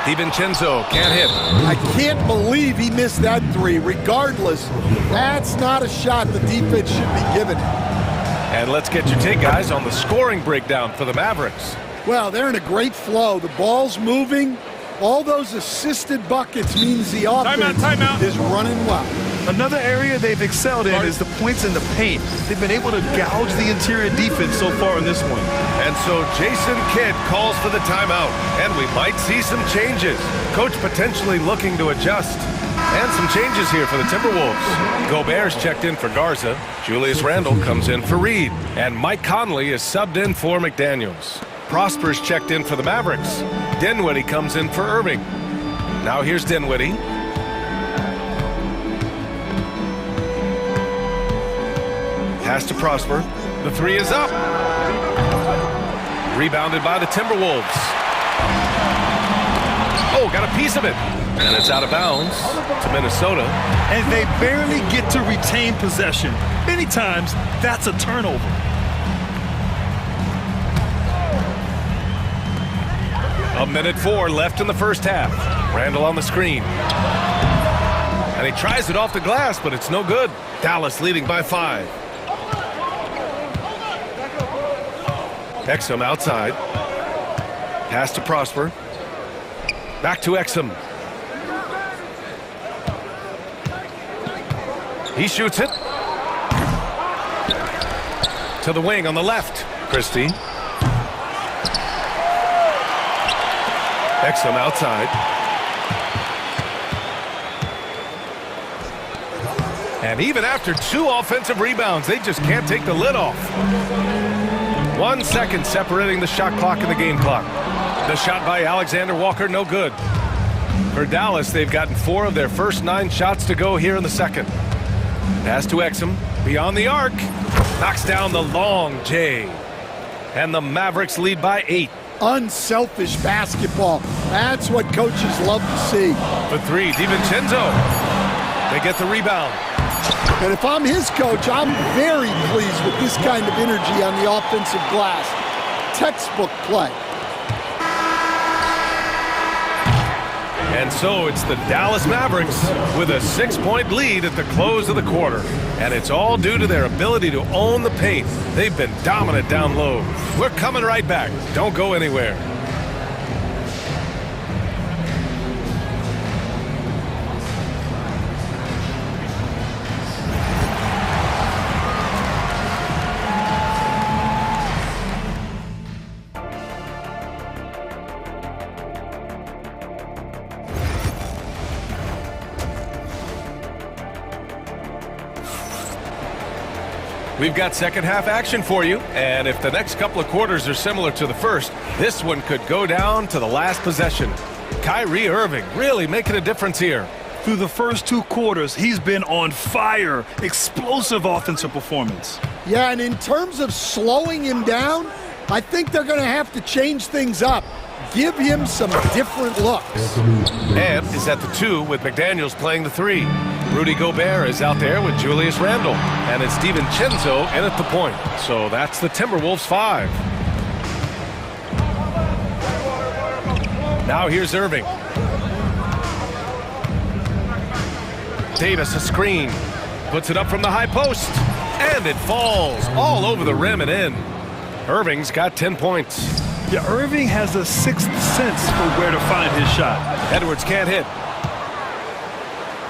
DiVincenzo can't hit. I can't believe he missed that 3. Regardless, that's not a shot the defense should be giving him. And let's get your take, guys, on the scoring breakdown for the Mavericks. Well, they're in a great flow. The ball's moving. All those assisted buckets means the offense is running well. Another area they've excelled in is the points in the paint. They've been able to gouge the interior defense so far in this one. And so Jason Kidd calls for the timeout, and we might see some changes. Coach potentially looking to adjust. And some changes here for the Timberwolves. Gobert's checked in for Garza. Julius Randle comes in for Reed. And Mike Conley is subbed in for McDaniels. Prosper's checked in for the Mavericks. Dinwiddie comes in for Irving. Now here's Dinwiddie. Pass to Prosper. The three is up. Rebounded by the Timberwolves. Oh, got a piece of it. And it's out of bounds to Minnesota. And they barely get to retain possession. Many times, that's a turnover. A minute 4 left in the first half. Randall on the screen. And he tries it off the glass, but it's no good. Dallas leading by 5. Exum outside. Pass to Prosper. Back to Exum. He shoots it. To the wing on the left. Christie. Exum outside. And even after 2 offensive rebounds, they just can't take the lid off. 1 second separating the shot clock and the game clock. The shot by Alexander Walker, no good. For Dallas, they've gotten 4 of their first 9 shots to go here in the second. Pass to Exum, beyond the arc. Knocks down the long J. And the Mavericks lead by 8. Unselfish basketball. That's what coaches love to see. For 3, DiVincenzo. They get the rebound. And if I'm his coach, I'm very pleased with this kind of energy on the offensive glass. Textbook play. And so it's the Dallas Mavericks with a 6-point lead at the close of the quarter. And it's all due to their ability to own the paint. They've been dominant down low. We're coming right back. Don't go anywhere. We've got second half action for you, and if the next couple of quarters are similar to the first, this one could go down to the last possession. Kyrie Irving really making a difference here. Through the first 2 quarters, he's been on fire. Explosive offensive performance. Yeah, and in terms of slowing him down, I think they're going to have to change things up. Give him some different looks. And is at the 2 with McDaniels playing the 3. Rudy Gobert is out there with Julius Randle. And it's DiVincenzo in at the point. So that's the Timberwolves 5. Now here's Irving. Davis a screen. Puts it up from the high post. And it falls all over the rim and in. Irving's got 10 points. Yeah, Irving has a 6th sense for where to find his shot. Edwards can't hit.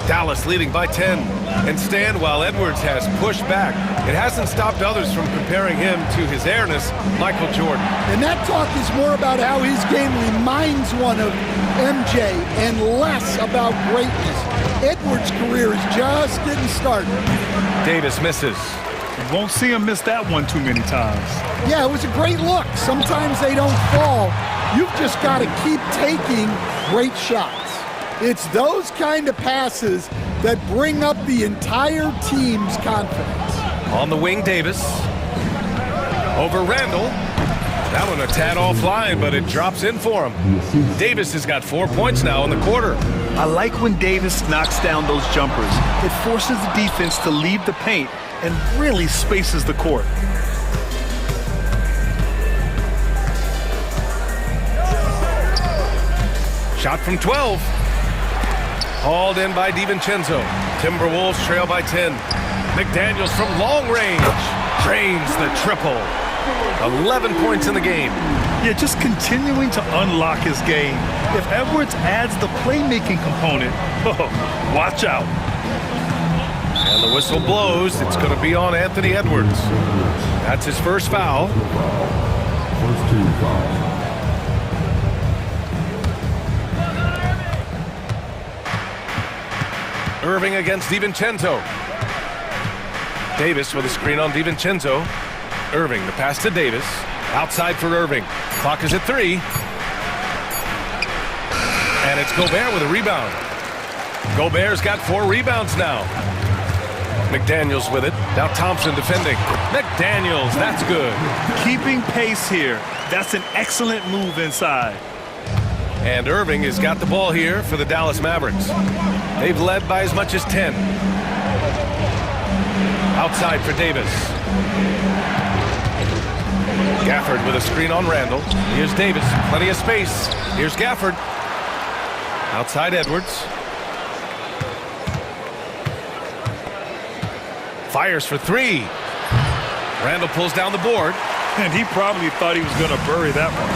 Dallas leading by 10. And stand while Edwards has pushed back. It hasn't stopped others from comparing him to his airness, Michael Jordan. And that talk is more about how his game reminds one of MJ and less about greatness. Edwards' career is just getting started. Davis misses. You won't see him miss that one too many times. Yeah, it was a great look. Sometimes they don't fall. You've just got to keep taking great shots. It's those kind of passes that bring up the entire team's confidence. On the wing, Davis. Over Randall. That one a tad offline, but it drops in for him. Davis has got 4 points now in the quarter. I like when Davis knocks down those jumpers. It forces the defense to leave the paint and really spaces the court. Shot from 12. Hauled in by DiVincenzo. Timberwolves trail by 10. McDaniels from long range drains the triple. 11 points in the game. Yeah, just continuing to unlock his game. If Edwards adds the playmaking component, watch out. And the whistle blows. It's going to be on Anthony Edwards. That's his first foul. First team foul. Irving against DiVincenzo. Davis with a screen on DiVincenzo. Irving, the pass to Davis. Outside for Irving. Clock is at 3. And it's Gobert with a rebound. Gobert's got 4 rebounds now. McDaniels with it. Now Thompson defending. McDaniels, that's good. Keeping pace here. That's an excellent move inside. And Irving has got the ball here for the Dallas Mavericks. They've led by as much as 10. Outside for Davis. Gafford with a screen on Randall. Here's Davis, plenty of space. Here's Gafford. Outside Edwards. Fires for 3. Randall pulls down the board. And he probably thought he was going to bury that one.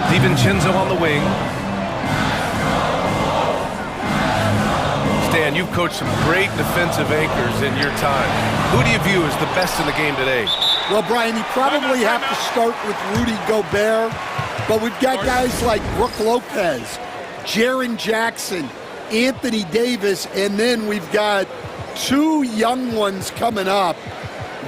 DiVincenzo on the wing. Stan, you've coached some great defensive anchors in your time. Who do you view as the best in the game today? Well, Brian, you probably have to start with Rudy Gobert, but we've got guys like Brook Lopez, Jaren Jackson, Anthony Davis, and then we've got 2 young ones coming up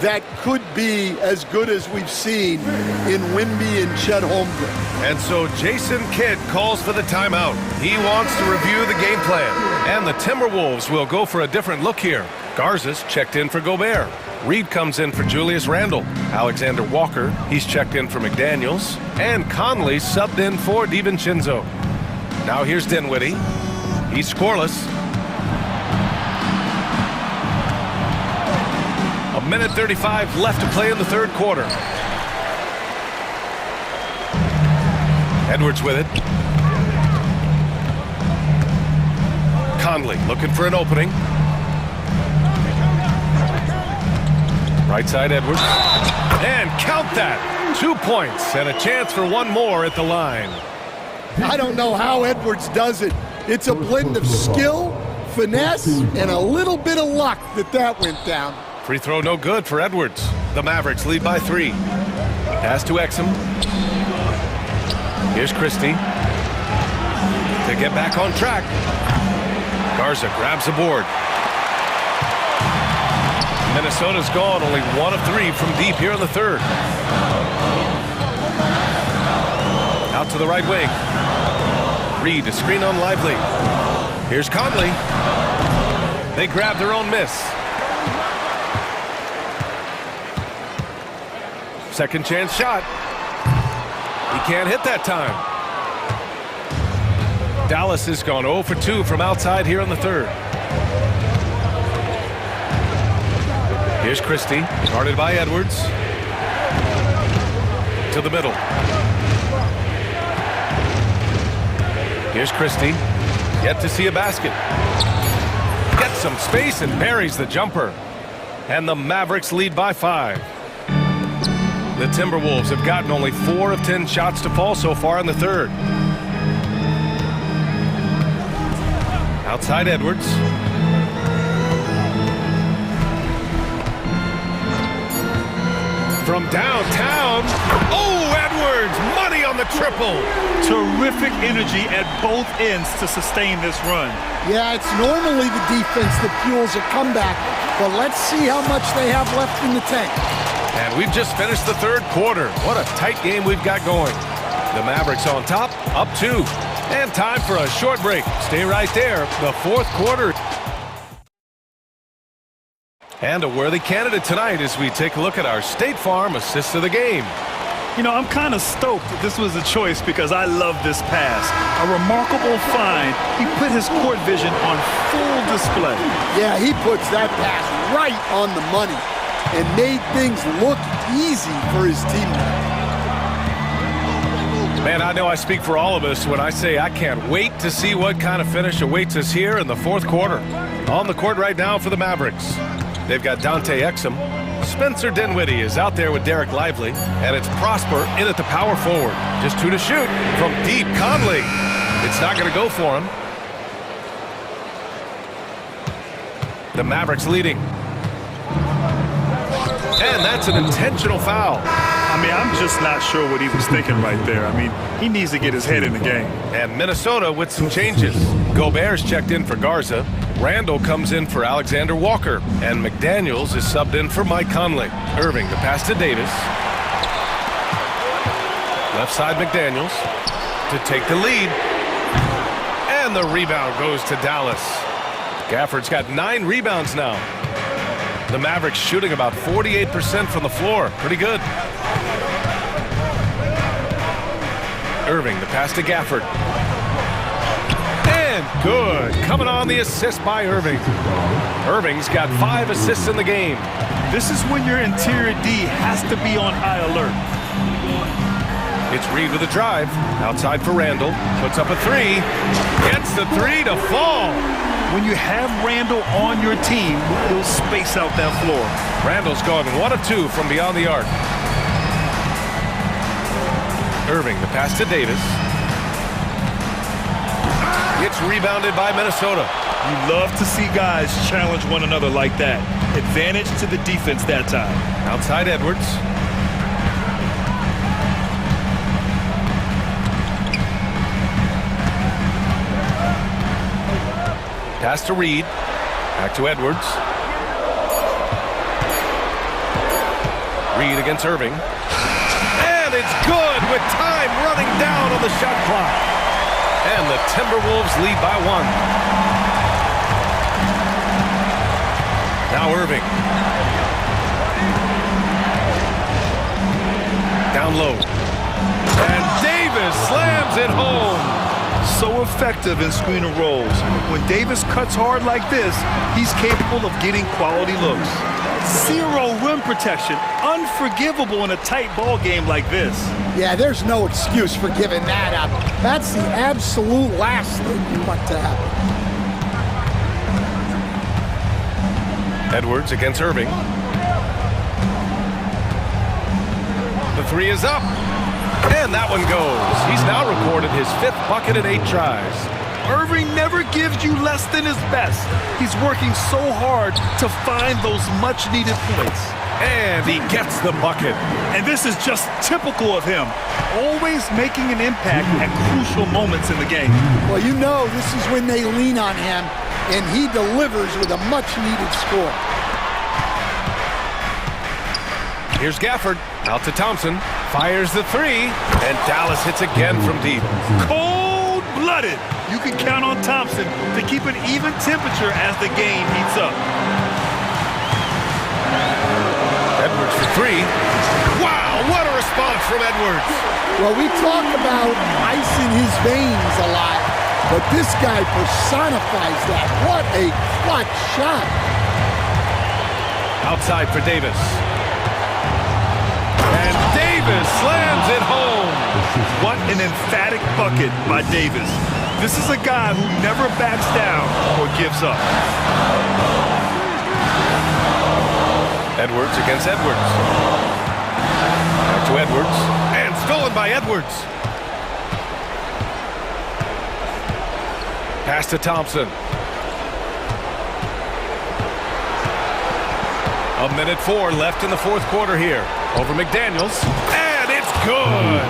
that could be as good as we've seen in Wemby and Chet Holmgren. And so Jason Kidd calls for the timeout. He wants to review the game plan. And the Timberwolves will go for a different look here. Garza's checked in for Gobert. Reed comes in for Julius Randle. Alexander Walker, he's checked in for McDaniels. And Conley subbed in for DiVincenzo. Now here's Dinwiddie. He's scoreless. 1:35 left to play in the third quarter. Edwards with it. Conley looking for an opening. Right side Edwards. And count that. 2 points and a chance for one more at the line. I don't know how Edwards does it. It's a blend of skill, finesse, and a little bit of luck that went down. Free throw no good for Edwards. The Mavericks lead by 3. Pass to Exum. Here's Christie. To get back on track. Garza grabs the board. Minnesota's gone only 1 of 3 from deep here in the third. Out to the right wing. Reed, a screen on Lively. Here's Conley. They grab their own miss. Second chance shot. He can't hit that time. Dallas has gone 0 for 2 from outside here in the third. Here's Christie, guarded by Edwards. To the middle. Here's Christie. Yet to see a basket. Gets some space and buries the jumper. And the Mavericks lead by 5. The Timberwolves have gotten only 4 of 10 shots to fall so far in the third. Outside Edwards. From downtown. Oh, Edwards! Money on the triple! Terrific energy at both ends to sustain this run. Yeah, it's normally the defense that fuels a comeback, but let's see how much they have left in the tank. And we've just finished the third quarter. What a tight game we've got going. The Mavericks on top, up 2. And time for a short break. Stay right there. The fourth quarter. And a worthy candidate tonight as we take a look at our State Farm assist of the game. You know, I'm kind of stoked that this was a choice because I love this pass. A remarkable find. He put his court vision on full display. Yeah, he puts that pass right on the money and made things look easy for his teammate. Man, I know I speak for all of us when I say I can't wait to see what kind of finish awaits us here in the fourth quarter. On the court right now for the Mavericks. They've got Dante Exum. Spencer Dinwiddie is out there with Derek Lively. And it's Prosper in at the power forward. Just 2 to shoot from deep. Conley. It's not going to go for him. The Mavericks leading. And that's an intentional foul. I mean, I'm just not sure what he was thinking right there. I mean, he needs to get his head in the game. And Minnesota with some changes. Gobert's checked in for Garza. Randall comes in for Alexander Walker. And McDaniels is subbed in for Mike Conley. Irving, the pass to Davis. Left side McDaniels to take the lead. And the rebound goes to Dallas. Gafford's got 9 rebounds now. The Mavericks shooting about 48% from the floor. Pretty good. Irving, the pass to Gafford. And good. Coming on the assist by Irving. Irving's got 5 assists in the game. This is when your interior D has to be on high alert. It's Reed with a drive. Outside for Randall. Puts up a 3. Gets the 3 to fall. When you have Randall on your team, he'll space out that floor. Randall's going 1 of 2 from beyond the arc. Irving, the pass to Davis. It's rebounded by Minnesota. You love to see guys challenge one another like that. Advantage to the defense that time. Outside Edwards. Pass to Reed. Back to Edwards. Reed against Irving. And it's good with time running down on the shot clock. And the Timberwolves lead by 1. Now Irving. Down low. And Davis slams it home. So effective in screen and rolls. When Davis cuts hard like this, he's capable of getting quality looks. 0 rim protection. Unforgivable in a tight ball game like this. Yeah, there's no excuse for giving that up. That's the absolute last thing you want to happen. Edwards against Irving. The 3 is up. And that one goes. He's now recorded his 5th bucket in 8 tries. Irving never gives you less than his best. He's working so hard to find those much-needed points. And he gets the bucket. And this is just typical of him. Always making an impact at crucial moments in the game. Well, you know this is when they lean on him, and he delivers with a much-needed score. Here's Gafford. Out to Thompson. Fires the 3. And Dallas hits again from deep. Cold-blooded. You can count on Thompson to keep an even temperature as the game heats up. Edwards for 3. Wow, what a response from Edwards. Well, we talk about ice in his veins a lot, but this guy personifies that. What a clutch shot. Outside for Davis. And Davis slams it home. What an emphatic bucket by Davis. This is a guy who never backs down or gives up. Edwards against Edwards. Back to Edwards. And stolen by Edwards. Pass to Thompson. 1:04 left in the 4th quarter here. Over McDaniels. And it's good.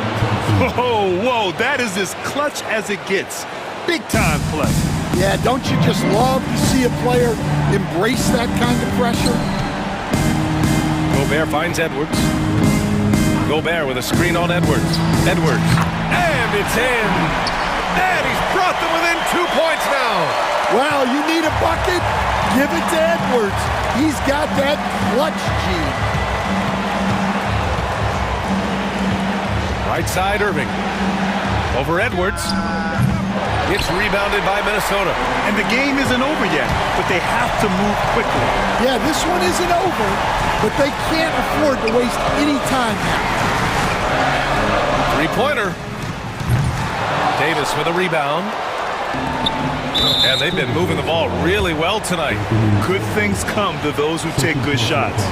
Whoa, that is as clutch as it gets. Big time play. Yeah, don't you just love to see a player embrace that kind of pressure? Gobert finds Edwards. Gobert with a screen on Edwards. Edwards. And it's in. And he's brought them within 2 points now. Well, you need a bucket? Give it to Edwards. He's got that clutch gene. Right side, Irving. Over Edwards. It's rebounded by Minnesota. And the game isn't over yet, but they have to move quickly. Yeah, this one isn't over, but they can't afford to waste any time now. 3-pointer. Davis with a rebound. And they've been moving the ball really well tonight. Good things come to those who take good shots.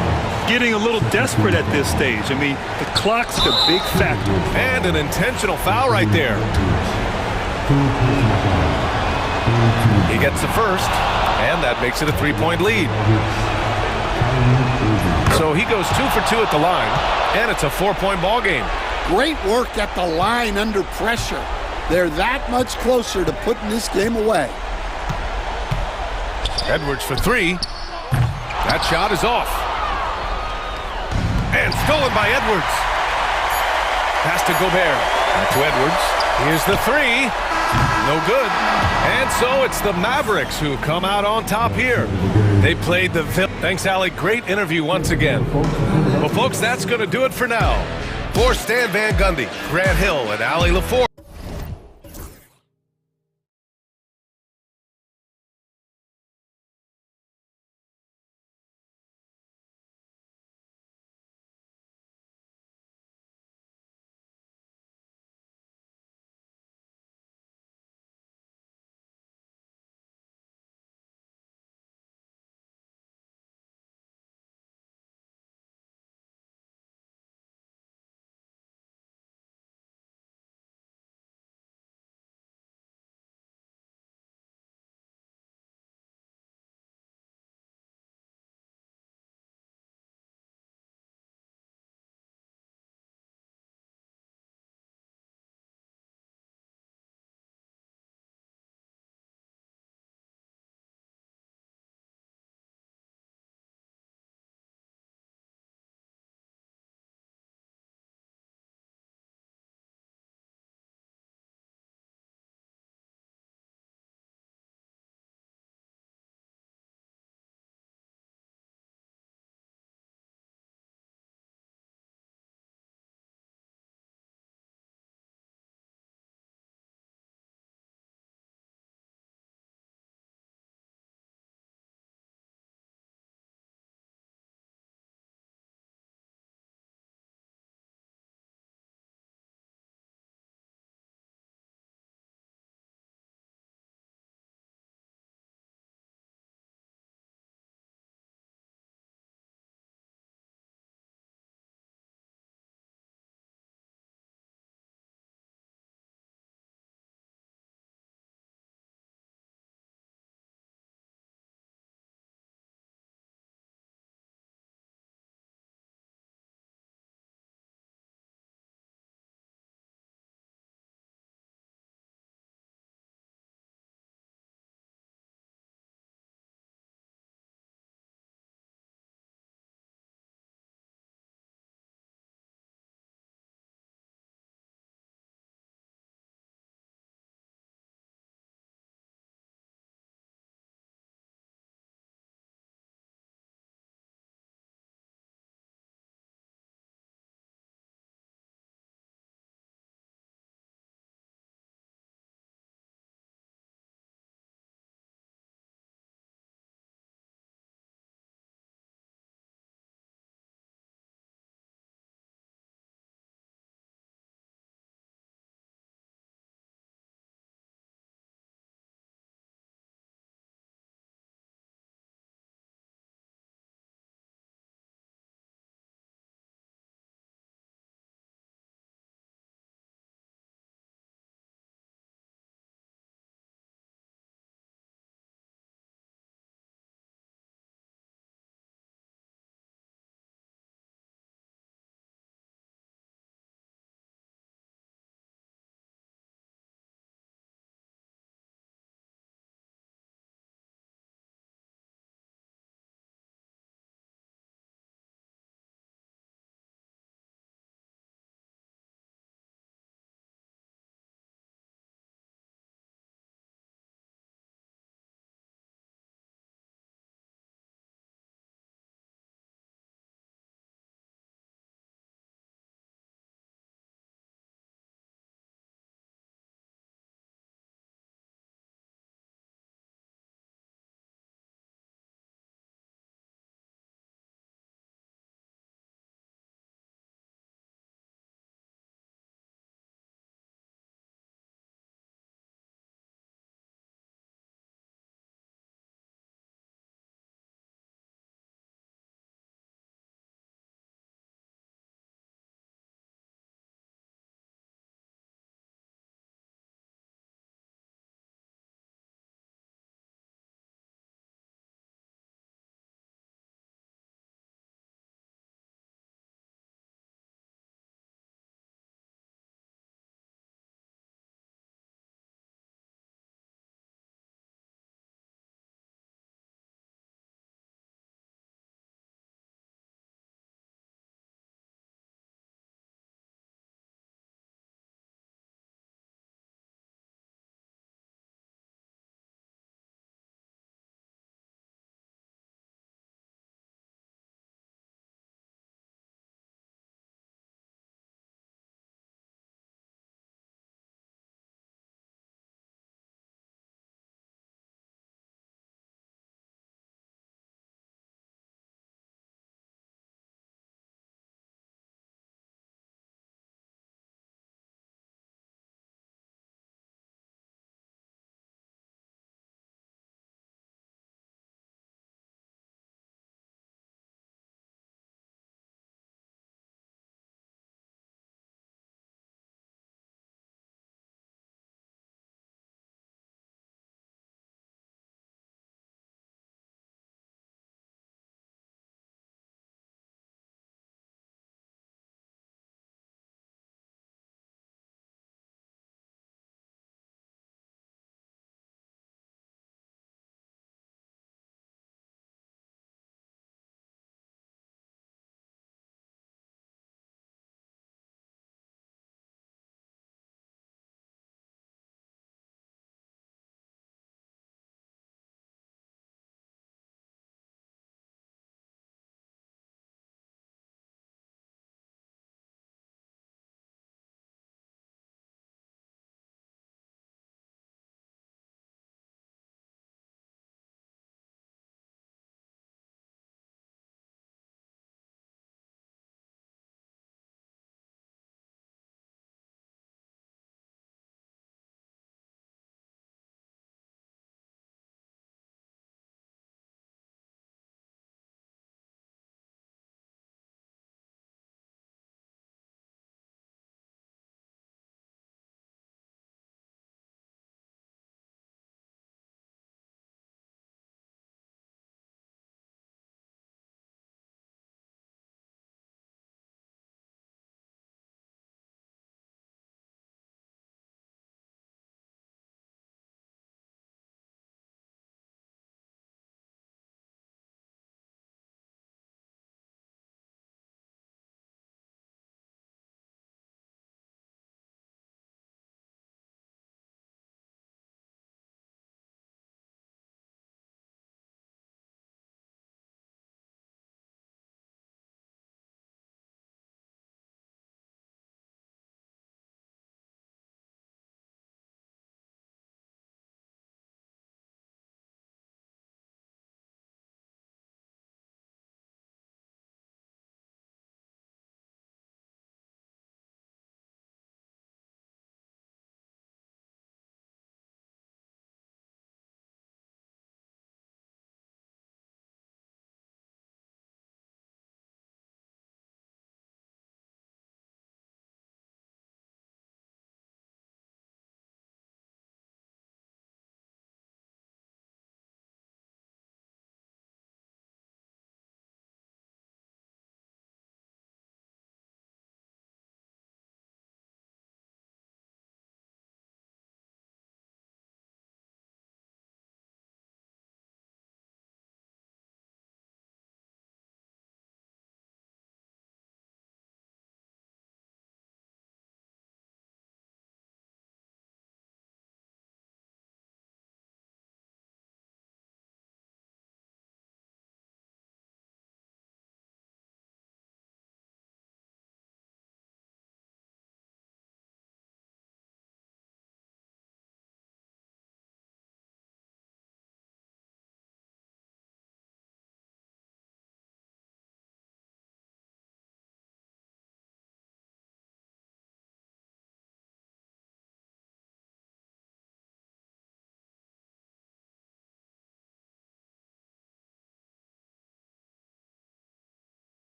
Getting a little desperate at this stage. I mean, the clock's a big factor. And an intentional foul right there. He gets the first, and that makes it a 3-point lead. So he goes 2 for 2 at the line, and it's a 4-point ball game. Great work at the line under pressure. They're that much closer to putting this game away. Edwards for 3. That shot is off. And stolen by Edwards. Pass to Gobert. Back to Edwards. Here's the 3. No good. And so it's the Mavericks who come out on top here. They played the... Thanks, Allie. Great interview once again. Well, folks, that's going to do it for now. For Stan Van Gundy, Grant Hill, and Allie LaForge.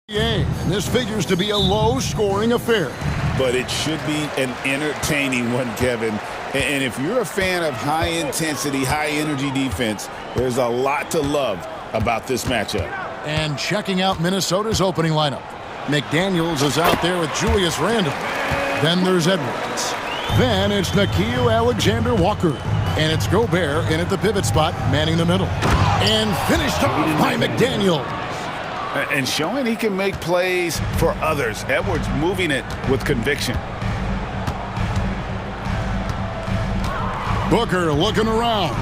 And this figures to be a low-scoring affair. But it should be an entertaining one, Kevin. And if you're a fan of high-intensity, high-energy defense, there's a lot to love about this matchup. And checking out Minnesota's opening lineup. McDaniels is out there with Julius Randle. Then there's Edwards. Then it's Nickeil Alexander-Walker. And it's Gobert in at the pivot spot, manning the middle. And finished off by McDaniels. And showing he can make plays for others. Edwards moving it with conviction. Booker looking around.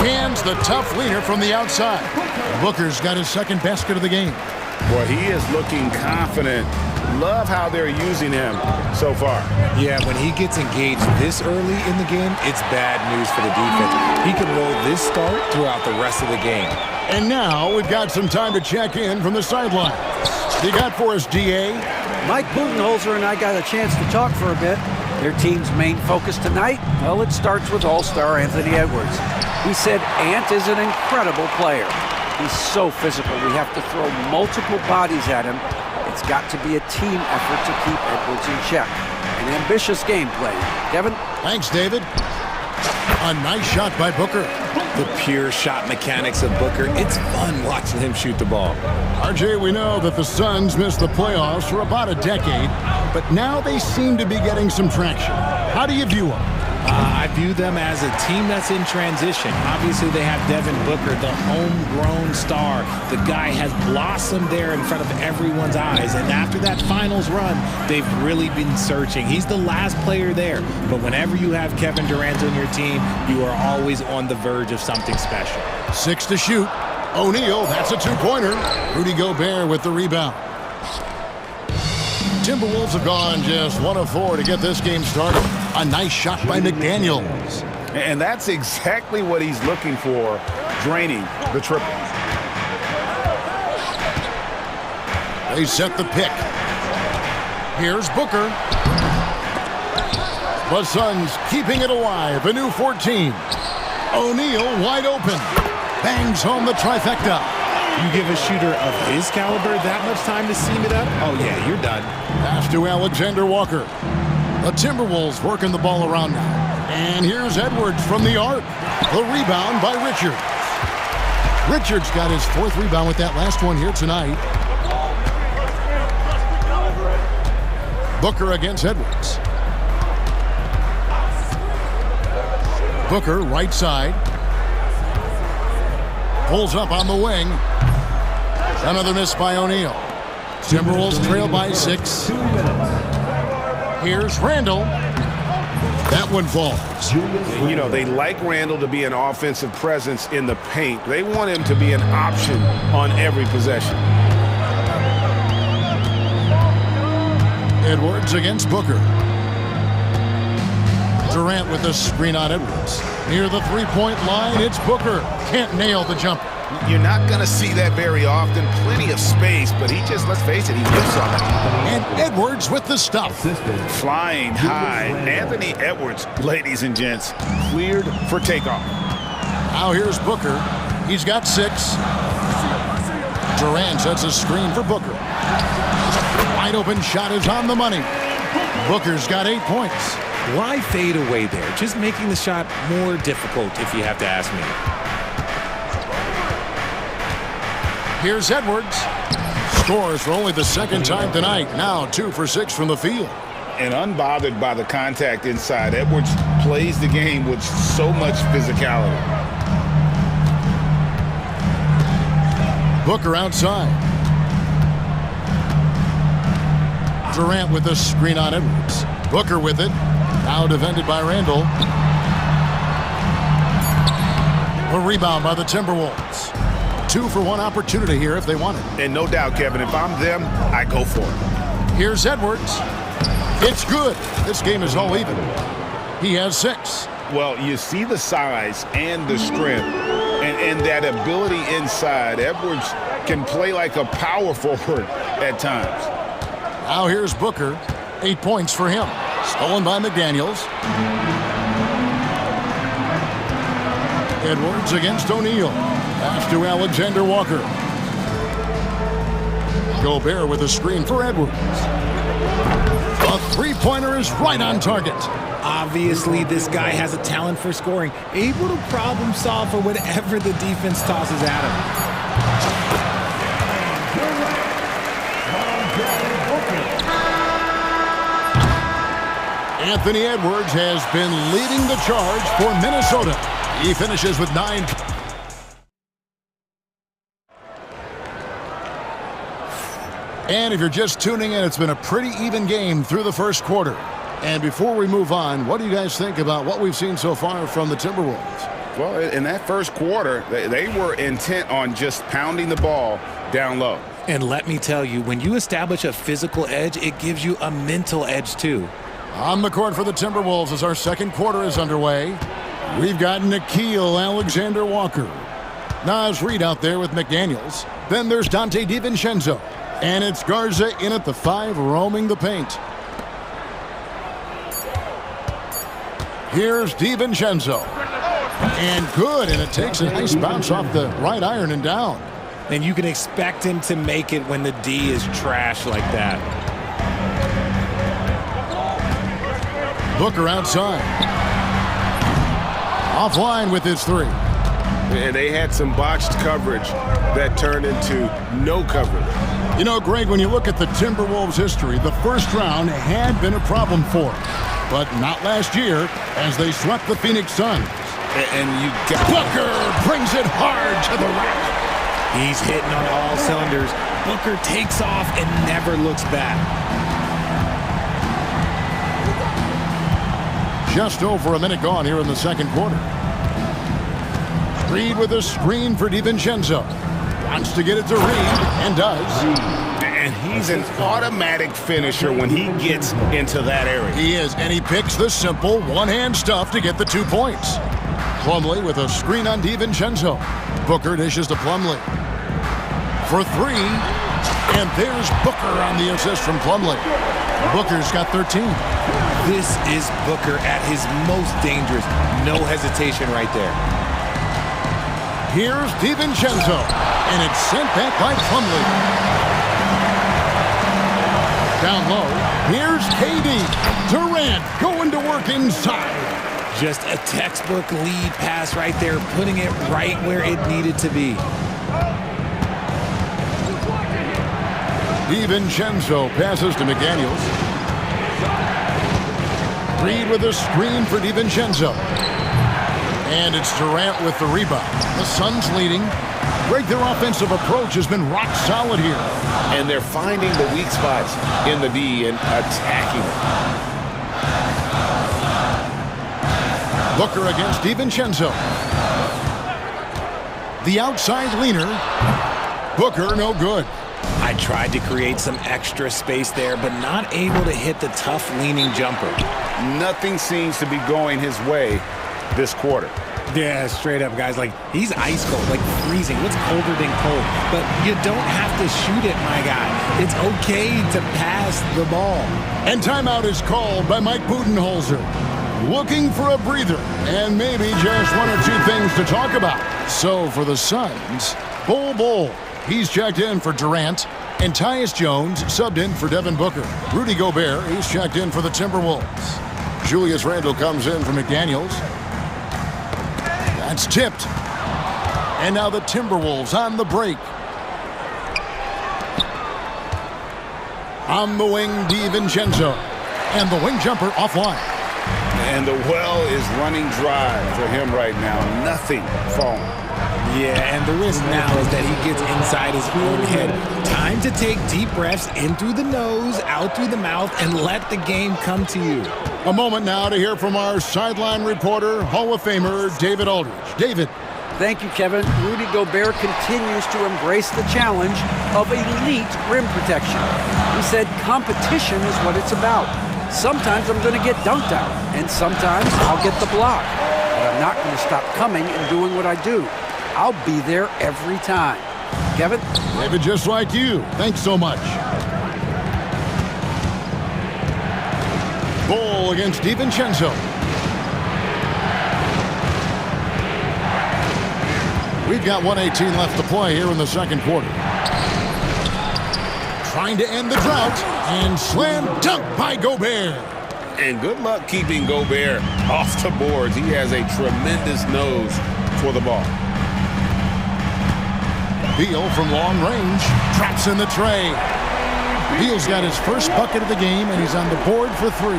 Cans the tough leader from the outside. Booker's got his second basket of the game. Boy, he is looking confident. Love how they're using him so far. Yeah, when he gets engaged this early in the game, it's bad news for the defense. He can roll this start throughout the rest of the game. And now we've got some time to check in from the sideline. You got for us, DA? Mike Budenholzer and I got a chance to talk for a bit. Their team's main focus tonight, well, it starts with All-Star Anthony Edwards. He said Ant is an incredible player. He's so physical. We have to throw multiple bodies at him. It's got to be a team effort to keep Edwards in check. An ambitious game plan. Kevin? Thanks, David. A nice shot by Booker. The pure shot mechanics of Booker. It's fun watching him shoot the ball. RJ, we know that the Suns missed the playoffs for about a decade, but now they seem to be getting some traction. How do you view them? I view them as a team that's in transition. Obviously, they have Devin Booker, the homegrown star. The guy has blossomed there in front of everyone's eyes. And after that finals run, they've really been searching. He's the last player there. But whenever you have Kevin Durant on your team, you are always on the verge of something special. 6 to shoot. O'Neal, that's a two-pointer. Rudy Gobert with the rebound. Timberwolves have gone just 1 of 4 to get this game started. A nice shot by McDaniels. And that's exactly what he's looking for, draining the triple. They set the pick. Here's Booker. The Suns keeping it alive, a new 14. O'Neal wide open. Bangs home the trifecta. You give a shooter of his caliber that much time to seam it up? Oh, yeah, you're done. Pass to Alexander-Walker. The Timberwolves working the ball around now. And here's Edwards from the arc. The rebound by Richards. Richards got his 4th rebound with that last one here tonight. Booker against Edwards. Booker, right side. Pulls up on the wing. Another miss by O'Neal. Timberwolves trail by 6. Here's Randle. That one falls. You know, they like Randle to be an offensive presence in the paint. They want him to be an option on every possession. Edwards against Booker. Durant with the screen on Edwards. Near the three-point line, it's Booker. Can't nail the jumper. You're not going to see that very often. Plenty of space, but he just, let's face it, he whiffs on it. And Edwards with the stuff. Flying high. Anthony Edwards, ladies and gents, cleared for takeoff. Now here's Booker. He's got 6. Durant sets a screen for Booker. Wide open shot is on the money. Booker's got 8 points. Why fade away there? Just making the shot more difficult, if you have to ask me. Here's Edwards. Scores for only the 2nd time tonight. Now 2 for 6 from the field. And unbothered by the contact inside, Edwards plays the game with so much physicality. Booker outside. Durant with the screen on Edwards. Booker with it. Now defended by Randle. A rebound by the Timberwolves. 2 for 1 opportunity here if they want it. And no doubt, Kevin, if I'm them, I go for it. Here's Edwards. It's good. This game is all even. He has 6. Well, you see the size and the strength and that ability inside. Edwards can play like a power forward at times. Now here's Booker. 8 points for him. Stolen by McDaniels. Edwards against O'Neal. Pass to Alexander-Walker. Gobert with a screen for Edwards. A three-pointer is right on target. Obviously, this guy has a talent for scoring, able to problem solve for whatever the defense tosses at him. Anthony Edwards has been leading the charge for Minnesota. He finishes with 9. And if you're just tuning in, it's been a pretty even game through the first quarter. And before we move on, what do you guys think about what we've seen so far from the Timberwolves? Well, in that first quarter, they were intent on just pounding the ball down low. And let me tell you, when you establish a physical edge, it gives you a mental edge too. On the court for the Timberwolves as our second quarter is underway, we've got Nickeil Alexander-Walker. Naz Reid out there with McDaniels. Then there's Dante DiVincenzo. And it's Garza in at the 5, roaming the paint. Here's DiVincenzo. And good, and it takes a nice bounce off the right iron and down. And you can expect him to make it when the D is trash like that. Booker outside. Offline with his 3. And they had some botched coverage that turned into no coverage. You know, Greg, when you look at the Timberwolves' history, the first round had been a problem for them. But not last year, as they swept the Phoenix Suns. And you got Booker brings it hard to the rack. He's hitting on all cylinders. Booker takes off and never looks back. Just over a minute gone here in the second quarter. Reid with a screen for DiVincenzo. Wants to get it to Reid, and does. And he's an automatic finisher when he gets into that area. He is, and he picks the simple one-hand stuff to get the 2 points. Plumlee with a screen on DiVincenzo. Booker dishes to Plumlee. For 3, and there's Booker on the assist from Plumlee. Booker's got 13. This is Booker at his most dangerous. No hesitation right there. Here's DiVincenzo, and it's sent back by Plumlee. Down low, here's KD. Durant going to work inside. Just a textbook lead pass right there, putting it right where it needed to be. DiVincenzo passes to McDaniels. Reid with a screen for DiVincenzo. And it's Durant with the rebound. The Suns leading. Greg, their offensive approach has been rock solid here. And they're finding the weak spots in the D and attacking it. Booker against DiVincenzo. The outside leaner. Booker, no good. I tried to create some extra space there, but not able to hit the tough leaning jumper. Nothing seems to be going his way this quarter. Yeah, straight up, guys. Like, he's ice cold, like freezing. What's colder than cold? But you don't have to shoot it, my guy. It's okay to pass the ball. And timeout is called by Mike Budenholzer. Looking for a breather and maybe just 1 or 2 things to talk about. So for the Suns, Bol. He's checked in for Durant. And Tyus Jones subbed in for Devin Booker. Rudy Gobert, he's checked in for the Timberwolves. Julius Randle comes in for McDaniels. That's tipped. And now the Timberwolves on the break. On the wing, DiVincenzo. And the wing jumper offline. And the well is running dry for him right now. Nothing falling. Yeah, and the risk now is that he gets inside his own head. Time to take deep breaths in through the nose, out through the mouth, and let the game come to you. A moment now to hear from our sideline reporter, Hall of Famer David Aldridge. David. Thank you, Kevin. Rudy Gobert continues to embrace the challenge of elite rim protection. He said competition is what it's about. Sometimes I'm going to get dunked out, and sometimes I'll get the block. But I'm not going to stop coming and doing what I do. I'll be there every time. Kevin? David, just like you. Thanks so much. Bol against DiVincenzo. We've got 1:18 left to play here in the second quarter. trying to end the drought, and slam dunk by Gobert. And good luck keeping Gobert off the boards. He has a tremendous nose for the ball. Beal from long range drops in the tray. Beal's got his first bucket of the game, and he's on the board for 3.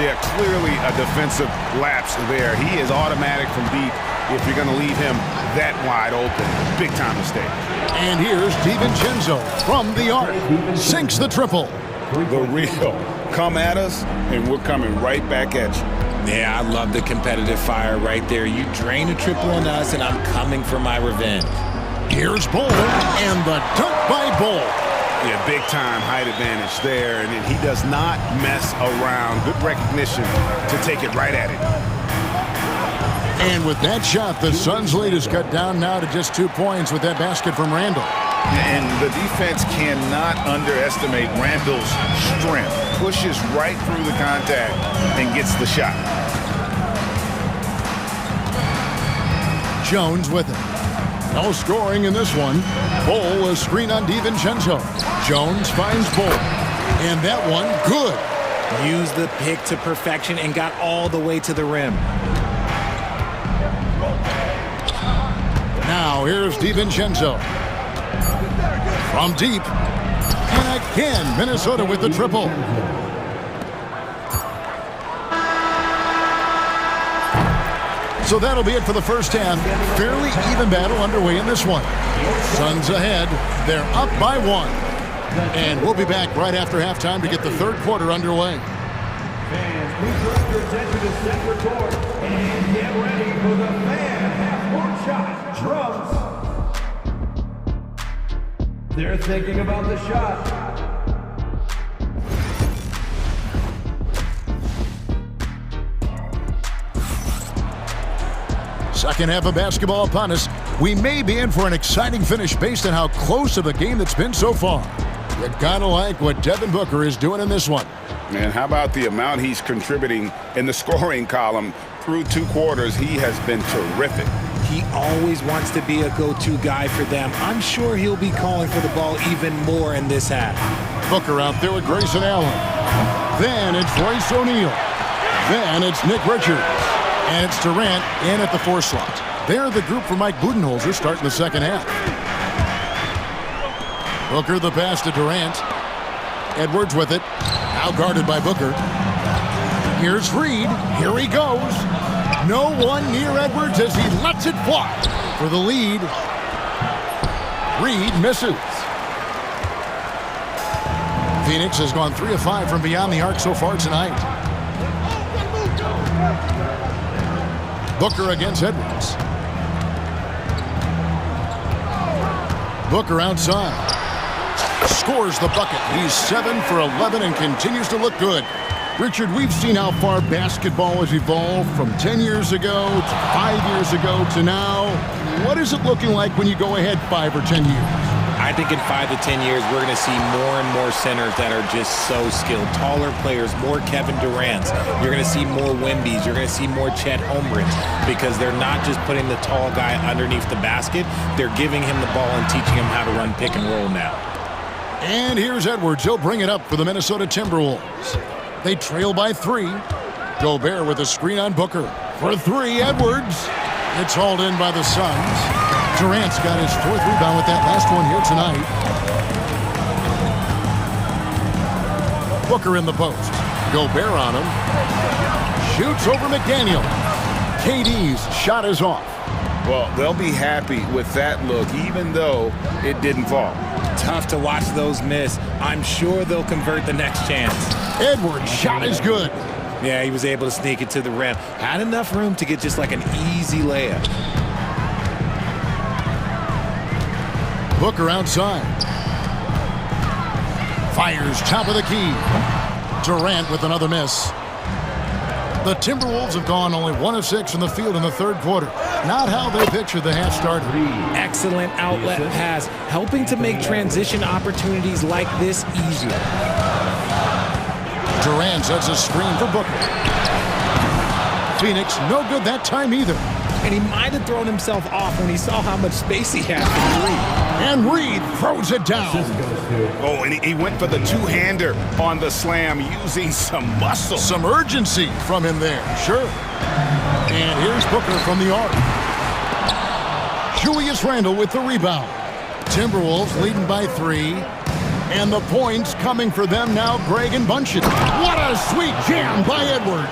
Yeah, clearly a defensive lapse there. He is automatic from deep if you're going to leave him that wide open. Big time mistake. And here's DiVincenzo from the arc. Sinks the triple. The real. Come at us, and we're coming right back at you. Yeah, I love the competitive fire right there. You drain a triple on us, and I'm coming for my revenge. Here's Bull, and the dunk by Bull. Yeah, big time height advantage there, and then he does not mess around. Good recognition to take it right at it. And with that shot, the Suns' lead is cut down now to just 2 points with that basket from Randall. And the defense cannot underestimate Randall's strength. Pushes right through the contact and gets the shot. Jones with it. No scoring in this one. Bull, a screen on DiVincenzo. Jones finds Bull. And that one, good. Used the pick to perfection and got all the way to the rim. Now here's DiVincenzo. From deep. And again, Minnesota with the triple. So that'll be it for the first half. Fairly even battle underway in this one. Suns ahead. They're up by 1. And we'll be back right after halftime to get the third quarter underway. Fans, please direct your attention to center court and get ready for the fan half-court shot. Drums. They're thinking about the shot. Second half of basketball upon us. We may be in for an exciting finish based on how close of a game that's been so far. You gotta like what Devin Booker is doing in this one. Man, how about the amount he's contributing in the scoring column through 2 quarters? He has been terrific. He always wants to be a go-to guy for them. I'm sure he'll be calling for the ball even more in this half. Booker out there with Grayson Allen. Then it's Royce O'Neal. Then it's Nick Richards. And it's Durant in at the 4 slot. They're the group for Mike Budenholzer starting the second half. Booker the pass to Durant. Edwards with it. Now guarded by Booker. Here's Reed. Here he goes. No one near Edwards as he lets it fly for the lead. Reed misses. Phoenix has gone 3 of 5 from beyond the arc so far tonight. Booker against Edwards. Booker outside. Scores the bucket. He's 7 for 11 and continues to look good. Richard, we've seen how far basketball has evolved from 10 years ago to 5 years ago to now. What is it looking like when you go ahead 5 or 10 years? I think in 5 to 10 years, we're going to see more and more centers that are just so skilled. Taller players, more Kevin Durant's. You're going to see more Wemby's. You're going to see more Chet Holmgrens because they're not just putting the tall guy underneath the basket. They're giving him the ball and teaching him how to run pick and roll now. And here's Edwards. He'll bring it up for the Minnesota Timberwolves. They trail by 3. Gobert with a screen on Booker. For 3, Edwards. It's hauled in by the Suns. Durant's got his 4th rebound with that last one here tonight. Booker in the post. Gobert on him. Shoots over McDaniel. KD's shot is off. Well, they'll be happy with that look, even though it didn't fall. Tough to watch those miss. I'm sure they'll convert the next chance. Edwards' shot is good. Yeah, he was able to sneak it to the rim. Had enough room to get just like an easy layup. Booker outside. Fires top of the key. Durant with another miss. The Timberwolves have gone only 1 of 6 from the field in the third quarter. Not how they pictured the half started. Excellent outlet pass, helping to make transition opportunities like this easier. Durant sets a screen for Booker. Phoenix, no good that time either. And he might have thrown himself off when he saw how much space he had for 3. And Reed throws it down. Oh, and he went for the two-hander on the slam using some muscle. Some urgency from him there, sure. And here's Booker from the arc. Julius Randle with the rebound. Timberwolves leading by 3. And the points coming for them now, Greg and Bunchen. What a sweet jam by Edwards.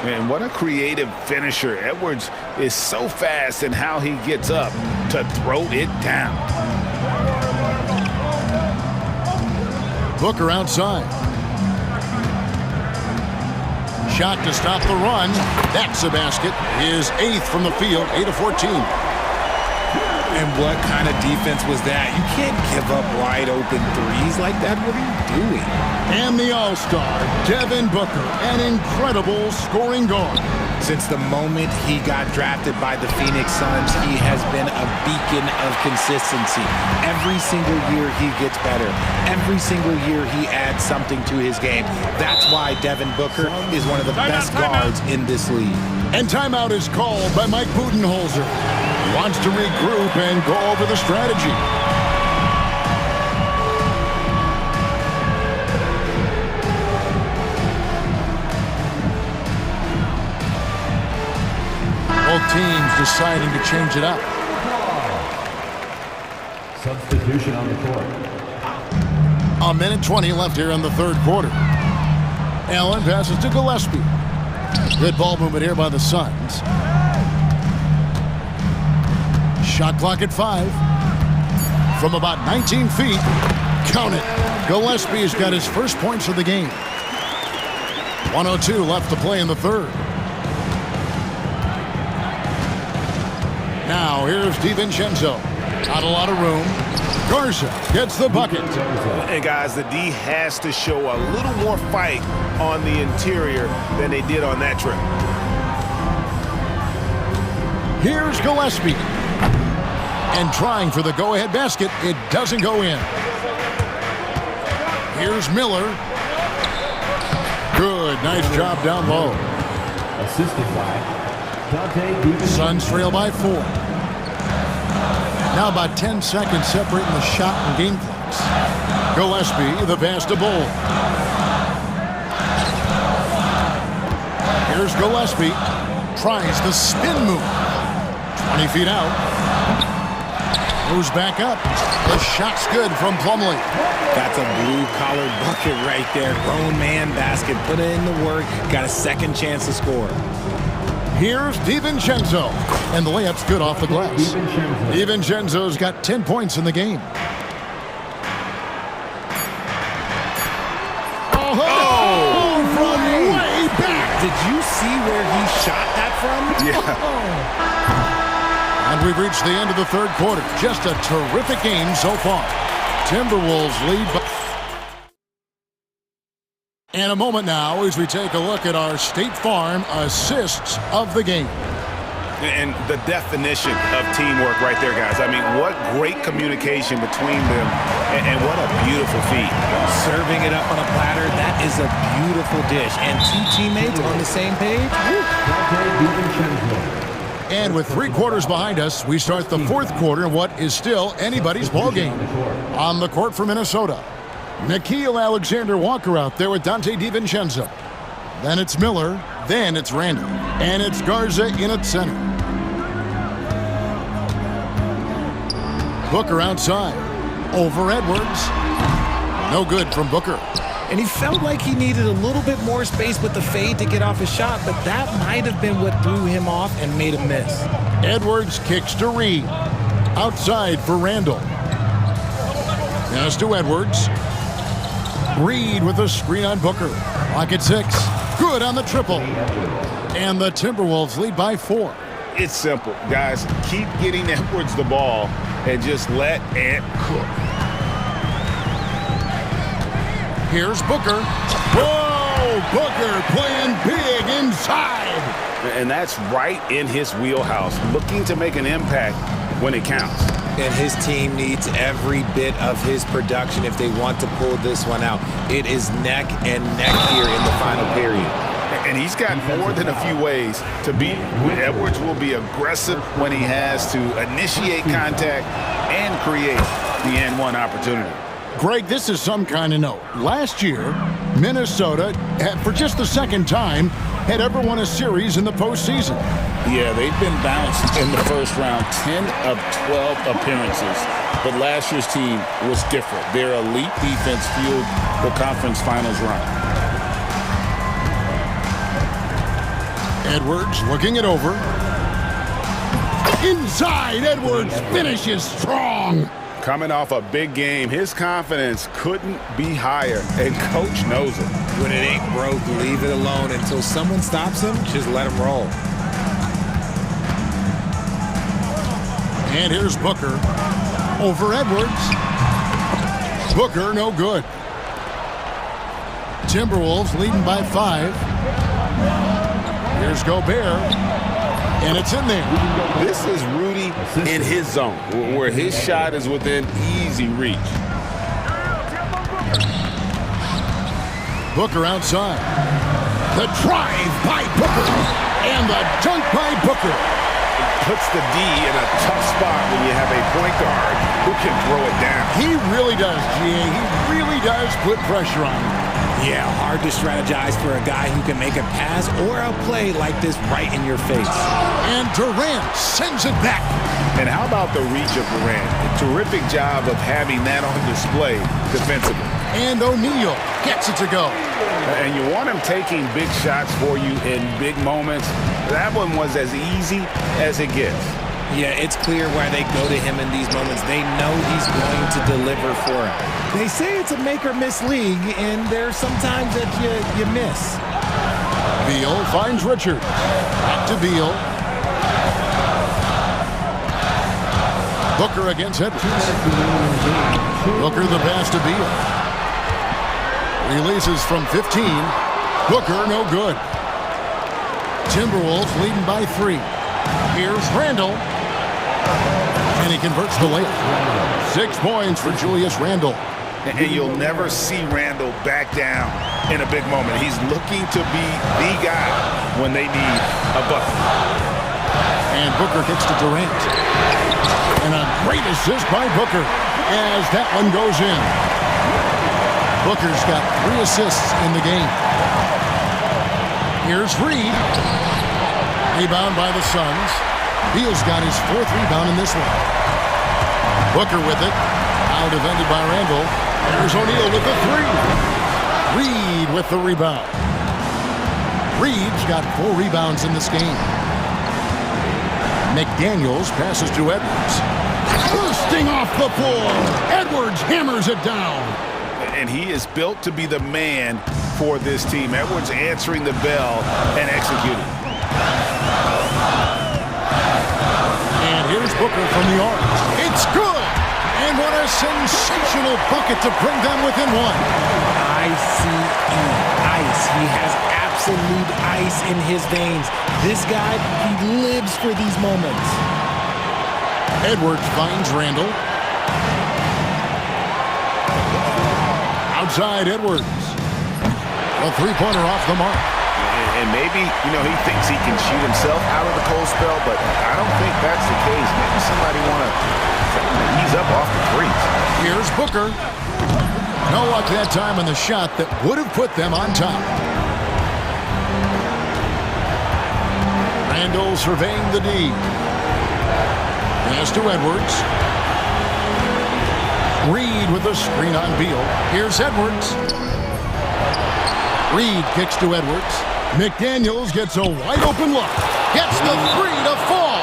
Man, what a creative finisher. Edwards is so fast in how he gets up to throw it down. Booker outside. Shot to stop the run. That's a basket. His 8th from the field, 8 of 14. And what kind of defense was that? You can't give up wide open threes like that. What are you doing? And the all-star, Devin Booker, an incredible scoring guard. Since the moment he got drafted by the Phoenix Suns, he has been a beacon of consistency. Every single year he gets better. Every single year he adds something to his game. That's why Devin Booker is one of the best guards in this league. And timeout is called by Mike Budenholzer. Wants to regroup and go over the strategy. Both teams deciding to change it up. Substitution on the court. A minute 20 left here in the third quarter. Allen passes to Gillespie. Good ball movement here by the Suns. Shot clock at 5. From about 19 feet. Count it. Gillespie's got his first points of the game. 1:02 left to play in the third. Now here's DiVincenzo. Not a lot of room. Garza gets the bucket. And guys, the D has to show a little more fight on the interior than they did on that trip. Here's Gillespie. And trying for the go-ahead basket. It doesn't go in. Here's Miller. Good. Nice job down low. Assisted by Suns trail by 4. Now about 10 seconds separating the shot and game clocks. Gillespie, the pass to Bull. Here's Gillespie. Tries the spin move. 20 feet out. Moves back up. The shot's good from Plumlee. That's a blue-collar bucket right there. Grown man basket. Put in the work. Got a second chance to score. Here's DiVincenzo. And the layup's good off the glass. DiVincenzo's got 10 points in the game. Oh! From way back! Did you see where he shot that from? Yeah. And we've reached the end of the third quarter. Just a terrific game so far. Timberwolves lead by... In a moment now as we take a look at our State Farm assists of the game. And the definition of teamwork right there, guys. I mean, what great communication between them, and what a beautiful feat. Serving it up on a platter, that is a beautiful dish. And two teammates on the same page. And with 3 quarters behind us, we start the fourth quarter in what is still anybody's ballgame. On the court for Minnesota, Nickeil Alexander-Walker out there with Dante DiVincenzo. Then it's Miller, then it's Randle, and it's Garza in at center. Booker outside, over Edwards. No good from Booker. And he felt like he needed a little bit more space with the fade to get off his shot, but that might have been what threw him off and made him miss. Edwards kicks to Reed. Outside for Randle. Pass to Edwards. Reed with a screen on Booker. Clock at 6. Good on the triple. And the Timberwolves lead by 4. It's simple, guys. Keep getting Edwards the ball and just let Ant cook. Here's Booker. Whoa! Booker playing big inside. And that's right in his wheelhouse, looking to make an impact when it counts. And his team needs every bit of his production if they want to pull this one out. It is neck and neck here in the final period. And he's got more than a few ways to beat him. Edwards will be aggressive when he has to initiate contact and create the and-one opportunity. Greg, this is some kind of note. Last year, Minnesota, for just the second time, had ever won a series in the postseason. Yeah, they've been bounced in the first round, 10 of 12 appearances. But last year's team was different. Their elite defense fueled the conference finals run. Edwards looking it over. Inside, Edwards finishes strong. Coming off a big game, his confidence couldn't be higher, and coach knows it. When it ain't broke, leave it alone until someone stops him. Just let him roll. And here's Booker over Edwards. Booker no good. Timberwolves leading by 5. Here's Gobert, and it's in there. This is Rudy in his zone, where his shot is within easy reach. Booker outside. The drive by Booker, and the dunk by Booker. Puts the D in a tough spot when you have a point guard who can throw it down. He really does, G.A. He really does put pressure on him. Yeah, hard to strategize for a guy who can make a pass or a play like this right in your face. And Durant sends it back. And how about the reach of Durant? A terrific job of having that on display defensively. And O'Neal gets it to go. And you want him taking big shots for you in big moments. That one was as easy as it gets. Yeah, it's clear why they go to him in these moments. They know he's going to deliver for him. They say it's a make-or-miss league, and there's sometimes that you miss. Beal finds Richard. Back to Beal. Booker against Edwards. Booker the pass to Beal. Releases from 15. Booker no good. Timberwolves leading by 3. Here's Randle. And he converts the layup. 6 points for Julius Randle. And you'll never see Randle back down in a big moment. He's looking to be the guy when they need a bucket. And Booker gets to Durant. And a great assist by Booker as that one goes in. Booker's got 3 assists in the game. Here's Reed. Rebound by the Suns. Beal's got his 4th rebound in this one. Booker with it. Now defended by Randle. There's O'Neal with the 3. Reed with the rebound. Reed's got 4 rebounds in this game. McDaniels passes to Edwards. Bursting off the floor. Edwards hammers it down. And he is built to be the man for this team. Edwards answering the bell and executing. And here's Booker from the arc. It's good! And what a sensational bucket to bring them within 1. Ice. He has absolute ice in his veins. This guy, he lives for these moments. Edwards finds Randle. Outside Edwards. A 3-pointer off the mark. And maybe, he thinks he can shoot himself out of the cold spell, but I don't think that's the case. Maybe somebody want to ease up off the threes. Here's Booker. No luck that time on the shot that would have put them on top. Randle surveying the D. Pass to Edwards. Reed with the screen on Beal. Here's Edwards. Reed kicks to Edwards. McDaniels gets a wide open look. Gets the 3 to fall.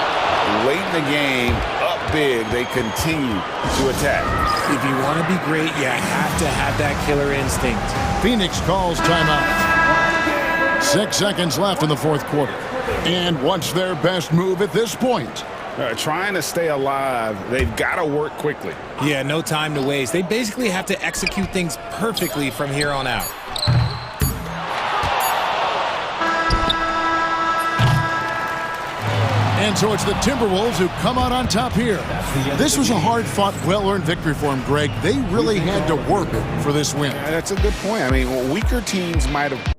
Late in the game, up big, they continue to attack. If you want to be great, you have to have that killer instinct. Phoenix calls timeout. 6 seconds left in the 4th quarter. And what's their best move at this point? Trying to stay alive, they've got to work quickly. Yeah, no time to waste. They basically have to execute things perfectly from here on out. And so it's the Timberwolves who come out on top here. This was a hard-fought, well-earned victory for them, Greg. They really had to work for this win. That's a good point. I mean, weaker teams might have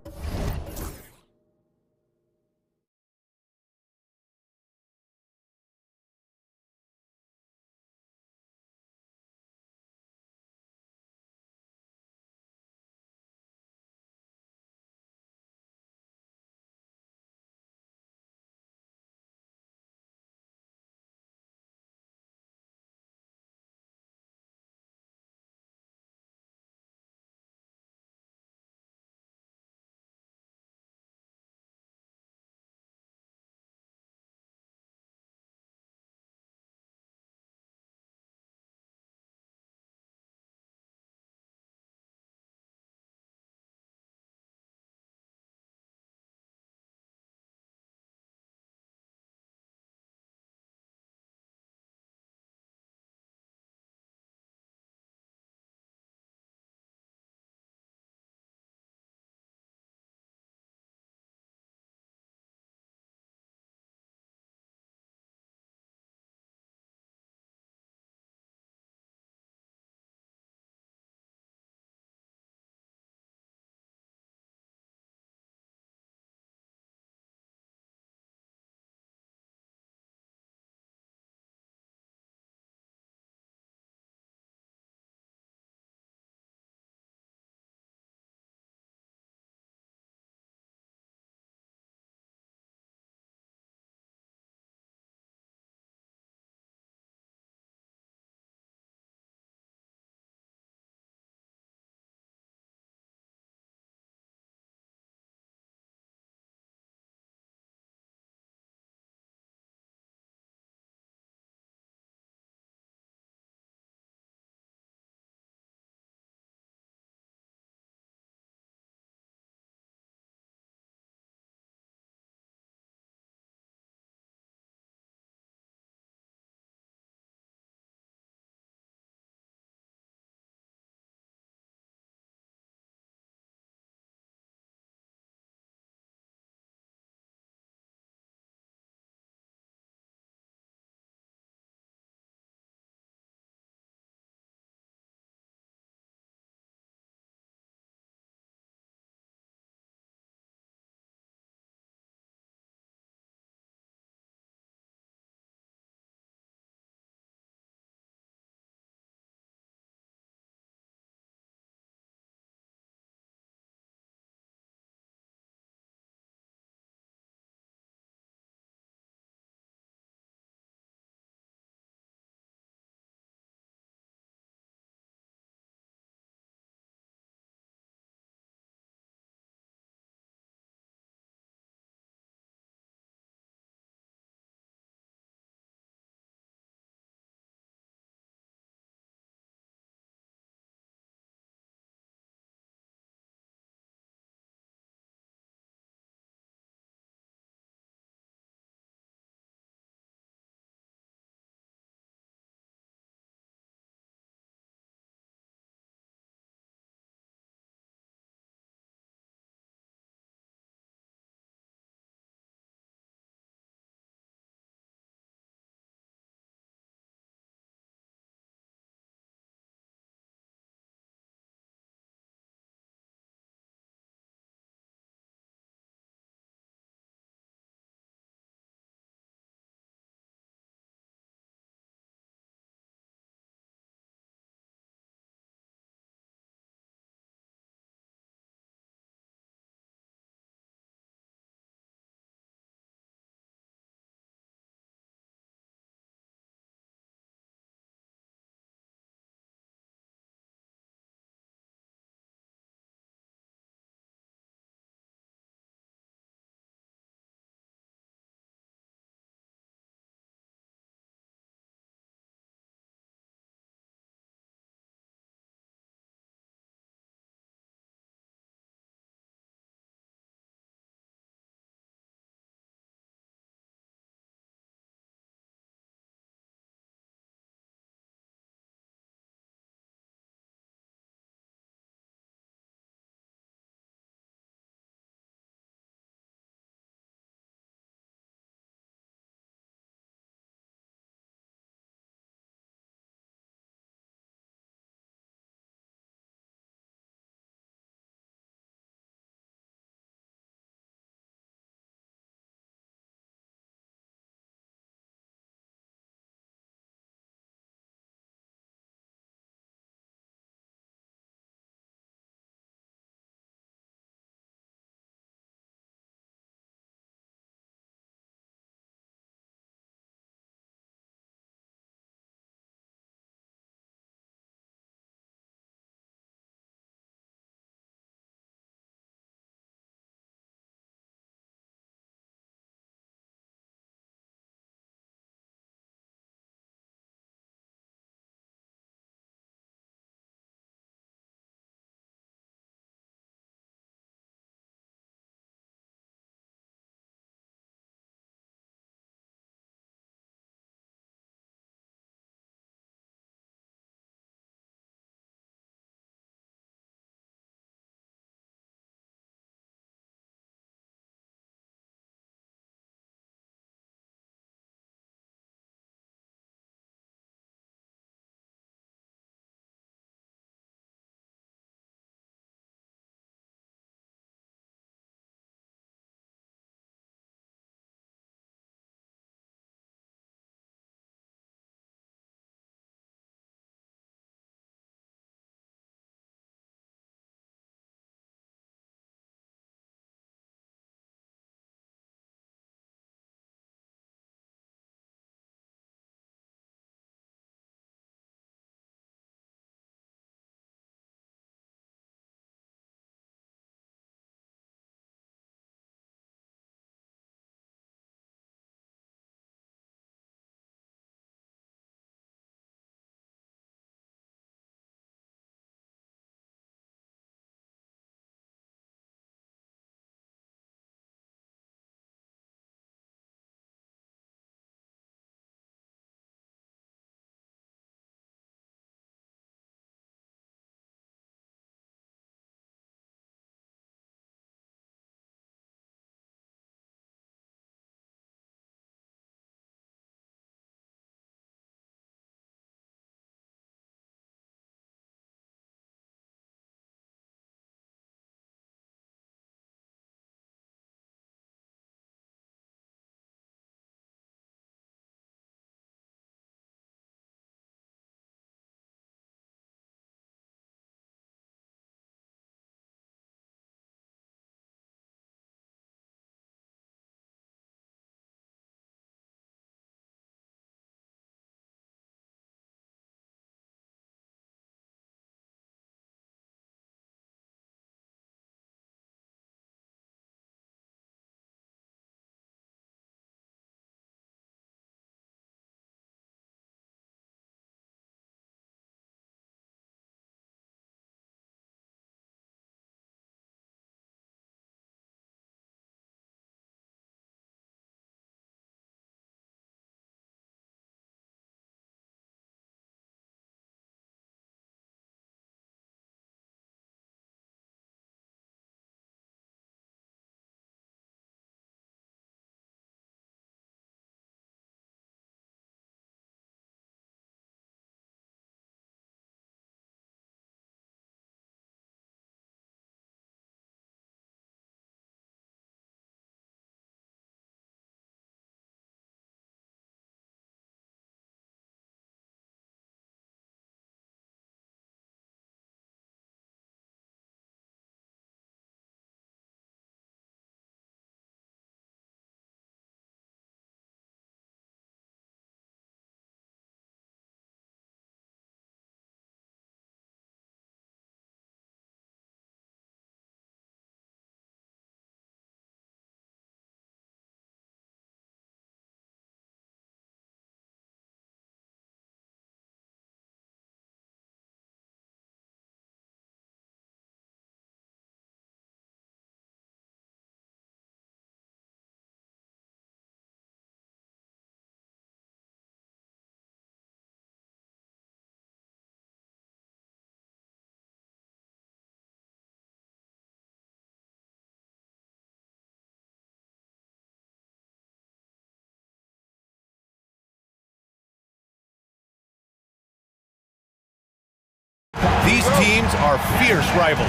teams are fierce rivals.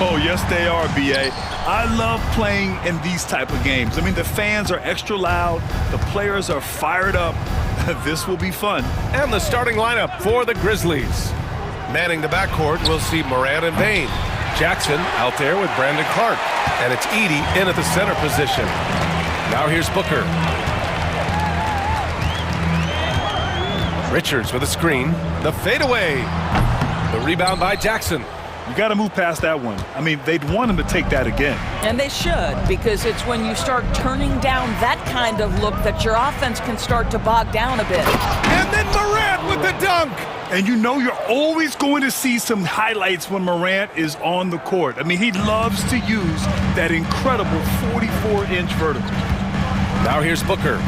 Oh, yes, they are, B.A. I love playing in these type of games. I mean, the fans are extra loud. The players are fired up. This will be fun. And the starting lineup for the Grizzlies. Manning the backcourt, we'll see Morant and Payne. Jackson out there with Brandon Clark. And it's Edey in at the center position. Now here's Booker. Richards with a screen. The fadeaway. The rebound by Jackson. You got to move past that one. I mean, they'd want him to take that again. And they should, because it's when you start turning down that kind of look that your offense can start to bog down a bit. And then Morant with the dunk. And you know you're always going to see some highlights when Morant is on the court. I mean, he loves to use that incredible 44-inch vertical. Now here's Booker.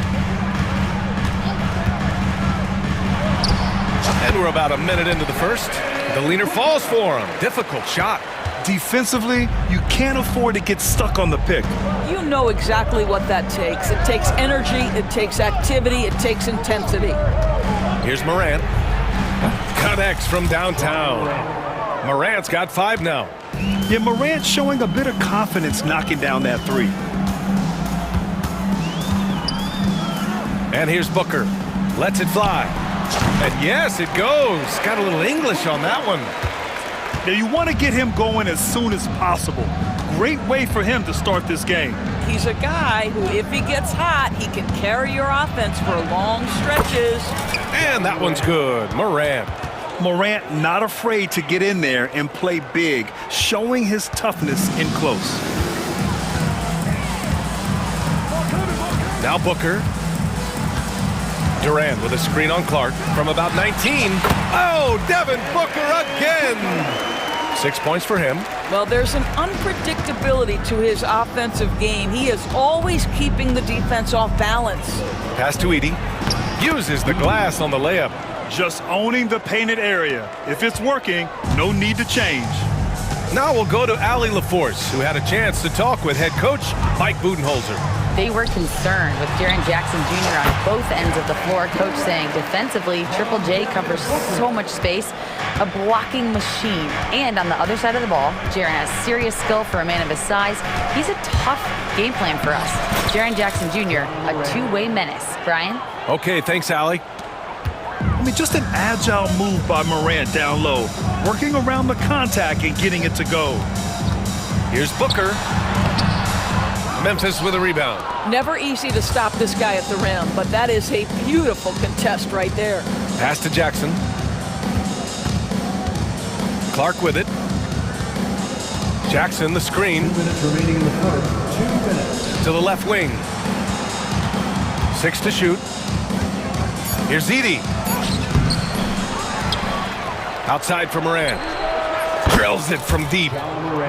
And we're about a minute into the first. The leaner falls for him. Difficult shot. Defensively, you can't afford to get stuck on the pick. You know exactly what that takes. It takes energy, it takes activity, it takes intensity. Here's Morant. Connects from downtown. Morant's got 5 now. Yeah, Morant's showing a bit of confidence knocking down that three. And here's Booker. Lets it fly. And yes, it goes. Got a little English on that one. Now you want to get him going as soon as possible. Great way for him to start this game. He's a guy who, if he gets hot, he can carry your offense for long stretches. And that one's good. Morant. Morant not afraid to get in there and play big, showing his toughness in close. Now Booker. Durant with a screen on Clark from about 19. Oh, Devin Booker again. 6 points for him. Well, there's an unpredictability to his offensive game. He is always keeping the defense off balance. Pass to Edey. Uses the glass on the layup. Just owning the painted area. If it's working, no need to change. Now we'll go to Allie LaForce, who had a chance to talk with head coach Mike Budenholzer. They were concerned with Jaren Jackson Jr. on both ends of the floor. Coach saying defensively, Triple J covers so much space, a blocking machine. And on the other side of the ball, Jaren has serious skill for a man of his size. He's a tough game plan for us. Jaren Jackson Jr., a two-way menace. Brian? Okay, thanks, Allie. I mean, just an agile move by Morant down low, working around the contact and getting it to go. Here's Booker. Memphis with a rebound. Never easy to stop this guy at the rim, but that is a beautiful contest right there. Pass to Jackson. Clark with it. Jackson, the screen. 2 minutes remaining in the quarter. 2 minutes. To the left wing. 6 to shoot. Here's Edey. Outside for Morant. Drills it from deep.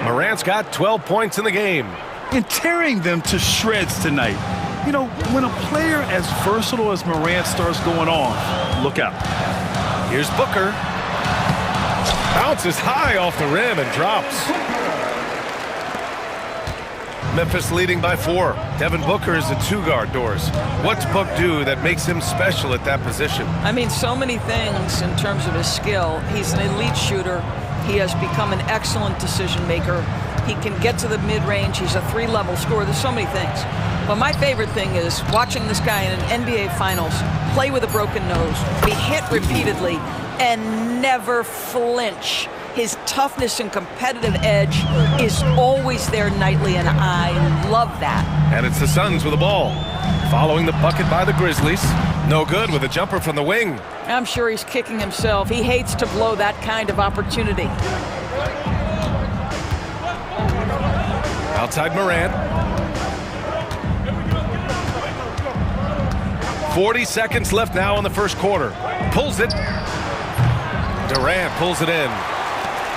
Morant's got 12 points in the game. And tearing them to shreds tonight. You know, when a player as versatile as Morant starts going on, look out. Here's Booker. Bounces high off the rim and drops. Memphis leading by 4. Devin Booker is a 2-guard, Doris. What's Book do that makes him special at that position? I mean, so many things in terms of his skill. He's an elite shooter. He has become an excellent decision maker. He can get to the mid-range. He's a 3-level scorer. There's so many things. But my favorite thing is watching this guy in an NBA Finals play with a broken nose, be hit repeatedly, and never flinch. His toughness and competitive edge is always there nightly, and I love that. And it's the Suns with the ball. Following the bucket by the Grizzlies. No good with a jumper from the wing. I'm sure he's kicking himself. He hates to blow that kind of opportunity. Outside Morant. 40 seconds left now in the first quarter. Pulls it. Durant pulls it in.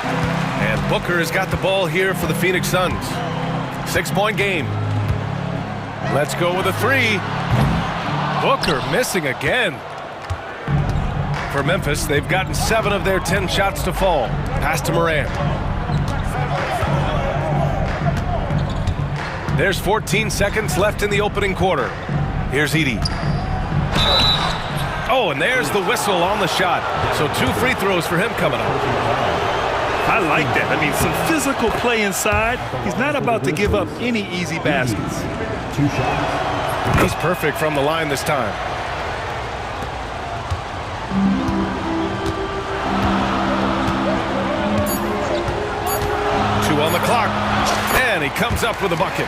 And Booker has got the ball here for the Phoenix Suns. 6-point game. Let's go with a 3. Booker missing again. For Memphis, they've gotten 7 of their 10 shots to fall. Pass to Morant. There's 14 seconds left in the opening quarter. Here's Edey. Oh, and there's the whistle on the shot. So 2 free throws for him coming up. I like that. I mean, some physical play inside. He's not about to give up any easy baskets. 2 shots. He's perfect from the line this time. On the clock, and he comes up with a bucket.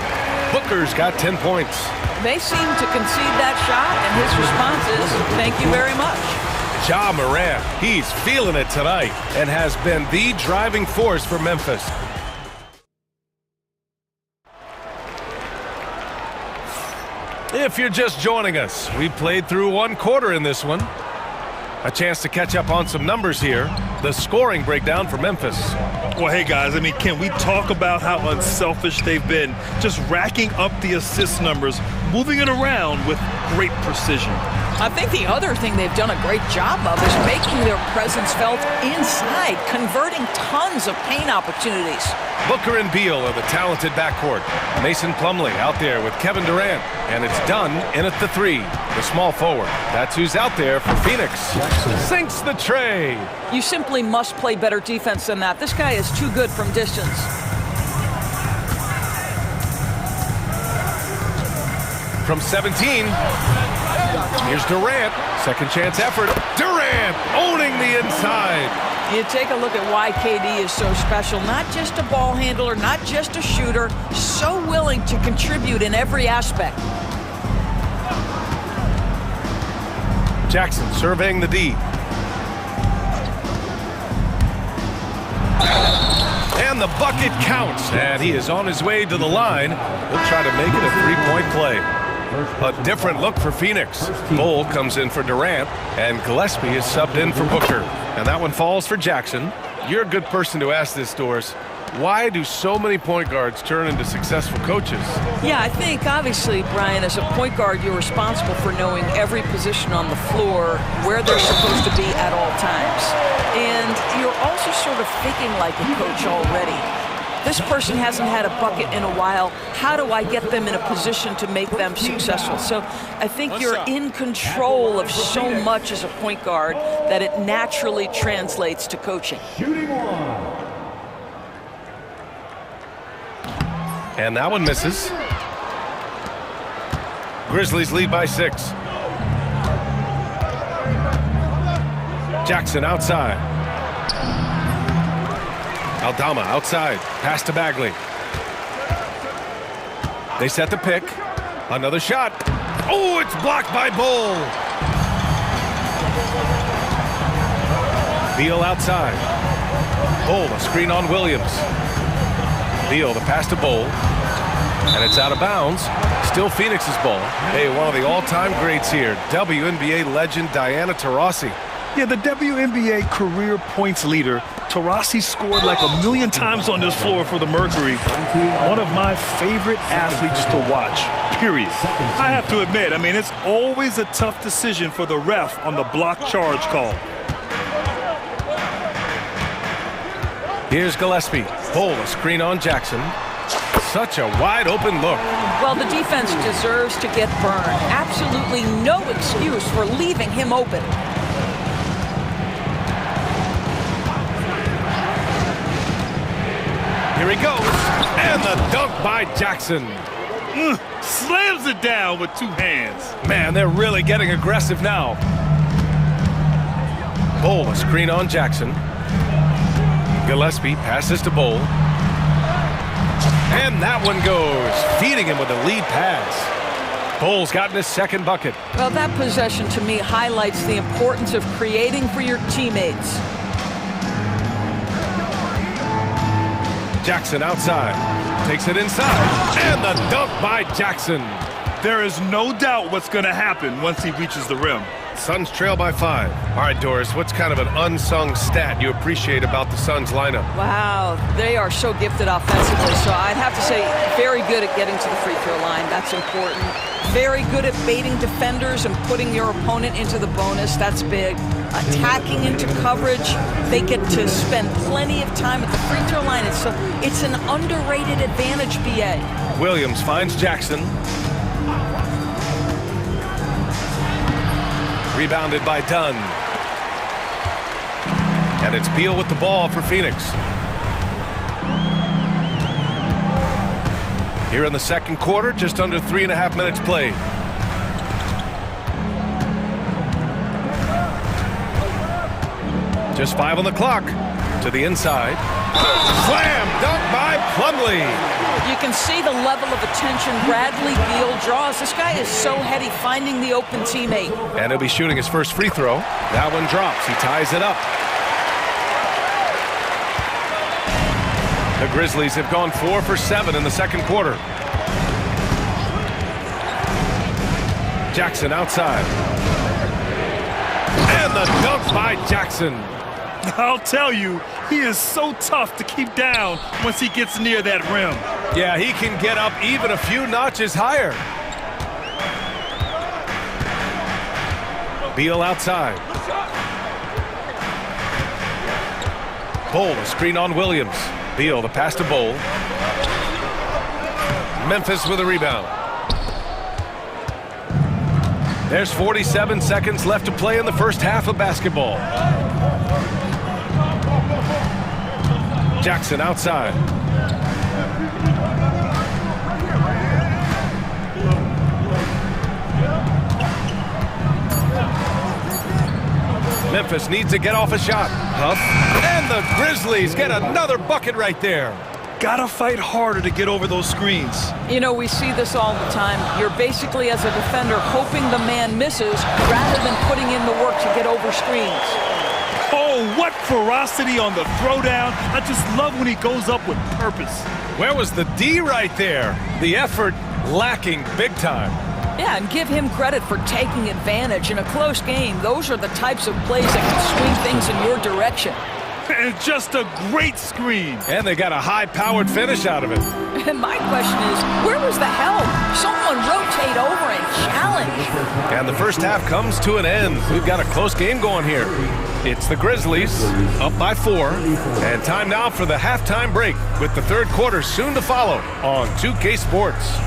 Booker's got 10 points. They seem to concede that shot, and his response is, thank you very much. Ja Morant, he's feeling it tonight and has been the driving force for Memphis. If you're just joining us, we played through 1 quarter in this one. A chance to catch up on some numbers here. The scoring breakdown for Memphis. Well, hey, guys, I mean, can we talk about how unselfish they've been? Just racking up the assist numbers, moving it around with great precision. I think the other thing they've done a great job of is making their presence felt inside, converting tons of paint opportunities. Booker and Beal are the talented backcourt. Mason Plumlee out there with Kevin Durant. And it's done in at the 3. The small forward. That's who's out there for Phoenix. Sinks the tray. You simply must play better defense than that. This guy is too good from distance. From 17, here's Durant. Second chance effort. Durant owning the inside. You take a look at why KD is so special. Not just a ball handler, not just a shooter, so willing to contribute in every aspect. Jackson surveying the D. And the bucket counts, and he is on his way to the line. He'll try to make it a 3-point play. A different look for Phoenix. Bull comes in for Durant, and Gillespie is subbed in for Booker. And that one falls for Jackson. You're a good person to ask this, Doris. Why do so many point guards turn into successful coaches? Yeah, I think, obviously, Brian, as a point guard, you're responsible for knowing every position on the floor, where they're supposed to be at all times. And you're also sort of thinking like a coach already. This person hasn't had a bucket in a while. How do I get them in a position to make them successful? So I think you're in control of so much as a point guard that it naturally translates to coaching. And that one misses. Grizzlies lead by 6. Jackson outside. Aldama outside. Pass to Bagley. They set the pick. Another shot. Oh, it's blocked by Bull. Beal outside. Bull, a screen on Williams. Beal, the pass to Bull. And it's out of bounds. Still Phoenix's ball. Hey, one of the all-time greats here. WNBA legend Diana Taurasi. Yeah, the WNBA career points leader. Taurasi scored like 1,000,000 times on this floor for the Mercury. One of my favorite athletes to watch, period. I have to admit, I mean, it's always a tough decision for the ref on the block charge call. Here's Gillespie. Bull, a screen on Jackson. Such a wide open look. Well, the defense deserves to get burned. Absolutely no excuse for leaving him open. Here he goes. And the dunk by Jackson. Slams it down with 2 hands. Man, they're really getting aggressive now. Bull, a screen on Jackson. Gillespie passes to Bull. And that one goes, feeding him with a lead pass. Bull's gotten his second bucket. Well, that possession to me highlights the importance of creating for your teammates. Jackson outside, takes it inside, and the dunk by Jackson. There is no doubt what's going to happen once he reaches the rim. Suns trail by 5. All right, Doris, what's kind of an unsung stat you appreciate about the Suns lineup? Wow, they are so gifted offensively, so I'd have to say very good at getting to the free throw line. That's important. Very good at baiting defenders and putting your opponent into the bonus. That's big. Attacking into coverage. They get to spend plenty of time at the free throw line. It's an underrated advantage, BA. Williams finds Jackson. Rebounded by Dunn. And it's Beal with the ball for Phoenix. Here in the second quarter, just under 3.5 minutes played. Just 5 on the clock. To the inside. Slam dunk by Plumlee. You can see the level of attention Bradley Beal draws. This guy is so heady finding the open teammate. And he'll be shooting his first free throw. That one drops. He ties it up. The Grizzlies have gone 4 for 7 in the second quarter. Jackson outside. And the dunk by Jackson. I'll tell you, he is so tough to keep down once he gets near that rim. Yeah, he can get up even a few notches higher. Beal outside. Bowl, a screen on Williams. Beal, the pass to Bowl. Memphis with a rebound. There's 47 seconds left to play in the first half of basketball. Jackson outside. Memphis needs to get off a shot. Huff. And the Grizzlies get another bucket right there. Gotta fight harder to get over those screens. You know, we see this all the time. You're basically, as a defender, hoping the man misses rather than putting in the work to get over screens. Oh, what ferocity on the throwdown. I just love when he goes up with purpose. Where was the D right there? The effort lacking big time. Yeah, and give him credit for taking advantage. In a close game, those are the types of plays that can swing things in your direction. And just a great screen. And they got a high-powered finish out of it. And my question is, where was the help? Someone rotate over and challenge. And the first half comes to an end. We've got a close game going here. It's the Grizzlies up by 4. And time now for the halftime break with the third quarter soon to follow on 2K Sports.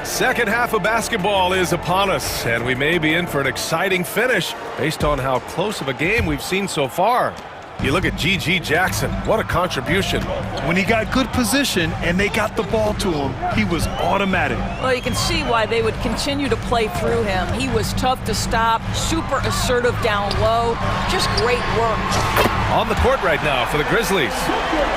Second half of basketball is upon us, and we may be in for an exciting finish based on how close of a game we've seen so far. You look at G.G. Jackson, what a contribution. When he got good position and they got the ball to him, he was automatic. Well, you can see why they would continue to play through him. He was tough to stop, super assertive down low, just great work. On the court right now for the Grizzlies.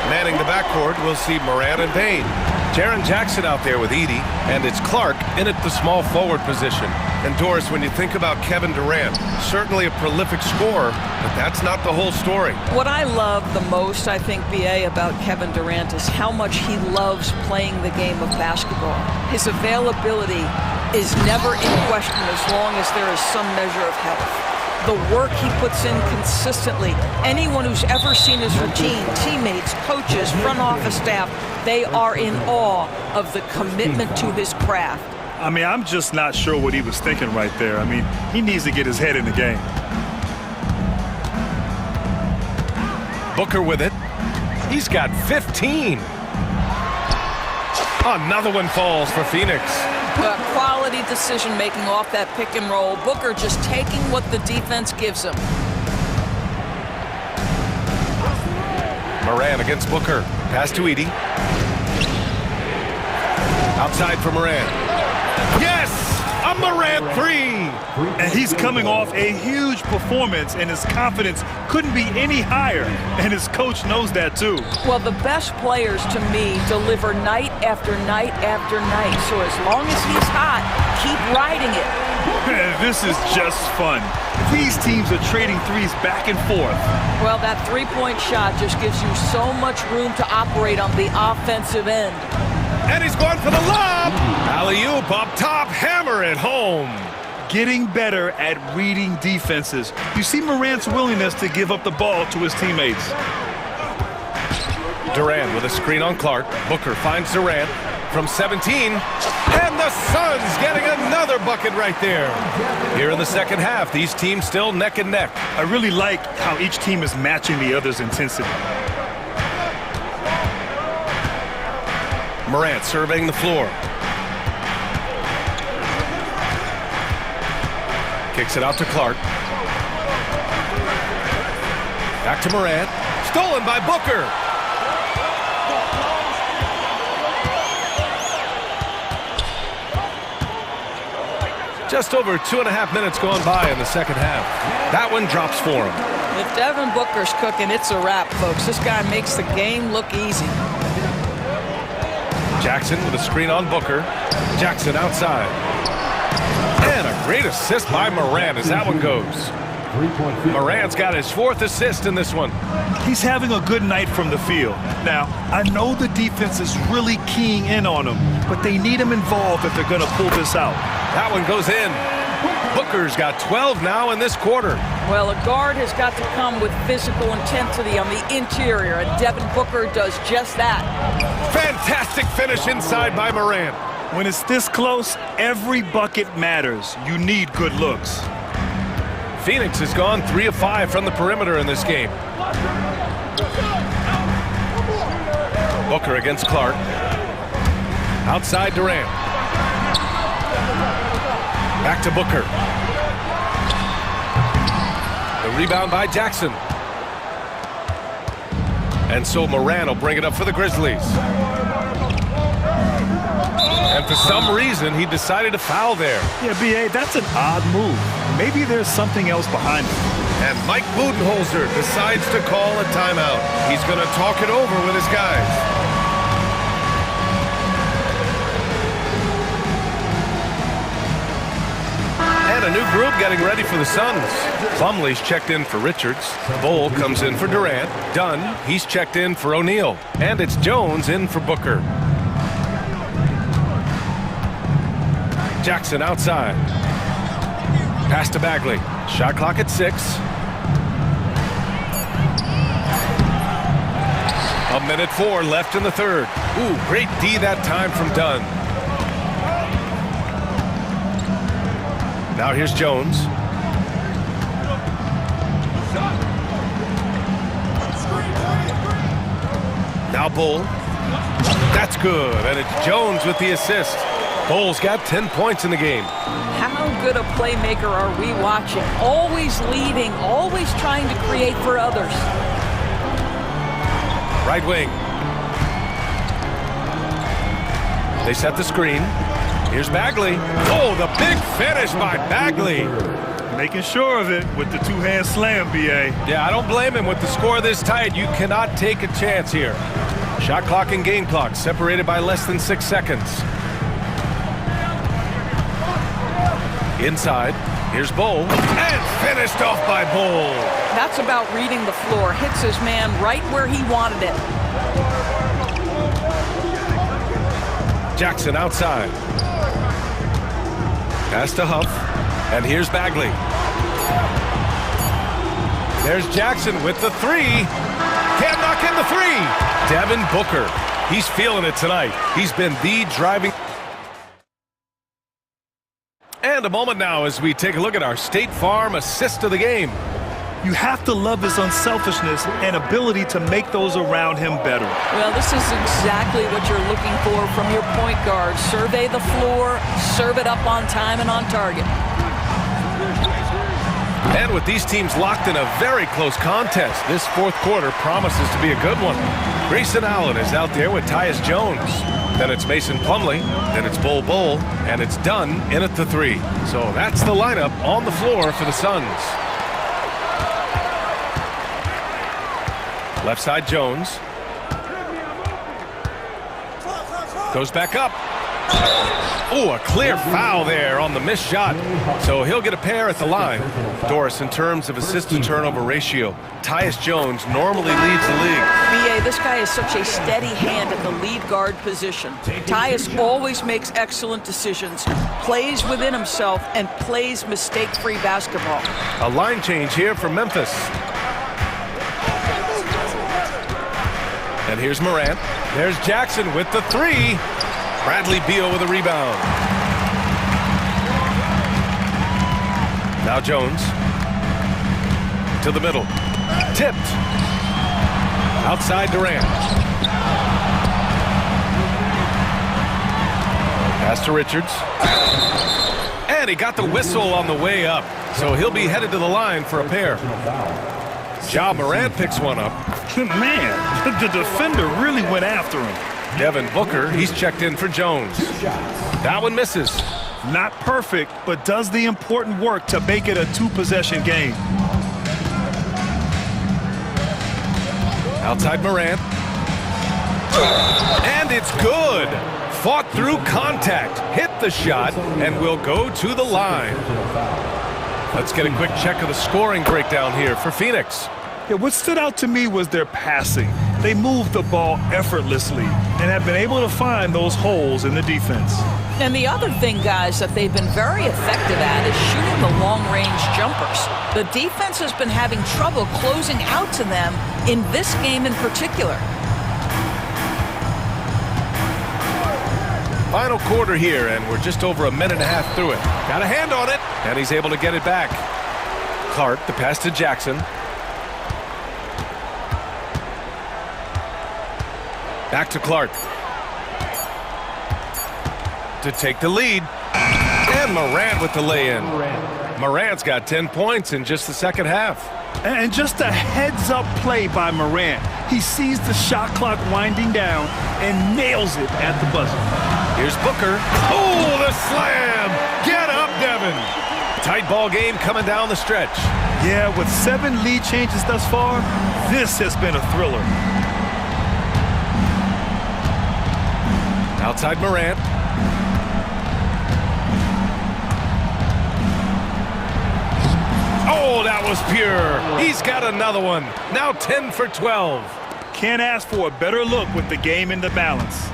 Manning the backcourt, we'll see Morant and Payne. Jaren Jackson out there with Edey, and it's Clark in at the small forward position. And Doris, when you think about Kevin Durant, certainly a prolific scorer, but that's not the whole story. What I love the most, I think, BA, about Kevin Durant is how much he loves playing the game of basketball. His availability is never in question as long as there is some measure of health. The work he puts in consistently. Anyone who's ever seen his routine, teammates, coaches, front office staff, they are in awe of the commitment to his craft. I mean, I'm just not sure what he was thinking right there. I mean, he needs to get his head in the game. Booker with it. He's got 15. Another one falls for Phoenix. Quality decision-making off that pick and roll. Booker just taking what the defense gives him. Morant against Booker. Pass to Edey. Outside for Morant. Yes! A Morant three! And he's coming off a huge performance, and his confidence couldn't be any higher. And his coach knows that, too. Well, the best players, to me, deliver night after night after night. So as long as he's hot, keep riding it. This is just fun. These teams are trading threes back and forth. Well, that three-point shot just gives you so much room to operate on the offensive end. And he's going for the lob. Alley-oop up top, hammer it home. Getting better at reading defenses. You see Morant's willingness to give up the ball to his teammates. Durant with a screen on Clark. Booker finds Durant from 17. And the Suns getting another bucket right there. Here in the second half, these teams still neck and neck. I really like how each team is matching the other's intensity. Morant surveying the floor. Kicks it out to Clark. Back to Morant. Stolen by Booker. Just over 2.5 minutes going by in the second half. That one drops for him. If Devin Booker's cooking, it's a wrap, folks. This guy makes the game look easy. Jackson with a screen on Booker. Jackson outside. And a great assist by Morant as that one goes. Morant's got his 4th assist in this one. He's having a good night from the field. Now, I know the defense is really keying in on him, but they need him involved if they're going to pull this out. That one goes in. Booker's got 12 now in this quarter. Well, a guard has got to come with physical intensity on the interior, and Devin Booker does just that. Fantastic finish inside by Morant. When it's this close, every bucket matters. You need good looks. Phoenix has gone 3 of 5 from the perimeter in this game. Booker against Clark. Outside Durant. Back to Booker. The rebound by Jackson. And so Morant will bring it up for the Grizzlies. And for some reason, he decided to foul there. Yeah, B.A., that's an odd move. Maybe there's something else behind it. And Mike Budenholzer decides to call a timeout. He's going to talk it over with his guys. And a new group getting ready for the Suns. Plumlee's checked in for Richards. Bull comes in for Durant. Dunn, he's checked in for O'Neal. And it's Jones in for Booker. Jackson outside. Pass to Bagley. Shot clock at 6. A minute 4 left in the third. Ooh, great D that time from Dunn. Now here's Jones. Now Bull. That's good, and it's Jones with the assist. Bull's got 10 points in the game. How good a playmaker are we watching? Always leading, always trying to create for others. Right wing. They set the screen. Here's Bagley. Oh, the big finish by Bagley. Making sure of it with the two-hand slam, B.A. Yeah, I don't blame him with the score this tight. You cannot take a chance here. Shot clock and game clock separated by less than 6 seconds. Inside, here's Bull, and finished off by Bull. That's about reading the floor. Hits his man right where he wanted it. Jackson outside. Pass to Huff, and here's Bagley. There's Jackson with the 3. Can't knock in the 3. Devin Booker, he's feeling it tonight. He's been the driving. And a moment now as we take a look at our State Farm assist of the game. You have to love his unselfishness and ability to make those around him better. Well, this is exactly what you're looking for from your point guard. Survey the floor, serve it up on time and on target. And with these teams locked in a very close contest, this fourth quarter promises to be a good one. Grayson Allen is out there with Tyus Jones. Then it's Mason Plumlee, then it's Bull Bull, and it's Dunn in at the 3. So that's the lineup on the floor for the Suns. Left side Jones. Goes back up. Oh, a clear foul there on the missed shot. So he'll get a pair at the line. Doris, in terms of assist-to-turnover ratio, Tyus Jones normally leads the league. B.A., this guy is such a steady hand at the lead guard position. Tyus always makes excellent decisions, plays within himself, and plays mistake-free basketball. A line change here for Memphis. And here's Morant. There's Jackson with the 3. Bradley Beal with a rebound. Now Jones. To the middle. Tipped. Outside Durant. Pass to Richards. And And he got the whistle on the way up, so he'll be headed to the line for a pair. Ja Morant picks one up. Man, the defender really went after him. Devin Booker, he's checked in for Jones. That one misses. Not perfect, but does the important work to make it a two-possession game. Outside Morant. And it's good. Fought through contact, hit the shot, and will go to the line. Let's get a quick check of the scoring breakdown here for Phoenix. Yeah, what stood out to me was their passing. They moved the ball effortlessly and have been able to find those holes in the defense. And the other thing, guys, that they've been very effective at is shooting the long-range jumpers. The defense has been having trouble closing out to them in this game in particular. Final quarter here, and we're just over a minute and a half through it. Got a hand on it, and he's able to get it back. Clark, the pass to Jackson. Back to Clark. To take the lead. And Morant with the lay-in. Morant's got 10 points in just the second half. And just a heads-up play by Morant. He sees the shot clock winding down and nails it at the buzzer. Here's Booker. Oh, the slam! Get up, Devin! Tight ball game coming down the stretch. Yeah, with 7 lead changes thus far, this has been a thriller. Outside Morant. Oh, that was pure. He's got another one. Now 10 for 12. Can't ask for a better look with the game in the balance.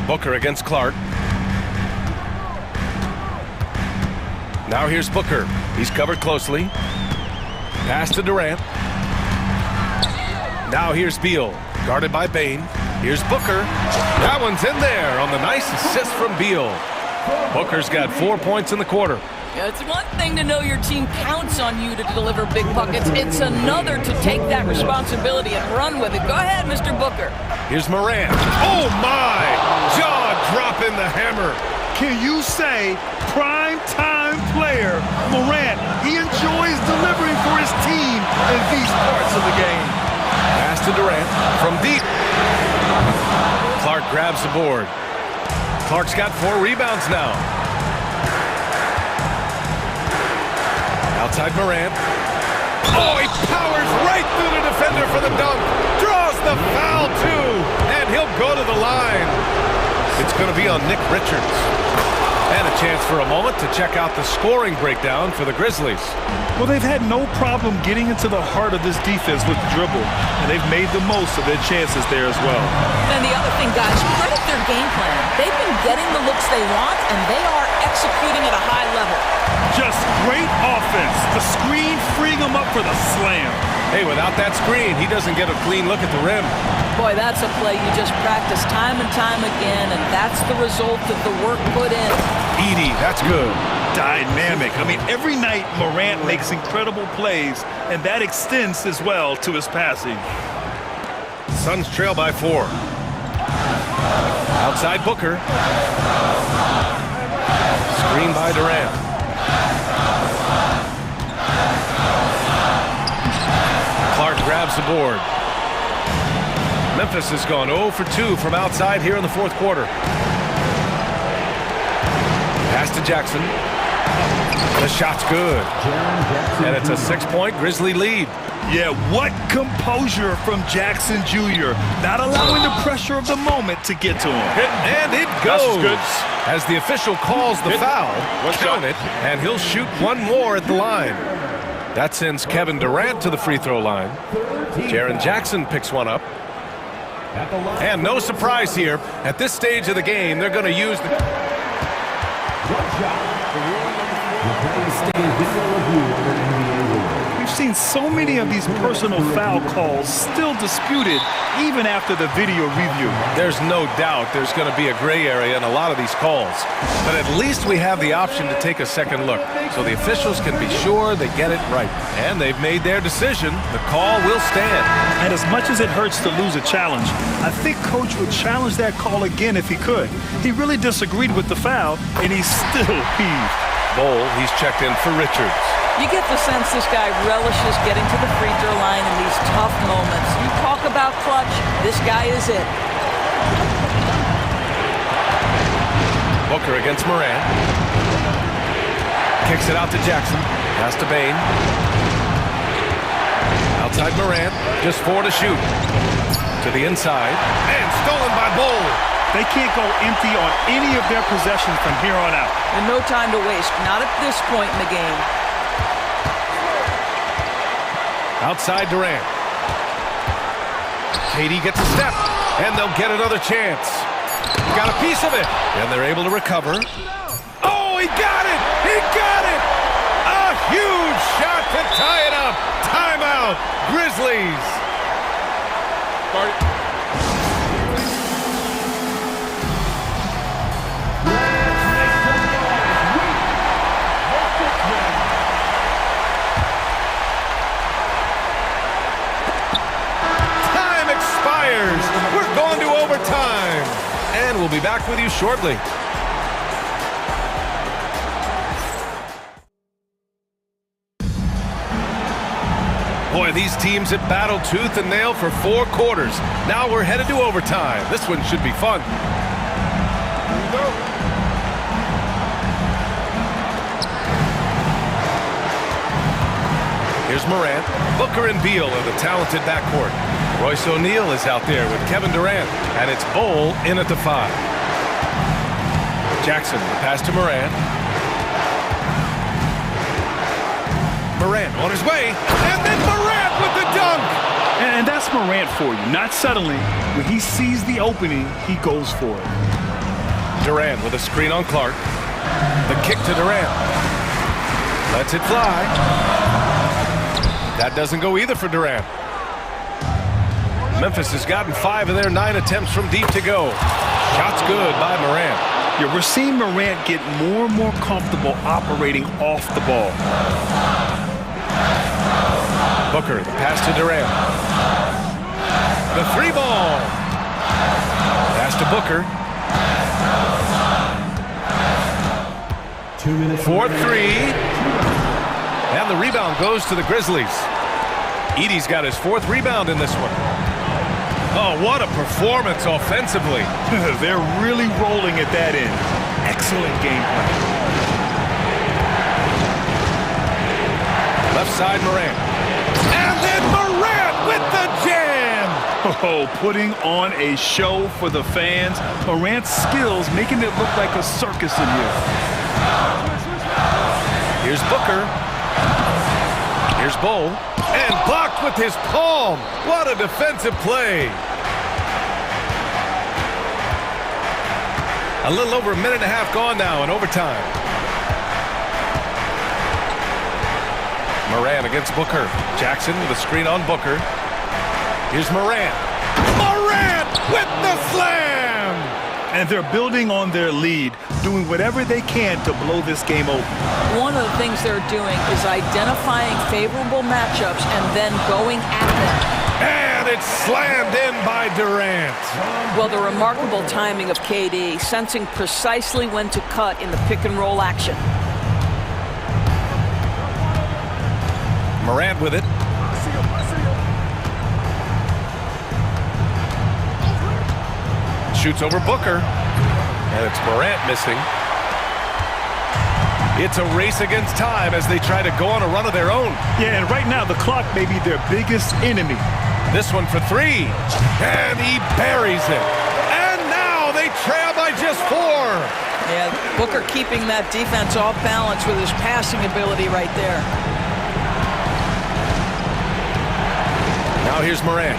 Booker against Clark. Now here's Booker. He's covered closely. Pass to Durant. Now here's Beal. Guarded by Bane. Here's Booker. That one's in there on the nice assist from Beal. Booker's got 4 points in the quarter. Yeah, it's one thing to know your team counts on you to deliver big buckets. It's another to take that responsibility and run with it. Go ahead, Mr. Booker. Here's Morant. Oh, my! Jaw dropping the hammer. Can you say prime-time player Morant? He enjoys delivering for his team in these parts of the game. Pass to Durant from deep. Clark grabs the board. Clark's got 4 rebounds now. Outside Morant. Oh, he powers right through the defender for the dunk. Draws the foul, too. And he'll go to the line. It's going to be on Nick Richards. And a chance for a moment to check out the scoring breakdown for the Grizzlies. Well, they've had no problem getting into the heart of this defense with the dribble, and they've made the most of their chances there as well. And the other thing, guys, credit their game plan. They've been getting the looks they want, and they are executing at a high level. Just great offense. The screen freeing him up for the slam. Hey, without that screen, he doesn't get a clean look at the rim. Boy, that's a play you just practice time and time again, and that's the result of the work put in. Edie, that's good. Dynamic. I mean, every night Morant makes incredible plays, and that extends as well to his passing. Suns trail by 4. Outside Booker. Screen by Durant. Clark grabs the board. Memphis has gone 0 for 2 from outside here in the fourth quarter. Pass to Jackson. The shot's good. And it's a 6-point Grizzly lead. Yeah, what composure from Jackson Jr. Not allowing the pressure of the moment to get to him. And it goes. As the official calls the foul, count it, and he'll shoot one more at the line. That sends Kevin Durant to the free throw line. Jaren Jackson picks one up. And no surprise here. At this stage of the game, they're going to use the... We've seen so many of these personal foul calls still disputed even after the video review. There's no doubt there's going to be a gray area in a lot of these calls. But at least we have the option to take a second look. so the officials can be sure they get it right. And they've made their decision. The call will stand. And as much as it hurts to lose a challenge, I think Coach would challenge that call again if he could. He really disagreed with the foul, and he's still peeved. Bowl, he's checked in for Richards. You get the sense this guy relishes getting to the free throw line in these tough moments. You talk about clutch, this guy is it. Booker against Moran. Kicks it out to Jackson. Pass to Bain. Outside Moran. Just 4 to shoot. To the inside. And stolen by Bowl. They can't go empty on any of their possessions from here on out. And no time to waste. Not at this point in the game. Outside Durant. KD gets a step. And they'll get another chance. Got a piece of it. And they're able to recover. Oh, he got it! He got it! A huge shot to tie it up. Timeout. Grizzlies. Time expires. We're going to overtime. And we'll be back with you shortly. Boy, these teams have battled tooth and nail for 4 quarters. Now we're headed to overtime. This one should be fun. Here's Morant. Booker and Beal are the talented backcourt. Royce O'Neal is out there with Kevin Durant. And it's Bowl in at the 5. Jackson, the pass to Morant. Morant on his way, and then Morant with the dunk! And that's Morant for you. Not settling. When he sees the opening, he goes for it. Durant with a screen on Clark. The kick to Durant. Lets it fly. That doesn't go either for Durant. Memphis has gotten 5 of their 9 attempts from deep to go. Shot's good by Morant. Yeah, we're seeing Morant get more and more comfortable operating off the ball. Booker, the pass to Durant. The 3 ball. Pass to Booker. 2 minutes. 4-3. And the rebound goes to the Grizzlies. Edey's got his 4th rebound in this one. Oh, what a performance offensively. They're really rolling at that end. Excellent game plan. Left side, Morant. And then Morant with the jam! Oh, putting on a show for the fans. Morant's skills making it look like a circus in here. Here's Booker. Here's Bowl. And blocked with his palm. What a defensive play. A little over a minute and a half gone now in overtime. Morant against Booker. Jackson with a screen on Booker. Here's Morant. Morant with the slam! And they're building on their lead, doing whatever they can to blow this game open. One of the things they're doing is identifying favorable matchups and then going at them. And it's slammed in by Durant. Well, the remarkable timing of KD, sensing precisely when to cut in the pick-and-roll action. Morant with it. Shoots over Booker. And it's Morant missing. It's a race against time as they try to go on a run of their own. Yeah, and right now the clock may be their biggest enemy. This one for 3. And he buries it. And now they trail by just 4. Yeah, Booker keeping that defense off balance with his passing ability right there. Now here's Morant.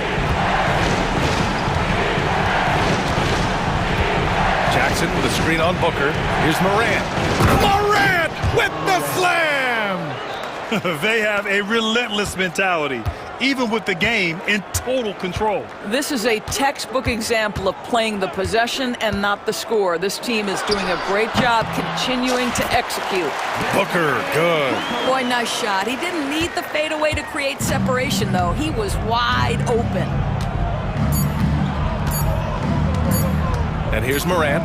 Jackson with a screen on Booker. Here's Morant. Morant with the slam! They have a relentless mentality. even with the game in total control. This is a textbook example of playing the possession and not the score. This team is doing a great job continuing to execute. Booker, good. Boy, nice shot. He didn't need the fadeaway to create separation, though. He was wide open. And here's Morant.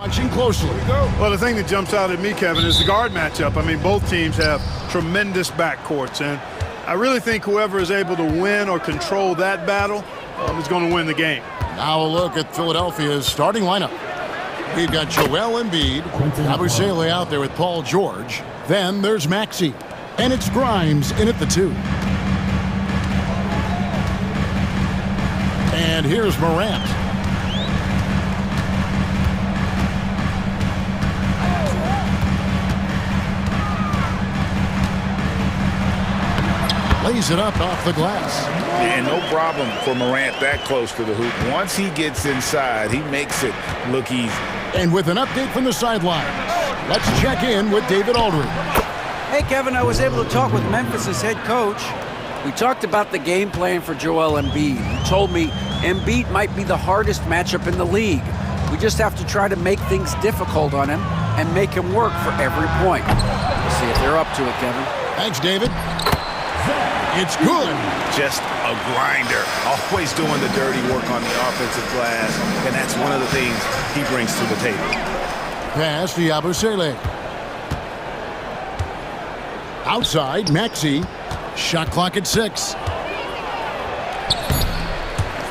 Watching closely. Well, the thing that jumps out at me, Kevin, is the guard matchup. I mean, both teams have tremendous backcourts, and I really think whoever is able to win or control that battle is going to win the game. Now a look at Philadelphia's starting lineup. We've got Joel Embiid, Abusele out there with Paul George. Then there's Maxey, and it's Grimes in at the 2. And here's Morant. Lays it up off the glass. And no problem for Morant that close to the hoop. Once he gets inside, he makes it look easy. And with an update from the sidelines, let's check in with David Aldridge. Hey, Kevin, I was able to talk with Memphis's head coach. We talked about the game plan for Joel Embiid. He told me Embiid might be the hardest matchup in the league. We just have to try to make things difficult on him and make him work for every point. We'll see if they're up to it, Kevin. Thanks, David. It's good. Just a grinder, always doing the dirty work on the offensive glass, and that's one of the things he brings to the table. Pass to Abusele. Outside, Maxey. Shot clock at 6.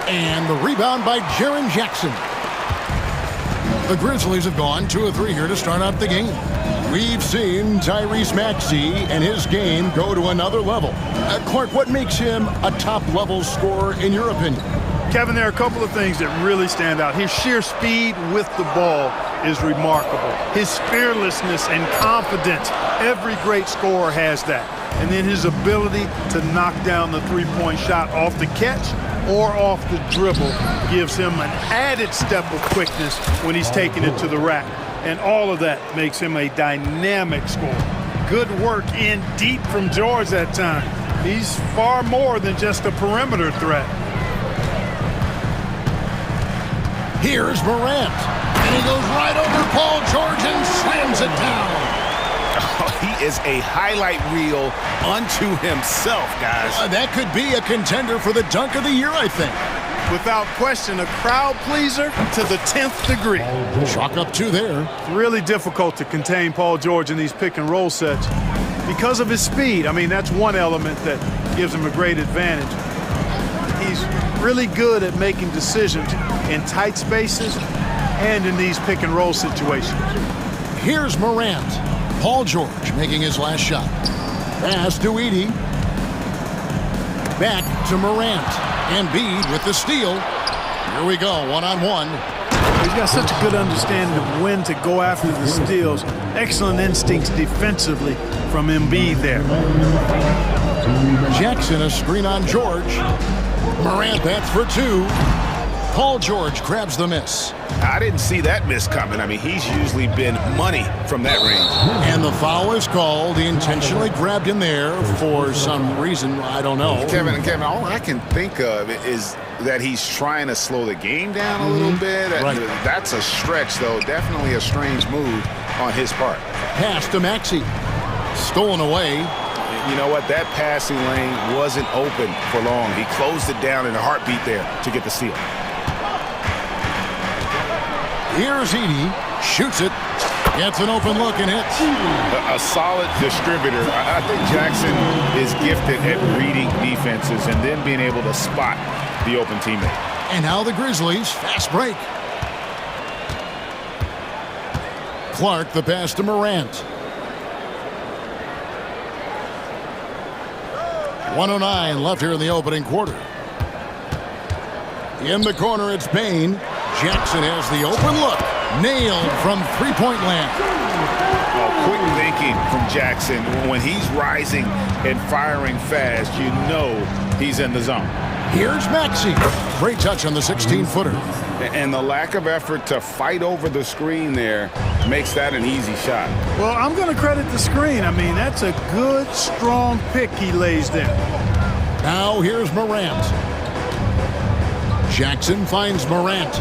And the rebound by Jaren Jackson. The Grizzlies have gone 2 of 3 here to start out the game. We've seen Tyrese Maxey and his game go to another level. Clark, what makes him a top-level scorer in your opinion? Kevin, there are a couple of things that really stand out. His sheer speed with the ball is remarkable. His fearlessness and confidence, every great scorer has that. And then his ability to knock down the three-point shot off the catch or off the dribble gives him an added step of quickness when he's taking it to the rack. And all of that makes him a dynamic scorer. Good work in deep from George that time. He's far more than just a perimeter threat. Here's Morant. And he goes right over Paul George and slams it down. He is a highlight reel unto himself, guys. That could be a contender for the dunk of the year, I think. Without question, a crowd pleaser to the 10th degree. Chalk up 2 there. It's really difficult to contain Paul George in these pick-and-roll sets because of his speed. I mean, that's one element that gives him a great advantage. He's really good at making decisions in tight spaces and in these pick-and-roll situations. Here's Morant. Paul George making his last shot. Pass to Edey. Back to Morant. Embiid with the steal. Here we go, one-on-one. He's got such a good understanding of when to go after the steals. Excellent instincts defensively from Embiid there. Jackson, a screen on George. Morant, that's for 2. Paul George grabs the miss. I didn't see that miss coming. I mean, he's usually been money from that range. And the foul is called. He intentionally grabbed him there for some reason. I don't know. Kevin, all I can think of is that he's trying to slow the game down a little bit. Right. That's a stretch, though. Definitely a strange move on his part. Pass to Maxey. Stolen away. You know what? That passing lane wasn't open for long. He closed it down in a heartbeat there to get the steal. Here's Edey. Shoots it. Gets an open look and hits. A solid distributor. I think Jackson is gifted at reading defenses and then being able to spot the open teammate. And now the Grizzlies. Fast break. Clark, the pass to Morant. 1:09 left here in the opening quarter. In the corner, it's Payne. Jackson has the open look. Nailed from three-point land. Oh, quick thinking from Jackson. When he's rising and firing fast, you know he's in the zone. Here's Maxey. Great touch on the 16-footer. And the lack of effort to fight over the screen there makes that an easy shot. Well, I'm going to credit the screen. I mean, that's a good, strong pick he lays there. Now here's Morant. Jackson finds Morant.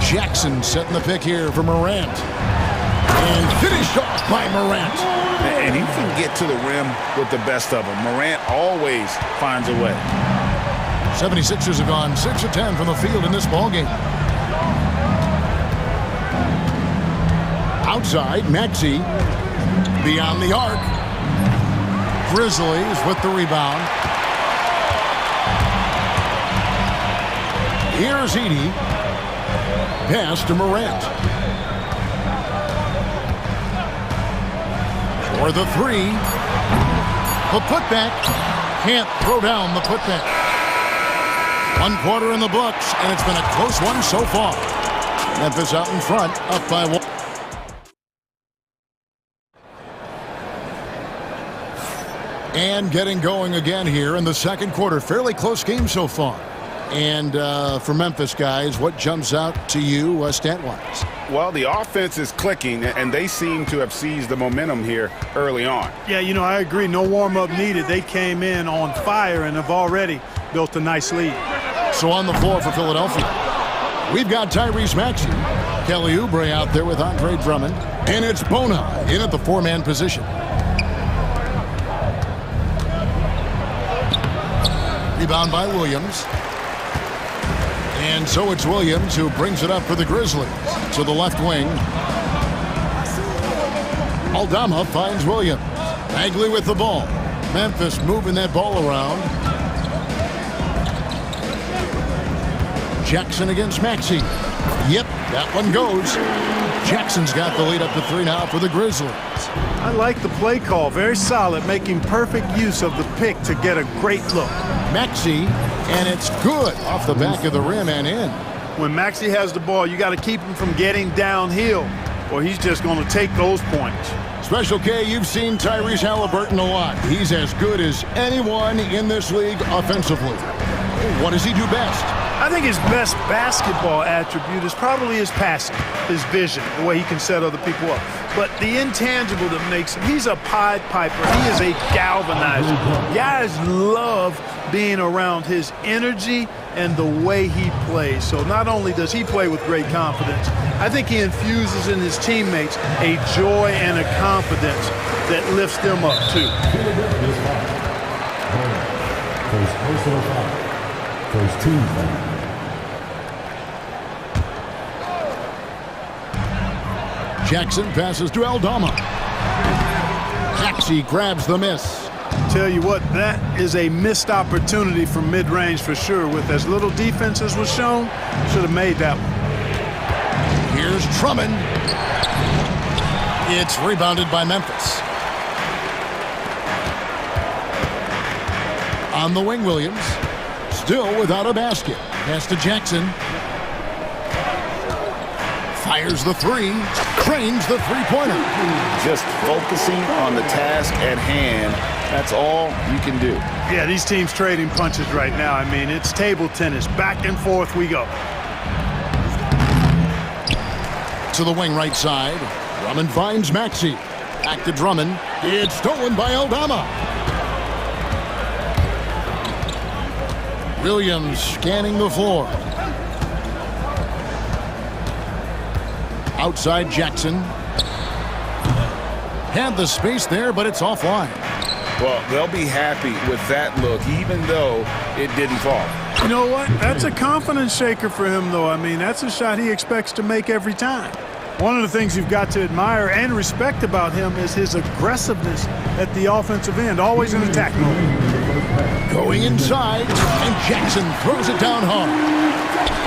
Jackson setting the pick here for Morant. And finished off by Morant. And he can get to the rim with the best of them. Morant always finds a way. 76ers have gone 6 of 10 from the field in this ballgame. outside. Maxey beyond the arc. Grizzlies with the rebound. Here's Edey. Pass to Morant. For the three. The putback. Can't throw down the putback. 1 quarter in the books, and it's been a close one so far. Memphis out in front, up by 1. And getting going again here in the second quarter. Fairly close game so far. And for Memphis, guys, what jumps out to you stat-wise? Well, the offense is clicking, and they seem to have seized the momentum here early on. Yeah, you know, I agree. No warm-up needed. They came in on fire and have already built a nice lead. So on the floor for Philadelphia, we've got Tyrese Maxey, Kelly Oubre out there with Andre Drummond, and it's Bona in at the 4-man position. Rebound by Williams. And so it's Williams who brings it up for the Grizzlies to the left wing. Aldama finds Williams. Bagley with the ball. Memphis moving that ball around. Jackson against Maxey. Yep, that one goes. Jackson's got the lead up to 3 now for the Grizzlies. I like the play call. Very solid, making perfect use of the pick to get a great look. Maxey, and it's good off the back of the rim and in. When Maxey has the ball, you got to keep him from getting downhill, or he's just going to take those points. Special K, you've seen Tyrese Halliburton a lot. He's as good as anyone in this league offensively. What does he do best? I think his best basketball attribute is probably his passing, his vision, the way he can set other people up. But the intangible that makes him, he's a Pied Piper. He is a galvanizer. Guys love being around his energy and the way he plays. So not only does he play with great confidence, I think he infuses in his teammates a joy and a confidence that lifts them up too. First personal foul. First team foul. Jackson passes to Aldama. Maxey grabs the miss. Tell you what, that is a missed opportunity from mid-range for sure. With as little defense as was shown, should have made that one. Here's Drummond. It's rebounded by Memphis. On the wing, Williams. Still without a basket. Pass to Jackson. Fires the three. Cranes the three-pointer. Just focusing on the task at hand. That's all you can do. Yeah, these teams trading punches right now. I mean, it's table tennis. Back and forth we go. To the wing right side. Drummond finds Maxey. Back to Drummond. It's stolen by Aldama. Williams scanning the floor. Outside Jackson. Had the space there, but it's offline. Well, they'll be happy with that look, even though it didn't fall. You know what? That's a confidence shaker for him, though. I mean, that's a shot he expects to make every time. One of the things you've got to admire and respect about him is his aggressiveness at the offensive end, always in attack mode. Going inside, and Jackson throws it down hard.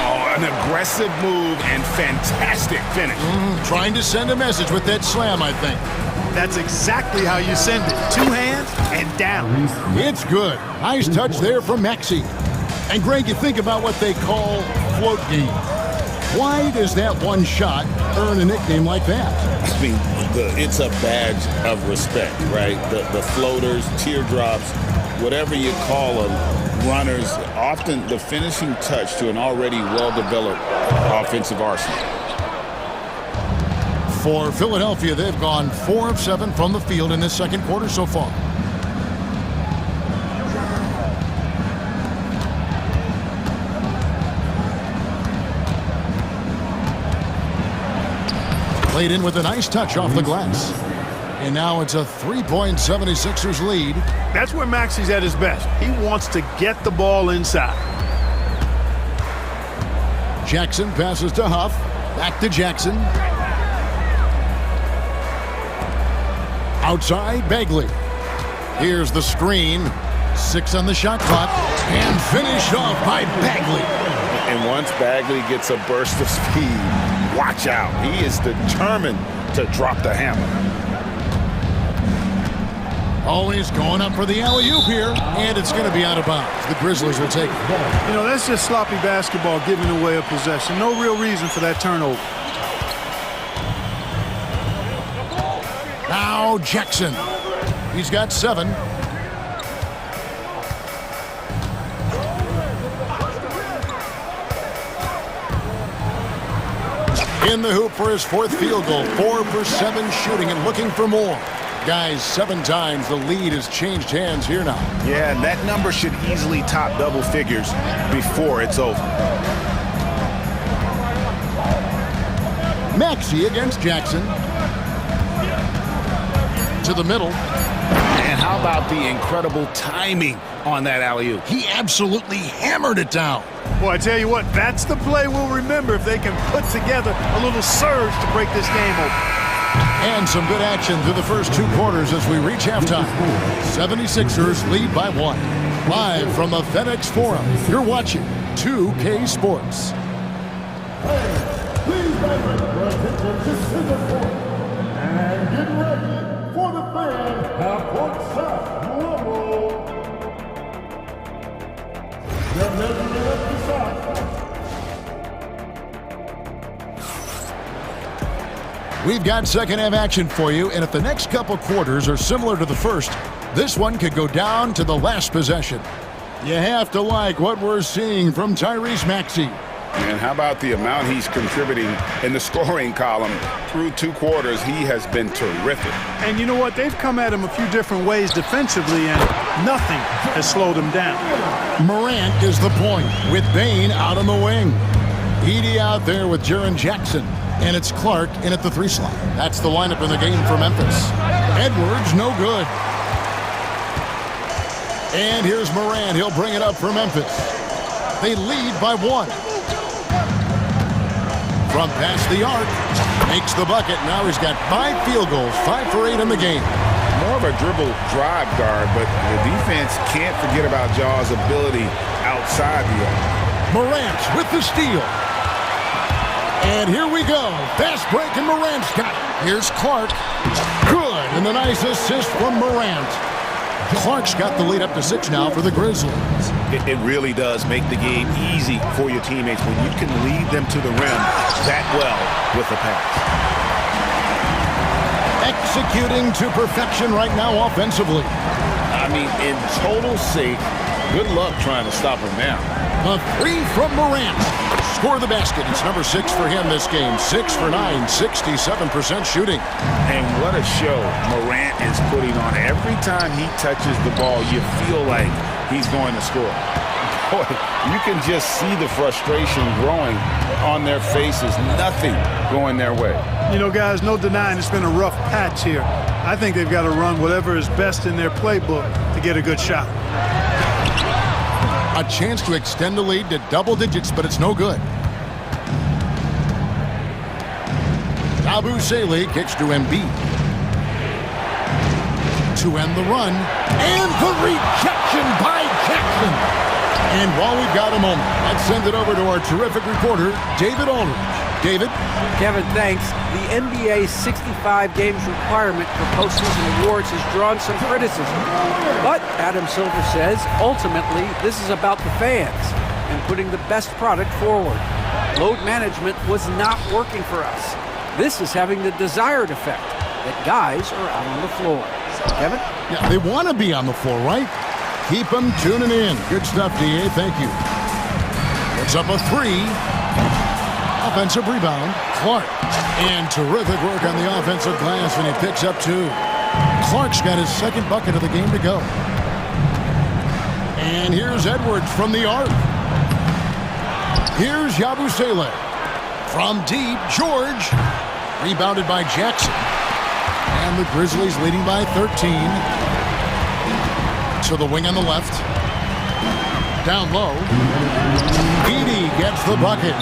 Oh, an aggressive move and fantastic finish. Trying to send a message with that slam, I think. That's exactly how you send it. 2 hands and down. It's good. Nice touch there from Maxey. And Greg, you think about what they call float game. Why does that one shot earn a nickname like that? I mean, it's a badge of respect, right? The floaters, teardrops, whatever you call them, runners, often the finishing touch to an already well-developed offensive arsenal. For Philadelphia, they've gone 4 of 7 from the field in this second quarter so far. Played in with a nice touch off the glass. And now it's a 3-point 76ers lead. That's where Maxey's at his best. He wants to get the ball inside. Jackson passes to Huff. Back to Jackson. Outside, Bagley. Here's the screen. 6 on the shot clock. And finished off by Bagley. And once Bagley gets a burst of speed, watch out. He is determined to drop the hammer. Always going up for the alley-oop here, and it's going to be out of bounds. The Grizzlies will take the ball. You know, that's just sloppy basketball, giving away a possession. No real reason for that turnover. Now Jackson. He's got 7. In the hoop for his 4th field goal. 4 for 7 shooting and looking for more. Guys, 7 times the lead has changed hands here now. Yeah, and that number should easily top double figures before it's over. Maxey against Jackson. To the middle. And how about the incredible timing on that alley-oop? He absolutely hammered it down. Boy, I tell you what, that's the play we'll remember if they can put together a little surge to break this game open. And some good action through the first 2 quarters as we reach halftime. 76ers lead by 1. Live from the FedEx Forum, you're watching 2K Sports. Please direct your attention to center court. And get ready for the fan half-court rumble. The measurement of the shot. We've got second half action for you, and if the next couple quarters are similar to the first, this one could go down to the last possession. You have to like what we're seeing from Tyrese Maxey. And how about the amount he's contributing in the scoring column? Through 2 quarters, he has been terrific. And you know what? They've come at him a few different ways defensively, and nothing has slowed him down. Morant is the point, with Bane out on the wing. Edey out there with Jaren Jackson. And it's Clark in at the 3 slot. That's the lineup in the game for Memphis. Edwards, no good. And here's Morant. He'll bring it up for Memphis. They lead by 1. From past the arc, makes the bucket. Now he's got 5 field goals, 5 for 8 in the game. More of a dribble drive guard, but the defense can't forget about Jaw's ability outside the arc. Morant with the steal. And here we go. Fast break, and Morant's got it. Here's Clark. Good, and the nice assist from Morant. Clark's got the lead up to 6 now for the Grizzlies. It really does make the game easy for your teammates when you can lead them to the rim that well with a pass. Executing to perfection right now offensively. I mean, in total sync. Good luck trying to stop him now. A 3 from Morant. Score the basket. It's number 6 for him this game. 6 for 9, 67% shooting. And what a show Morant is putting on. Every time he touches the ball, you feel like he's going to score. Boy, you can just see the frustration growing on their faces. Nothing going their way. You know, guys, no denying it's been a rough patch here. I think they've got to run whatever is best in their playbook to get a good shot. A chance to extend the lead to double digits, but it's no good. Abu Saleh kicks to Embiid. To end the run. And the rejection by Jackson. And while we've got a moment, let's send it over to our terrific reporter, David Aldridge. David? Kevin, thanks. The NBA's 65 games requirement for postseason awards has drawn some criticism. But, Adam Silver says, ultimately, this is about the fans and putting the best product forward. Load management was not working for us. This is having the desired effect, that guys are out on the floor. Kevin? Yeah, they want to be on the floor, right? Keep them tuning in. Good stuff, DA. Thank you. It's up a 3. Offensive rebound, Clark. And terrific work on the offensive glass, and he picks up 2. Clark's got his 2nd bucket of the game to go. And here's Edwards from the arc. Here's Yabusele. From deep, George. Rebounded by Jackson. And the Grizzlies leading by 13. To the wing on the left. Down low. Edey gets the bucket.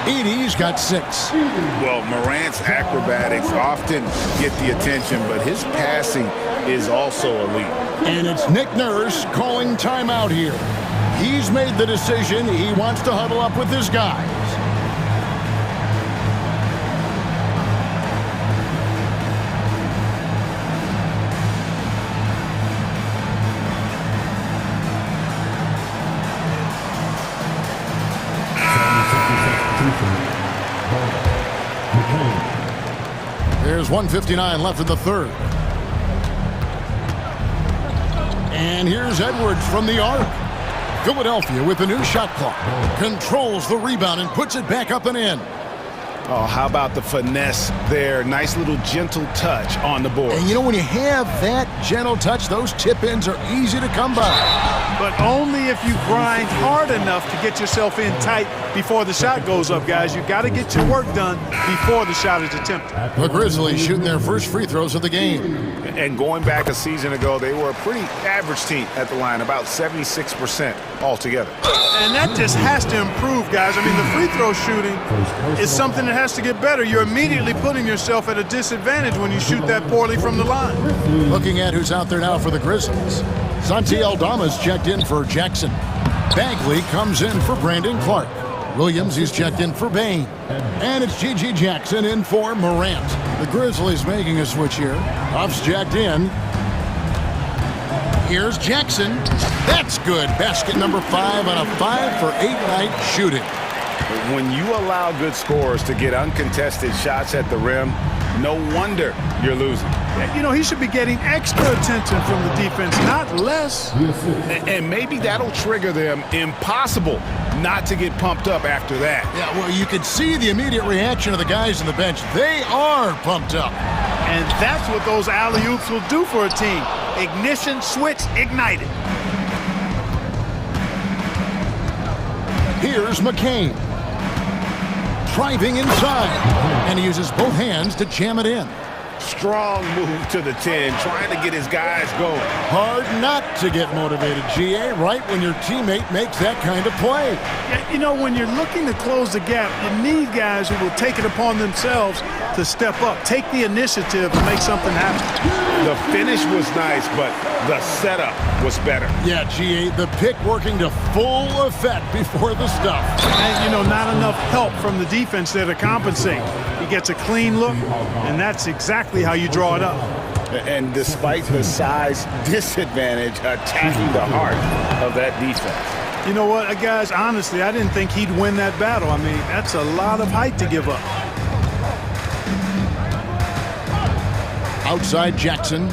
Edey's got 6. Well, Morant's acrobatics often get the attention, but his passing is also elite. And it's Nick Nurse calling timeout here. He's made the decision. He wants to huddle up with his guys. There's 1:59 left in the third. And here's Edwards from the arc. Philadelphia with the new shot clock. Controls the rebound and puts it back up and in. Oh, how about the finesse there? Nice little gentle touch on the board. And you know, when you have that gentle touch, those tip-ins are easy to come by. But only if you grind hard enough to get yourself in tight before the shot goes up, guys. You got to get your work done before the shot is attempted. The Grizzlies shooting their first free throws of the game. And going back a season ago, they were a pretty average team at the line, about 76% altogether. And that just has to improve, guys. I mean, the free throw shooting is something that has to get better. You're immediately putting yourself at a disadvantage when you shoot that poorly from the line. Looking at who's out there now for the Grizzlies. Santi Aldama's checked in for Jackson. Bagley comes in for Brandon Clark. Williams is checked in for Bain. And it's G.G. Jackson in for Morant. The Grizzlies making a switch here. Huff's checked in. Here's Jackson. That's good. Basket number 5 on a 5-for-8 night shooting. When you allow good scorers to get uncontested shots at the rim, no wonder you're losing. You know, he should be getting extra attention from the defense, not less. And maybe that'll trigger them. Impossible not to get pumped up after that. Yeah, well, you can see the immediate reaction of the guys on the bench. They are pumped up. And that's what those alley-oops will do for a team. Ignition, switch, ignited. Here's McCain. Driving inside. And he uses both hands to jam it in. Strong move to the 10, trying to get his guys going. Hard not to get motivated, GA, right when your teammate makes that kind of play. Yeah, you know, when you're looking to close the gap, you need guys who will take it upon themselves to step up, take the initiative to make something happen. The finish was nice, but the setup was better. Yeah, GA, the pick working to full effect before the stuff. And, you know, not enough help from the defense there to compensate. He gets a clean look, and that's exactly how you draw it up. And despite the size disadvantage, attacking the heart of that defense. You know what, guys, honestly, I didn't think he'd win that battle. I mean, that's a lot of height to give up. Outside Jackson.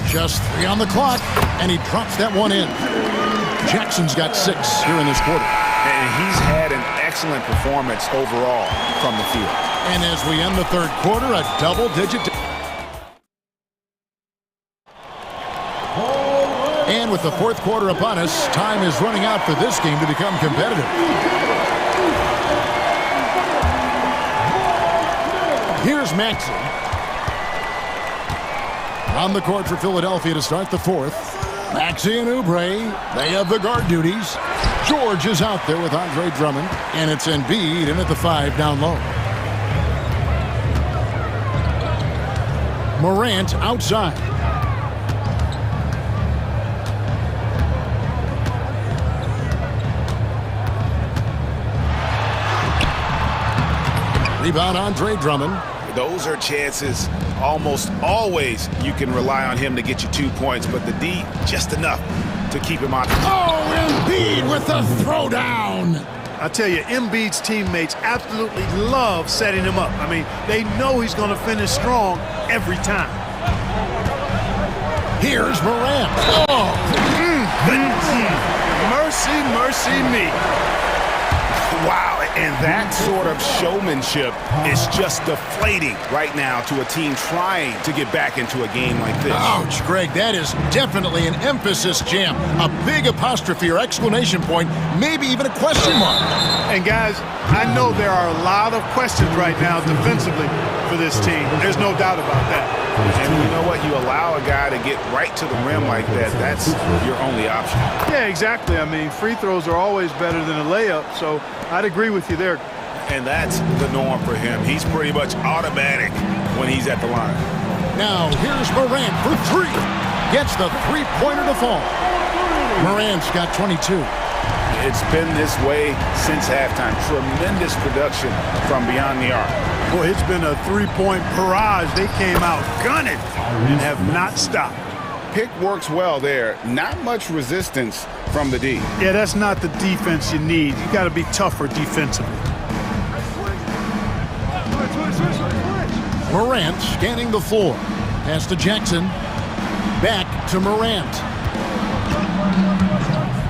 Just 3 on the clock, and he drops that one in. Jackson's got 6 here in this quarter. And he's had an excellent performance overall from the field. And as we end the third quarter, a double-digit. And with the fourth quarter upon us, time is running out for this game to become competitive. Here's Maxey. On the court for Philadelphia to start the fourth. Maxey and Oubre, they have the guard duties. George is out there with Andre Drummond, and it's Embiid in at the 5 down low. Morant outside. Rebound, Andre Drummond. Those are chances almost always you can rely on him to get you 2 points, but the D, just enough to keep him on. Oh, Embiid with the throwdown. I tell you, Embiid's teammates absolutely love setting him up. I mean, they know he's going to finish strong every time. Here's Morant. Oh. Mercy, mercy me. Wow, and that sort of showmanship is just deflating right now to a team trying to get back into a game like this. Ouch, Greg, that is definitely an emphasis jam. A big apostrophe or exclamation point, maybe even a question mark. And guys, I know there are a lot of questions right now defensively for this team. There's no doubt about that. And you know what? You allow a guy to get right to the rim like that, that's your only option. Yeah, exactly. I mean, free throws are always better than a layup, so I'd agree with you there. And that's the norm for him. He's pretty much automatic when he's at the line. Now, here's Morant for three. Gets the three-pointer to fall. Morant's got 22. It's been this way since halftime. Tremendous production from beyond the arc. Boy, it's been a three-point barrage. They came out gunning and have not stopped. Pick works well there. Not much resistance from the D. Yeah, that's not the defense you need. You got to be tougher defensively. Morant scanning the floor. Pass to Jackson. Back to Morant.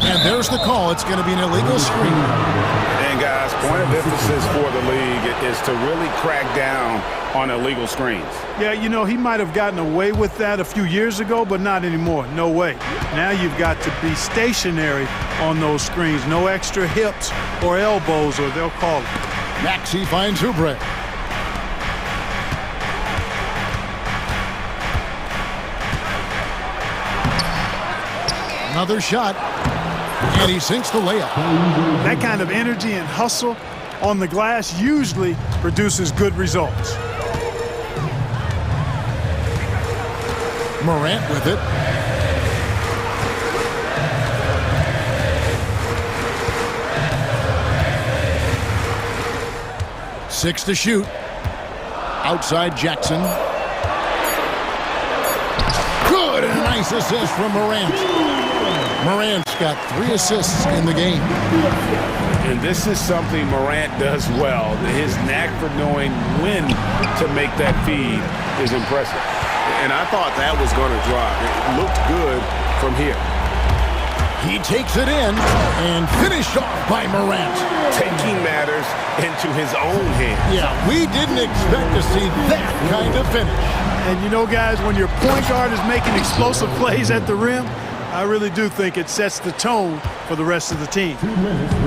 And there's the call. It's going to be an illegal screen. And guys, point of emphasis for the league is to really crack down on illegal screens. Yeah, you know, he might have gotten away with that a few years ago, but not anymore. No way. Now you've got to be stationary on those screens. No extra hips or elbows, or they'll call it. Maxey finds Oubre. Another shot. And he sinks the layup. That kind of energy and hustle on the glass usually produces good results. Morant with it. Six to shoot. Outside Jackson. Good, and a nice assist from Morant. Morant's got 3 assists in the game. And this is something Morant does well. His knack for knowing when to make that feed is impressive. And I thought that was going to drop. It looked good from here. He takes it in and finished off by Morant. Taking matters into his own hands. Yeah, we didn't expect to see that kind of finish. And you know, guys, when your point guard is making explosive plays at the rim, I really do think it sets the tone for the rest of the team.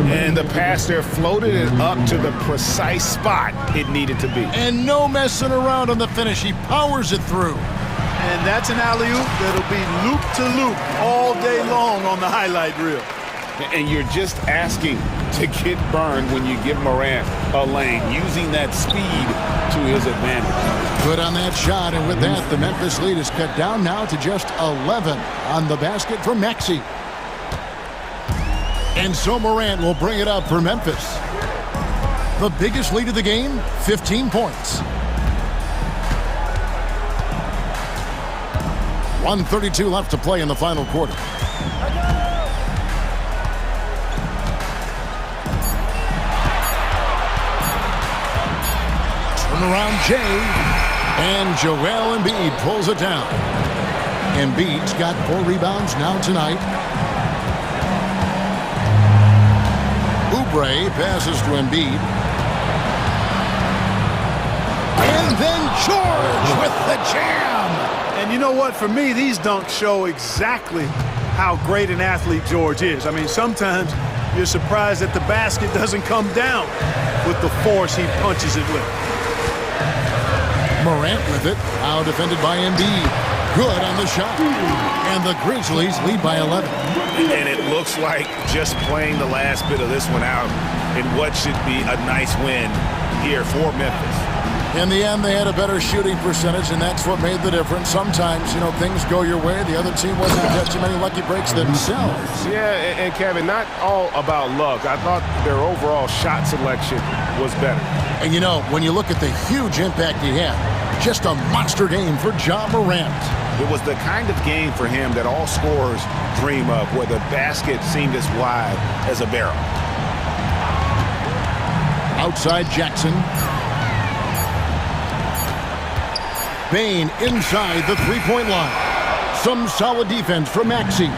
And the pass there floated it up to the precise spot it needed to be. And no messing around on the finish. He powers it through. And that's an alley-oop that'll be loop-to-loop all day long on the highlight reel. And you're just asking to get burned when you give Morant a lane, using that speed to his advantage. Good on that shot, and with that, the Memphis lead is cut down now to just 11 on the basket from Maxey. And so Morant will bring it up for Memphis. The biggest lead of the game, 15 points. 1:32 left to play in the final quarter. Turnaround Jay, and Joel Embiid pulls it down. Embiid's got 4 rebounds now tonight. Oubre passes to Embiid. And then George with the jam. And you know what? For me, these dunks show exactly how great an athlete George is. I mean, sometimes you're surprised that the basket doesn't come down with the force he punches it with. Morant with it, now defended by Embiid. Good on the shot. And the Grizzlies lead by 11. And it looks like just playing the last bit of this one out in what should be a nice win here for Memphis. In the end, they had a better shooting percentage, and that's what made the difference. Sometimes, you know, things go your way. The other team wasn't catching many lucky breaks themselves. Yeah, and Kevin, not all about luck. I thought their overall shot selection was better. And, you know, when you look at the huge impact he had, just a monster game for Ja Morant. It was the kind of game for him that all scorers dream of, where the basket seemed as wide as a barrel. Outside Jackson. Bane inside the three-point line. Some solid defense from Maxey.